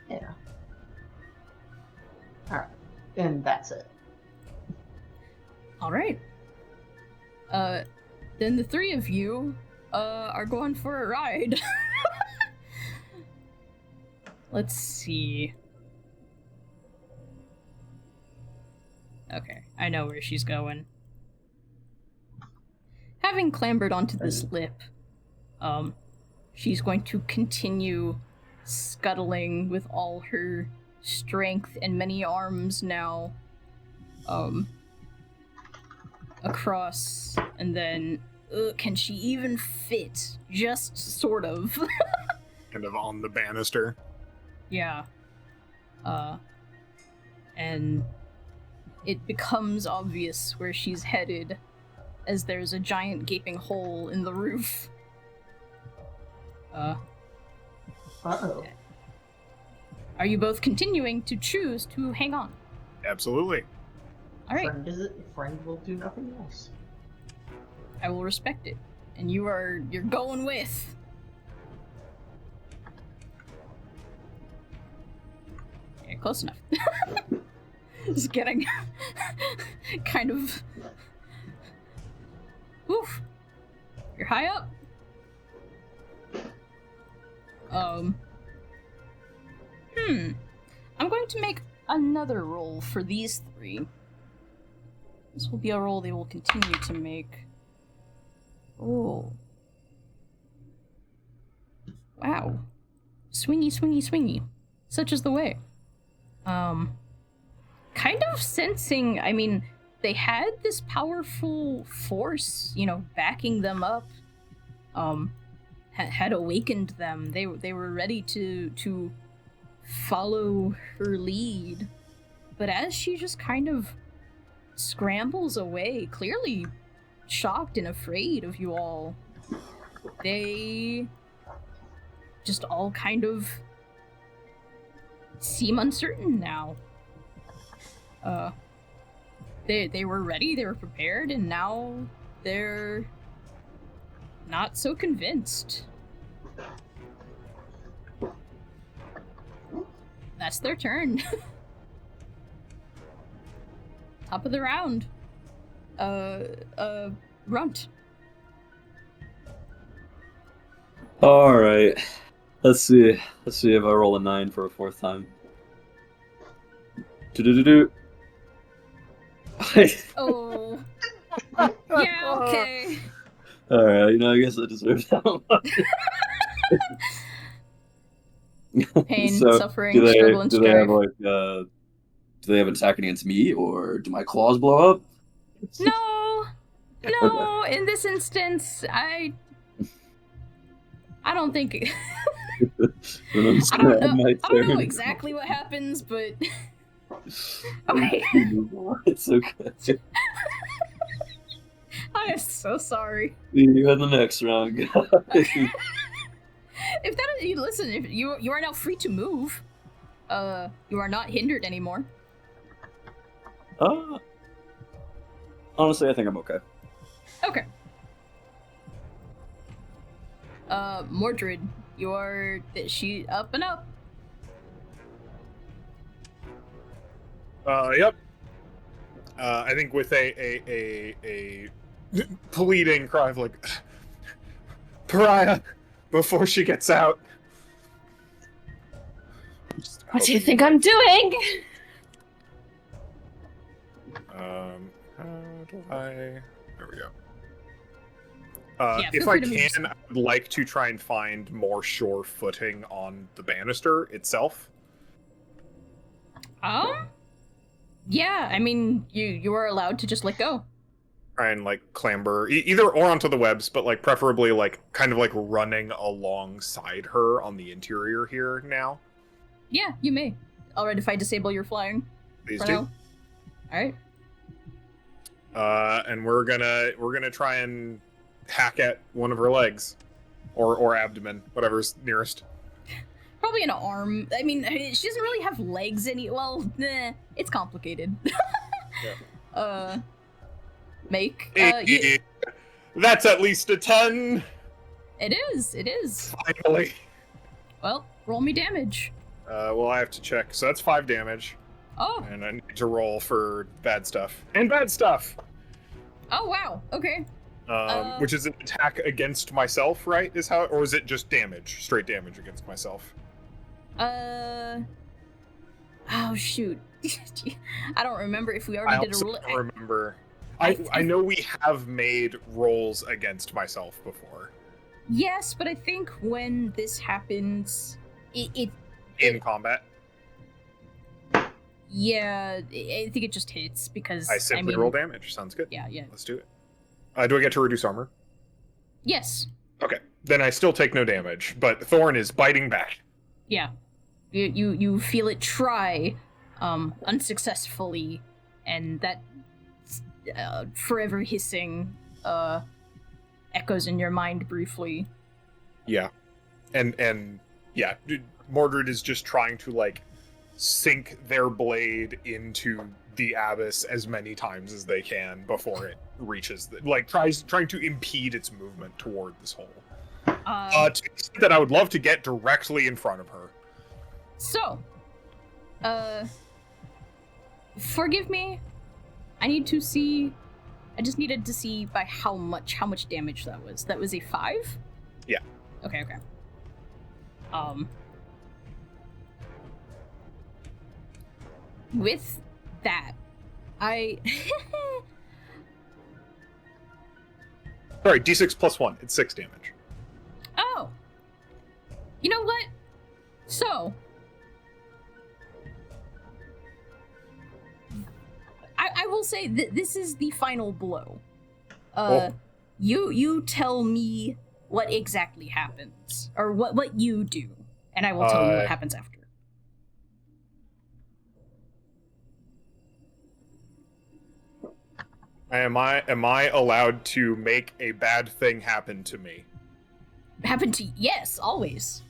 Yeah. Alright. And that's it. Alright. Then the three of you, are going for a ride. Let's see. Okay, I know where she's going. Having clambered onto this lip, she's going to continue scuttling with all her strength and many arms now, across, and then, can she even fit? Just sort of. Kind of on the banister. Yeah. And it becomes obvious where she's headed, as there's a giant gaping hole in the roof. Uh-oh. Are you both continuing to choose to hang on? Absolutely. Alright, Friend will do nothing else. I will respect it. And you're going with. Yeah, close enough. Just getting kind of. Oof. You're high up. I'm going to make another roll for these three. This will be a roll they will continue to make. Oh. Wow. Swingy, swingy, swingy. Such is the way. Kind of sensing, I mean, they had this powerful force, backing them up. Had awakened them. They were ready to follow her lead. But as she just kind of scrambles away, clearly shocked and afraid of you all, they just all kind of seem uncertain now. They were ready, they were prepared, and now they're not so convinced. That's their turn. Top of the round. Runt. Alright. Let's see if I roll a 9 for a fourth time. Do-do-do-do. Oh. Yeah, okay. Alright, I guess I deserve that one. Pain, suffering, struggle, and strife. Do they have an attack against me, or do my claws blow up? No, in this instance, I don't think... I don't know exactly what happens, but... Okay. It's okay. I am so sorry. You had the next round, guys. If you are now free to move. You are not hindered anymore. Honestly, I think I'm okay. Okay. Mordred, she up and up. Yep. I think with a pleading cry of like, Pariah, before she gets out. What do you think I'm doing? How do I? There we go. Yeah, if I can, I would like to try and find more sure footing on the banister itself. Yeah, I mean, you are allowed to just let go. Try and clamber either or onto the webs, but preferably kind of running alongside her on the interior here now. Yeah, you may. Alright, if I disable your flying. Please do. Alright. And we're gonna try and hack at one of her legs, or abdomen, whatever's nearest. Probably an arm. I mean, she doesn't really have legs well, it's complicated. Yeah. Make. That's at least a 10. It is. Finally. Well, roll me damage. Well, I have to check. So that's 5 damage. Oh. And I need to roll for bad stuff. And bad stuff! Oh, wow. Okay. Which is an attack against myself, right? Or is it just damage? Straight damage against myself? Oh, shoot. I don't remember if we already did a roll. I don't remember. I know we have made rolls against myself before. Yes, but I think when this happens, in combat? Yeah, I think it just hits because I simply roll damage. Sounds good. Yeah. Let's do it. Do I get to reduce armor? Yes. Okay. Then I still take no damage, but Thorn is biting back. Yeah. You feel it try, unsuccessfully, and that forever hissing echoes in your mind briefly. Yeah. And yeah, Mordred is just trying to, like, sink their blade into the abyss as many times as they can before it reaches trying to impede its movement toward this hole. To the extent that I would love to get directly in front of her. So, forgive me. I just needed to see by how much damage that was. That was a 5? Yeah. Okay. With that, Sorry, D6 plus 1. It's 6 damage. Oh! You know what? So, I will say this is the final blow. You tell me what exactly happens, or what you do, and I will tell you what happens after. Am I allowed to make a bad thing happen to me? Yes, always.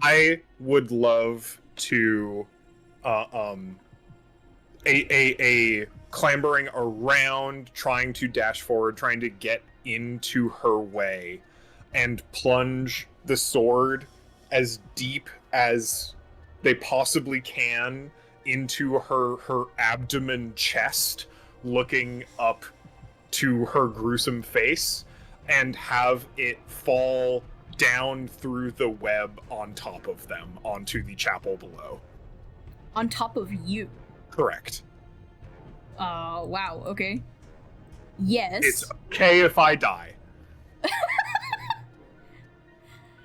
I would love to a clambering around, trying to dash forward, trying to get into her way, and plunge the sword as deep as they possibly can into her abdomen chest, looking up to her gruesome face, and have it fall down through the web on top of them, onto the chapel below. On top of you? Correct. Wow, okay. Yes. It's okay if I die.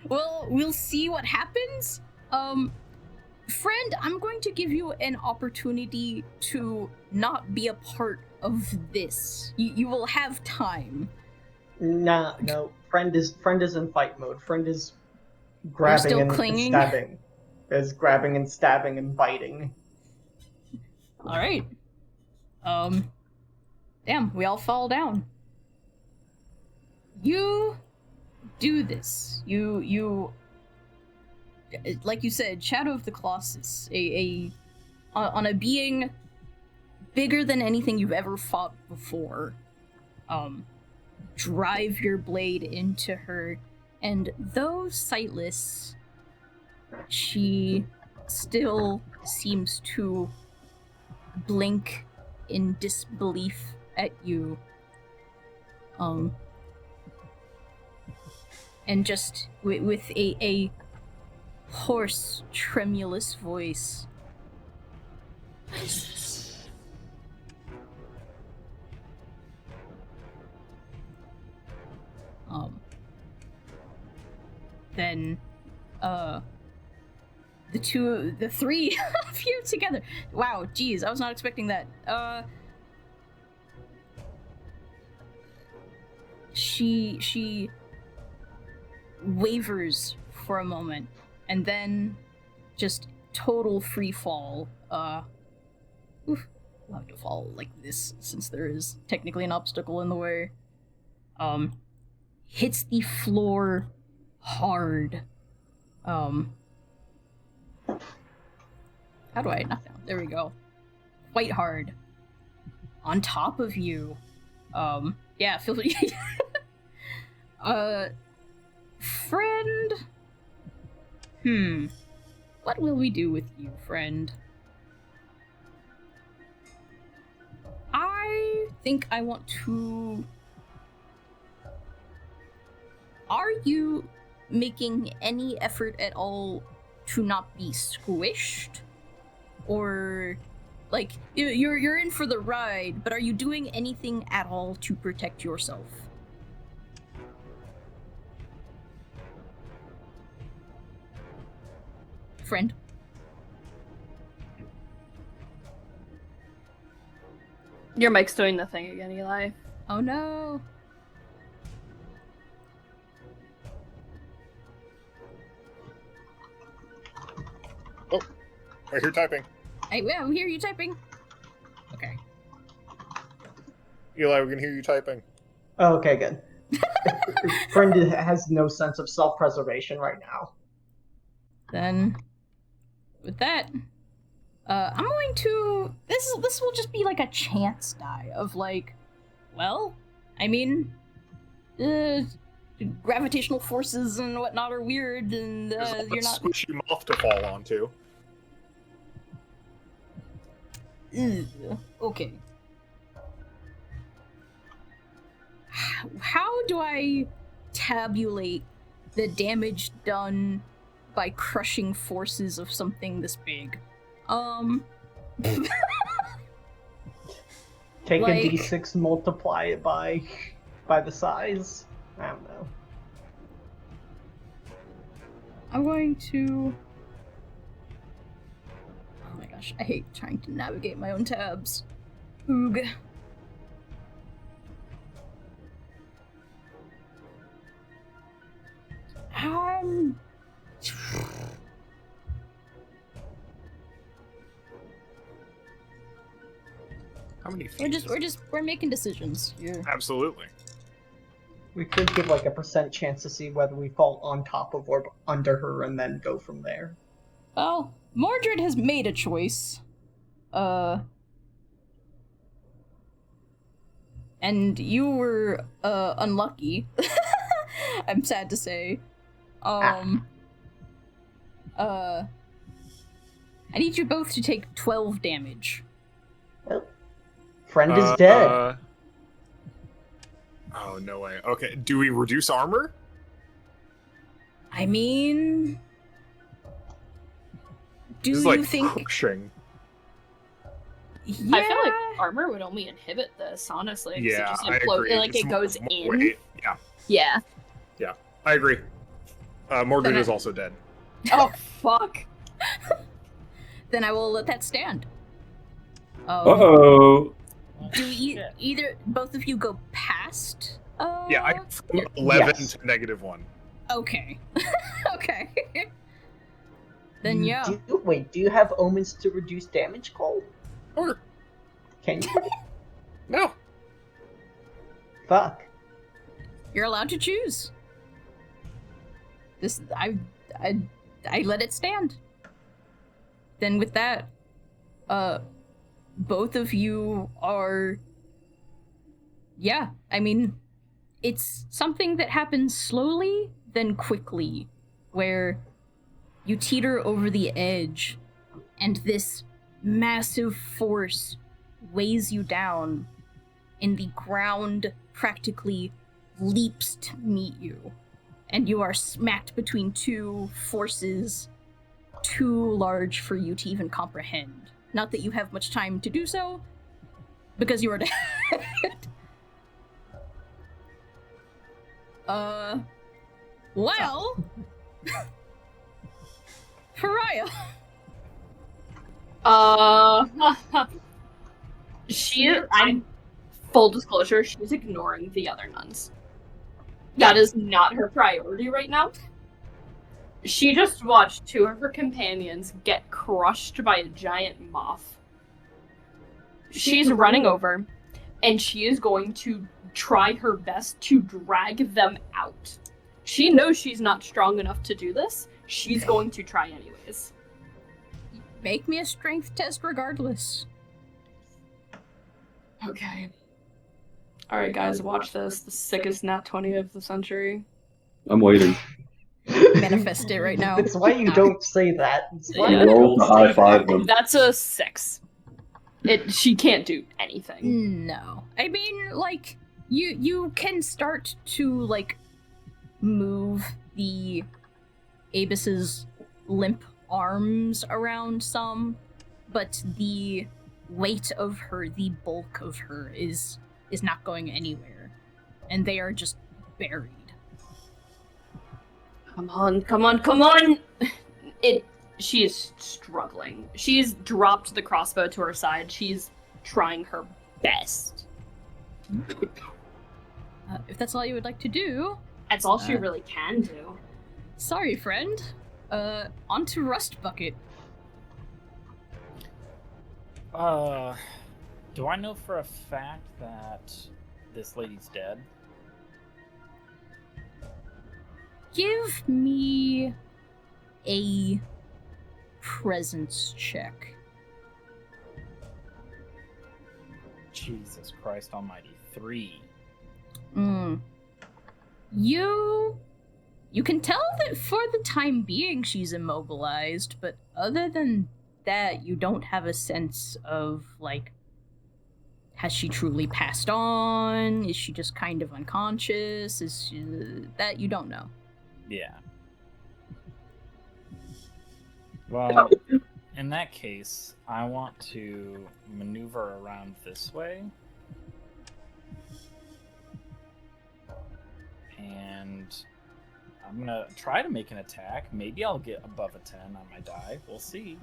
Well, we'll see what happens. Friend, I'm going to give you an opportunity to not be a part of this. You will have time. Nah, no. Friend is in fight mode. Friend is grabbing and stabbing. Is grabbing and stabbing and biting. Alright. Damn, we all fall down. You do this. You like you said, Shadow of the Colossus, on a being bigger than anything you've ever fought before. Drive your blade into her, and though sightless, she still seems to blink in disbelief at you. And just with a hoarse, tremulous voice. What is this? Then, the three of you together. Wow, geez, I was not expecting that. She wavers for a moment, and then just total free fall. We'll have to fall like this since there is technically an obstacle in the way. Hits the floor hard. How do I knock down? There we go. Quite hard. On top of you. Yeah, feel free. Friend. What will we do with you, friend? think I want to... Are you making any effort at all to not be squished? Or, like, you're in for the ride, but are you doing anything at all to protect yourself? Friend? Your mic's doing the thing again, Eli. Oh no. Oh, I hear typing. I hear you typing. Okay. Eli, we can hear you typing. Oh, okay, good. Friend has no sense of self-preservation right now. Then, with that, I'm going to... This will just be like a chance die of like, well, I mean, gravitational forces and whatnot are weird, and you're not... Squishy moth to fall onto. Okay. How do I tabulate the damage done by crushing forces of something this big? Take like, a d6, multiply it by the size. I don't know. I'm going to... Oh my gosh, I hate trying to navigate my own tabs. Oog. How many feet? We're making decisions here. Absolutely. We could give like a % chance to see whether we fall on top of or under her and then go from there. Well, Mordred has made a choice. And you were, unlucky. I'm sad to say. I need you both to take 12 damage. Well, friend is dead. Oh, no way. Okay, do we reduce armor? I mean... Do this is you like think... crushing. Yeah. I feel like armor would only inhibit this, honestly. Yeah, it just I agree. Like, it goes more in. weight. Yeah. Yeah. Yeah, I agree. Mordred is also dead. Oh, fuck. Then I will let that stand. Uh-oh. Do either both of you go past? Yeah, I from 11 yes. to -1. Okay. Okay. Then yeah. Do you have omens to reduce damage, Cole? Or Can you? no. Fuck. You're allowed to choose. I let it stand. Then with that, both of you are... Yeah, I mean, it's something that happens slowly, then quickly, where you teeter over the edge, and this massive force weighs you down, and the ground practically leaps to meet you, and you are smacked between two forces too large for you to even comprehend. Not that you have much time to do so, because you are dead. Well... Pariah! I'm full disclosure, she's ignoring the other nuns. That is not her priority right now. She just watched two of her companions get crushed by a giant moth. She's running over, and she is going to try her best to drag them out. She knows she's not strong enough to do this. She's going to try anyways. Make me a strength test regardless. Okay. Alright guys, watch this. The sickest nat 20 of the century. I'm waiting. Manifest it right now. That's why you don't say that. It's why You you roll don't to say high five that. them. That's a 6. She can't do anything. No. I mean, like, you can start to, like, move the Abys's limp arms around some, but the weight of her, the bulk of her, is not going anywhere. And they are just buried. Come on! She is struggling. She's dropped the crossbow to her side. She's trying her best. If that's all you would like to do... That's all she really can do. Sorry, friend. On to Rust Bucket. Do I know for a fact that this lady's dead? Give me a presence check. Jesus Christ almighty. 3. You can tell that for the time being she's immobilized, but other than that, you don't have a sense of, like, has she truly passed on? Is she just kind of unconscious? Is she... that you don't know. Yeah. Well, in that case, I want to maneuver around this way. And I'm gonna try to make an attack. Maybe I'll get above a 10 on my die. We'll see.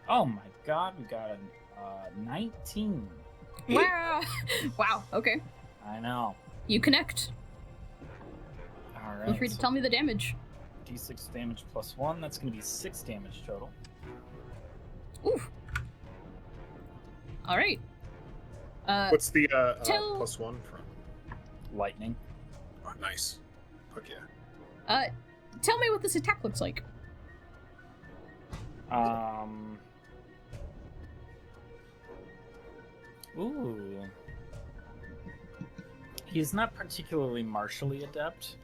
Oh my god, we got a 19. Wow! Wow, okay. I know. You connect. Alright. Feel free to tell me the damage. D6 damage plus 1, that's gonna be 6 damage total. Oof. Alright. What's the tell... plus 1 from? Lightning. Oh, nice. Fuck yeah. Tell me what this attack looks like. Ooh. He's not particularly martially adept.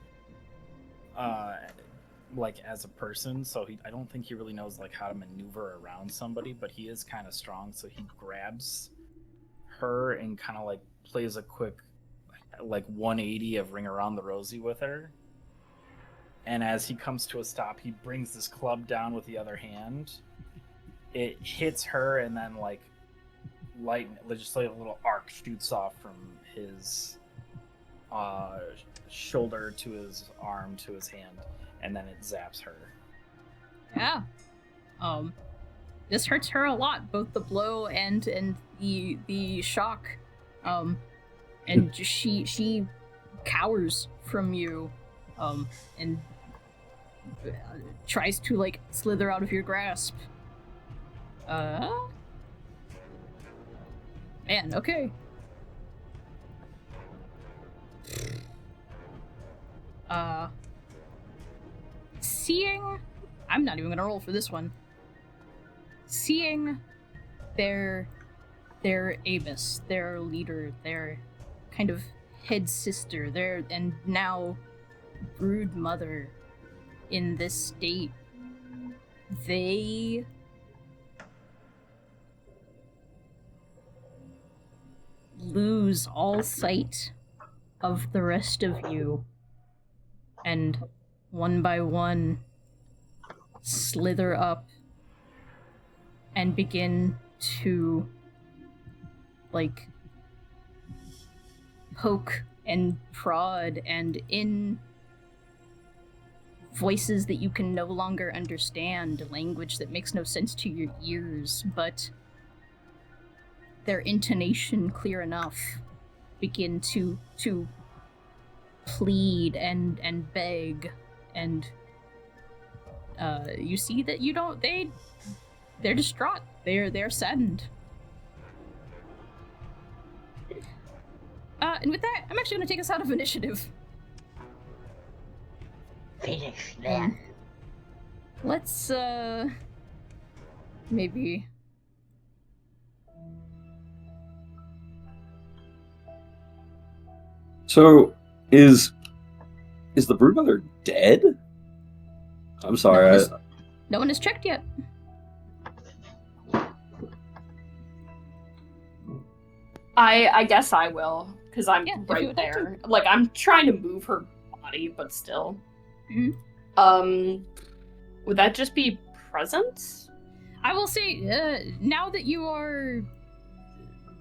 Like as a person, so I don't think he really knows like how to maneuver around somebody, but he is kind of strong, so he grabs her and kind of like plays a quick like 180 of Ring Around the Rosie with her. And as he comes to a stop, he brings this club down with the other hand. It hits her, and then like just like a little arc shoots off from his shoulder to his arm to his hand, and then it zaps her. Yeah. This hurts her a lot, both the blow and the shock. And she cowers from you, and tries to like slither out of your grasp. Man, okay. Seeing... I'm not even gonna roll for this one. Seeing their Abyss, their leader, their kind of head sister, their and now brood mother in this state, they lose all sight of the rest of you, and one by one slither up and begin to like poke and prod, and in voices that you can no longer understand, language that makes no sense to your ears, but their intonation clear enough, begin to plead and beg, and you see that they're distraught. They're saddened. And with that, I'm actually going to take us out of initiative. Finish them. Let's, maybe... So, is the broodmother dead? I'm sorry. No one has checked yet. I guess I will, because I'm right like there. Like, I'm trying to move her body, but still. Mm-hmm. Would that just be presence? I will say, now that you are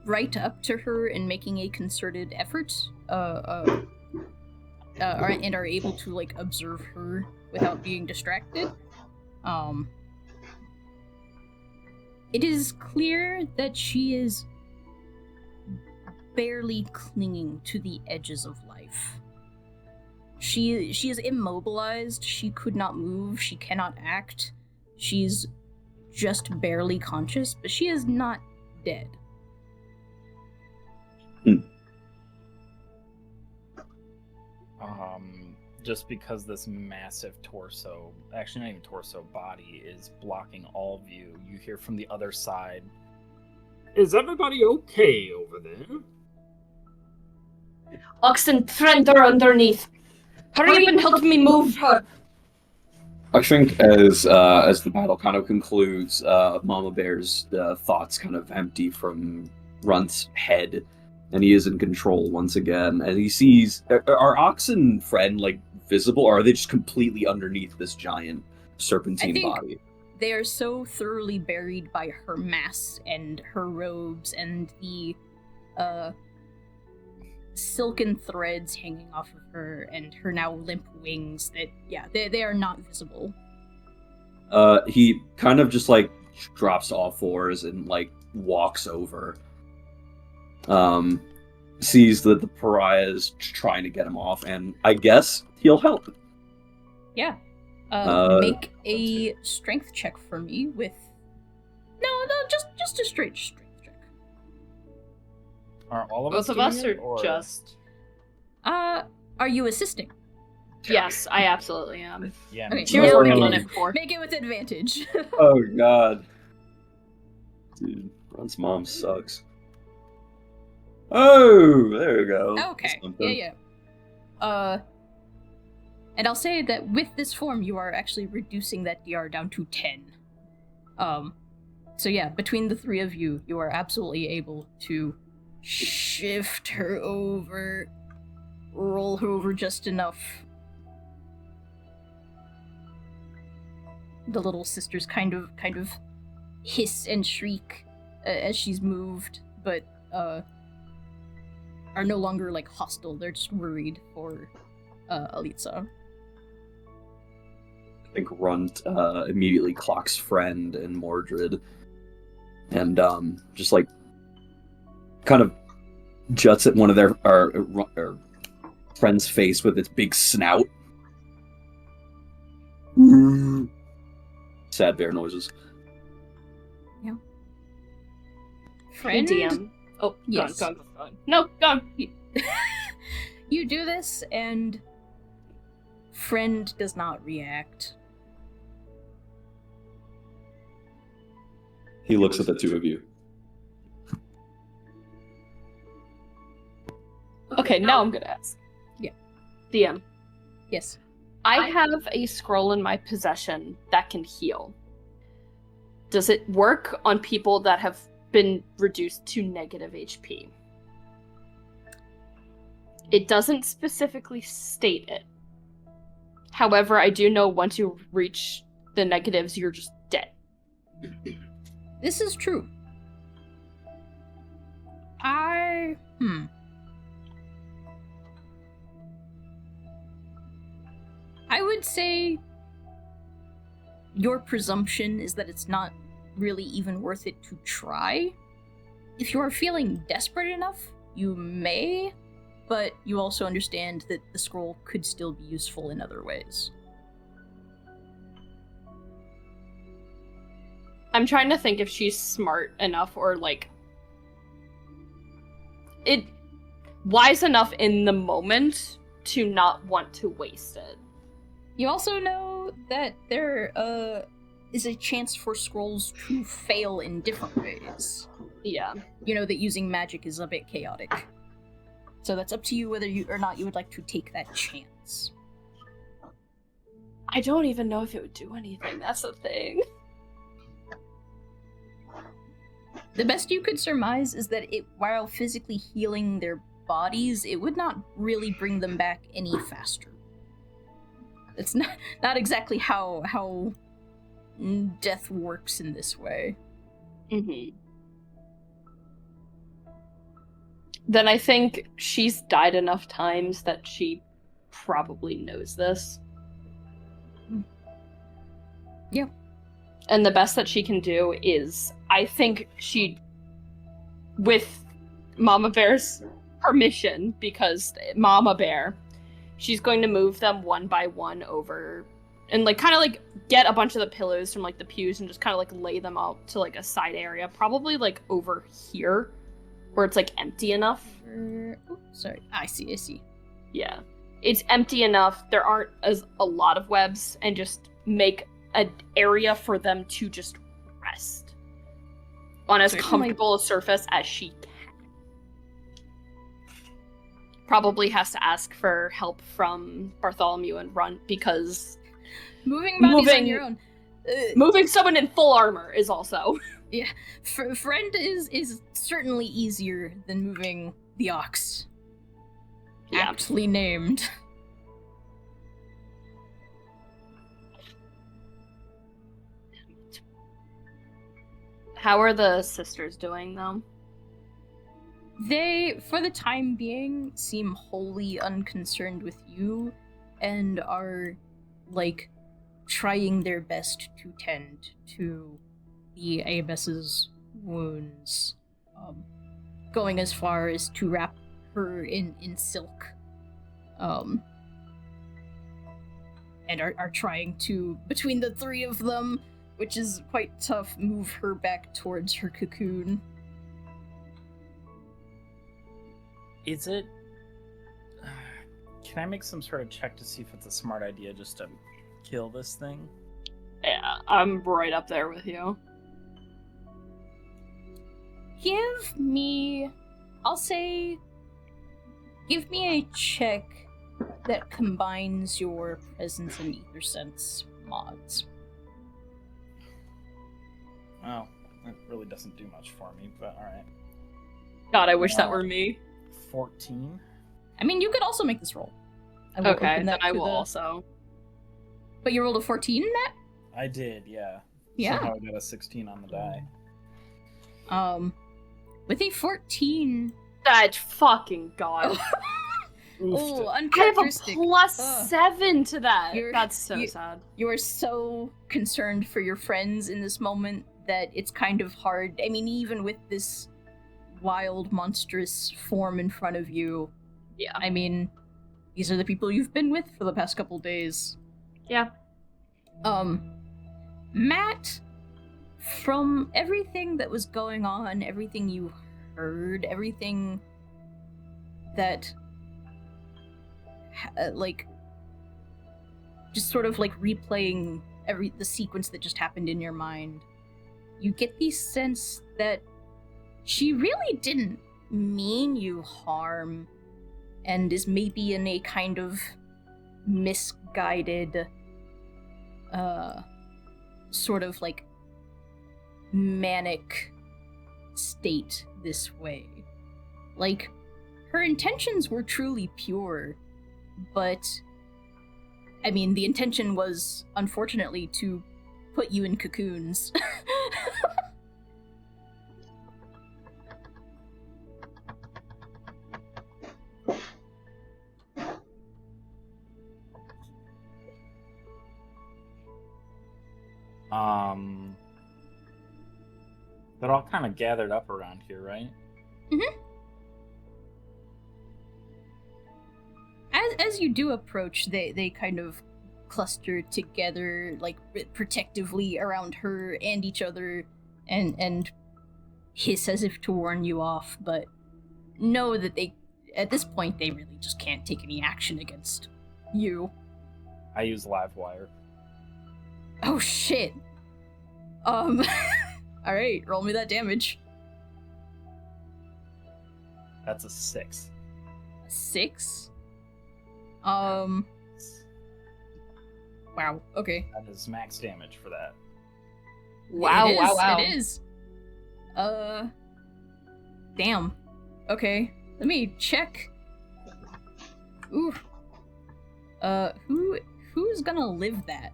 right up to her and making a concerted effort, and are able to, like, observe her without being distracted, it is clear that she is barely clinging to the edges of life. She is immobilized, she could not move, she cannot act, she's just barely conscious, but she is not dead. Just because this massive torso, actually not even torso, body is blocking all view, you hear from the other side. Is everybody okay over there? Ox and Trent are underneath. Hurry up and help me move her. I think as the battle kind of concludes, Mama Bear's thoughts kind of empty from Runt's head, and he is in control once again. And he sees, are Ox and Friend like visible, or are they just completely underneath this giant serpentine body? They are so thoroughly buried by her mass and her robes and the silken threads hanging off of her and her now limp wings that, yeah, they are not visible. He kind of just like drops to all fours and like walks over. Sees that the pariah is trying to get him off, and I guess he'll help. Yeah. Make a strength check for me with... No, just a straight strength check. Are all of Both us of doing us it, or just... Are you assisting? Yes, I absolutely am. Yeah. Okay, She was working on it before. Make it with advantage. Oh god. Dude, Ron's mom sucks. Oh, there we go. Okay, yeah. And I'll say that with this form, you are actually reducing that DR down to 10. So yeah, between the three of you, you are absolutely able to shift her over, roll her over just enough. The little sisters kind of hiss and shriek as she's moved, but are no longer like hostile. They're just worried for Alitza. I think Runt immediately clocks Friend and Mordred, and just like kind of juts at one of their Friend's face with its big snout. Sad bear noises. Yeah. Friend? Hey, DM. Oh, yes. Go on. No, go on. You do this, and Friend does not react. He looks at the two of you. Okay, now I'm gonna ask. Yeah. DM. Yes. I have a scroll in my possession that can heal. Does it work on people that have been reduced to negative HP? It doesn't specifically state it. However, I do know once you reach the negatives, you're just dead. This is true. I would say your presumption is that it's not really even worth it to try. If you are feeling desperate enough, you may, but you also understand that the scroll could still be useful in other ways. I'm trying to think if she's smart enough or wise enough in the moment to not want to waste it. You also know that there is a chance for scrolls to fail in different ways. Yeah. You know that using magic is a bit chaotic. So that's up to you whether you or not you would like to take that chance. I don't even know if it would do anything. That's the thing. The best you could surmise is that while physically healing their bodies, it would not really bring them back any faster. It's not exactly how death works in this way. Mm-hmm. Then I think she's died enough times that she probably knows this. Yeah. And the best that she can do is, I think she, with Mama Bear's permission, because Mama Bear, she's going to move them one by one over and kind of get a bunch of the pillows from the pews and just kind of lay them out to a side area, probably over here where it's empty enough. Sorry, I see. Yeah, it's empty enough. There aren't a lot of webs, and just make an area for them to just rest on as comfortable a surface as she can. Probably has to ask for help from Bartholomew and Runt, because moving bodies on your own. Moving someone in full armor is also... Yeah, friend is certainly easier than moving the ox. Yeah. Aptly named. How are the sisters doing, though? They, for the time being, seem wholly unconcerned with you, and are, trying their best to tend to the abbess's wounds, going as far as to wrap her in silk, and are trying to, between the three of them, which is quite tough, move her back towards her cocoon. Is it... Can I make some sort of check to see if it's a smart idea just to kill this thing? Yeah, I'm right up there with you. Give me a check that combines your presence and ether sense mods. Well, it really doesn't do much for me, but alright. God, I wish that were me. 14? I mean, you could also make this roll. Okay, then I will also. But you rolled a 14, Matt? I did, yeah. Yeah. Somehow I got a 16 on the die. With a 14... That fucking god. Oh, I have a uncharacteristic. +7 to that. That's so sad. You are so concerned for your friends in this moment that it's kind of hard. I mean, even with this wild, monstrous form in front of you. Yeah. I mean, these are the people you've been with for the past couple days. Yeah. Matt, from everything that was going on, everything you heard, everything that, just sort of replaying the sequence that just happened in your mind, you get the sense that she really didn't mean you harm, and is maybe in a kind of misguided, sort of manic state this way. Her intentions were truly pure, but I mean, the intention was, unfortunately, to put you in cocoons. They're all kind of gathered up around here, right? Mm-hmm. As you do approach, they kind of cluster together, protectively around her and each other, and hiss as if to warn you off, but know that at this point, they really just can't take any action against you. I use live wire. Oh, shit. Alright, roll me that damage. That's a 6. 6? Wow, okay. That is max damage for that. Wow. It is. Damn. Okay. Let me check. Ooh. Who's gonna live that?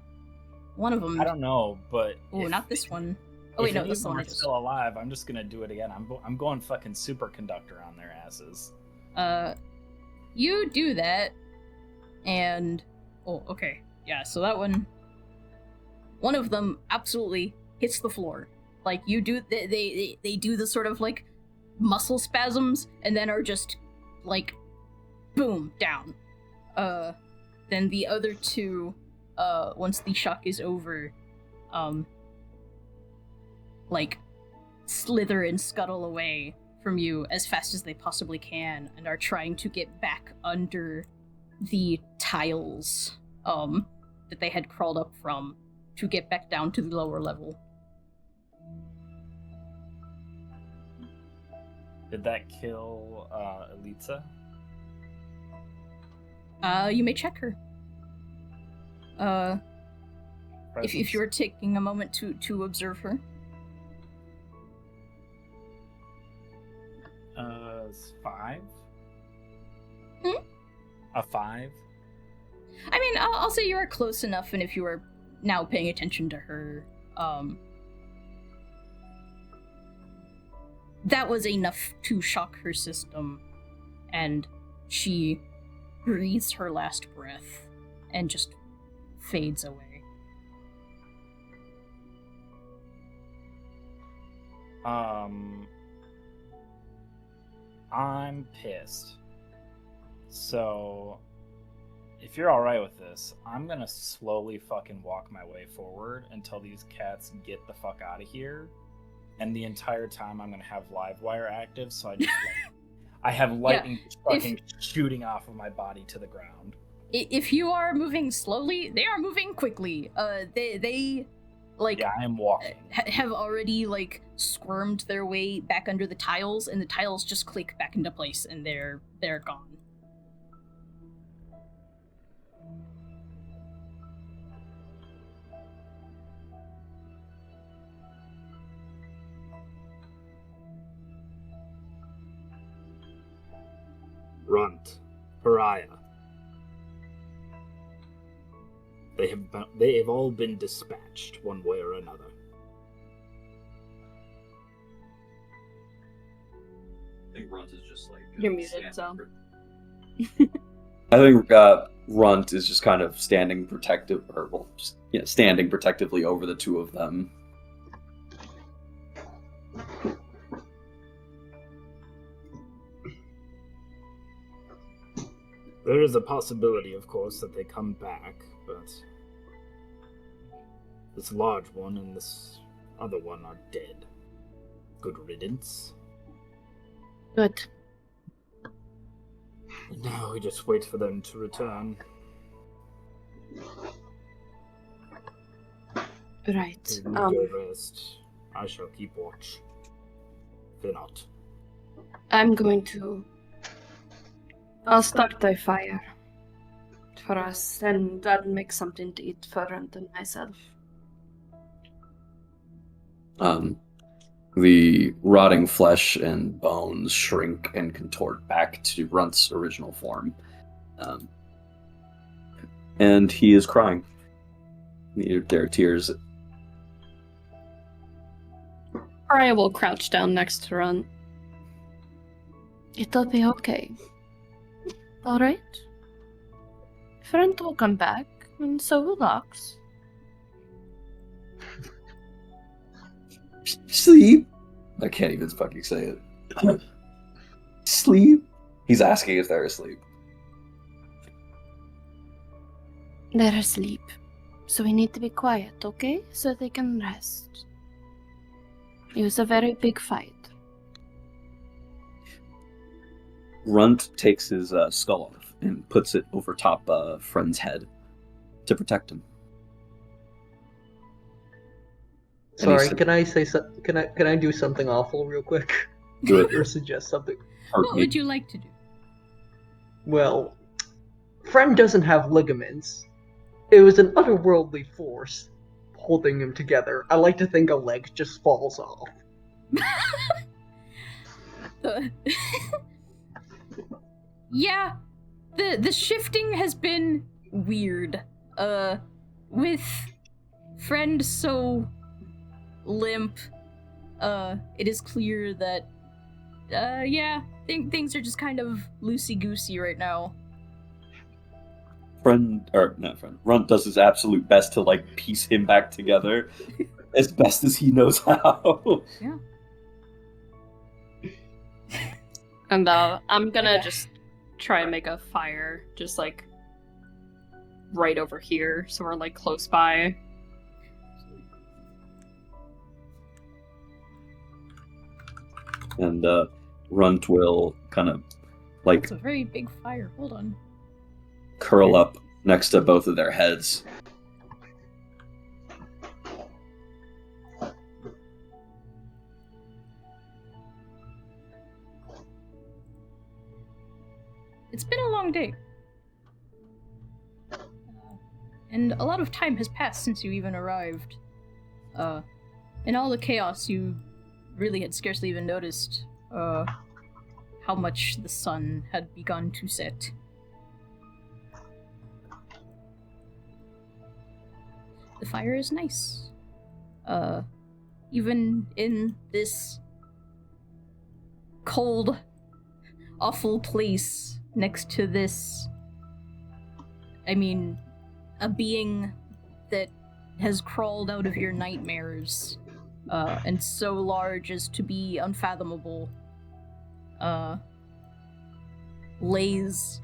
One of them. I don't know, but Oh, not this one. Oh wait, no, this one is still alive. I'm just gonna do it again. I'm going fucking superconductor on their asses. You do that, and oh, okay, yeah. So that one of them absolutely hits the floor. Like you do, they do the sort of like muscle spasms, and then are just like, boom, down. Then the other two, once the shock is over, like slither and scuttle away from you as fast as they possibly can, and are trying to get back under the tiles that they had crawled up from to get back down to the lower level. Did that kill Elitza? You may check her. If you're taking a moment to observe her. It's 5? Hmm? A 5? I mean, I'll say you are close enough, and if you are now paying attention to her, that was enough to shock her system, and she breathes her last breath and just fades away. I'm pissed. So, if you're alright with this, I'm gonna slowly fucking walk my way forward until these cats get the fuck out of here. And the entire time I'm gonna have Livewire active, so I just I have lightning fucking shooting off of my body to the ground. If you are moving slowly, they are moving quickly. They like, yeah, I am walking. Have already like squirmed their way back under the tiles, and the tiles just click back into place, and they're gone. Runt, Pariah. They have all been dispatched one way or another. I think Runt is just like You're muted, so. I think Runt is just kind of standing standing protectively over the two of them. There is a possibility, of course, that they come back, but this large one and this other one are dead. Good riddance. Good. And now we just wait for them to return. Right. You go rest. I shall keep watch. Fear not. I'm going to... I'll start a fire for us, and I'll make something to eat for Runt and myself. The rotting flesh and bones shrink and contort back to Runt's original form. And he is crying. There are tears. I will crouch down next to Runt. It'll be okay. Alright? Runt will come back, and so will Ox. Sleep? I can't even fucking say it. Sleep? He's asking if they're asleep. They're asleep. So we need to be quiet, okay? So they can rest. It was a very big fight. Runt takes his skull off and puts it over top friend's head to protect him. Sorry, can I say can I do something awful real quick? Do it. Or suggest something? What would you like to do? Well, friend doesn't have ligaments. It was an otherworldly force holding him together. I like to think a leg just falls off. Yeah, the shifting has been weird. With friend so limp, it is clear that, things are just kind of loosey-goosey right now. Runt does his absolute best to, like, piece him back together as best as he knows how. Yeah. And I'm gonna just try and make a fire, just like right over here, so we're like close by. And Runt will kind of like It's a very big fire. Hold on. curl up next to both of their heads. It's been a long day. And a lot of time has passed since you even arrived. In all the chaos, you really had scarcely even noticed how much the sun had begun to set. The fire is nice. Even in this cold, awful place next to this, I mean, a being that has crawled out of your nightmares, and so large as to be unfathomable, lays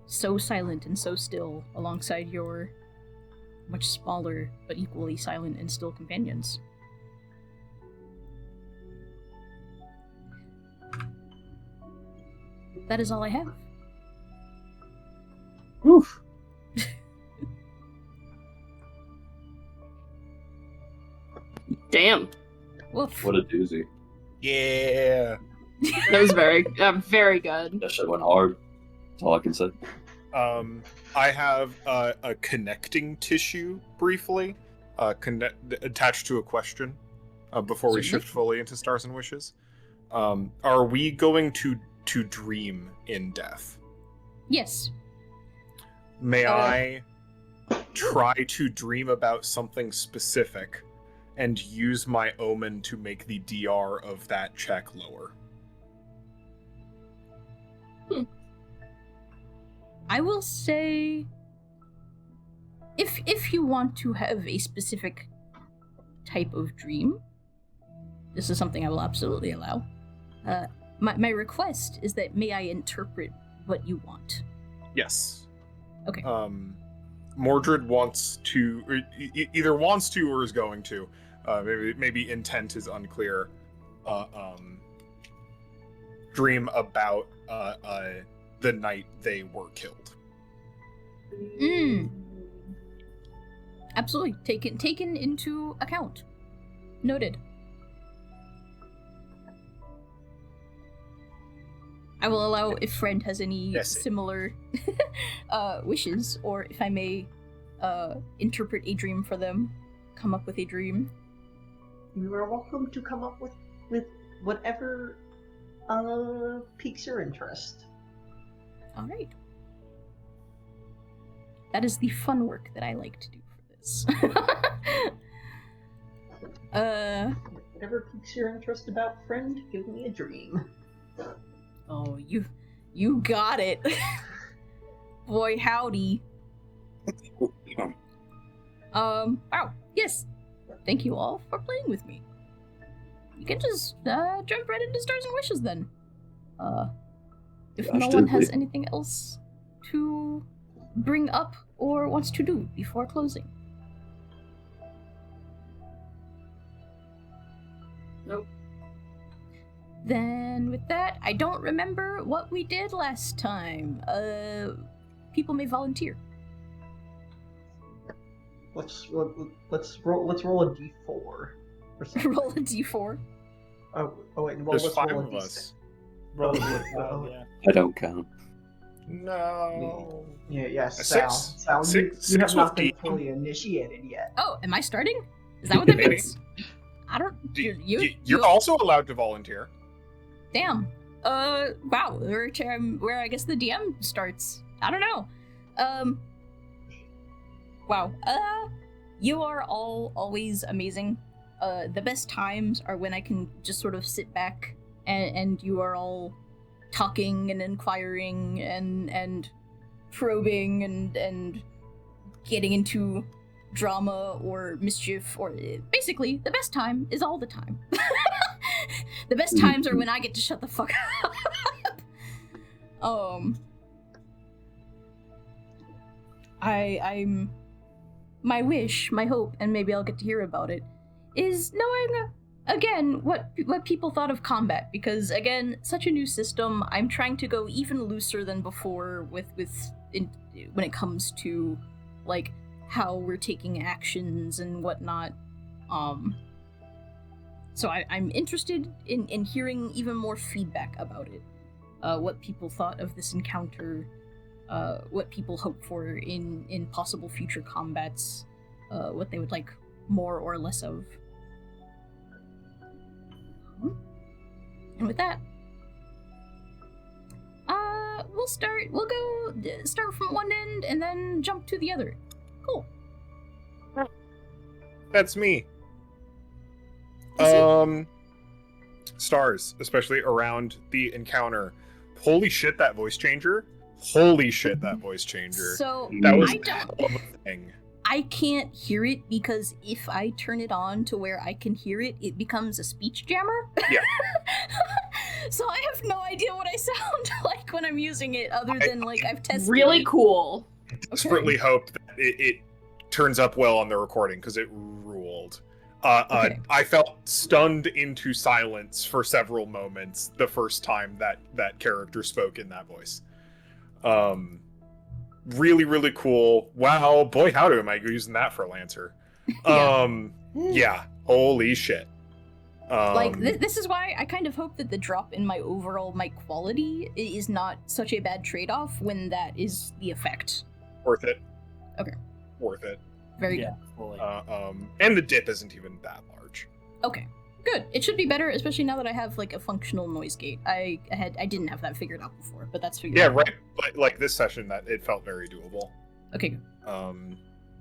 so silent and so still alongside your much smaller but equally silent and still companions. That is all I have. Oof. Damn. Woof. What a doozy. Yeah. That was very good. That shit went hard. That's all I can say. I have a connecting tissue briefly, attached to a question before we shift fully into Stars and Wishes. Are we going to dream in death? Yes. May I try to dream about something specific and use my omen to make the DR of that check lower? I will say, if you want to have a specific type of dream, this is something I will absolutely allow. My request is that may I interpret what you want. Yes. Okay. Mordred wants to, or either wants to or is going to. Maybe intent is unclear. Dream about the night they were killed. Absolutely. Taken into account. Noted. I will allow if friend has any similar wishes, or if I may interpret a dream for them, come up with a dream. You are welcome to come up with whatever piques your interest. All right. That is the fun work that I like to do for this. Whatever piques your interest about friend, give me a dream. Oh, you got it. Boy, howdy. Wow, yes. Thank you all for playing with me. You can just jump right into Stars and Wishes then. If no one has anything else to bring up or wants to do before closing. Nope. Then with that, I don't remember what we did last time. People may volunteer. Let's roll a d4. Or something. Roll a d4. Oh wait, well, There's let's 5 roll a of d6. us. Yeah. I don't count. No. Yeah, A Sal. six. Sal, Six you have with not been D. fully initiated yet. Oh, am I starting? Is that what that Maybe. means? I don't. You're also allowed to volunteer. Damn. Wow. Where I guess the DM starts. I don't know. Wow. You are all always amazing. The best times are when I can just sort of sit back and you are all talking and inquiring and probing and getting into drama or mischief, or basically the best time is all the time. The best times are when I get to shut the fuck up. I'm my wish, my hope, and maybe I'll get to hear about it, is knowing again what people thought of combat, because again, such a new system. I'm trying to go even looser than before when it comes to like how we're taking actions and whatnot. So I'm interested in hearing even more feedback about it. What people thought of this encounter, what people hope for in possible future combats, what they would like more or less of. And with that, we'll go start from one end and then jump to the other. Cool. That's me. Stars, especially around the encounter. Holy shit, that voice changer. Holy shit, that voice changer. So that was a hell of a thing. I can't hear it because if I turn it on to where I can hear it, it becomes a speech jammer. Yeah. So I have no idea what I sound like when I'm using it, other than like I've tested. Really cool. I desperately hope that it turns up well on the recording, because it ruled. Okay. I felt stunned into silence for several moments the first time that character spoke in that voice. Really, really cool. Wow, boy, howdy, am I using that for a Lancer? Yeah, holy shit. Like, this is why I kind of hope that the drop in my overall mic quality is not such a bad trade-off when that is the effect. Worth it. Okay. Worth it. Very good. Fully. And the dip isn't even that large. Okay. Good. It should be better, especially now that I have like a functional noise gate. I didn't have that figured out before, but that's figured out. Yeah, right. Like this session, that it felt very doable. Okay, good.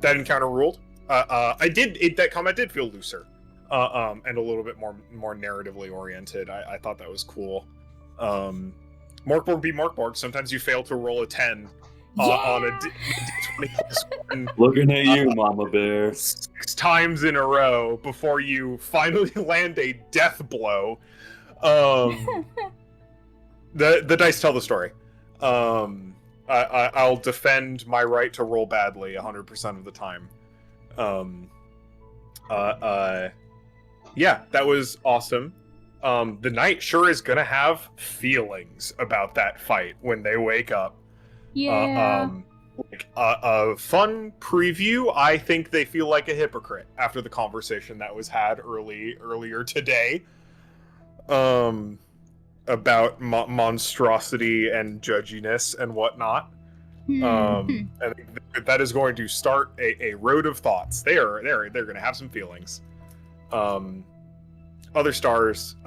That encounter ruled. That combat did feel looser. And a little bit more narratively oriented. I thought that was cool. Morkborg be Morkborg. Sometimes you fail to roll a 10 on a D20+1. Looking at you, Mama Bear. 6 times in a row before you finally land a death blow. The dice tell the story. I'll defend my right to roll badly 100% of the time. Yeah, that was awesome. The knight sure is gonna have feelings about that fight when they wake up. Yeah. A fun preview. I think they feel like a hypocrite after the conversation that was had earlier today. About monstrosity and judginess and whatnot. I think that is going to start a road of thoughts. They're going to have some feelings. Other stars,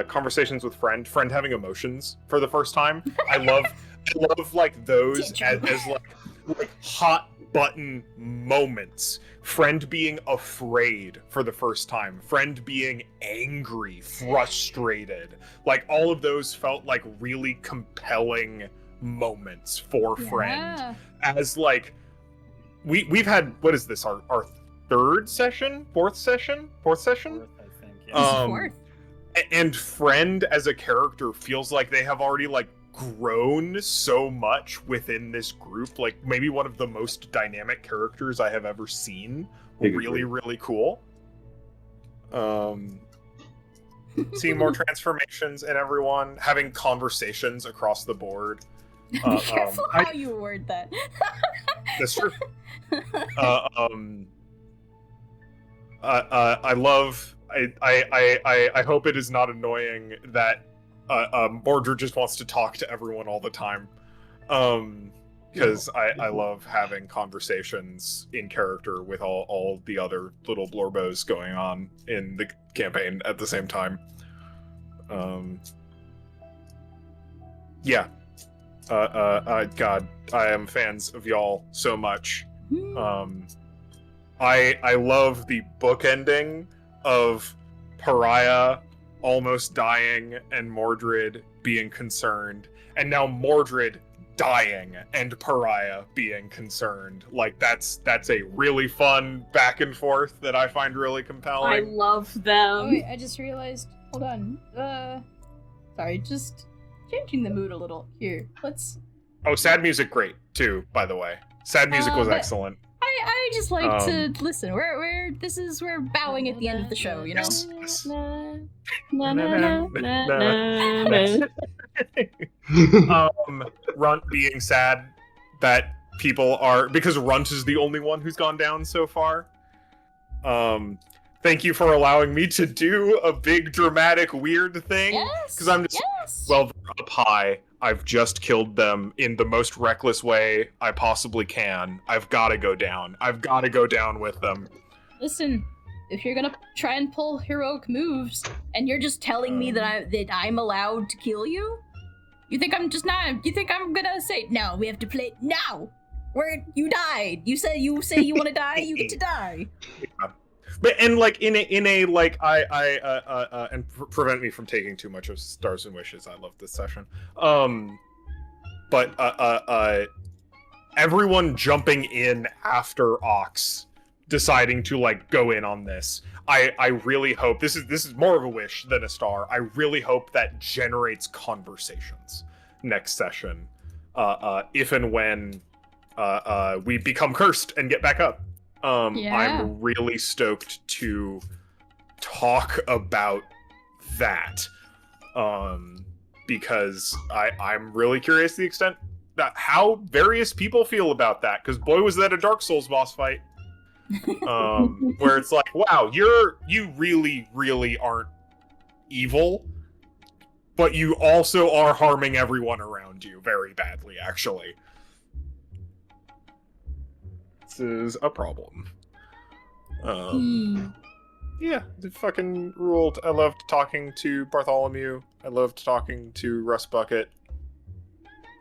conversations with friend having emotions for the first time. I love like those as like hot button moments. Friend being afraid for the first time. Friend being angry, frustrated. Like all of those felt like really compelling moments for Friend. As like we've had, what is this, our fourth session? Fourth, I think. Yeah. Fourth. And Friend as a character feels like they have already like grown so much within this group. Like maybe one of the most dynamic characters I have ever seen. Really, really cool. Seeing more transformations in everyone, having conversations across the board. Be careful how you word that. That's true. I love. I hope it is not annoying that Mordred just wants to talk to everyone all the time. because I love having conversations in character with all the other little blorbos going on in the campaign at the same time. Yeah. God, I am fans of y'all so much. I love the book ending of Pariah almost dying and Mordred being concerned, and now Mordred dying and Pariah being concerned. Like, that's a really fun back and forth that I find really compelling. I love them. Oh, wait, I just realized. Hold on. Sorry, just changing the mood a little here. Let's. Oh, sad music, great too. By the way, sad music was excellent. I just like to listen. We're bowing at the end of the show, you know. Runt being sad that people are, because Runt is the only one who's gone down so far. Thank you for allowing me to do a big dramatic weird thing. Because I'm just well, they're up high. I've just killed them in the most reckless way I possibly can. I've got to go down. I've got to go down with them. Listen, if you're gonna try and pull heroic moves, and you're just telling me that I'm allowed to kill you, you think I'm gonna say no? We have to play now. Where you died? You say you want to die. You get to die. Yeah. But and like in a like I and prevent me from taking too much of Stars and Wishes. I love this session. But everyone jumping in after Ox, deciding to like go in on this. I really hope this is more of a wish than a star. I really hope that generates conversations next session, if and when we become cursed and get back up. I'm really stoked to talk about that, because I'm really curious the extent that how various people feel about that. Because boy, was that a Dark Souls boss fight, where it's like, wow, you really aren't evil, but you also are harming everyone around you very badly, actually. Is a problem. Yeah, it fucking ruled. I loved talking to Bartholomew. I loved talking to Russ Bucket.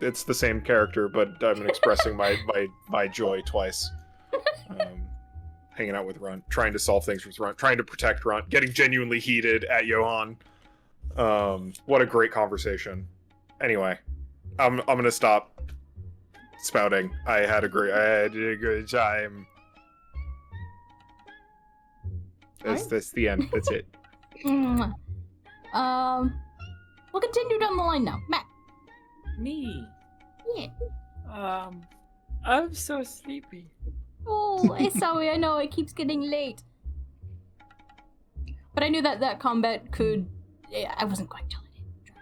It's the same character, but I'm expressing my joy twice. Hanging out with Runt, trying to solve things with Runt, trying to protect Runt, getting genuinely heated at Johan. What a great conversation. Anyway, I'm gonna stop spouting. I had a good time. That's the end. That's it. We'll continue down the line now. Matt. Me. Yeah. I'm so sleepy. Oh, sorry. I know it keeps getting late. But I knew that combat could. I wasn't going to let it drag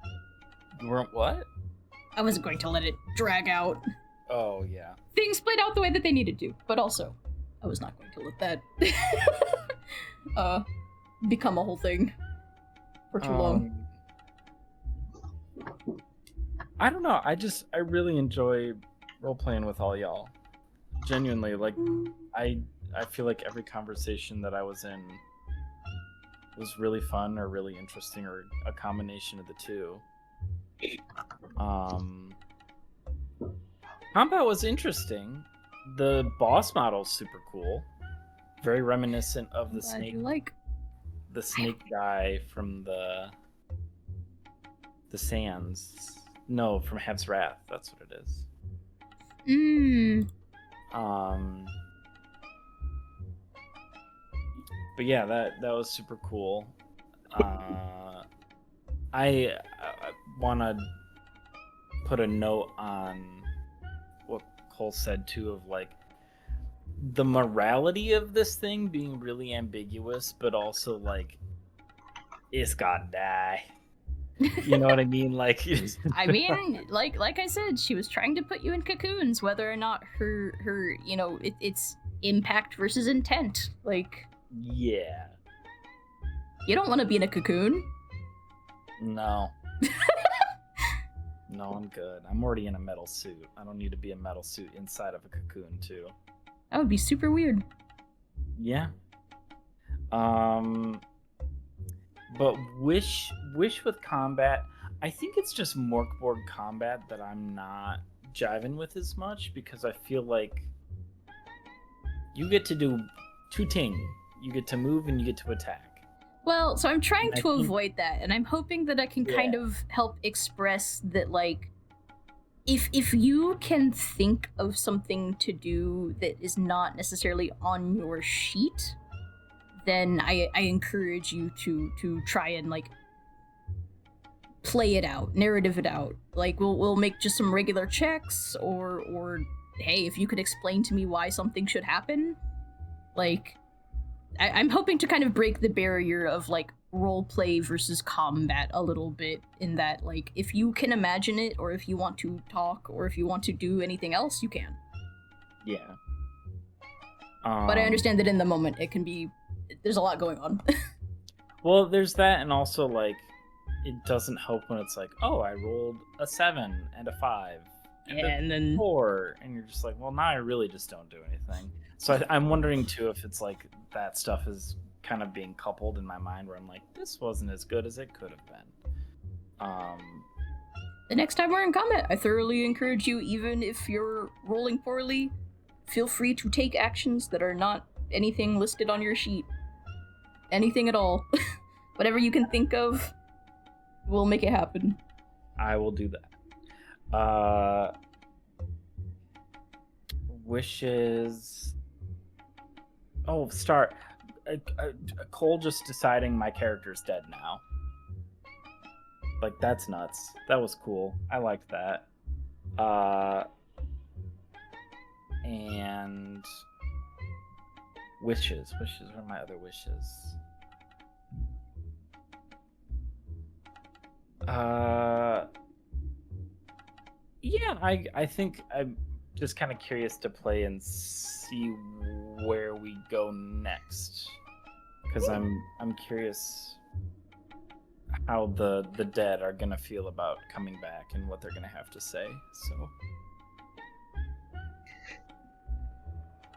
out. You weren't what? I wasn't going to let it drag out. Oh, yeah. Things played out the way that they needed to, but also, I was not going to let that become a whole thing for too long. I don't know. I really enjoy role-playing with all y'all. Genuinely, like, I feel like every conversation that I was in was really fun or really interesting or a combination of the two. Combat was interesting. The boss model's super cool. Very reminiscent of the snake. The snake guy from the Sands. No, from Hev's Wrath. That's what it is. But yeah, that was super cool. I want to put a note on what Cole said too, of like the morality of this thing being really ambiguous, but also like it's gotta die. You know what I mean? Like, I mean, like I said, she was trying to put you in cocoons, whether or not her it's impact versus intent. Like, yeah, you don't want to be in a cocoon. No. No, I'm good. I'm already in a metal suit. I don't need to be a metal suit inside of a cocoon, too. That would be super weird. Yeah. But wish with combat, I think it's just Morkborg combat that I'm not jiving with as much, because I feel like you get to do two things. You get to move and you get to attack. Well, so I'm trying to avoid that, and I'm hoping that I can kind of help express that, like, if you can think of something to do that is not necessarily on your sheet, then I encourage you to try and, like, play it out, narrative it out. Like, we'll make just some regular checks, or hey, if you could explain to me why something should happen, like, I'm hoping to kind of break the barrier of, like, role play versus combat a little bit, in that, like, if you can imagine it, or if you want to talk, or if you want to do anything else, you can. Yeah. But I understand that in the moment it can be, there's a lot going on. Well, there's that, and also, like, it doesn't help when it's like, oh, I rolled a 7 and a 5 and then 4, and you're just like, well, now I really just don't do anything. So I'm wondering too if it's like that stuff is kind of being coupled in my mind, where I'm like, this wasn't as good as it could have been. The next time we're in combat, I thoroughly encourage you, even if you're rolling poorly, feel free to take actions that are not anything listed on your sheet. Anything at all. Whatever you can think of, we'll make it happen. I will do that. Wishes. Oh, start. Cole just deciding my character's dead now. Like, that's nuts. That was cool. I liked that. And wishes. What are my other wishes? Yeah, I think I'm just kind of curious to play and see where we go next, because I'm curious how the dead are gonna feel about coming back and what they're gonna have to say. So,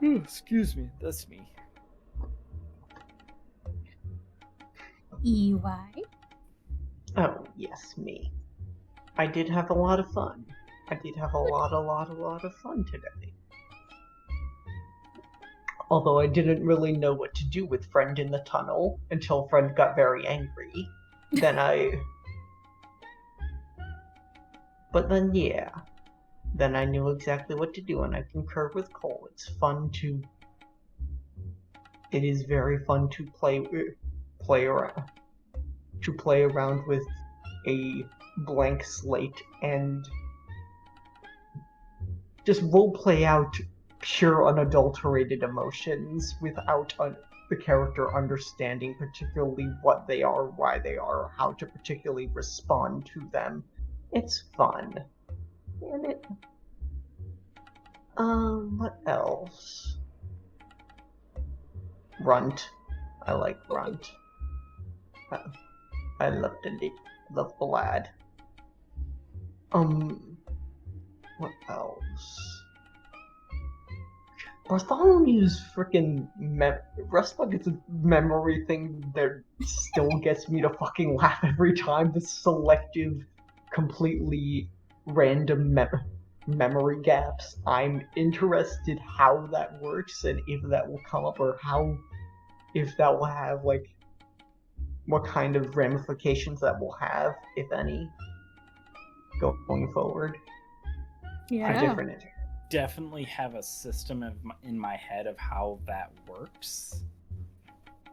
excuse me, that's me. EY? Oh, yes, me. I did have a lot of fun. I did have a lot of fun today. Although I didn't really know what to do with Friend in the tunnel until Friend got very angry. But then, yeah. Then I knew exactly what to do, and I concur with Cole. It is very fun to play around with a blank slate and just roleplay out pure unadulterated emotions without the character understanding particularly what they are, why they are, or how to particularly respond to them. It's fun. And it... what else? Runt. I like Runt. I love the lad. What else? Bartholomew's freaking Rustbug's memory thing that still gets me to fucking laugh every time. The selective, completely random memory gaps. I'm interested how that works and if that will come up, or if that will have, like, what kind of ramifications that will have, if any, going forward. Yeah. Definitely have a system in my head of how that works,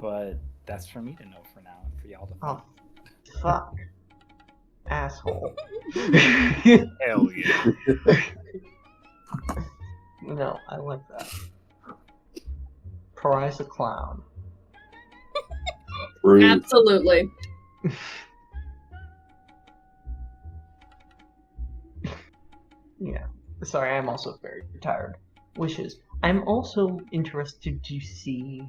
but that's for me to know for now, and for y'all to know. Oh, fuck. Asshole. Hell yeah. No, I like that. Pariah's a clown. Absolutely. Yeah. Sorry, I'm also very tired. Wishes. I'm also interested to see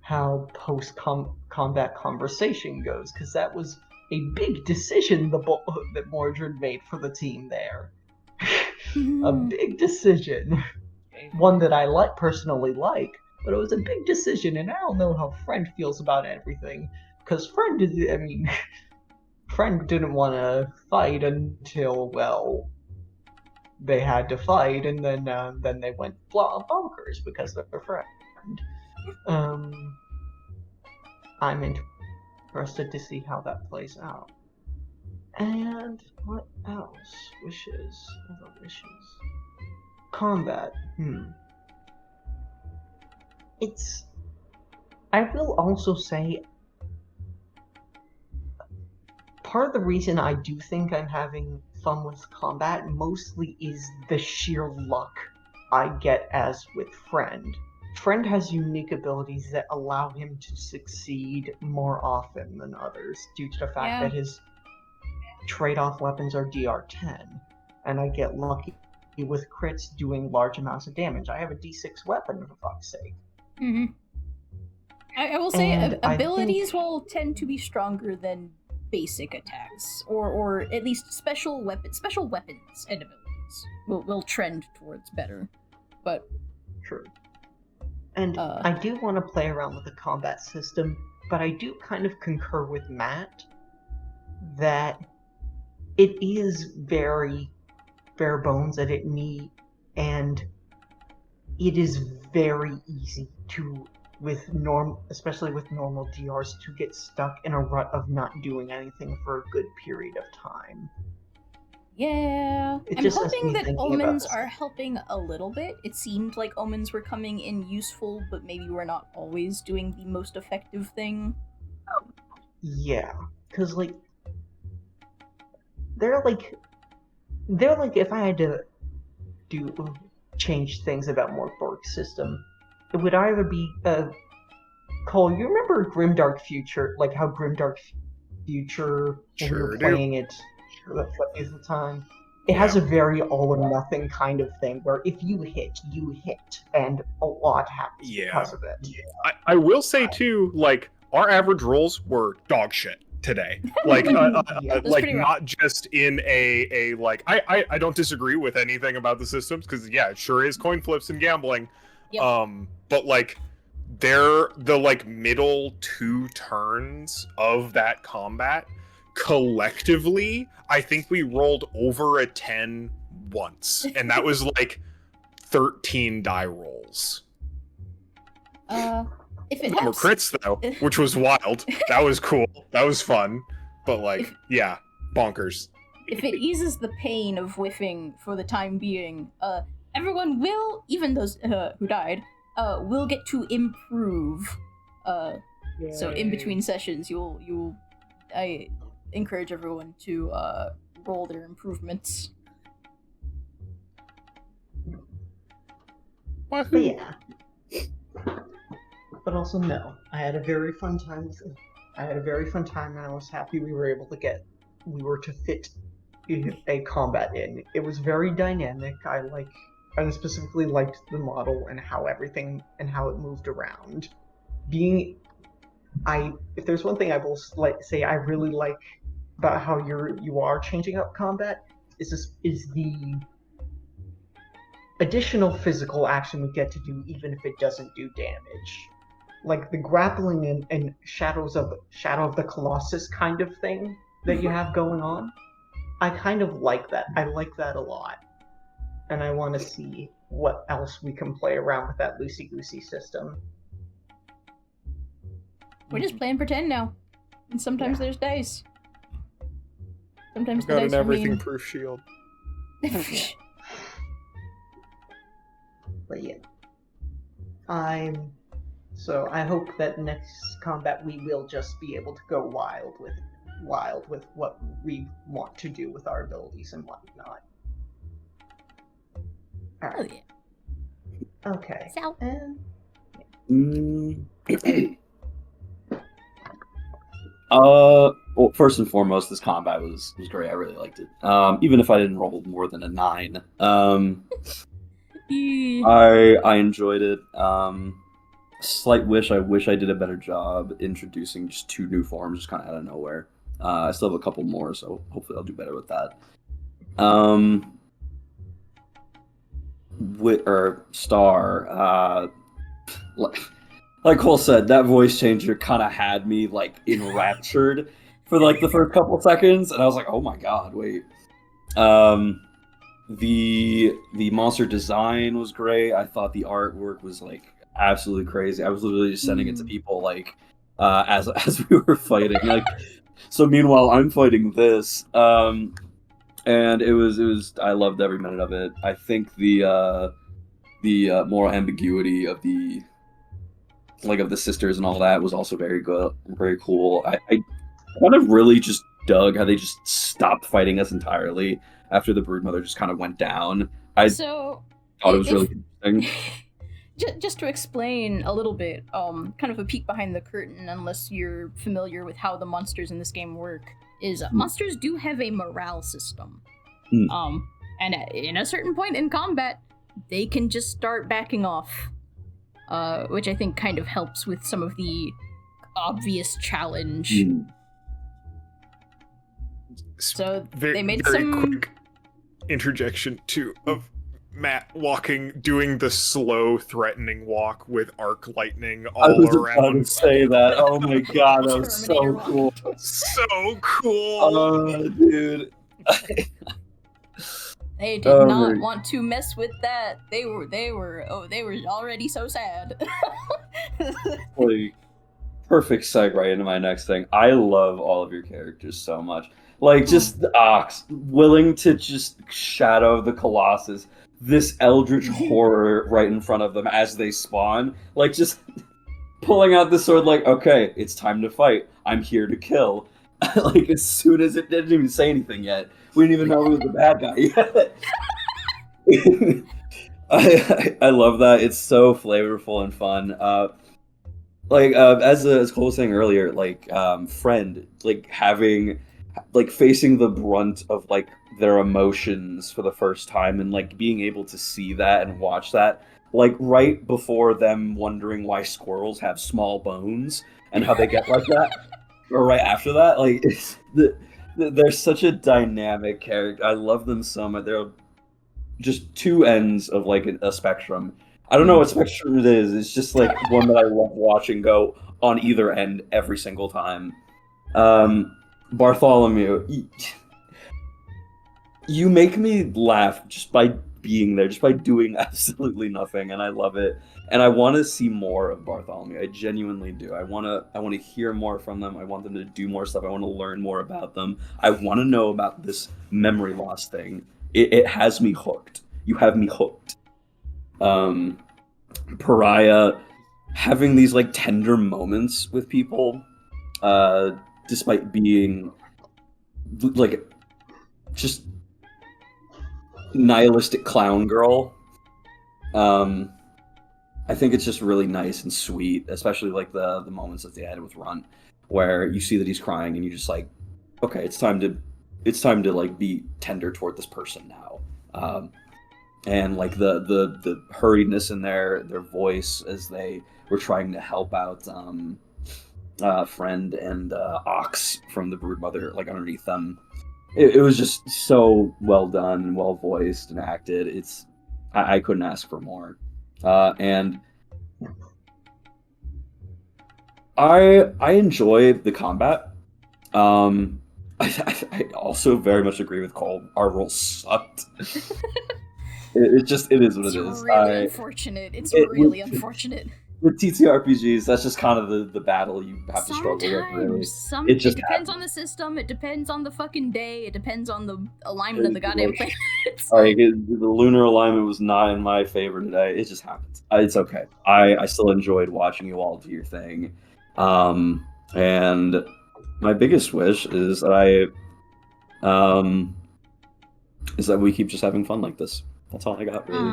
how post-combat conversation goes, because that was big decision that Mordred made for the team there. A big decision. One that I personally like, but it was a big decision, and I don't know how Friend feels about everything. Because Friend didn't want to fight until, well, they had to fight, and then they went bonkers because of their friend. I'm interested to see how that plays out. And what else? Other wishes. Combat. I will also say, part of the reason I do think I'm having fun with combat mostly is the sheer luck I get as with Friend. Friend has unique abilities that allow him to succeed more often than others due to the fact that his trade-off weapons are DR10, and I get lucky with crits doing large amounts of damage. I have a D6 weapon, for fuck's sake. I will say abilities will tend to be stronger than basic attacks, or at least special weapons and abilities will trend towards better. But true. And I do want to play around with the combat system, but I do kind of concur with Matt that it is very bare bones and it is very easy to, especially with normal DRs, to get stuck in a rut of not doing anything for a good period of time. Yeah, I'm hoping that omens are helping a little bit. It seemed like omens were coming in useful, but maybe we're not always doing the most effective thing. Yeah, because they're like if I had to change things about BORG's system, it would either be Cole, you remember Grimdark Future, like how Grimdark Future, when we were playing it at the time, it has a very all or nothing kind of thing where if you hit, and a lot happens because of it. I will say too, like, our average rolls were dog shit today. Like, not just in a like, I don't disagree with anything about the systems, because it sure is coin flips and gambling. Yep. But like, the like middle 2 turns of that combat, collectively, I think we rolled over a 10 once, and that was like 13 die rolls. If it helps, more crits though, which was wild. That was cool. That was fun. But like, bonkers. If it eases the pain of whiffing for the time being, everyone will, even those who died, will get to improve. So in between sessions, I encourage everyone to roll their improvements. But but also no, I had a very fun time with it. And I was happy we were to fit a combat in. It was very dynamic. I specifically liked the model and how it moved around. If there's one thing I will say I really like about how you are changing up combat is the additional physical action we get to do, even if it doesn't do damage. Like the grappling and Shadow of the Colossus kind of thing that you have going on. I kind of like that. I like that a lot. And I want to see what else we can play around with that loosey-goosey system. We're just playing pretend now. And sometimes there's dice. Sometimes I've got an everything-proof shield. But so I hope that next combat we will just be able to go wild with what we want to do with our abilities and whatnot. Alright. Oh, yeah. Okay. Well, first and foremost, this combat was great. I really liked it. Even if I didn't roll more than a 9. I enjoyed it. Slight wish I did a better job introducing just 2 new forms just kind of out of nowhere. I still have a couple more, so hopefully I'll do better with that. Star, like Cole said, that voice changer kind of had me like enraptured for like the first couple seconds, and I was like, oh my god, wait. The monster design was great. I thought the artwork was like absolutely crazy. I was literally just sending it to people like as we were fighting. Like, so meanwhile I'm fighting this, and it was I loved every minute of it. I think the moral ambiguity of the sisters and all that was also very good, very cool. I kind of really just dug how they just stopped fighting us entirely after the broodmother just kind of went down. I thought it was really interesting. Just to explain a little bit, kind of a peek behind the curtain, unless you're familiar with how the monsters in this game work, is monsters do have a morale system. And in a certain point in combat, they can just start backing off, which I think kind of helps with some of the obvious challenge. So they made some quick interjection too of Matt doing the slow, threatening walk with arc lightning all around. I was about to say that. Oh my god, that was so cool. So cool. Oh, dude. They did not want to mess with that. They were already so sad. Like, perfect segue into my next thing. I love all of your characters so much. Like, just the Ox, willing to just shadow the Colossus, this eldritch horror right in front of them as they spawn. Like, just pulling out the sword like, okay, it's time to fight. I'm here to kill. Like, as soon as it didn't even say anything yet. We didn't even know who was the bad guy yet. I love that. It's so flavorful and fun. As Cole was saying earlier, like, Friend, like, facing the brunt of, like, their emotions for the first time and, like, being able to see that and watch that, like, right before them wondering why squirrels have small bones and how they get like that, or right after that, like, they're such a dynamic character. I love them so much. They're just two ends of, like, a spectrum. I don't know what spectrum it is. It's just, like, one that I love watching go on either end every single time. Bartholomew, you make me laugh just by being there, just by doing absolutely nothing, and I love it. And I want to see more of Bartholomew. I genuinely do. I want to hear more from them. I want them to do more stuff. I want to learn more about them. I want to know about this memory loss thing. It has me hooked. You have me hooked. Pariah, having these, like, tender moments with people, despite being, like, just nihilistic clown girl. I think it's just really nice and sweet, especially, like, the moments that they had with Runt, where you see that he's crying and you're just like, okay, it's time to like be tender toward this person now. And, like, the hurriedness in their voice as they were trying to help out Friend and Ox from the broodmother, like, underneath them. It was just so well done and well voiced and acted. I couldn't ask for more. And I enjoy the combat. I also very much agree with Cole. Our roll sucked. It is what it is. It's really unfortunate. It's really unfortunate. With TTRPGs, that's just kind of the battle you have to struggle with, really. It depends on the system, it depends on the fucking day, it depends on the alignment of the goddamn planets. Like, the lunar alignment was not in my favor today. It just happens. It's okay. I still enjoyed watching you all do your thing. And my biggest wish is that we keep just having fun like this. That's all I got, really.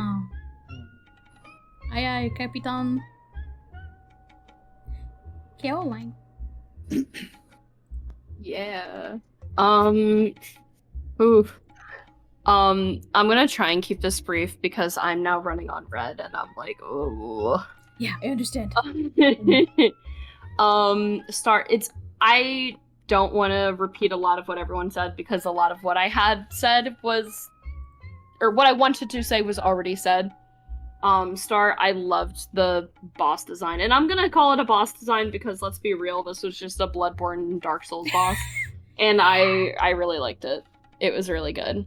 Aye, aye, Capitan. Caroline. Yeah. I'm gonna try and keep this brief because I'm now running on red and I'm like, oh. Yeah, I understand. I don't want to repeat a lot of what everyone said because a lot of what I had said was, or what I wanted to say was already said. Star, I loved the boss design, and I'm gonna call it a boss design because let's be real, this was just a Bloodborne Dark Souls boss, and I really liked it. It was really good.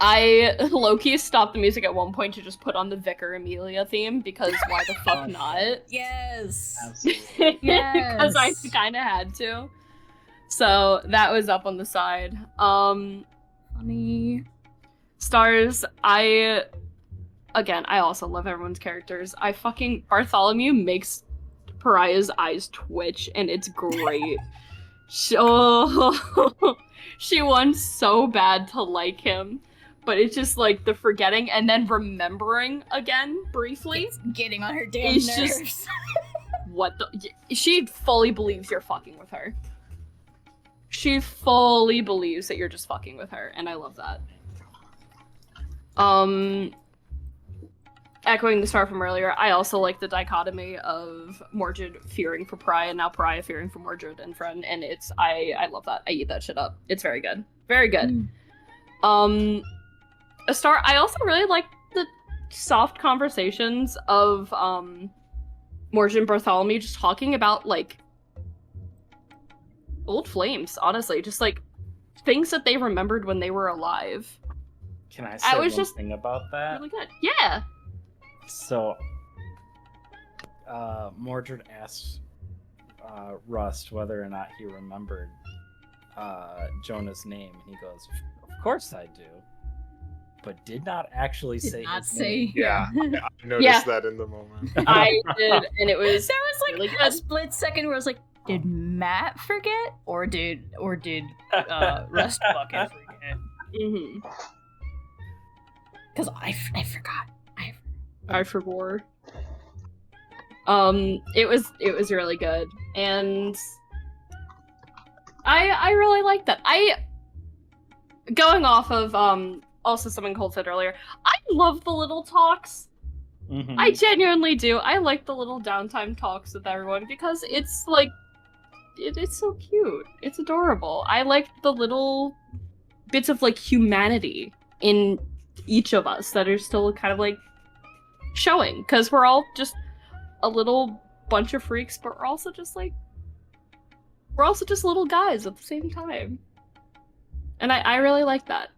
I low-key stopped the music at one point to just put on the Vicar Amelia theme because why the fuck not? Yes, absolutely. Because I kind of had to. So that was up on the side. Funny. Stars, I also love everyone's characters. Bartholomew makes Pariah's eyes twitch, and it's great. She wants so bad to like him, but it's just like the forgetting and then remembering again briefly. It's getting on her damn nerves. Just, what the? She fully believes you're fucking with her. She fully believes that you're just fucking with her, and I love that. Echoing the star from earlier, I also like the dichotomy of Mordred fearing for Pariah and now Pariah fearing for Mordred and friend, and I love that. I eat that shit up. It's very good. Very good. A star, I also really like the soft conversations of Mordred and Bartholomew just talking about like old flames, honestly, just like things that they remembered when they were alive. Can I say one thing about that? Really good. Yeah. So, Mordred asked Rust whether or not he remembered Jonah's name, and he goes, "Of course I do," but did not actually say his name. Yeah, I noticed that in the moment. I did, and it was there was like really a split second where I was like, did Matt forget, or did Rust fucking forget? Mm-hmm. Because I forgot. I forgot. It was really good, and I really like that. Going off of also something Cole said earlier, I love the little talks. Mm-hmm. I genuinely do. I like the little downtime talks with everyone because it's like it's so cute. It's adorable. I like the little bits of like humanity in each of us that are still kind of like showing, because we're all just a little bunch of freaks, but we're also just little guys at the same time, and I really like that.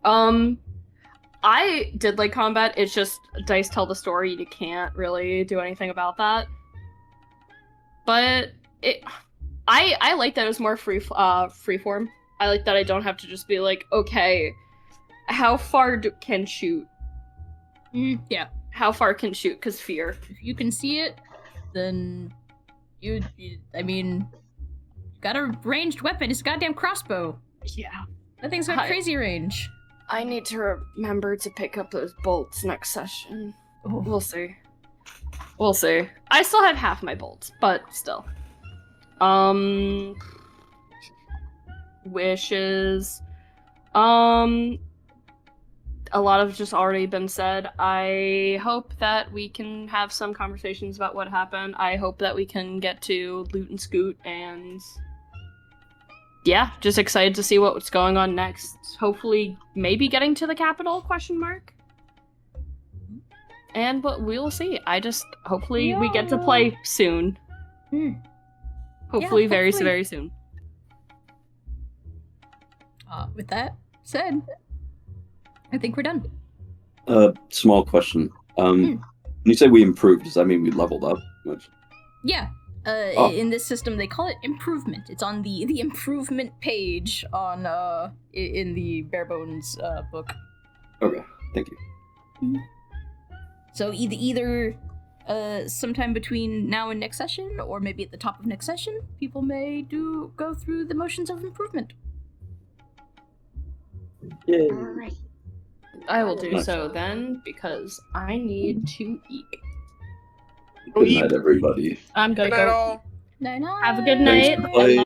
I did like combat. It's just dice tell the story. You can't really do anything about that, but I like that it was more freeform. I like that I don't have to just be like, okay, how far can shoot? Yeah. How far can shoot? Because fear. If you can see it, then you got a ranged weapon. It's a goddamn crossbow. Yeah. That thing's got crazy range. I need to remember to pick up those bolts next session. Oh. We'll see. We'll see. I still have half my bolts, but still. Wishes. A lot of just already been said. I hope that we can have some conversations about what happened. I hope that we can get to loot and scoot, and yeah, just excited to see what's going on next. Hopefully, maybe getting to the capital, ? And but we'll see. Hopefully we get to play soon. Hopefully, very soon. With that said, I think we're done. Small question. When you say we improved, does that mean we leveled up much? Yeah. In this system, they call it improvement. It's on the improvement page on in the Bare Bones book. Okay, thank you. Mm-hmm. So either sometime between now and next session, or maybe at the top of next session, people may go through the motions of improvement. Yay. All right. I will do so then, because I need to eat. Good night, everybody. I'm gonna go. Night. Have a good night.